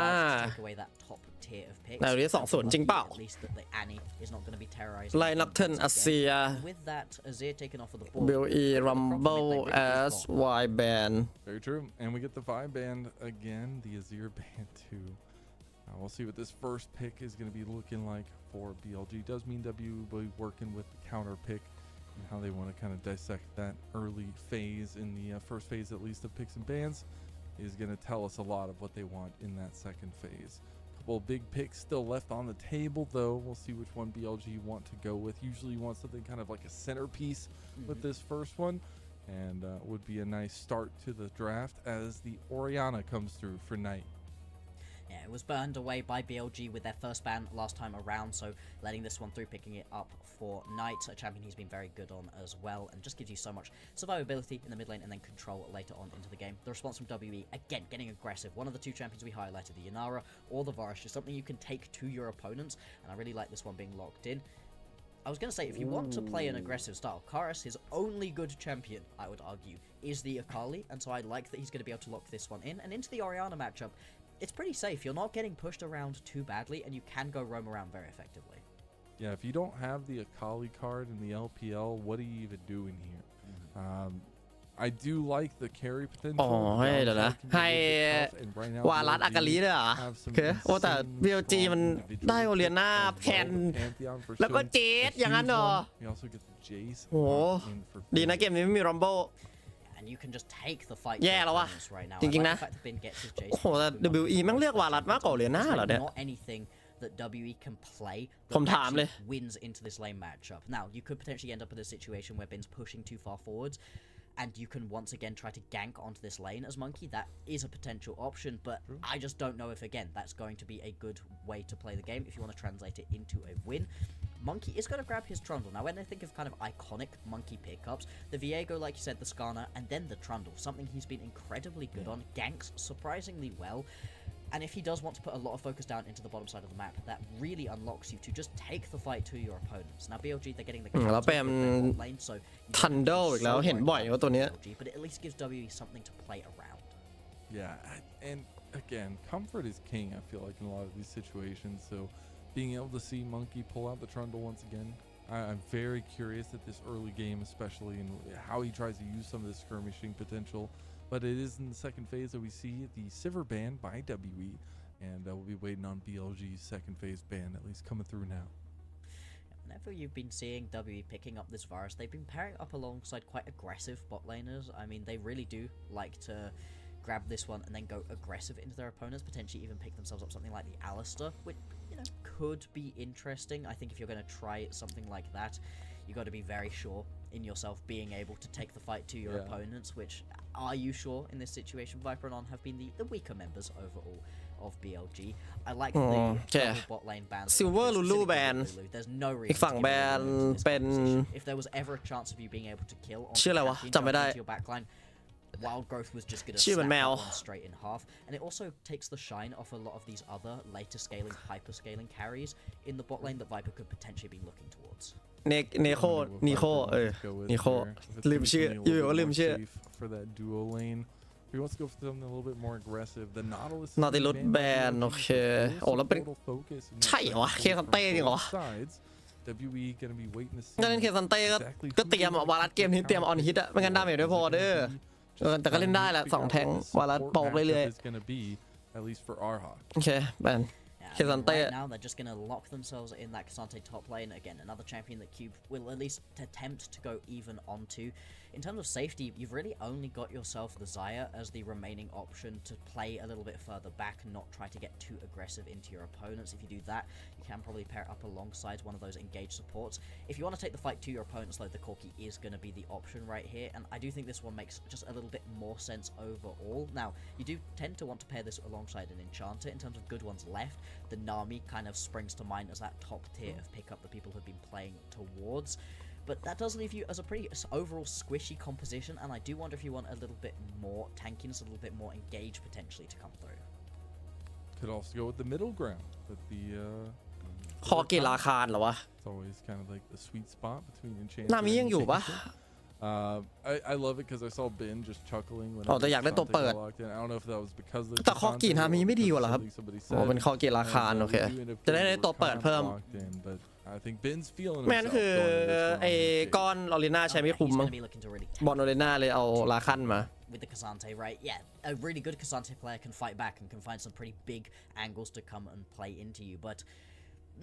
Take away that top tier of picks. ไหนดูที่2-0 จริงเปล่า At least that the Annie is not going to be terrorized. ไล่น็อกเทิร์นอาเซีย With that, Azir taken off of the board. BLE Rumble as Y band. Very true. And we get the 5 band again, the Azir band too. We'll see what this first pick is going to be looking like for BLG. Does mean W will be working with the counter pick and how they want to kind of dissect that early phase in the first phase, at least, of picks and bans, is going to tell us a lot of what they want in that second phase. Couple of big picks still left on the table, though. We'll see which one BLG want to go with. Usually you want something kind of like a centerpiece with this first one. and would be a nice start to the draft as the Orianna comes through for Knight. Yeah, it was burned away by BLG with their first ban last time around, so letting this one through, picking it up for Knight, a champion he's been very good on as well, and just gives you so much survivability in the mid lane and then control later on into the game. The response from WE, again, getting aggressive. One of the two champions we highlighted, the Yanara or the Varus, is something you can take to your opponents, and I really like this one being locked in. I was going to say, if you want to play an aggressive style, Karas, his only good champion, I would argue, is the Akali, and so I like that he's going to be able to lock this one in. And into the Orianna matchup, it's pretty safe. You're not getting pushed around too badly, and you can go roam around very effectively. Yeah, if you don't have the Akali card in the LPL, what are you even doing here? I do like the carry potential. อ๋อเดี๋ยวนะให้วารัสอากาลีด้วยเหรอโอเคโอ้แต่ BLG มันได้โอเลียนาแพนแล้วก็เจสอย่างนั้นเหรอโอ้ดีนะเกมนี้ไม่มีรัมโบ And you can just take the fight แย่แล้ววะ right now. จริงๆนะ I like the fact that Bin gets his Jace โอ้โหแต่ WE แม่งเลือกวารัสมากกว่าโอเลียนาเหรอเนี่ย not anything that WE can play ผม that ถามเลย actually wins into this lane matchup. Now, you could potentially end up in a situation where Bin's pushing too far forwards, and you can once again try to gank onto this lane as Monkey. That is a potential option, but I just don't know if, again, that's going to be a good way to play the game if you want to translate it into a win. Monkey is going to grab his Trundle. Now, when I think of kind of iconic Monkey pickups, the Viego, like you said, the Skarner, and then the Trundle, something he's been incredibly good on, ganks surprisingly well. And if he does want to put a lot of focus down into the bottom side of the map, that really unlocks you to just take the fight to your opponents. Now, BLG, they're getting theแล้วเป็น lane, so Thunder อีกแล้วเห็นบ่อยว่าตัวเนี้ย but it at least gives WE something to play around. Yeah, and again, comfort is king, I feel like, in a lot of these situations. So being able to see Monkey pull out the Trundle once again, I'm very curious at this early game, especially, and how he tries to use some of this skirmishing potential. But it is in the second phase that we see the Sivir ban by WE, and we'll be waiting on BLG's second phase ban, at least coming through now. Whenever you've been seeing WE picking up this Varus, they've been pairing up alongside quite aggressive bot laners. I mean, they really do like to grab this one and then go aggressive into their opponents, potentially even pick themselves up something like the Alistair, which, you know, could be interesting. I think if you're going to try something like that, you got to be very sure in yourself being able to take the fight to your opponents, which are you sure in this situation? Viper and On have been the weaker members overall of BLG. I like the double bot lane ban. Silver Lulu ban. There's no อีก reason ฝั่งแบนเป็น if there was ever a chance of you being able to kill on ชื่ออะไรวะจำไม่ได้ your backline, Wild Growth was just going to ชื่อเหมือน snap แมว that one straight in half, and it also takes the shine off a lot of these other later scaling, hyper scaling carries in the bot lane that Viper could potentially be looking towards. เนโคนิโคนิโคลืมชื่ออยู่ๆก็ลืมชื่อ For that duo lane. He wants to go for something a little bit more aggressive. The Nautilus นอติลุสแบนโอเคโอ้แล้วเป็นใช่เหรอเคซันเต้จริงเหรอ WE gonna be waiting to see งั้นเคซันเต้ก็เตรียมวารัสเกมนี้เตรียมออนฮิตอะไม่งั้นดาเมจไม่พอเด้อแต่ก็เล่นได้แหละ2แทงวารัสบอกเรื่อย at least for our ๆโอเคแบน Right now, they're just going to lock themselves in that K'Sante top lane. Again, another champion that Cube will at least attempt to go even onto. In terms of safety, you've really only got yourself the Xayah as the remaining option to play a little bit further back and not try to get too aggressive into your opponents. If you do that, you can probably pair up alongside one of those engaged supports. If you want to take the fight to your opponents, though, the Corki is going to be the option right here, and I do think this one makes just a little bit more sense overall. Now, you do tend to want to pair this alongside an Enchanter. In terms of good ones left, the Nami kind of springs to mind as that top tier of pickup that people have been playing towards. But that does leave you as a pretty overall squishy composition, and I do wonder if you want a little bit more tankiness, a little bit more engage potentially to come through. Could also go with the middle ground, but the คอกิราคารเหรอวะ it's always kind of like the sweet spot between นา Enchanter มิยังอยู่ปะ I love it because I saw Ben just chuckling when แต่อยากได้ตัวเปิด I don't know if that was because of แต่คอกินามิไม่ดีกว่าเหรอครับโอ้เป็นคอกิราคารโอเคจะได้ตัวเปิดเพิ่ม I think Ben's feeling แม่นคือไอ้ก้อนลอริน่าใช้ไม่คุ้มมั้งบอลลอริน่าเลยเอาลาคันมา With the K'Sante, right? Yeah, a really good K'Sante player can fight back and can find some pretty big angles to come and play into you, but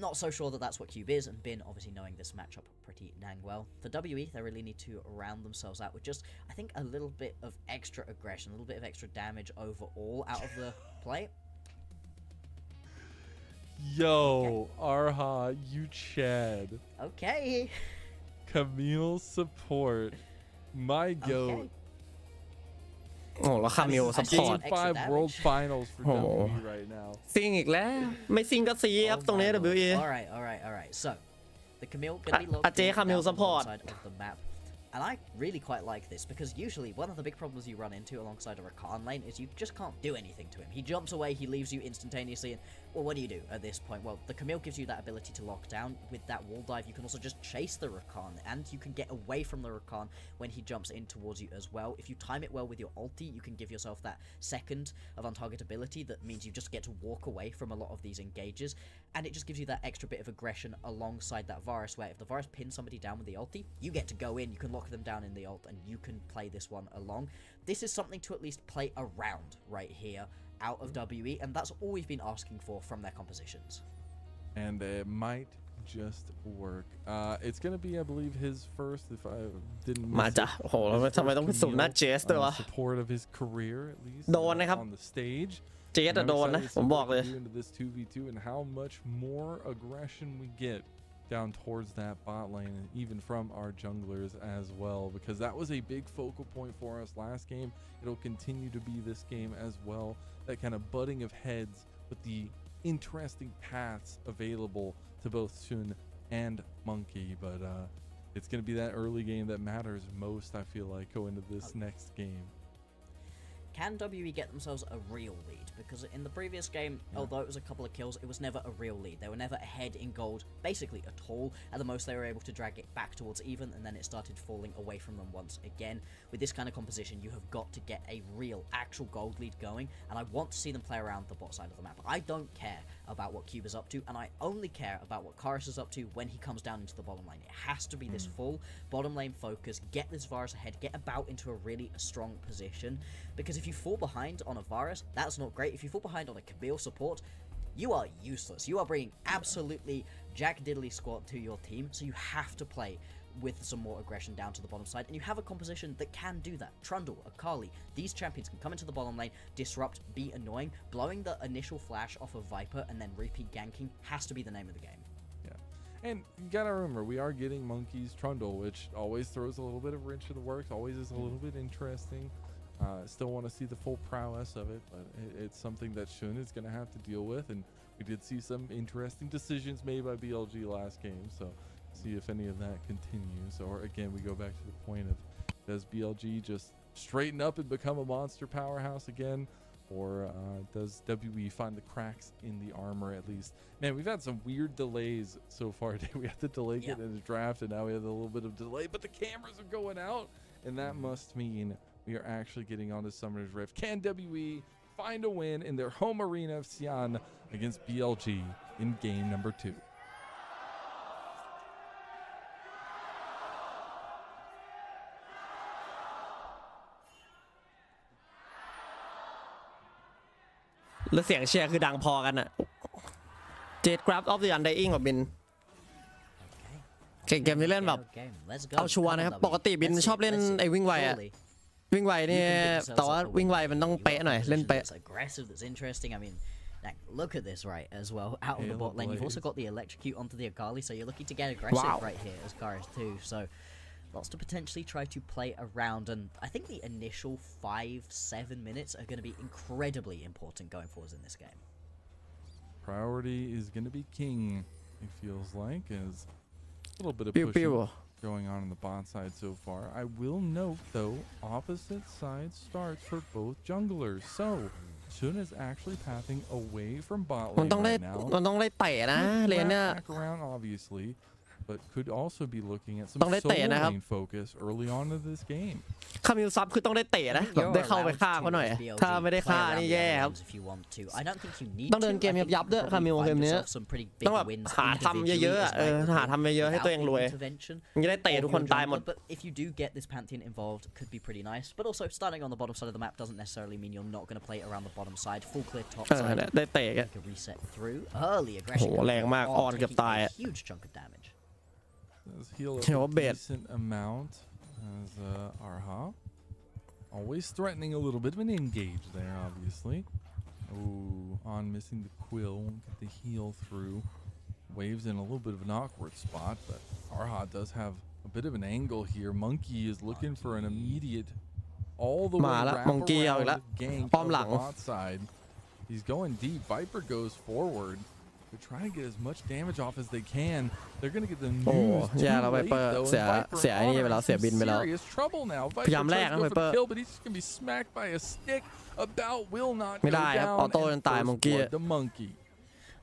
not so sure that that's what Cube is, and Bin obviously knowing this matchup pretty dang well. For WE, they really need to round themselves out with just, I think, a little bit of extra aggression, a little bit of extra damage overall out of the play. Yo, Arha, you Chad. Okay. Camille's support My goat. Okay. โอ้แล้วคามิลซัพพอร์ต Extra Five damage. World Finals for Oh. WWE right now. ซิงอีกแล้วไม่ซิงก็ซีครับ Oh ตรงนี้ my lord. WE All right. So, the Camille gonna be locked Ajay in Camille down on the support. side of the map. And I really quite like this because usually one of the big problems you run into alongside a Rakan lane is you just can't do anything to him. He jumps away, he leaves you instantaneously, and well, what do you do at this point? Well, the Camille gives you that ability to lock down. With that wall dive, you can also just chase the Rakan, and you can get away from the Rakan when he jumps in towards you as well. If you time it well with your ulti, you can give yourself that second of untargetability that means you just get to walk away from a lot of these engages, and it just gives you that extra bit of aggression alongside that Varus, where if the Varus pins somebody down with the ulti, you get to go in, you can lock them down in the ult, and you can play this one along. This is something to at least play around right here out of WE, and that's all we've been asking for from their compositions. And it might just work. It's going to be, I believe, his first, if I didn't มา miss จ้ะ it, โอ้โหแล้วทำไมต้องไปสุ่มหน้าเจสด้วยวะ support of his career at least โดนนะครับ on the stage. เจสอะโดนนะผมบอกเลย Into this 2v2 and how much more aggression we get down towards that bot lane, and even from our junglers as well, because that was a big focal point for us last game. It'll continue to be this game as well. That kind of butting of heads with the interesting paths available to both Sun and Monkey, but it's going to be that early game that matters most, I feel like, going into this next game. Can WE get themselves a real lead? Because in the previous game, although it was a couple of kills, it was never a real lead. They were never ahead in gold, basically at all. At the most, they were able to drag it back towards even, and then it started falling away from them once again. With this kind of composition, you have got to get a real, actual gold lead going, and I want to see them play around the bot side of the map. I don't care about what Cube is up to, and I only care about what Karis is up to when he comes down into the bottom lane. It has to be this full bottom lane focus, get this Varus ahead, get about into a really strong position, because if you fall behind on a Varus, that's not great. If you fall behind on a Camille support, you are useless. You are bringing absolutely jack diddly squat to your team, so you have to play with some more aggression down to the bottom side, and you have a composition that can do that. Trundle, Akali, these champions can come into the bottom lane, disrupt, be annoying. Blowing the initial flash off of Viper and then repeat ganking has to be the name of the game. And you gotta remember, we are getting Monkey's Trundle, which always throws a little bit of wrench in the works, always is a little bit interesting. Still want to see the full prowess of it, but it's something that Shun is going to have to deal with, and we did see some interesting decisions made by BLG last game, so see if any of that continues. Or again, we go back to the point of, does BLG just straighten up and become a monster powerhouse again, or does WE find the cracks in the armor at least? Man, we've had some weird delays so far today. We had the delay getting in the draft, and now we have a little bit of delay, but the cameras are going out, and that must mean we are actually getting onto Summoner's Rift. Can WE find a win in their home arena of Xi'an against BLG in game number 2?แล้วเสียงเชียร์คือดังพอกันอะเจดกราฟออฟเดอะอันไดอิงกับบินเกมนี้เล่นแบบเอาชัวร์นะครับปกติบินชอบเล่นไอ้วิ่งไวอะวิ่งไวนี่แต่ว่าวิ่งไวมันต้องเป๊ะหน่อยเล่นเป๊ะ Look at this right as well out of the bot lane. You've also got the electrocute onto the Akali, so you're looking to get aggressive right here as Karis too. So lots to potentially try to play around, and I think the initial 5-7 minutes are going to be incredibly important going forwards in this game. Priority is going to be king, it feels like, as a little bit of pushing going on the bot side so far. I will note though, opposite side starts for both junglers, so Shun is actually pathing away from bot lane right now. มันต้องได้เตะนะเลนเนี่ย Back around obviously, but could also be looking at some ต้องได้เตะ solo นะครับ lane focus early on in this game. คามิลซับคือต้องได้เตะนะแบบได้เข้าไปฆ่าเขาหน่อยถ้าไม่ได้ฆ่านี่แย่ครับต้องเดินเกมยับๆด้วยคามิลเกมนี้ต้องแบบหาทำเยอะๆหาทำเยอะๆให้ตัวเองรวยมันจะได้เตะทุกคนตายหมด But if you do get this Pantheon involved, could be pretty nice. But also starting on the bottom side of the map doesn't necessarily mean you're not going to play around the bottom side. Full clear top side. ได้เตะกัน You can reset through early aggression. โหแรงมากออนเกือบตาย A huge chunk of damage. Does heal You know, a a bit. decent amount as Arha. Always threatening a little bit of an engage there, obviously. Ooh, on missing the quill, won't get the heal through. Waves in a little bit of an awkward spot, but Arha does have a a bit of an angle here. Monkey is looking for an immediate all the way มาแล้ว wrap มองกี้เอาอีก around แล้ว gank ป้อ of ม the หลัง bot side. He's going deep. Viper goes forward. They're trying to get as much damage off as they can. They're going to get the โอ้ news แย่ too แล้วไว late เปอร์ though. เสีย And Viper เสียไอ้นี่ไปแล้ว in เสียบินไปแล้ว serious trouble now. พยายาม Viper แลก tries นะ to ไว go เป for อ the ร์ kill, but he's just going to be smacked by a stick. About will not ไม่ go ได้ครับ down. ออโต้จน And ตายมองกี้ first blood to Monkey.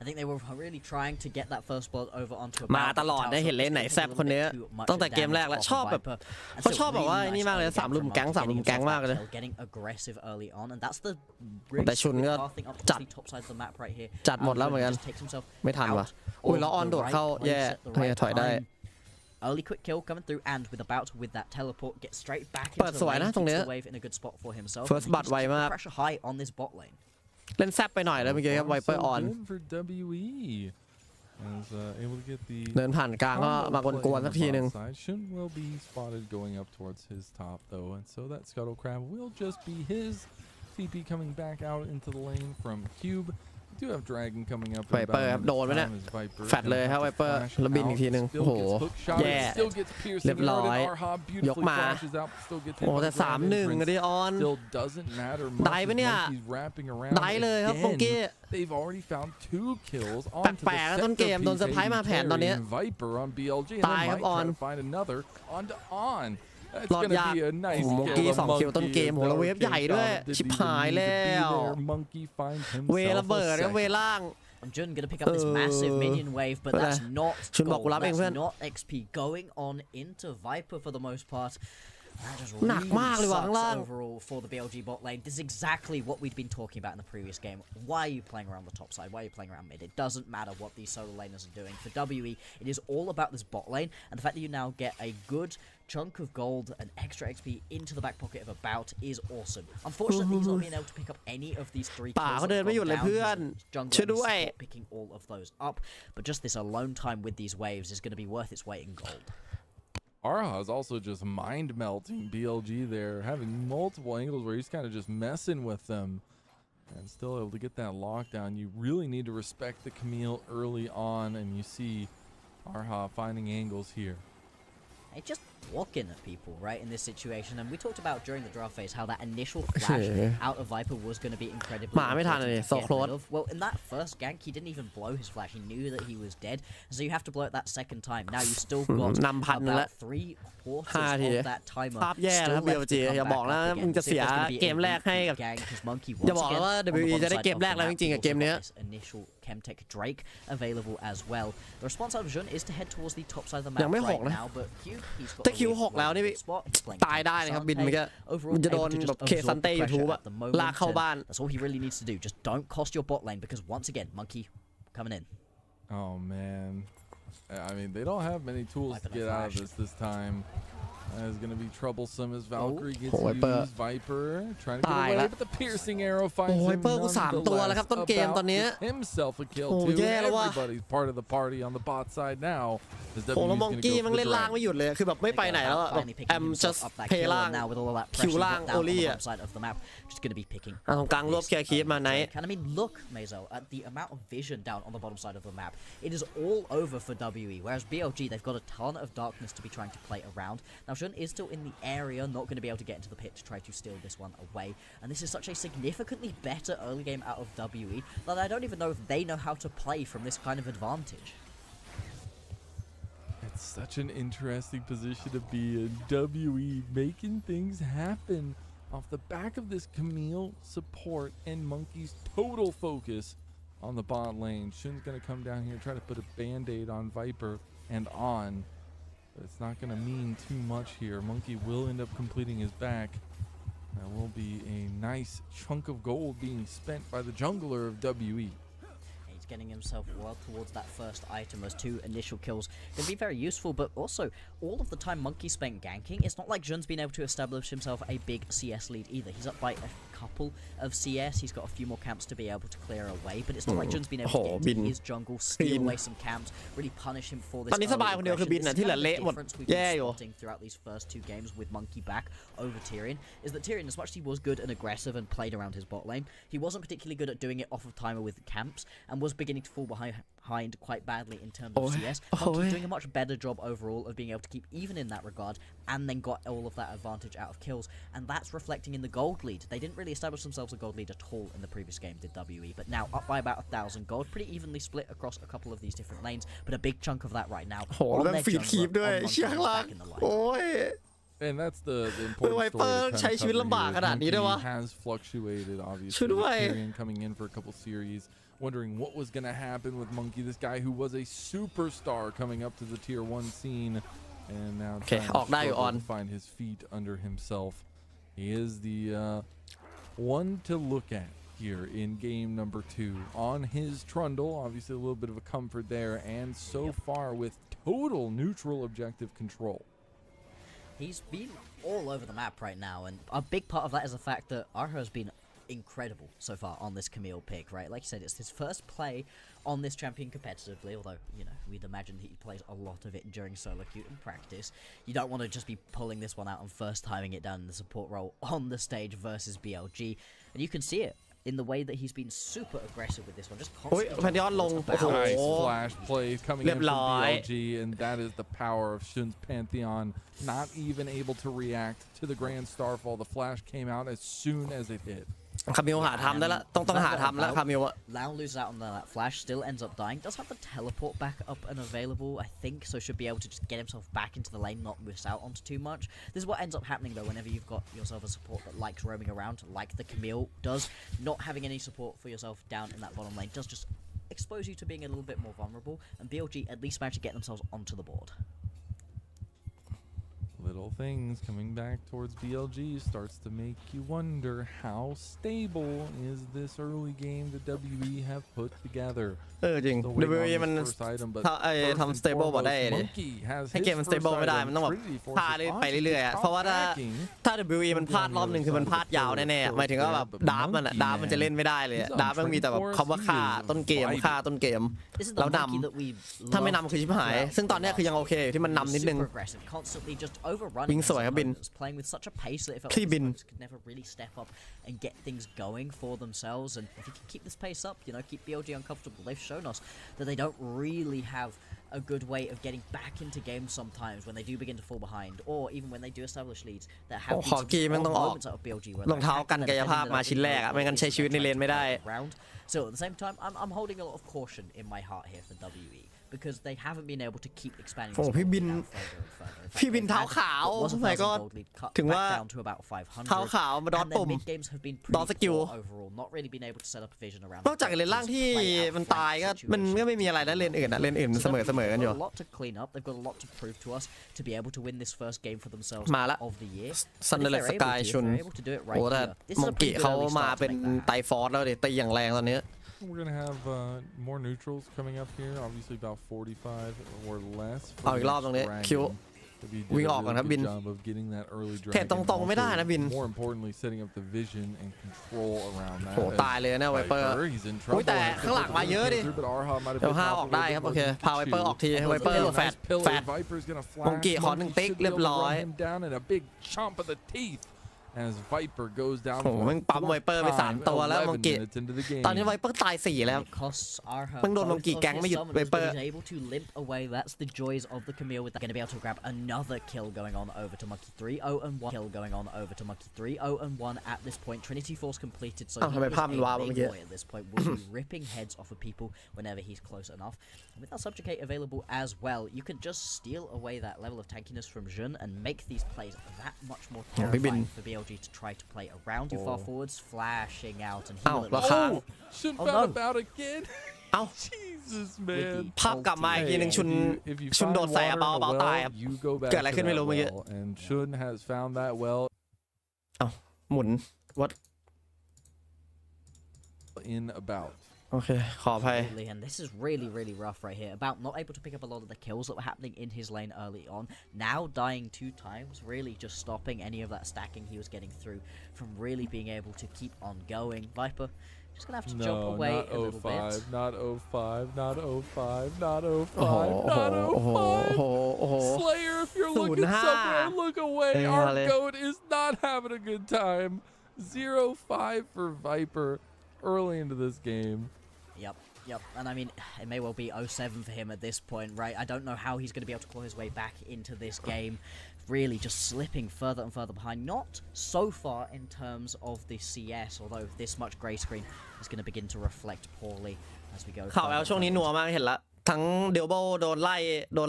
I think they were really trying to get that first blood over onto a มาตลอดได้เห็นเล่นไหนแซบคนนี้ตั้งแต่เกมแรกแล้วชอบแบบเขาชอบแบบว่าไอ้นี่มากเลย3 ลุมแก๊ง3 ลุมแก๊งมากเลย getting aggressive early on and that's the แต่ชุนก็จัด top side of the map right here จัดหมดแล้วเหมือนกัน ไม่ทันว่ะอุ้ยแล้วออนโดดเข้าแย่ถอยได้ Early quick kill coming through and with that teleport get straight back เปิด into ส the วยนะ lane ตรงเนี้ย keeps the wave in a good spot for himself First blood ไวมาก pressure high on this bot lane เล่นแซบไปหน่อยเลยเมื่อกี้ครับไวเปอร์ออน So good for WE. As able to get the เดินผ่านกลางก็มากวนๆสักทีนึง Shouldn't will be spotted going up towards his top though, and so that scuttle crab will just be his. TP coming back out into the lane from Cube. We do have Dragon coming up. ไวเปอร์ครับโดนไปเนี่ยแฟดเลยครับไวเปอร์แล้วบินอีกทีนึงโอ้โหแย่เรียบร้อยยกมาโอ้แต่3-1ดิออนได้ปะเนี่ยได้เลยครับมองกี้ They've already found 2 kills แปลกๆต้นเกมโดนเซอร์ไพรส์มาแผนตอนนี้ Viper on BLG ตายครับออน find another onto on รอดยากโอ้โหมองกี้2 คิวต้นเกมโหแล้วเวฟใหญ่ด้วยชิบหายแล้วเวระเบิดแล้วเวล่าง Jun gonna pick up this massive minion wave, but that's not gold. That's not XP going on into Viper for the most part. That just really sucks overall for the BLG bot lane. This is exactly what we'd been talking about in the previous game. Why are you playing around the top side? Why are you playing around mid? It doesn't matter what these solo laners are doing. For WE, it is all about this bot lane, and the fact that you now get a good chunk of gold and extra XP into the back pocket of a bout is awesome. Unfortunately, he's not being able to pick up any of these 3 kills. ป่าเขาเดินไม่หยุดเลยเพื่อนช่วยด้วย picking all of those up, but just this alone time with these waves is going to be worth its weight in gold. Arha is also just mind melting BLG there, having multiple angles where he's kind of just messing with them and still able to get that lockdown. You really need to respect the Camille early on, and you see Arha finding angles here. Just walking at people, right, in this situation. And we talked about during the draft phase how that initial flash out of Viper was going to be incredibly important to get rid of. Well, in that first gank, he didn't even blow his flash. He knew that he was dead, so you have to blow it that second time. Now you still got about 3/4 of that timer. ภาพแย่นะครับ BLG อย่าบอกนะมึงจะเสียเกมแรกให้กับอย่าบอกว่า WE จะได้เกมแรกแล้วจริงๆกับเกมเนี้ย Chemtech Drake available as well. The response out of Jun is to head towards the top side of the map right now, but Cube, he's got ถ้าคิว6แล้วนี่ตายได้นะครับบินเมื่อกี้มันจะโดนแบบเคซันเต้ยูทูบอะลากเข้าบ้าน That's all he really needs to do. Just don't cost your bot lane because once again, Monkey coming in. Oh man, I mean they don't have many tools to get out of this time. That is going to be troublesome as Valkyrie gets used. Viper trying to get away, but the piercing arrow finds him. Himself a kill too. Everybody's part of the party on the bot side now. โอ้แล้วมองกี้มันเล่นล่างไม่หยุดเลยคือแบบไม่ไปไหนแล้วแบบแอมจะเพลล่างคิวล่างโอลี่อะตรงกลางรวบเคลียร์คีปมาไหน And I mean, look, Mazo, at the amount of vision down on the bottom side of the map. It is all over for WE, whereas BLG, they've got a ton of darkness to be trying to play around. Now, Jun is still in the area, not going to be able to get into the pit to try to steal this one away. And this is such a significantly better early game out of WE that I don't even know if they know how to play from this kind of advantage. It's such an interesting position to be in. WE making things happen off the back of this Camille support and Monkey's total focus on the bot lane. Shun's going to come down here and try to put a band-aid on Viper and on. But it's not going to mean too much here. Monkey will end up completing his back. That will be a nice chunk of gold being spent by the jungler of WE. Getting himself well towards that first item. Those 2 initial kills can be very useful, but also all of the time Monkey spent ganking, it's not like Jun's been able to establish himself a big CS lead either. He's up by a couple of CS. He's got a few more camps to be able to clear away, but it's not like Jun's been able to get into his jungle, steal away some camps, really punish him for this. ตอนนี้สบายคนเดียวคือบินน่ะที่เหลือเละหมดแย่อยู่ throughout these first 2 games with Monkey back over Tyrion is that Tyrion, as much as he was good and aggressive and played around his bot lane, he wasn't particularly good at doing it off of timer with camps and was beginning to fall behind quite badly in terms of CS. Monkey doing a much better job overall of being able to keep even in that regard, and then got all of that advantage out of kills, and that's reflecting in the gold lead. They didn't really establish themselves a gold lead at all in the previous game, did WE, but now up by about 1,000 gold, pretty evenly split across a couple of these different lanes, but a big chunk of that right now on their jungler, on Monkey back in the line. And that's the important story to kind of cover here. Has fluctuated, obviously. Tyrion coming in for a couple series, wondering what was going to happen with Monkey, this guy who was a superstar coming up to the tier 1 scene, and now trying to find his feet under himself. He is the one to look at here in game number 2 on his Trundle. Obviously, a little bit of a comfort there, and so far with total neutral objective control. He's been all over the map right now, and a big part of that is the fact that Arha has been incredible so far on this Camille pick, right? Like you said, it's his first play on this champion competitively, although, you know, we'd imagine he plays a lot of it during solo queue and practice. You don't want to just be pulling this one out and first timing it down in the support role on the stage versus BLG, and you can see it in the way that he's been super aggressive with this one, just constantly. Nice flash play coming in from BLG, and that is the power of Shun's Pantheon, not even able to react to the Grand Starfall. The flash came out as soon as it hit. คามิลหาทำได้ละต้องหาทำแล้วคามิลอะ Lao loses out on that flash, still ends up dying. Does have the teleport back up and available, I think, so should be able to just get himself back into the lane, not miss out onto too much. This is what ends up happening though whenever you've got yourself a support that likes roaming around, like the Camille does. Not having any support for yourself down in that bottom lane does just expose you to being a little bit more vulnerable, and BLG at least managed to get themselves onto the board. Little things coming back towards BLG starts to make you wonder how stable is this early game that WE have put together. จริง WE มันทำ stable บ่ได้ดิให้เกมมัน stable ไม่ได้มันต้องแบบพลาดไปเรื่อยๆเพราะว่าถ้า WE มันพลาดรอบหนึ่งคือมันพลาดยาวแน่ๆหมายถึงว่าแบบดาร์ฟมันจะเล่นไม่ได้เลยดาร์ฟมันมีแต่แบบคำว่าฆ่าต้นเกมแล้วนำถ้าไม่นำคือชิบหายซึ่งตอนนี้คือยังโอเคที่มันนำนิดนึงวิ่งสวยครับบินที่บิน could never really step up and get things going for themselves, and if you can keep this pace up, you know, keep BLG uncomfortable. They've shown us that they don't really have a good way of getting back into games sometimes when they do begin to fall behind, or even when they do establish leads. That have moments out of BLG where รองเท้ากันกายภาพมาชิ้นแรกอะไม่งั้นใช้ชีวิตในเลนไม่ได้ So at the same time, I'm holding a lot of caution in my heart here for WE, because they haven't been able to keep expanding. พี่บินเท้าขาวสมัยก็ถึงว่าเท้าขาวมาดอทปุ่มดอทสกิลนอกจากเลนล่างที่มันตายก็มันก็ไม่มีอะไรแล้วเลนอื่นมันเสมอกันอยู่มาละซันเดอร์เล็กสกายชุนโอ้แต่มงกิเขามาเป็นไตฟอร์สแล้วดิตีอย่างแรงตอนนี้ We're going to have more neutrals coming up here, obviously about 45 or less. เอาอีกรอบตรงนี้คิววิ่งออกก่อนครับบินแค่ตรงๆไม่ได้นะบิน More importantly, setting up the vision and control around that. โหตายเลยนะไวเปอร์แต่ข้างหลังมาเยอะดิเดี๋ยว5ออกได้ครับโอเคพาไวเปอร์ออกทีไวเปอร์แฟดมงกิขอ1ติ๊กเรียบร้อย As Viper goes down โอ้มันปั๊มไวเปอร์ไป3ตัวแล้วมงกิตอนนี้ไวเปอร์ตาย4แล้วเพิ่งโดนมงกิแก๊งไม่หยุดไวเปอร์ That's the joys of the Camille with that. Going to be able to grab another kill going on over to Monkey 3-0-1 kill going on over to Monkey 3-0-1 at this point. Trinity Force completed, so he is a big boy at this point. Will be ripping heads off of people whenever he's close enough. And with that Subjugate available as well, you can just steal away that level of tankiness from Jun and make these plays that much more terrifying for BLG to try to play around you far forwards, flashing out and healing. Shouldn't found about again. Jesus man. ภาพกลับมาอีกทีนึงชุนโดดใส่เบาตายครับเกิดอะไรขึ้นไม่รู้เมื่อกี้ And Shun has found that well. หมุน what in about. โอเคขออภัย And this is really rough right here. About not able to pick up a lot of the kills that were happening in his lane early on. Now dying 2 times, really just stopping any of that stacking he was getting through from really being able to keep on going. Viper just gonna have to jump away a little bit. Not 05, not 05, not 05, not 05. Slayer, if you're looking somewhere, look away. Our goat is not having a good time. 0-5 for Viper early into this game. Yep. Yep, and I mean, it may well be 0-7 for him at this point, right? I don't know how he's going to be able to claw his way back into this game. Really just slipping further and further behind. Not so far in terms of the CS, although this much grey screen is going to begin to reflect poorly as we go. ข่าวแอลช่วงนี้นัวมากเห็นละทั้งเดลโบโดนไล่โด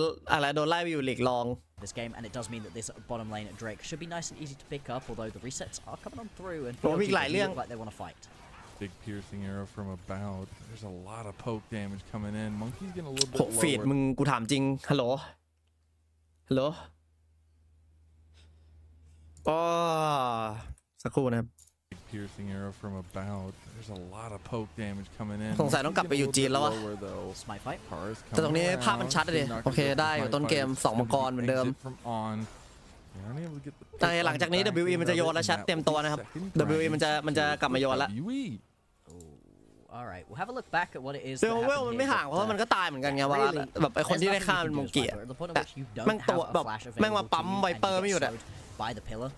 นไล่ไปอยู่ลีกรอง This game, and it does mean that this bottom lane at Drake should be nice and easy to pick up, although the resets are coming on through and BLG look like they want to fight. Big piercing arrow from about. There's a lot of poke damage coming in. Monkey's getting a little โห bit ฟีด lower. มึงกูถามจริงฮัลโหลอ๋อสักครู่นะครับ Big piercing arrow from about. There's a lot of poke damage coming in. สงสัยต้องกลับไปอยู่จีนแล้ววะ Smite fight. แต่ตรงนี้ภาพมันชัดเลยโอเคได้อยู่ต้นเกม2มังกรเหมือนเดิมแต่หลังจากนี้ WE มันจะโยนแล้วชัดเตรียมตัวนะครับ WE มันจะกลับมาโยนแล้ว Alright, we'll have a look back at what it is. เซลเวลมันไม่ห่างเพราะว่ามันก็ตตายเหมือนกันไงว่าแบบไอคนที่ได้ฆ่ามันมงกี้แม่งตัวแบบแม่งมาปั๊มไวเปอร์ไม่หยุดอะ By the pillar.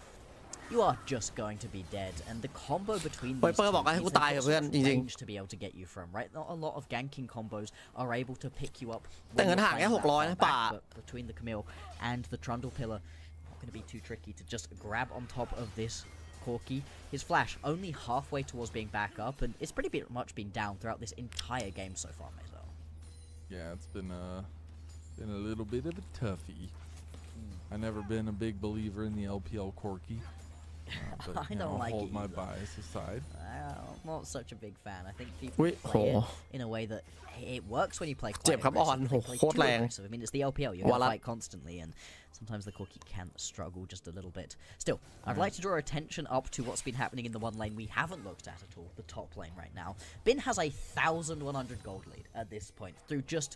You are just going to be dead, and the combo between these ไวเปอร์บอกให้กูตายกับเพื่อนจริง to be able to get you from, right? Not a lot of ganking combos are able to pick you up. แต่เงินห่างแค่600นะป่า Between the Camille and the Trundle pillar, not going to be too tricky to just grab on top of this Corki. His flash only halfway towards being back up, and it's pretty much been down throughout this entire game so far, myself. Yeah, it's been a little bit of a toughie. I've never been a big believer in the LPL Corki. But, I don't like hold it my either. bias aside. I'm not such a big fan. I think people Wait, play it oh. in a way that it works when you play quite เจ็บครับอ่อน aggressive. โห They play โคตร too แรง aggressive. I mean, it's the LPL. You're going วา to ระ fight constantly, and sometimes the Corki can struggle just a little bit. Still, I'd like to draw attention up to what's been happening in the one lane we haven't looked at all, the top lane right now. Bin has a 1,100 gold lead at this point through just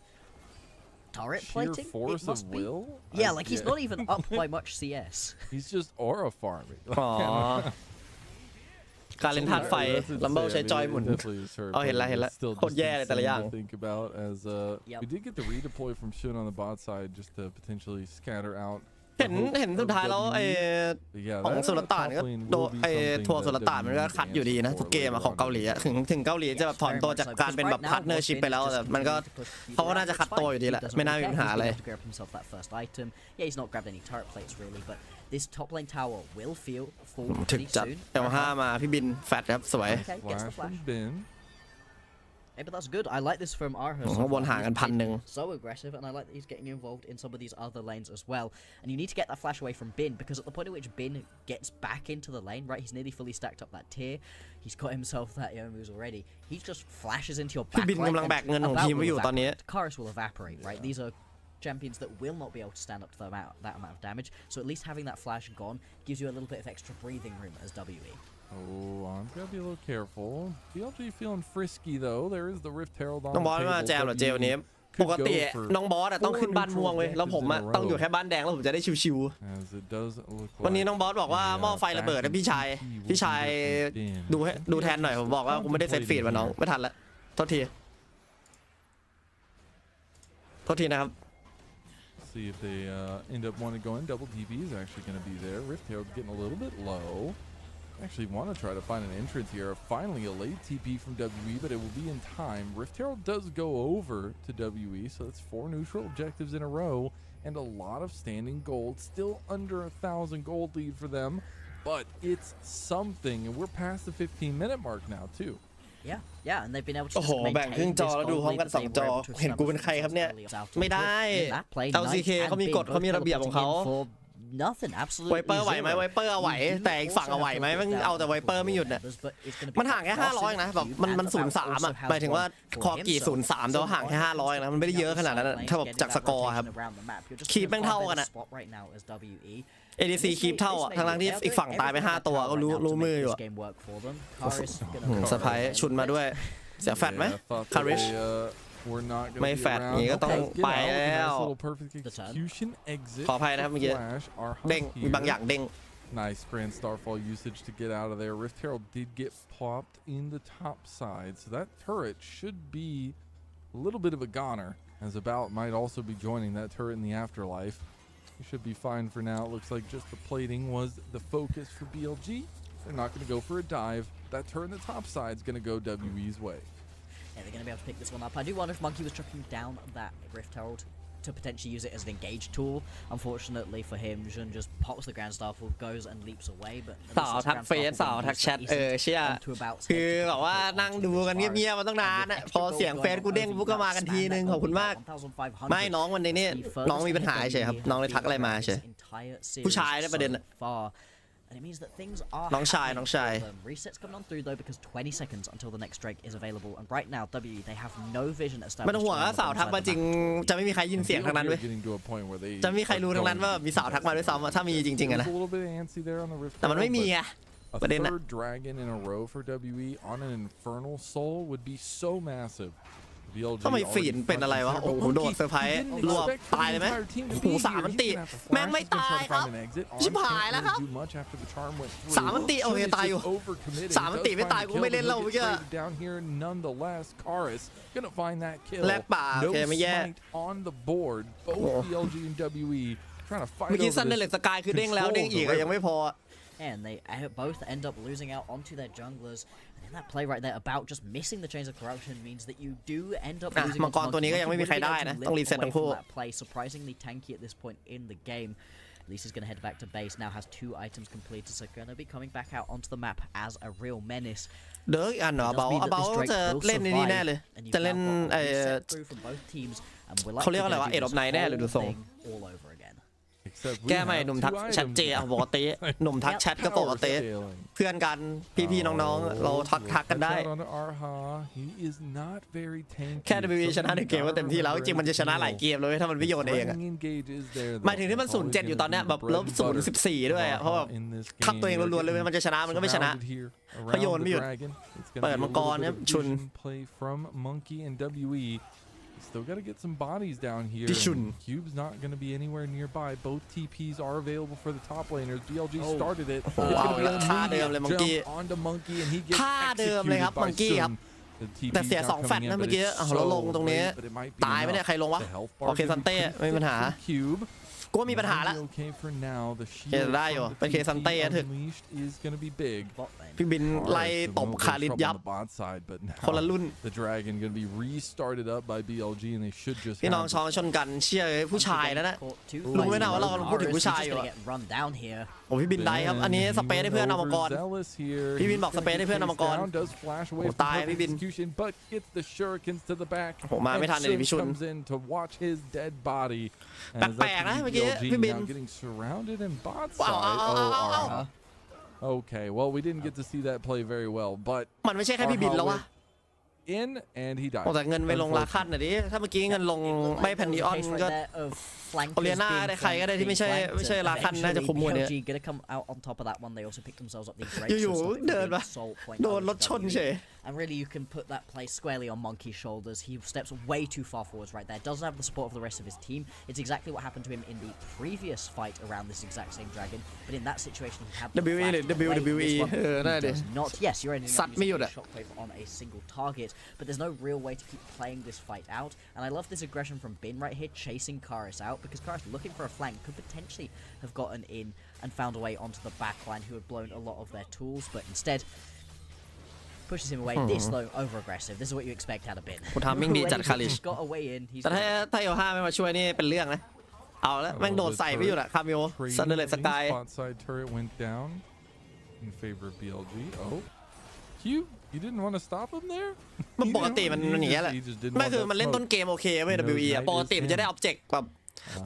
turret Sheer plating. force It must of be. will? Yeah, like he's not even up by much CS. He's just aura farming. อ๋อการเล่นธาตุไฟลัมเบิลใช้จอยหมุน Oh, เห็นละโคตรแย่เลยแต่ละอย่าง Think about as we did get the redeploy from Shun on the bot side just to potentially scatter out. เห็นสุดท้ายแล้วไอ้ของสุลต่านก็โดนไอ้ทัวร์สุลต่านมันก็คัดอยู่ดีนะทุกเกมของเกาหลีอะถึงเกาหลีจะแบบถอนตัวจากการเป็นแบบพาร์ทเนอร์ชิพไปแล้วแต่มันก็เขาก็น่าจะคัดตัวอยู่ดีแหละไม่น่ามีปัญหาอะไร Yeah, he's not grabbed any turret plates really, but this top lane tower will fall ถึก pretty จัด soon. เอล5มาพี่บินแฟตครับสวย Okay, gets the Flash flash. from Bin. Hey, but that's good. I like this from Arha. ข้างบนห่างกัน1,000 So aggressive, and I like that he's getting involved in some of these other lanes as well. And you need to get that flash away from Bin, because at the point at which Bin gets back into the lane, right, he's nearly fully stacked up that tier. He's got himself that moves already. He just flashes into your back พี่บินกำลังแบกเงินของทีมไว้อยู่ตอนนี้ Karis will evaporate, right? These are champions that will not be able to stand up to that amount of damage. So at least having that flash gone gives you a little bit of extra breathing room as WE. Oh, I'm gonna be a little careful. BLG feeling frisky though. There is the Rift Herald on น้องบอส the มา table. แจมเหรอเจวันนี้ ปกติน้องบอสต้องขึ้นบ้านม่วงเว้ยแล้วผมต้องอยู่แค่บ้านแดงแล้วผมจะได้ชิว As it doesn't look ๆวันนี้ like น้องบอสบอกว่าหม้อไฟระเบิดนะพี่ชายดูแทนหน่อยผมบอกว่ากูไม่ได้เซตฟีดมาน้องไม่ทันละโทษทีนะครับ See if they end up wanting to go in. Double TP is actually going to be there. Rift Herald's getting a little bit low. Actually want to try to find an entrance here. Finally a late TP from WE, but it will be in time. Rift Herald does go over to WE, so that's 4 neutral objectives in a row and a lot of standing gold. Still under 1,000 gold lead for them, but it's something, and we're past the 15-minute mark now too. Yeah, and they've been able to โอ้โห just แบ่งครึ่ง maintain จอ this แล้วดู gold พร้อม lead กัน that they 2 จอ were able to เห็นกูเป็นใครครับเนี่ย establish ไม่ได้ in that play. LCK เขามีกฎเขามีระเบียบของเขา for nothing, ไว absolutely เปอร์ไหวไหม zero. ไวเปอร์เอาไหวแต่อีกฝั่งเอาไหวไหมมันเอาแต่ไวเปอร์ไม่หยุดเนี่ย But it's gonna be มันห่างแค่500เองนะแบบมัน03อ่ะหมายถึงว่าคอกี่03แต่ว่าห่างแค่500นะมันไม่ได้เยอะขนาดนั้นถ้าแบบจากสกอร์ครับคีปแม่งเท่ากันอะ ADC คีปเท่าอ่ะทั้งที่อีกฝั่งตายไป5ตัวก็รู้มืออยู่อ่ะเซอร์ไพรส์ชุนมาด้วยเสียแฟตไหมคาริช ไม่แฟตอย่างนี้ก็ต้องไปแล้ว ขออภัยนะครับเมื่อกี้เด้งมีบางอย่างเด้ง Nice Grand Starfall usage to get out of there. Rift Herald did get popped in the top side, so that turret should be a little bit of a goner, as About might also be joining that turret in the afterlife. We should be fine for now. It looks like just the plating was the focus for BLG. They're not going to go for a dive. That turret in the top side is going to go WE's way. Yeah, they're going to be able to pick this one up. I do wonder if Monkey was chucking down that Rift Herald to potentially use it as an engage tool. Unfortunately for him, Jun just pops the Grand Starfall, goes and leaps away. But สาวทักเฟซสาวทักแชทเชี่ยคือแบบว่านั่งดูกันเงียบๆมาตั้งนานอะพอเสียงเฟซกูเด้งปุ๊บก็มากันทีนึงขอบคุณมากไม่น้องวันนี้นี่น้องมีปัญหาเฉยครับน้องเลยทักอะไรมาเฉยผู้ชายได้ประเด็นอะ And it means that things are น้องชาย resets coming on through though because 20 seconds until the next Drake is available and right now WE they have no vision ไม่ต้องห่วงว่าสาวทักมาจริงจะไม่มีใครยินเสียงทั้งนั้นเว้ยจะไม่มีใครรู้ทั้งนั้นว่ามีสาวทักมาด้วยซ้ำถ้ามีจริงๆอะนะแต่มันไม่มีไงประเด็นอะ third dragon in a row for WE on an infernal soul would be so massive ทำไมฟีนเป็นอะไรวะโอ้โหโดดเซอร์ไพรส์รวบตายเลยไหมโอ้โห3 มันติแม่งไม่ตายครับชิบหายแล้วครับ3 มันติโอเคตายอยู่3 มันติไม่ตายกูไม่เล่นแล้วเมื่อกี้แลกป่าโอเคไม่แย่เมื่อกี้ซันเดอร์เลสกายคือเด้งแล้วเด้งอีกยังไม่พอ and they both end up losing out onto their junglers. And in that play right there about just missing the chains of corruption means that you do end up losing. มังกรตัวนี้ก็ยังไม่มีใครได้นะต้องรีเซ็ตทั้งคู่ Play surprisingly tanky at this point in the game. Lisa's going to head back to base now, has 2 items completed, so going to be coming back out onto the map as a real menace. เด้ออันเหรอเบาจะเล่นนี่แน่เลยจะเล่นเขาเรียกว่าอะไรวะเอ็ดออฟไนท์แน่เลยดูทรงแก้ใหม่หนุ่มทักแชทเจปกติหนุ่มทักแชทก็ปกติเพื่อนกันพี่ๆน้องๆเราทักกันได้แค่ WE ชนะ1 เกมก็เต็มที่แล้วจริงมันจะชนะหลายเกมเลยถ้ามันไม่โยนเองอะหมายถึงที่มัน0-7อยู่ตอนเนี้ยแบบลบ0-14ด้วยอะเพราะแบบทับตัวเองล้วนๆเลยมันจะชนะมันก็ไม่ชนะพโยนไม่หยุดเปิดมังกรครับชุนStill got to get some bodies down here. Cube's not going to be anywhere nearby. Both TPs are available for the top laners. BLG started it. It's going to be an immediate jump onto Monkey, and he gets executed by Sun. แต่เสีย2 แฟตนะเมื่อกี้เราลงตรงนี้ตายไหมเนี่ยใครลงวะโอเคซันเต้ไม่มีปัญหากูมีปัญหาละเคได้อยู่เป็นเคซันเต้ถึงพี่บินไล่ตบคาริสยับคนละรุ่นพี่น้องช้อนชนกันเชื่อผู้ชายแล้วนะรู้ไหมนะว่าเราพูดถึงผู้ชายอยู่โอ้พี่บินได้ครับอันนี้สเปซให้เพื่อนเอามังกรพี่บินบอกสเปซให้เพื่อนเอามังกรโอ้ตายพี่บินโอ้มาไม่ทันเลยพี่ชุนแปลกๆนะเมื่อกี้พี่บิน Okay, well, we didn't get to see that play very well, but มันไม่ใช่แค่พี่บินแล้ววะ in and he died. แต่เงินไปลงราคันน่ะดิถ้าเมื่อกี้เงินลงไม่แพนดิออนก็โอเลียนาได้ใครก็ได้ที่ไม่ใช่ราคันน่าจะคุมมวยเนี่ยอยู่ๆเดินมาโดนรถชนเฉย And really, you can put that play squarely on Monkey's shoulders. He steps way too far forwards right there. Doesn't have the support of the rest of his team. It's exactly what happened to him in the previous fight around this exact same dragon. But in that situation, he had the WWE. Does not. Yes, you're ending up using a shockwave on a single target. But there's no real way to keep playing this fight out. And I love this aggression from Bin right here, chasing Karis out because Karis, looking for a flank, could potentially have gotten in and found a way onto the backline, who had blown a lot of their tools, but instead pushes him away. This though, over aggressive. This is what you expect out of Bin. กูทำมิ่งดีจัดคาริช got a way in. แต่ถ้าโยห้าไม่มาช่วยนี่เป็นเรื่องนะเอาแล้วแม่งโดดใส่ไม่อยู่ละคามิโอซันเดอร์เลสกาย Side turret went down in favor of BLG. Oh, Q, you didn't want to stop him there? มันปกติมันอย่างเงี้ยแหละไม่คือมันเล่นต้นเกมโอเคเว้ย WE ปกติมันจะได้ออบเจกต์แบบ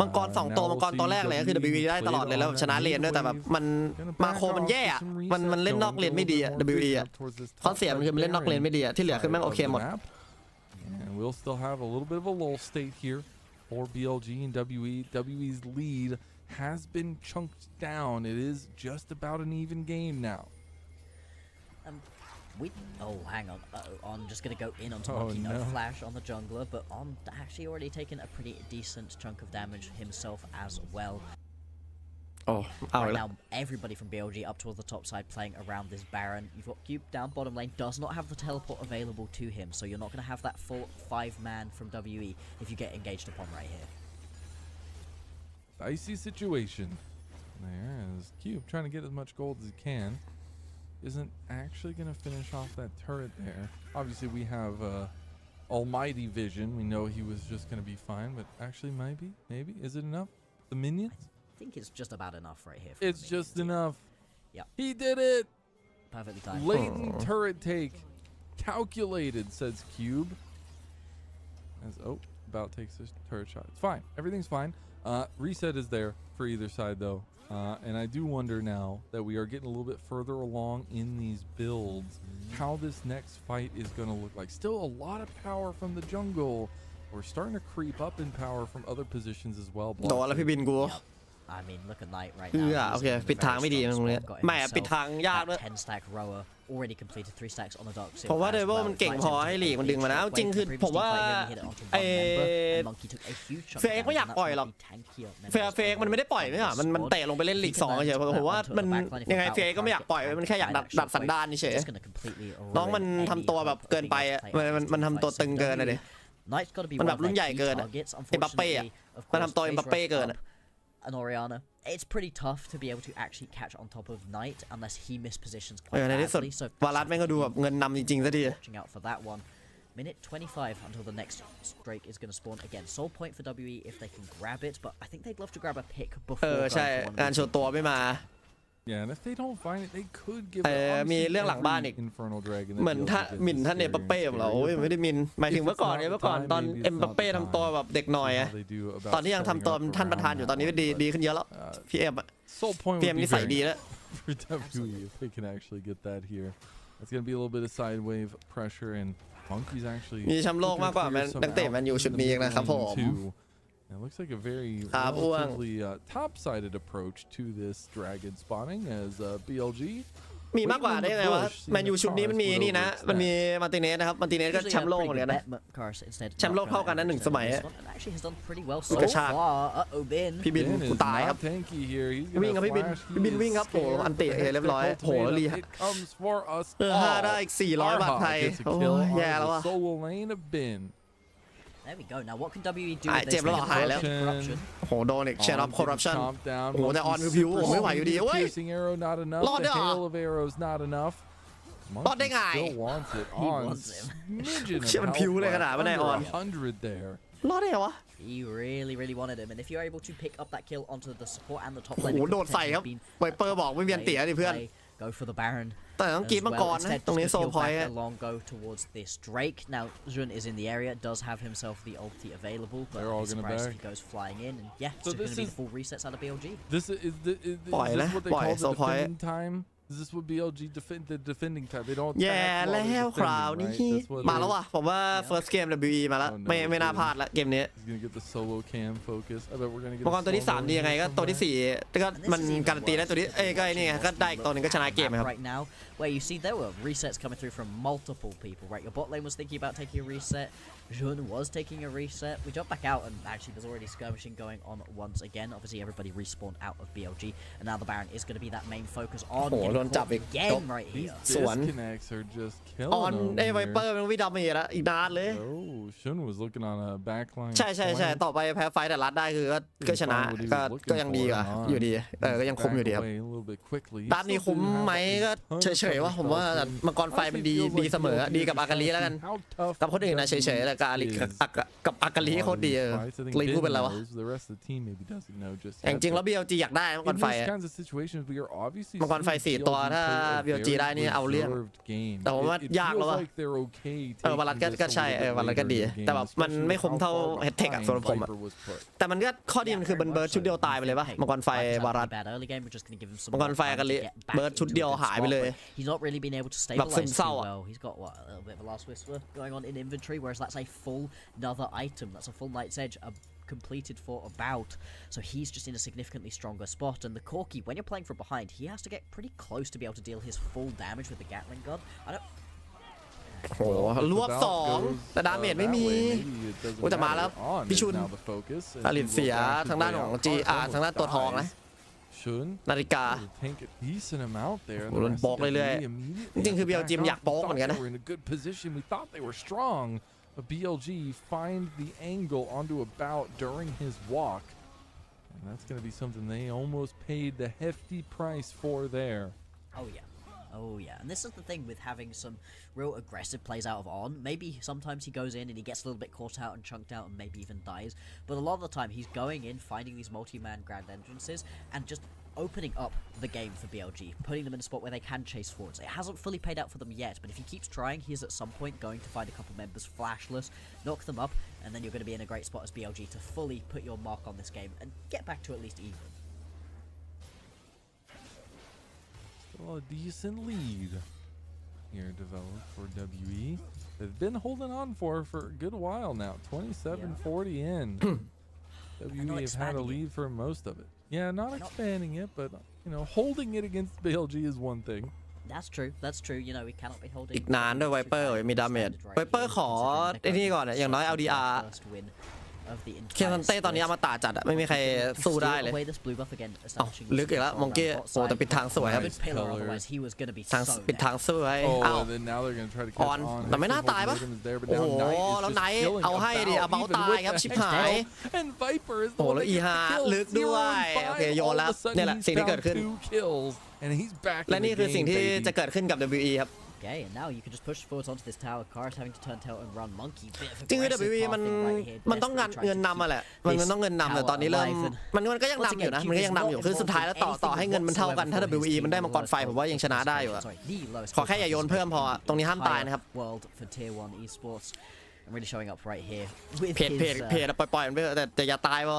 มังกร2 ตัวมังกรตัวแรกเลยก็คือ WE ได้ตลอดเลยแล้วชนะเลนด้วยแต่แบบมันมาโคมันแย่อะมันเล่นนอกเลนไม่ดีอะ WE อะข้อเสียมันคือมันเล่นนอกเลนไม่ดีอะที่เหลือคือแม่งโอเคหมด And we'll still have a little bit of a lull state here for BLG and WE. WE's lead has been chunked down. It is just about an even game now. Hang on. On just going to go in onto Monkey. No flash on the jungler, but on actually already taken a pretty decent chunk of damage himself as well. Right now, everybody from BLG up towards the top side playing around this Baron. You've got Cube down bottom lane, does not have the teleport available to him, so you're not going to have that full 5-man from WE if you get engaged upon right here. Dicey situation. There is Cube trying to get as much gold as he can. Isn't actually going to finish off that turret there. Obviously, we have almighty vision. We know he was just going to be fine, but actually maybe. Is it enough? The minions? I think it's just about enough right here. It's just enough. Yeah. He did it. Perfectly timed. Latent turret take. Calculated, says Cube. As about takes this turret shot. It's fine. Everything's fine. Reset is there for either side though. And I do wonder now that we are getting a little bit further along in these builds, how this next fight is going to look like. Still a lot of power from the jungle. We're starting to creep up in power from other positions as well. โดนแล้วพี่บินกู I mean, look at Knight right now. โอเคปิดทางไม่ดีตรงนี้ไม่ปิดทางยากด้วย 10 stack rower already completed 3 stacks on the dock. ผมว่าเดวิลมันเก่งพอให้หลีกมันดึงมานะจริงคือผมว่าเฟกไม่อยากปล่อยหรอกเฟกมันไม่ได้ปล่อยไม่ใช่มันเตะลงไปเล่นลีก2เฉยผมว่ามันยังไงเฟกก็ไม่อยากปล่อยมันแค่อยากดัดสันดานเฉยน้องมันทำตัวแบบเกินไปมันทำตัวตึงเกินเลยมันแบบรุ่นใหญ่เกินเอ็มบัปเป้มันทำตัวเอ็มบัปเป้เกินand Oriana, it's pretty tough to be able to actually catch on top of Knight unless he mispositions quite badly. So วารัสแม่งก็ดูแบบเงินนำจริงๆซะที watching out for that one. Minute 25 until the next Drake is going to spawn again. Soul point for WE if they can grab it, but I think they'd love to grab a pick before. ใช่งานโชว์ตัวไม่มา Yeah, and if they don't find it, they could give มีเรื่องหลังบ้านอีก Infernal Dragon เหมือนท่านหมิ่นท่านเอ็มบัปเป้ของเราไม่ได้หมิ่นหมายถึงเมื่อก่อนตอนเอ็มบัปเป้ทำตัวแบบเด็กหน่อยตอนที่ยังทำตัวท่านประธานอยู่ตอนนี้ดีขึ้นเยอะแล้วพี่เอ็มนิสัยดีแล้ว For WE, if they can actually get that here, it's going to be a little bit of side wave pressure, and Monkey's actually มีแชมป์โลกมากกว่านักเตะแมนยูชุดนี้นะครับผม It looks like a very relatively top-sided approach to this dragon spawning as BLG มีมากกว่าได้ไงวะแมนยูชุดนี้มันมีนี่นะมันมีมาร์ติเนสนะครับมาร์ติเนสก็แชมป์โลกเหมือนกันนะแชมป์โลกเท่ากันนั้น1 สมัยกระชากพี่บินกูตายครับวิ่งครับพี่บินวิ่งครับโอ้อันเตะเรียบร้อยโหลีฮะ5ได้อีก400 บาทไทยโอ้แย่แล้วอ่ะThere we go. Now, what can WE do with เจ็บ this? แล้วหายแล้วโอ้โหโดนอีก Chain of Corruption โอ้โหแต่ออนพิวๆไม่ไหวอยู่ดีเว้ยรอดได้เหรอรอดได้ไงเชื่อมันพิวเลยขนาดว่าในออนรอดได้เหรอวะ He really wanted him, and if you're able to pick up that kill onto the support and the top โอ้ lane, โหโดนใส่ครับไวเปอร์บอกไม่มีอันเตะดิเพื่อน go for the Baron. แต่ต้องกีบมังกรนะตรงนี้โซพอยต์ along go towards this Drake. Now Jun is in the area, does have himself the ulti available, but surprised if he goes flying in, and yeah, so going to be the full resets out of BLG. This is what they call the defending time. Is this what BLG the defending time? They don't. แย่แล้วคราวนี้มาแล้วว่ะผมว่า first game WE มาแล้วไม่น่าพลาดละเกมนี้มังกรตัวที่3ดียังไงก็ตัวที่4ก็มันการันตีได้ตัวนี้ก็ไอ้นี่ไงก็ได้อีกตัวนึงก็ชนะเกมครับ Right now, where you see there were resets coming through from multiple people. Right, your bot lane was thinking about taking a reset. Jun was taking a reset. We jumped back out, and actually there's already skirmishing going on once again. Obviously, everybody respawned out of BLG, and now the Baron is going to be that main focus on getting caught again right here. Disconnects are just killing ออนไวเปอร์มันวิ่งดาเมจแล้วอีกนานเลย Oh, Shun was looking on a backline. ใช่ต่อไปแพ้ไฟแต่รัดได้คือก็ชนะก็ยังดีกว่าอยู่ดีก็ยังคุ้มอยู่ดีครับด้านนี้คุ้มไหมก็เฉยๆว่าผมว่ามังกรไฟมันดีเสมอดีกับอากาลีแล้วกันกับคนอื่นนะเฉยๆแต่กับอากาลีเขาดีเลยพูดเป็นไรวะจริงๆแล้ว BLG อยากได้มังกรไฟมังกรไฟ4 ตัวถ้า BLG ได้นี่เอาเรื่องแต่ผมว่ายากแล้วว่ะวารัสก็ใช่วารัสก็ดีแต่แบบมันไม่คุ้มเท่าเฮดเทคสำหรับผมแต่มันก็ข้อดีมันคือมันเบิร์ดชุดเดียวตายไปเลยป่ะมังกรไฟวารัสมังกรไฟอากาลีเบิร์ดชุดเดียวหายไปเลย He's not really been able to stabilize too well. He's got what, a little bit of a last whisper going on in inventory, whereas that's a full another item. That's a full Night's Edge completed for a bout. So he's just in a significantly stronger spot. And the Corki, when you're playing from behind, he has to get pretty close to be able to deal his full damage with the Gatling gun. I don't. โอ้รวบ2แต่ดาเมจไม่มีจะมาแล้วพี่ชุนอลินเสียทางด้านของ GR ทางด้านตัวทองนะนาฬิกาโดนโป๊กเรื่อยๆจริงๆคือ BLG อยากโป๊กเหมือนกันนะ But BLG find the angle onto a bout during his walk, and that's going to be something they almost paid the hefty price for there. Oh yeah. Oh yeah, and this is the thing with having some real aggressive plays out of On. Maybe sometimes he goes in and he gets a little bit caught out and chunked out and maybe even dies. But a lot of the time he's going in, finding these multi-man grand entrances and just opening up the game for BLG, putting them in a spot where they can chase forwards. It hasn't fully paid out for them yet, but if he keeps trying, he is at some point going to find a couple members flashless, knock them up, and then you're going to be in a great spot as BLG to fully put your mark on this game and get back to at least even. Still a decent lead here developed for WE. They've been holding on for a good while now. 27-40 in. WE have had a lead for most of it. Yeah, not expanding it, but you know, holding it against BLG is one thing. That's true. That's true. You know, we cannot be holding. อีกนานด้วยไวเปอร์มีดาเมจไวเปอร์ขอไอ้นี่ก่อนอะอย่างน้อย LDR เคียนซันเต้ตอนนี้อมตะจัดอะไม่มีใครสู้ได้เลยลึกอีกแล้วมองกี้โอ้แต่ปิดทางสวยครับทางปิดทางสวยอ้าวออนแต่ไม่น่าตายปะโอ้โหแล้วไนท์เอาให้ดิเอาเบาตายครับชิบหายโอ้แล้วอีฮาลึกด้วยโอเคโยนแล้วนี่แหละสิ่งที่เกิดขึ้นและนี่คือสิ่งที่จะเกิดขึ้นกับ WE ครับOkay, and now you can just push forwards onto this tower. Cars having to turn tail and run monkey. จริงๆ WE มันต้องเงินนำมาแหละมันต้องเงินนำแต่ตอนนี้เริ่มมันก็ยังนำอยู่นะมันก็ยังนำอยู่คือสุดท้ายแล้วต่อให้เงินมันเท่ากันถ้า WE มันได้มังกรไฟผมว่ายังชนะได้อยู่อะขอแค่อย่าโยนเพิ่มพอตรงนี้ห้ามตายนะครับเพจปล่อยมันไปแต่อย่าตายพอ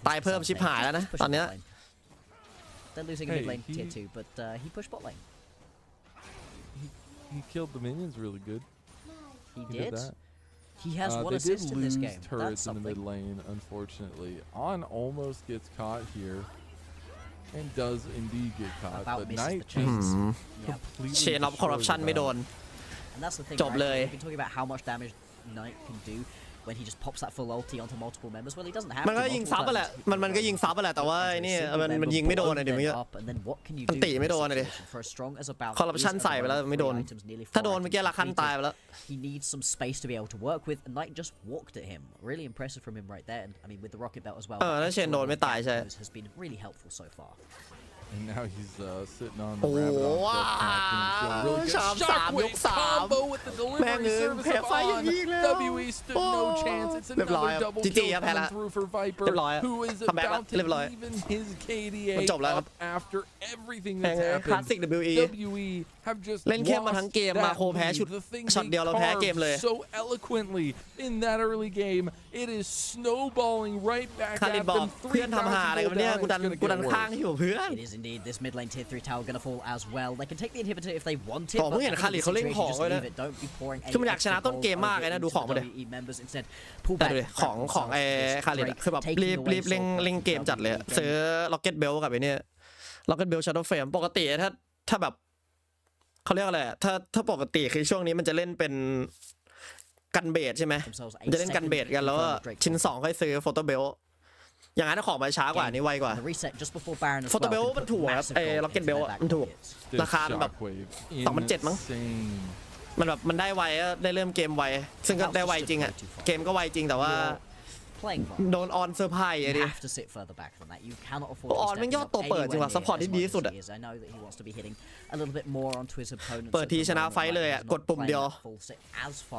ตายเพิ่มชิบหายแล้วนะตอนนี้ They're losing mid lane tier 2, but he pushed bot lane. He killed the minions really good. He did. He has one assist in this game. Turrets in the mid lane, unfortunately. On almost gets caught here, and does indeed get caught. But Knight just completely chain of corruption ไม่โดน And that's the thing. จบเลย We've been talking about how much damage Knight can do when he just pops that full ulti onto multiple members. Well, he doesn't have. มันก็ยิงซับไปแหละมันก็ยิงซับไปแหละแต่ว่านี่มันยิงไม่โดนเลยเดี๋ยวมันมันตีไม่โดนเลยคอร์รัปชันใส่ไปแล้วไม่โดนถ้าโดนเมื่อกี้ละคันตายไปแล้ว He needs some space to be able to work with, and Knight just walked at him. Really impressive from him right there. And I mean, with the rocket belt as well. แล้วเชนโดนไม่ตายใช่ Has been really helpful so far. And now he's sitting on the rabbit on really good. Shockwave combo with the delivery service of On. WE stood no chance. It's another double kill coming through for Viper, who is about to even his KDA up after everything that's happened. WE have just เล่นเข้มมาทั้งเกมมาโคแพ้ช็อตเดียวเราแพ้เกมเลย so eloquently in that early game. It is snowballing right back at them. เพื่อนทำหาอะไรกันเนี่ยกูดันข้างอยู่เพื่อน It is indeed this mid lane tier 3 tower gonna fall as well. They can take the inhibitor if they want it. ผมเห็นคาริเขาเล่นของเลยนะคือมันอยากชนะต้นเกมมากเลยนะดูของมาเลยแต่ดูของไอ้คาริคือแบบรีบเล่งเกมจัดเลยซื้อล็อกเก็ตเบลกับไอ้นี่ล็อกเก็ตเบลชาร์โดว์เฟรมปกติถ้าแบบเขาเรียกอะไรถ้าปกติคือช่วงนี้มันจะเล่นเป็นกันเบสใช่ไหมจะเล่นกันเบสกันแล้วชิ้น2ค่อยซื้อโฟโต้เบลอย่างนั้นของมาช้ากว่านี้ไวกว่าโฟโต้เบลมันถูกครับไอ้ล็อกเก็ตเบลมันถูกราคาแบบ2,700มั้งมันแบบมันได้ไวได้เริ่มเกมไวซึ่งก็ได้ไวจริงอ่ะเกมก็ไวจริงแต่ว่าโดนออนเซอร์ไพรส์ดิออนมันยอดตัวเปิดจริงว่ะซัพพอร์ตที่ดีที่สุดอ่ะเปิดทีชนะไฟเลยอ่ะกดปุ่มเดียว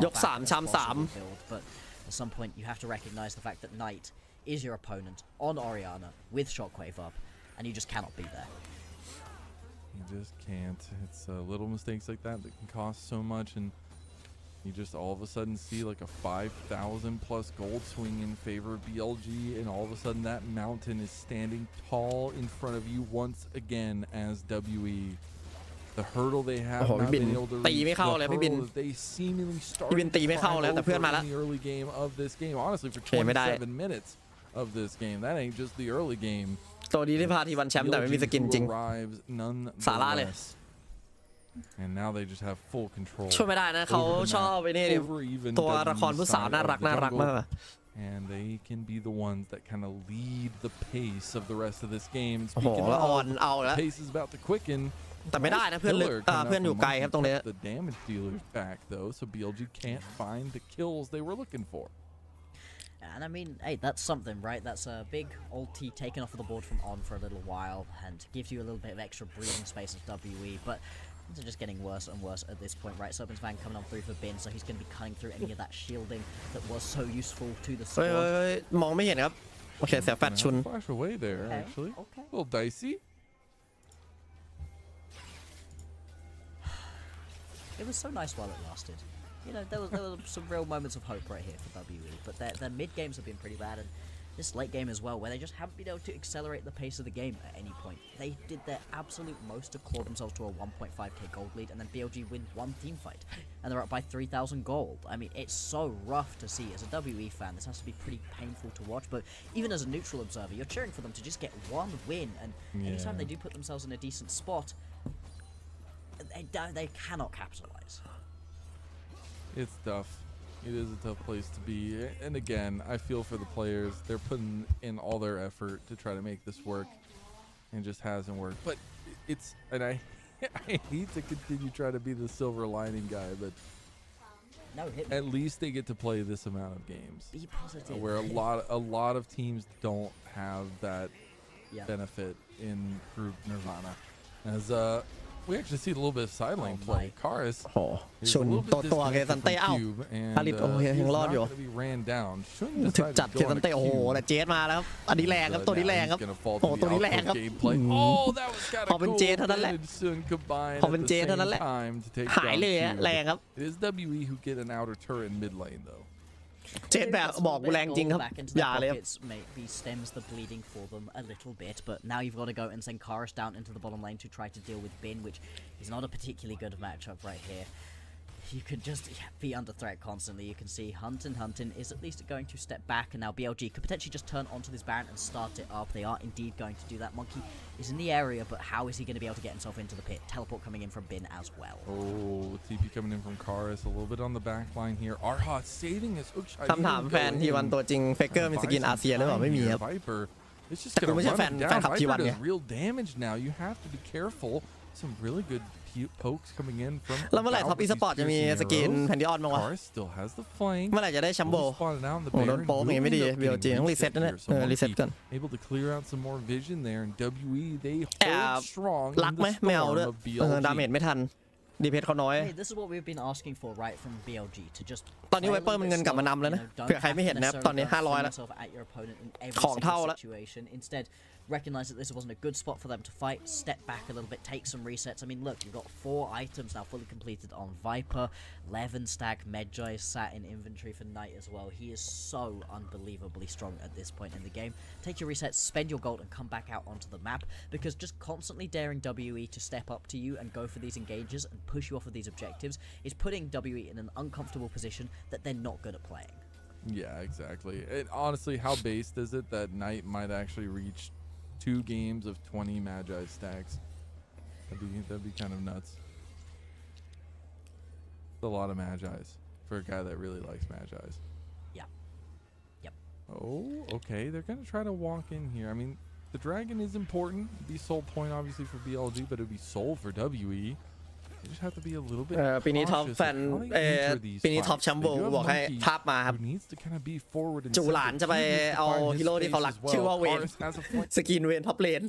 ยก3ชาม3 At some point you have to recognize the fact that Knight is your opponent on Orianna with Shockwave up, and you just cannot be there. You just can't. It's little mistakes like that can cost so much, and you just all of a sudden see like a 5,000 plus gold swing in favor of BLG, and all of a sudden that mountain is standing tall in front of you once again as WE. The hurdle they have not been able to reach, the hurdle that they seemingly started in the early game of this game. Honestly, for 27 minutes of this game, that ain't just the early game. ตัวนี้ที่พาทีวันแชมป์แต่ไม่มีสกินจริงสาระเลย And now they just have full control. ช่วยไม่ได้นะเขาชอบไปนี่ตัวละครผู้สาวน่ารักมาก And they can be the ones that kind of lead the pace of the rest of this game. โอ้โหแล้วออนเอาแล้ว pace is about to quicken. แต่ไม่ได้นะเพื่อนอยู่ไกลครับตรงนี้ The damage dealers back though, so BLG can't find the kills they were looking for. And I mean, hey, that's something, right? That's a big ulti taken off of the board from On for a little while and gives you a little bit of extra breathing space as WE. But Things are just getting worse and worse at this point, right? Serpent's Fan coming on through for Bin, so he's going to be cutting through any of that shielding that was so useful to the เฮ้ย squad. มองไม่เห็นครับโอเคเสียแฟตชุน Flash away there, Okay, actually. okay. A little dicey. It was so nice while it lasted. You know, there were some real moments of hope right here for WE, but their mid games have been pretty bad, and this late game as well, where they just haven't been able to accelerate the pace of the game at any point. They did their absolute most to claw themselves to a 1.5k gold lead, and then BLG win one team fight, and they're up by 3,000 gold. I mean, it's so rough to see. As a WE fan, this has to be pretty painful to watch, but even as a neutral observer, you're cheering for them to just get one win, and anytime they do put themselves in a decent spot, they cannot capitalize. It's tough. It is a tough place to be. And again, I feel for the players. They're putting in all their effort to try to make this work, and it just hasn't worked. But it's, and I hate to continue trying to be the silver lining guy, but No, hit me. at least they get to play this amount of games. Be positive. Where a lot of teams don't have that benefit in Group Nirvana. As we actually see a little bit of side lane play. Karis โอ้ชุนตัวเคซันเต้เอ้าผลิตโอ้ยังรอดอยู่ ran down. ถึกจัดเคซันเต้โอ้โหแต่เจสมาแล้วครับอันนี้แรงครับตัวนี้แรงครับโอ้ตัวนี้แรงครับ พอเป็นเจสเท่านั้นแหละพอเป็นเจสเท่านั้นแหละหายเลยฮะแรงครับ It is WE who get an outer turret in mid lane though. เจสแบบบอกกูแรงจริงครับอย่าเลยครับ Maybe stems the bleeding for them a little bit, but now you've got to go and send Karis down into the bottom lane to try to deal with Bin, which is not a particularly good matchup right here. You could just be under threat constantly. You can see Huntin is at least going to step back, and now BLG could potentially just turn onto this Baron and start it up. They are indeed going to do that. Monkey is in the area, but how is he going to be able to get himself into the pit? Teleport coming in from Bin as well. Oh, TP coming in from Karis, a little bit on the back line here. Arhat saving his hook shot. คำถามแฟนทีวันตัวจริงเฟกเกอร์มีสกินอาเซียหรือเปล่าไม่มีครับ Viper. It's just แต่กู gonna ไม่ใช่ run แฟน him แฟน down. ขับทีวัน Viper ไง does real damage now. You have to be careful. Some really good pokes coming in from แล้วเมื่อไหร่ท็อปอีสปอร์ตจะมีสกินแพนดิออนบ้างวะ Karis still has the flank. เมื่อไหร่จะได้แชมโบ Spotted out in the โอ้โดน Baron, โป๊กอย่างงี้ไม่ดี moving up, BLG getting ต้องรีเซ็ต reset นะเนี่ย here. So รีเซ็ต Monkey กัน able to clear out some more vision there, and WE they แอบ hold strong รัก in ไหม the ไม่เอา storm ด้วย of ดาเม BLG. จไม่ทันดีเพจเขาน้อย Hey, this is what we've been asking for, right, from BLG to just ตอนนี้ play ไว a เปอร์ little มัน bit เงินกลับมานำแล้วนะ slow, you know, เผื่อใคร don't ไม่เห็น have นะครับ to ตอนนี้ necessarily 500 แล้ว throw yourself at your opponent in every ของ single เท่าแล้ว situation. Instead, recognize that this wasn't a good spot for them to fight, step back a little bit, take some resets. I mean, look, you've got 4 items now fully completed on Viper. Levin stack, Medjay sat in inventory for Knight as well. He is so unbelievably strong at this point in the game. Take your resets, spend your gold, and come back out onto the map, because just constantly daring WE to step up to you and go for these engages and push you off of these objectives is putting WE in an uncomfortable position that they're not good at playing. Yeah, exactly. And honestly, how based is it that Knight might actually reach 2 games of 20 Magi stacks? That'd be kind of nuts. It's a lot of Magi's for a guy that really likes Magi's. Yeah. Yep. Oh, okay. They're going to try to walk in here. I mean, the dragon is important. It'd be soul point, obviously, for BLG, but it'd be soul for WE. You just have to be a little bit ปีนี้ท็อป cautious แฟ of น how they enter these ปีนี้ท็อป fights. แชมโบ They do have บอกให้ Monkey ภาพมาครับ who needs to kind of be forward and จูหลานจะไป sensitive. เอา He needs to ฮีโร่ find ที่ his เขารัก space as ชื่อว่า well. เวน Karis has a flank. สกินเวนท็อปเลน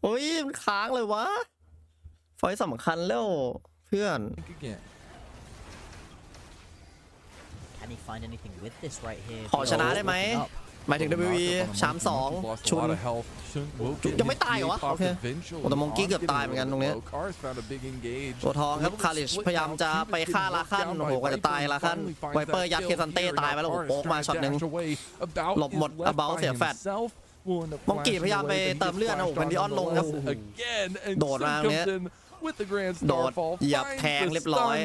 โอ้ยมันค้างเลยวะไฟสำคัญแล้วเพื่อน again. Can he find anything with this right here? ขอชนะได้ไหม Open up. หมายถึง WE ชาม2 ชุน ยังไม่ตายเหรอวะโอเคโอ้แต่มองกี้เกือบตายเหมือนกันตรงเนี้ยตัวทองครับคาริชพยายามจะไปฆ่าลาคันโอ้โหก็จะตายลาคันไวเปอร์ยัดเคซันเต้ตายไปแล้วโอ้โหโป๊กมาช็อตหนึ่งหลบหมดอเบลเสียแฟตมองกี้พยายามไปเติมเลือดนะโอ้โหแวนดิออนลงครับโดดมาตรงเนี้ยโดดเหยียบแทงเรียบร้อย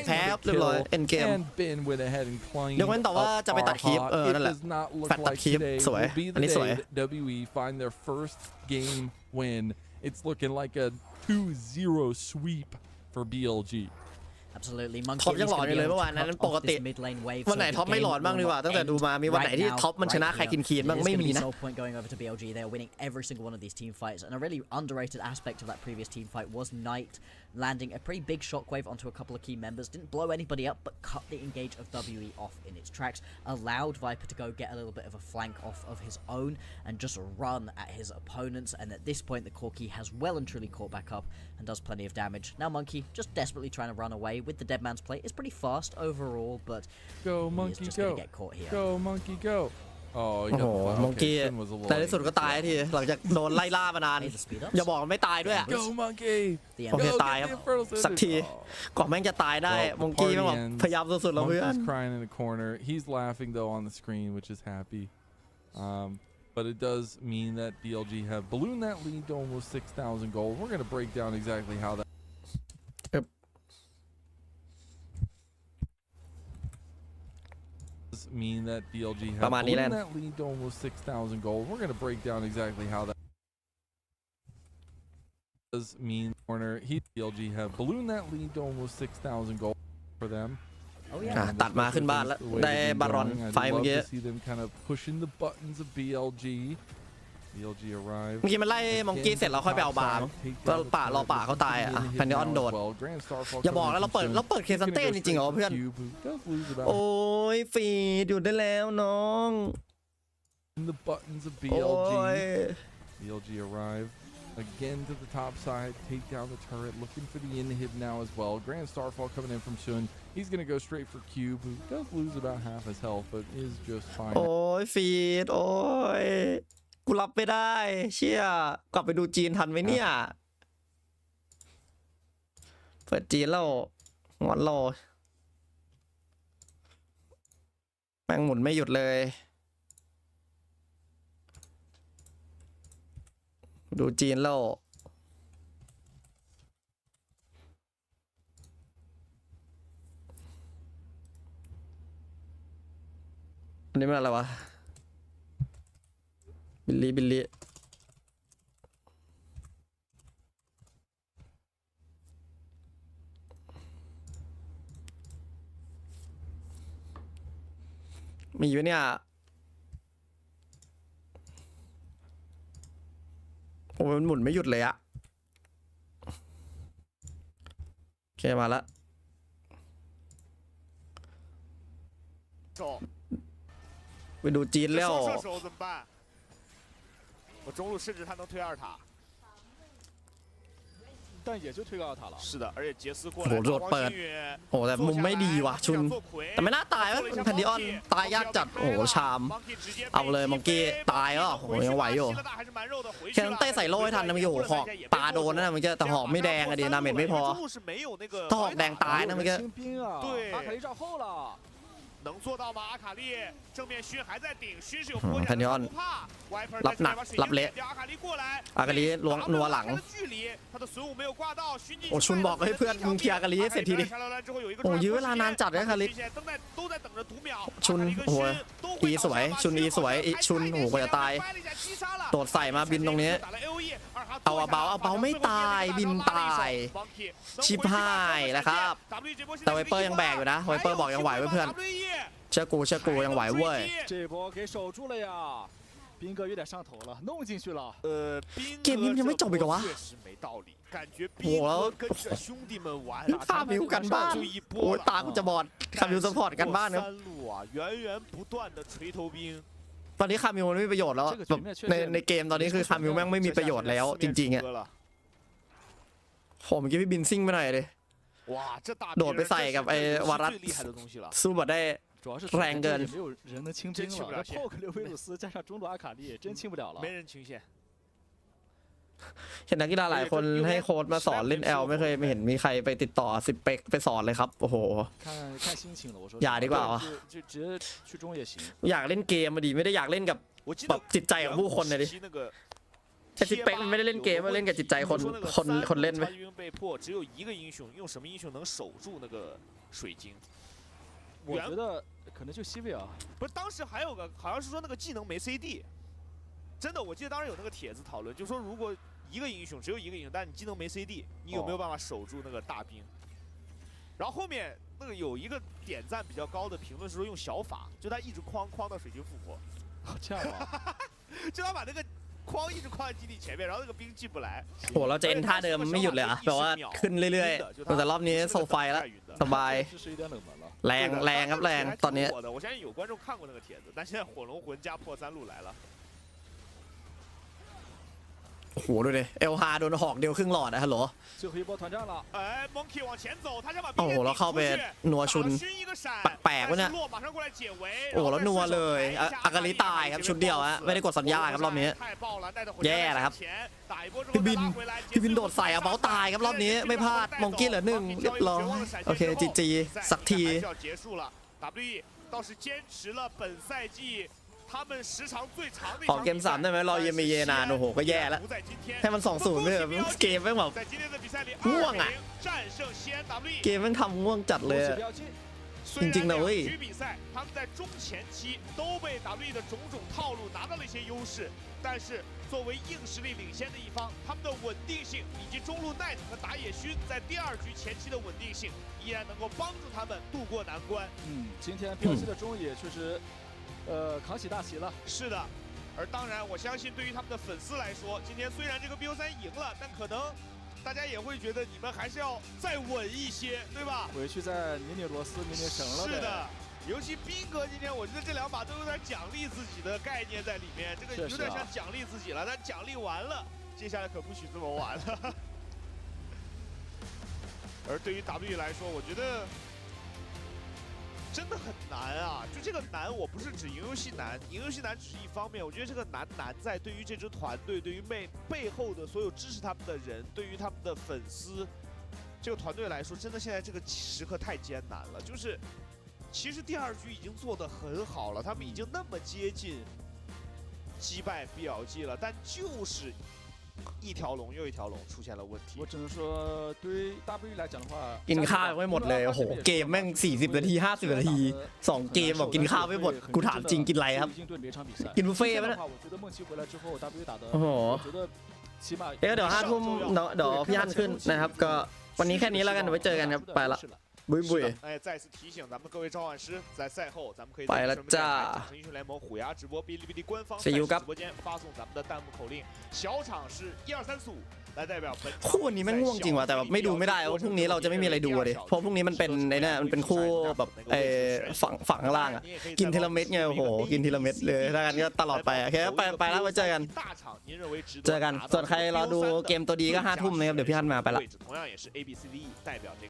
แพ้เรียบร้อยเอ็นเกมยกเว้นแต่ว่าจะไปตัดคลิปนั่นแหละแฟตตัดคลิปสวยอันนี้สวย WE find their first game win. It's looking like a 2-0 sweep for BLG. Absolutely. ท็อปยังหลอนอยู่เลยเมื่อวานนั้นปกติวันไหนท็อปไม่หลอนบ้างดีกว่าตั้งแต่ดูมามีวันไหนที่ท็อปมันชนะใครกินคีนบ้างไม่มีนะ point going over to BLG. They are winning every single one of these team fights, and a really underrated aspect of that previous team fight was Knight landing a pretty big shockwave onto a couple of key members. Didn't blow anybody up, but cut the engage of WE off in its tracks. Allowed Viper to go get a little bit of a flank off of his own and just run at his opponents. And at this point, the Corki has well and truly caught back up and does plenty of damage. Now Monkey just desperately trying to run away with the dead man's play. It's pretty fast overall, but go he Monkey is just go. Gonna get caught here. Go Monkey go. Oh, โอ้โหมังกี้ในที่สุดก็ตายทีหลังจากโดนไล่ล่ามานานอย่าบอกไม่ตายด้วย Go Monkey โอเคตายครับสักทีก่อนแม่งจะตายได้มังกี้แม่งแบบพยายามสุดๆแล้วเพื่อน Monkey's crying in the corner. He's laughing though on the screen, which is happy. But it does mean that BLG have ballooned that lead to almost 6,000 gold. We're going to break down exactly how that mean that BLG have ballooned that lead to almost 6,000 gold. We're going to break down exactly how that does mean corner. BLG have ballooned that lead to almost 6,000 gold for them. ตัดมาขึ้นบ้านแล้วได้บารอนไฟเมื่อกี้ see them kind of pushing the buttons of BLG arrive เมื่อกี้มันไล่มังกี้เสร็จแล้วค่อยไปเอาบาร์ก็ป่ารอป่าเขาตายอ่ะแพนดิออนโดดอย่าบอกแล้วเราเปิดเคซันเต้จริงๆเหรอเพื่อนโอ้ยฟีดหยุดได้แล้วน้อง the buttons of BLG arrive again to the top side, take down the turret, looking for the inhib now as well. Grand Starfall coming in from Sun. He's going to go straight for Cube, who does lose about half his health, but is just fine. โอ้ยฟีดโอ้ยกูรับไม่ได้เชี่ยกลับไปดูจีนทันไหมเนี่ยเปิดจีนแล้วงอนโลแม่งหมุนไม่หยุดเลยดูจีนแล้วอันนี้มันอะไรวะบิลลี่มีอยู่เนี่ยโอ้ยมันหมุนไม่หยุดเลยอะโอเคมาแล้วไปดูจีนแล้ว我中路甚至他能推二塔，但也就推高塔了。是的，而且杰斯过来，โอ้แต่มุมไม่ดีว่ะชุนแต่ไม่น่าตายวะแพนดิออนตายยากจัดโอ้ชามเอาเลยมังกี้ตายก็โอ้ยังไหวอยู่แค่ต้องเต้ใส่โล่ให้ทันนะมันโอ้หอกตาโดนนะมันจะแต่หอกไม่แดงอะดิดาเมจไม่พอถ้าหอกแดงตายนะมันจะ能做到吗？阿卡丽正面熏还在顶，熏是有破แพนดิออนรับหนักรับเละอาคาลีล้วงนัวหลังโอ้ชุนบอกให้เพื่อนมึงเคลียร์อาคาลีให้เสร็จทีดิโอ้ยื้อเวลานานจัดเลยอาคาลีชุนโอ้อีสวยชุนอีสวยอีชุนโอ้ก็จะตายโดดใส่มาบินตรงนี้เอาเบาไม่ตายบินตายชิบหายแล้วครับแต่ไวเปอร์ยังแบกอยู่นะไวเปอร์บอกยังไหวไว้เพื่อนเชื่อกูยังไหวเว้ย斌哥有点上头了，弄进去了。เกมนี้มันยังไม่จบอีกเหรอวะโอ้โหแล้วข้ามิวกันบ้านโอ้ตากูจะบอดข้ามิวซัพพอร์ตกันบ้านเนอะตอนนี้คามิวมันไม่มีประโยชน์แล้วแบบในเกมตอนนี้คือคามิวแม่งไม่มีประโยชน์แล้วจริงๆอ่ะโหเมื่อกี้พี่บินซิ่งไปหน่อยเลยโดดไปใส่กับไอ้วารัสสู้บอดได้แรงเกินเห็นนักกีฬาหลายคนให้โค้ชมาสอนเล่นแอลไม่เคยไม่เห็นมีใครไปติดต่อสิบเปกไปสอนเลยครับโอ้โหอย่าดีกว่าอยากเล่นเกมมาดีไม่ได้อยากเล่นกับแบบจิตใจของผู้คนเลยดิแต่สิบเปกมันไม่ได้เล่นเกมมันเล่นกับจิตใจคนเล่นไหม我觉得可能就西贝尔，不是当时还有个好像是说那个技能没 CD，真的我记得当时有那个帖子讨论，就说如果一个英雄只有一个英雄，但你技能没 CD，你有没有办法守住那个大兵？然后后面那个有一个点赞比较高的评论是说用小法，就他一直哐到水晶复活，这样吗？就他把那个哐一直哐在基地前面，然后那个兵进不来。 โหเราจะเอ็นท่าเดิมไม่หยุดเลยอะแบบว่าขึ้นเรื่อยๆแต่รอบนี้โซไฟแล้วสบายแรงครับแรงตอนนี้ 我相信有观众看过那个帖子，但现在火龙魂加破3路来了。 โอ้โหดูดิเอลฮาโดนหอกเดียวครึ่งหลอดนะฮัลโหล 哎 ，Monkey 往前走，他想把 โอ้โหแล้วเข้าไปนัวชุนแปลกๆวะเนี่ยโอ้แล้วนัวเลยอากาลิตายครับชุดเดียวฮะไม่ได้กดสัญญาครับรอบนี้แย่แล้วครับพี่บินโดดใส่เอาเบ้าตายครับรอบนี้ไม่พลาดมองกี้เหลือ1เรียบร้อยโอเคจีสักที 倒是坚持了本赛季他们时长最长的 ขอเกม3ได้ไหมรอเยเมเยนานโอ้โหก็แย่แล้วให้มัน2-0ไปเถอะเกมแม่งแบบง่วงอ่ะเกมแม่งทำง่วงจัดเลยจริงๆนะเว้ย 局比赛他们在中前期都被 W 的种种套路拿到了一些优势，但是作为硬实力领先的一方，他们的稳定性以及中路 Knight 和打野勋在第2局前期的稳定性，依然能够帮助他们度过难关。今天 BLG 的中野确实，扛起大旗了。是的，而当然，我相信对于他们的粉丝来说，今天虽然这个 BO3赢了，但可能大家也会觉得你们还是要再稳一些，对吧？回去再拧拧螺丝，拧拧绳了。是的。 尤其斌哥今天，我觉得这2把都有点奖励自己的概念在里面，这个有点像奖励自己了，但奖励完了，接下来可不许这么玩了。而对于 W 来说，我觉得真的很难啊！就这个难，我不是指赢游戏难，赢游戏难只是一方面，我觉得这个难在对于这支团队，对于背后的所有支持他们的人，对于他们的粉丝，这个团队来说，真的现在这个时刻太艰难了，就是。 其实第2局已经做得很好了，他们已经那么接近击败 BLG 了，但就是一条龙又一条龙出现了问题。我只能说，对于 W 来讲的话， กินข้าวไม่หมดเลยโอ้โหเกมแม่ง40 นาที50 นาที2เกมบอกกินข้าวไม่หมดกูถามจริงกินอะไรครับกินบุฟเฟ่ต์มั้ยโอ้โหเดี๋ยว5 ทุ่มเดี๋ยวพี่ฮั่นขึ้นนะครับก็วันนี้แค่นี้แล้วกันไว้เจอกันครับไปละบุย哎，再次提醒咱们各位召唤师，在赛后咱们可以ไปแล้วจ้า掌声英雄联盟虎牙直播哔哩哔哩官方赛事直播间发送咱们的弹幕口令，小场是12345。 คู่นี้แม่งง่วงจริงว่ะแต่แบบไม่ดูไม่ได้เพราะพรุ่งนี้เราจะไม่มีอะไรดูเลยเพราะพรุ่งนี้มันเป็นไอ้นี่มันเป็นคู่แบบฝั่งข้างล่างอ่ะกินทีละเม็ดไงโอ้โหกินทีละเม็ดเลยถ้ากันก็ตลอดไปโอเคไปแล้วไว้เจอกันส่วนใครรอดูเกมตัวดีก็5 ทุ่มนะครับเดี๋ยวพี่ฮั่นมาไปละ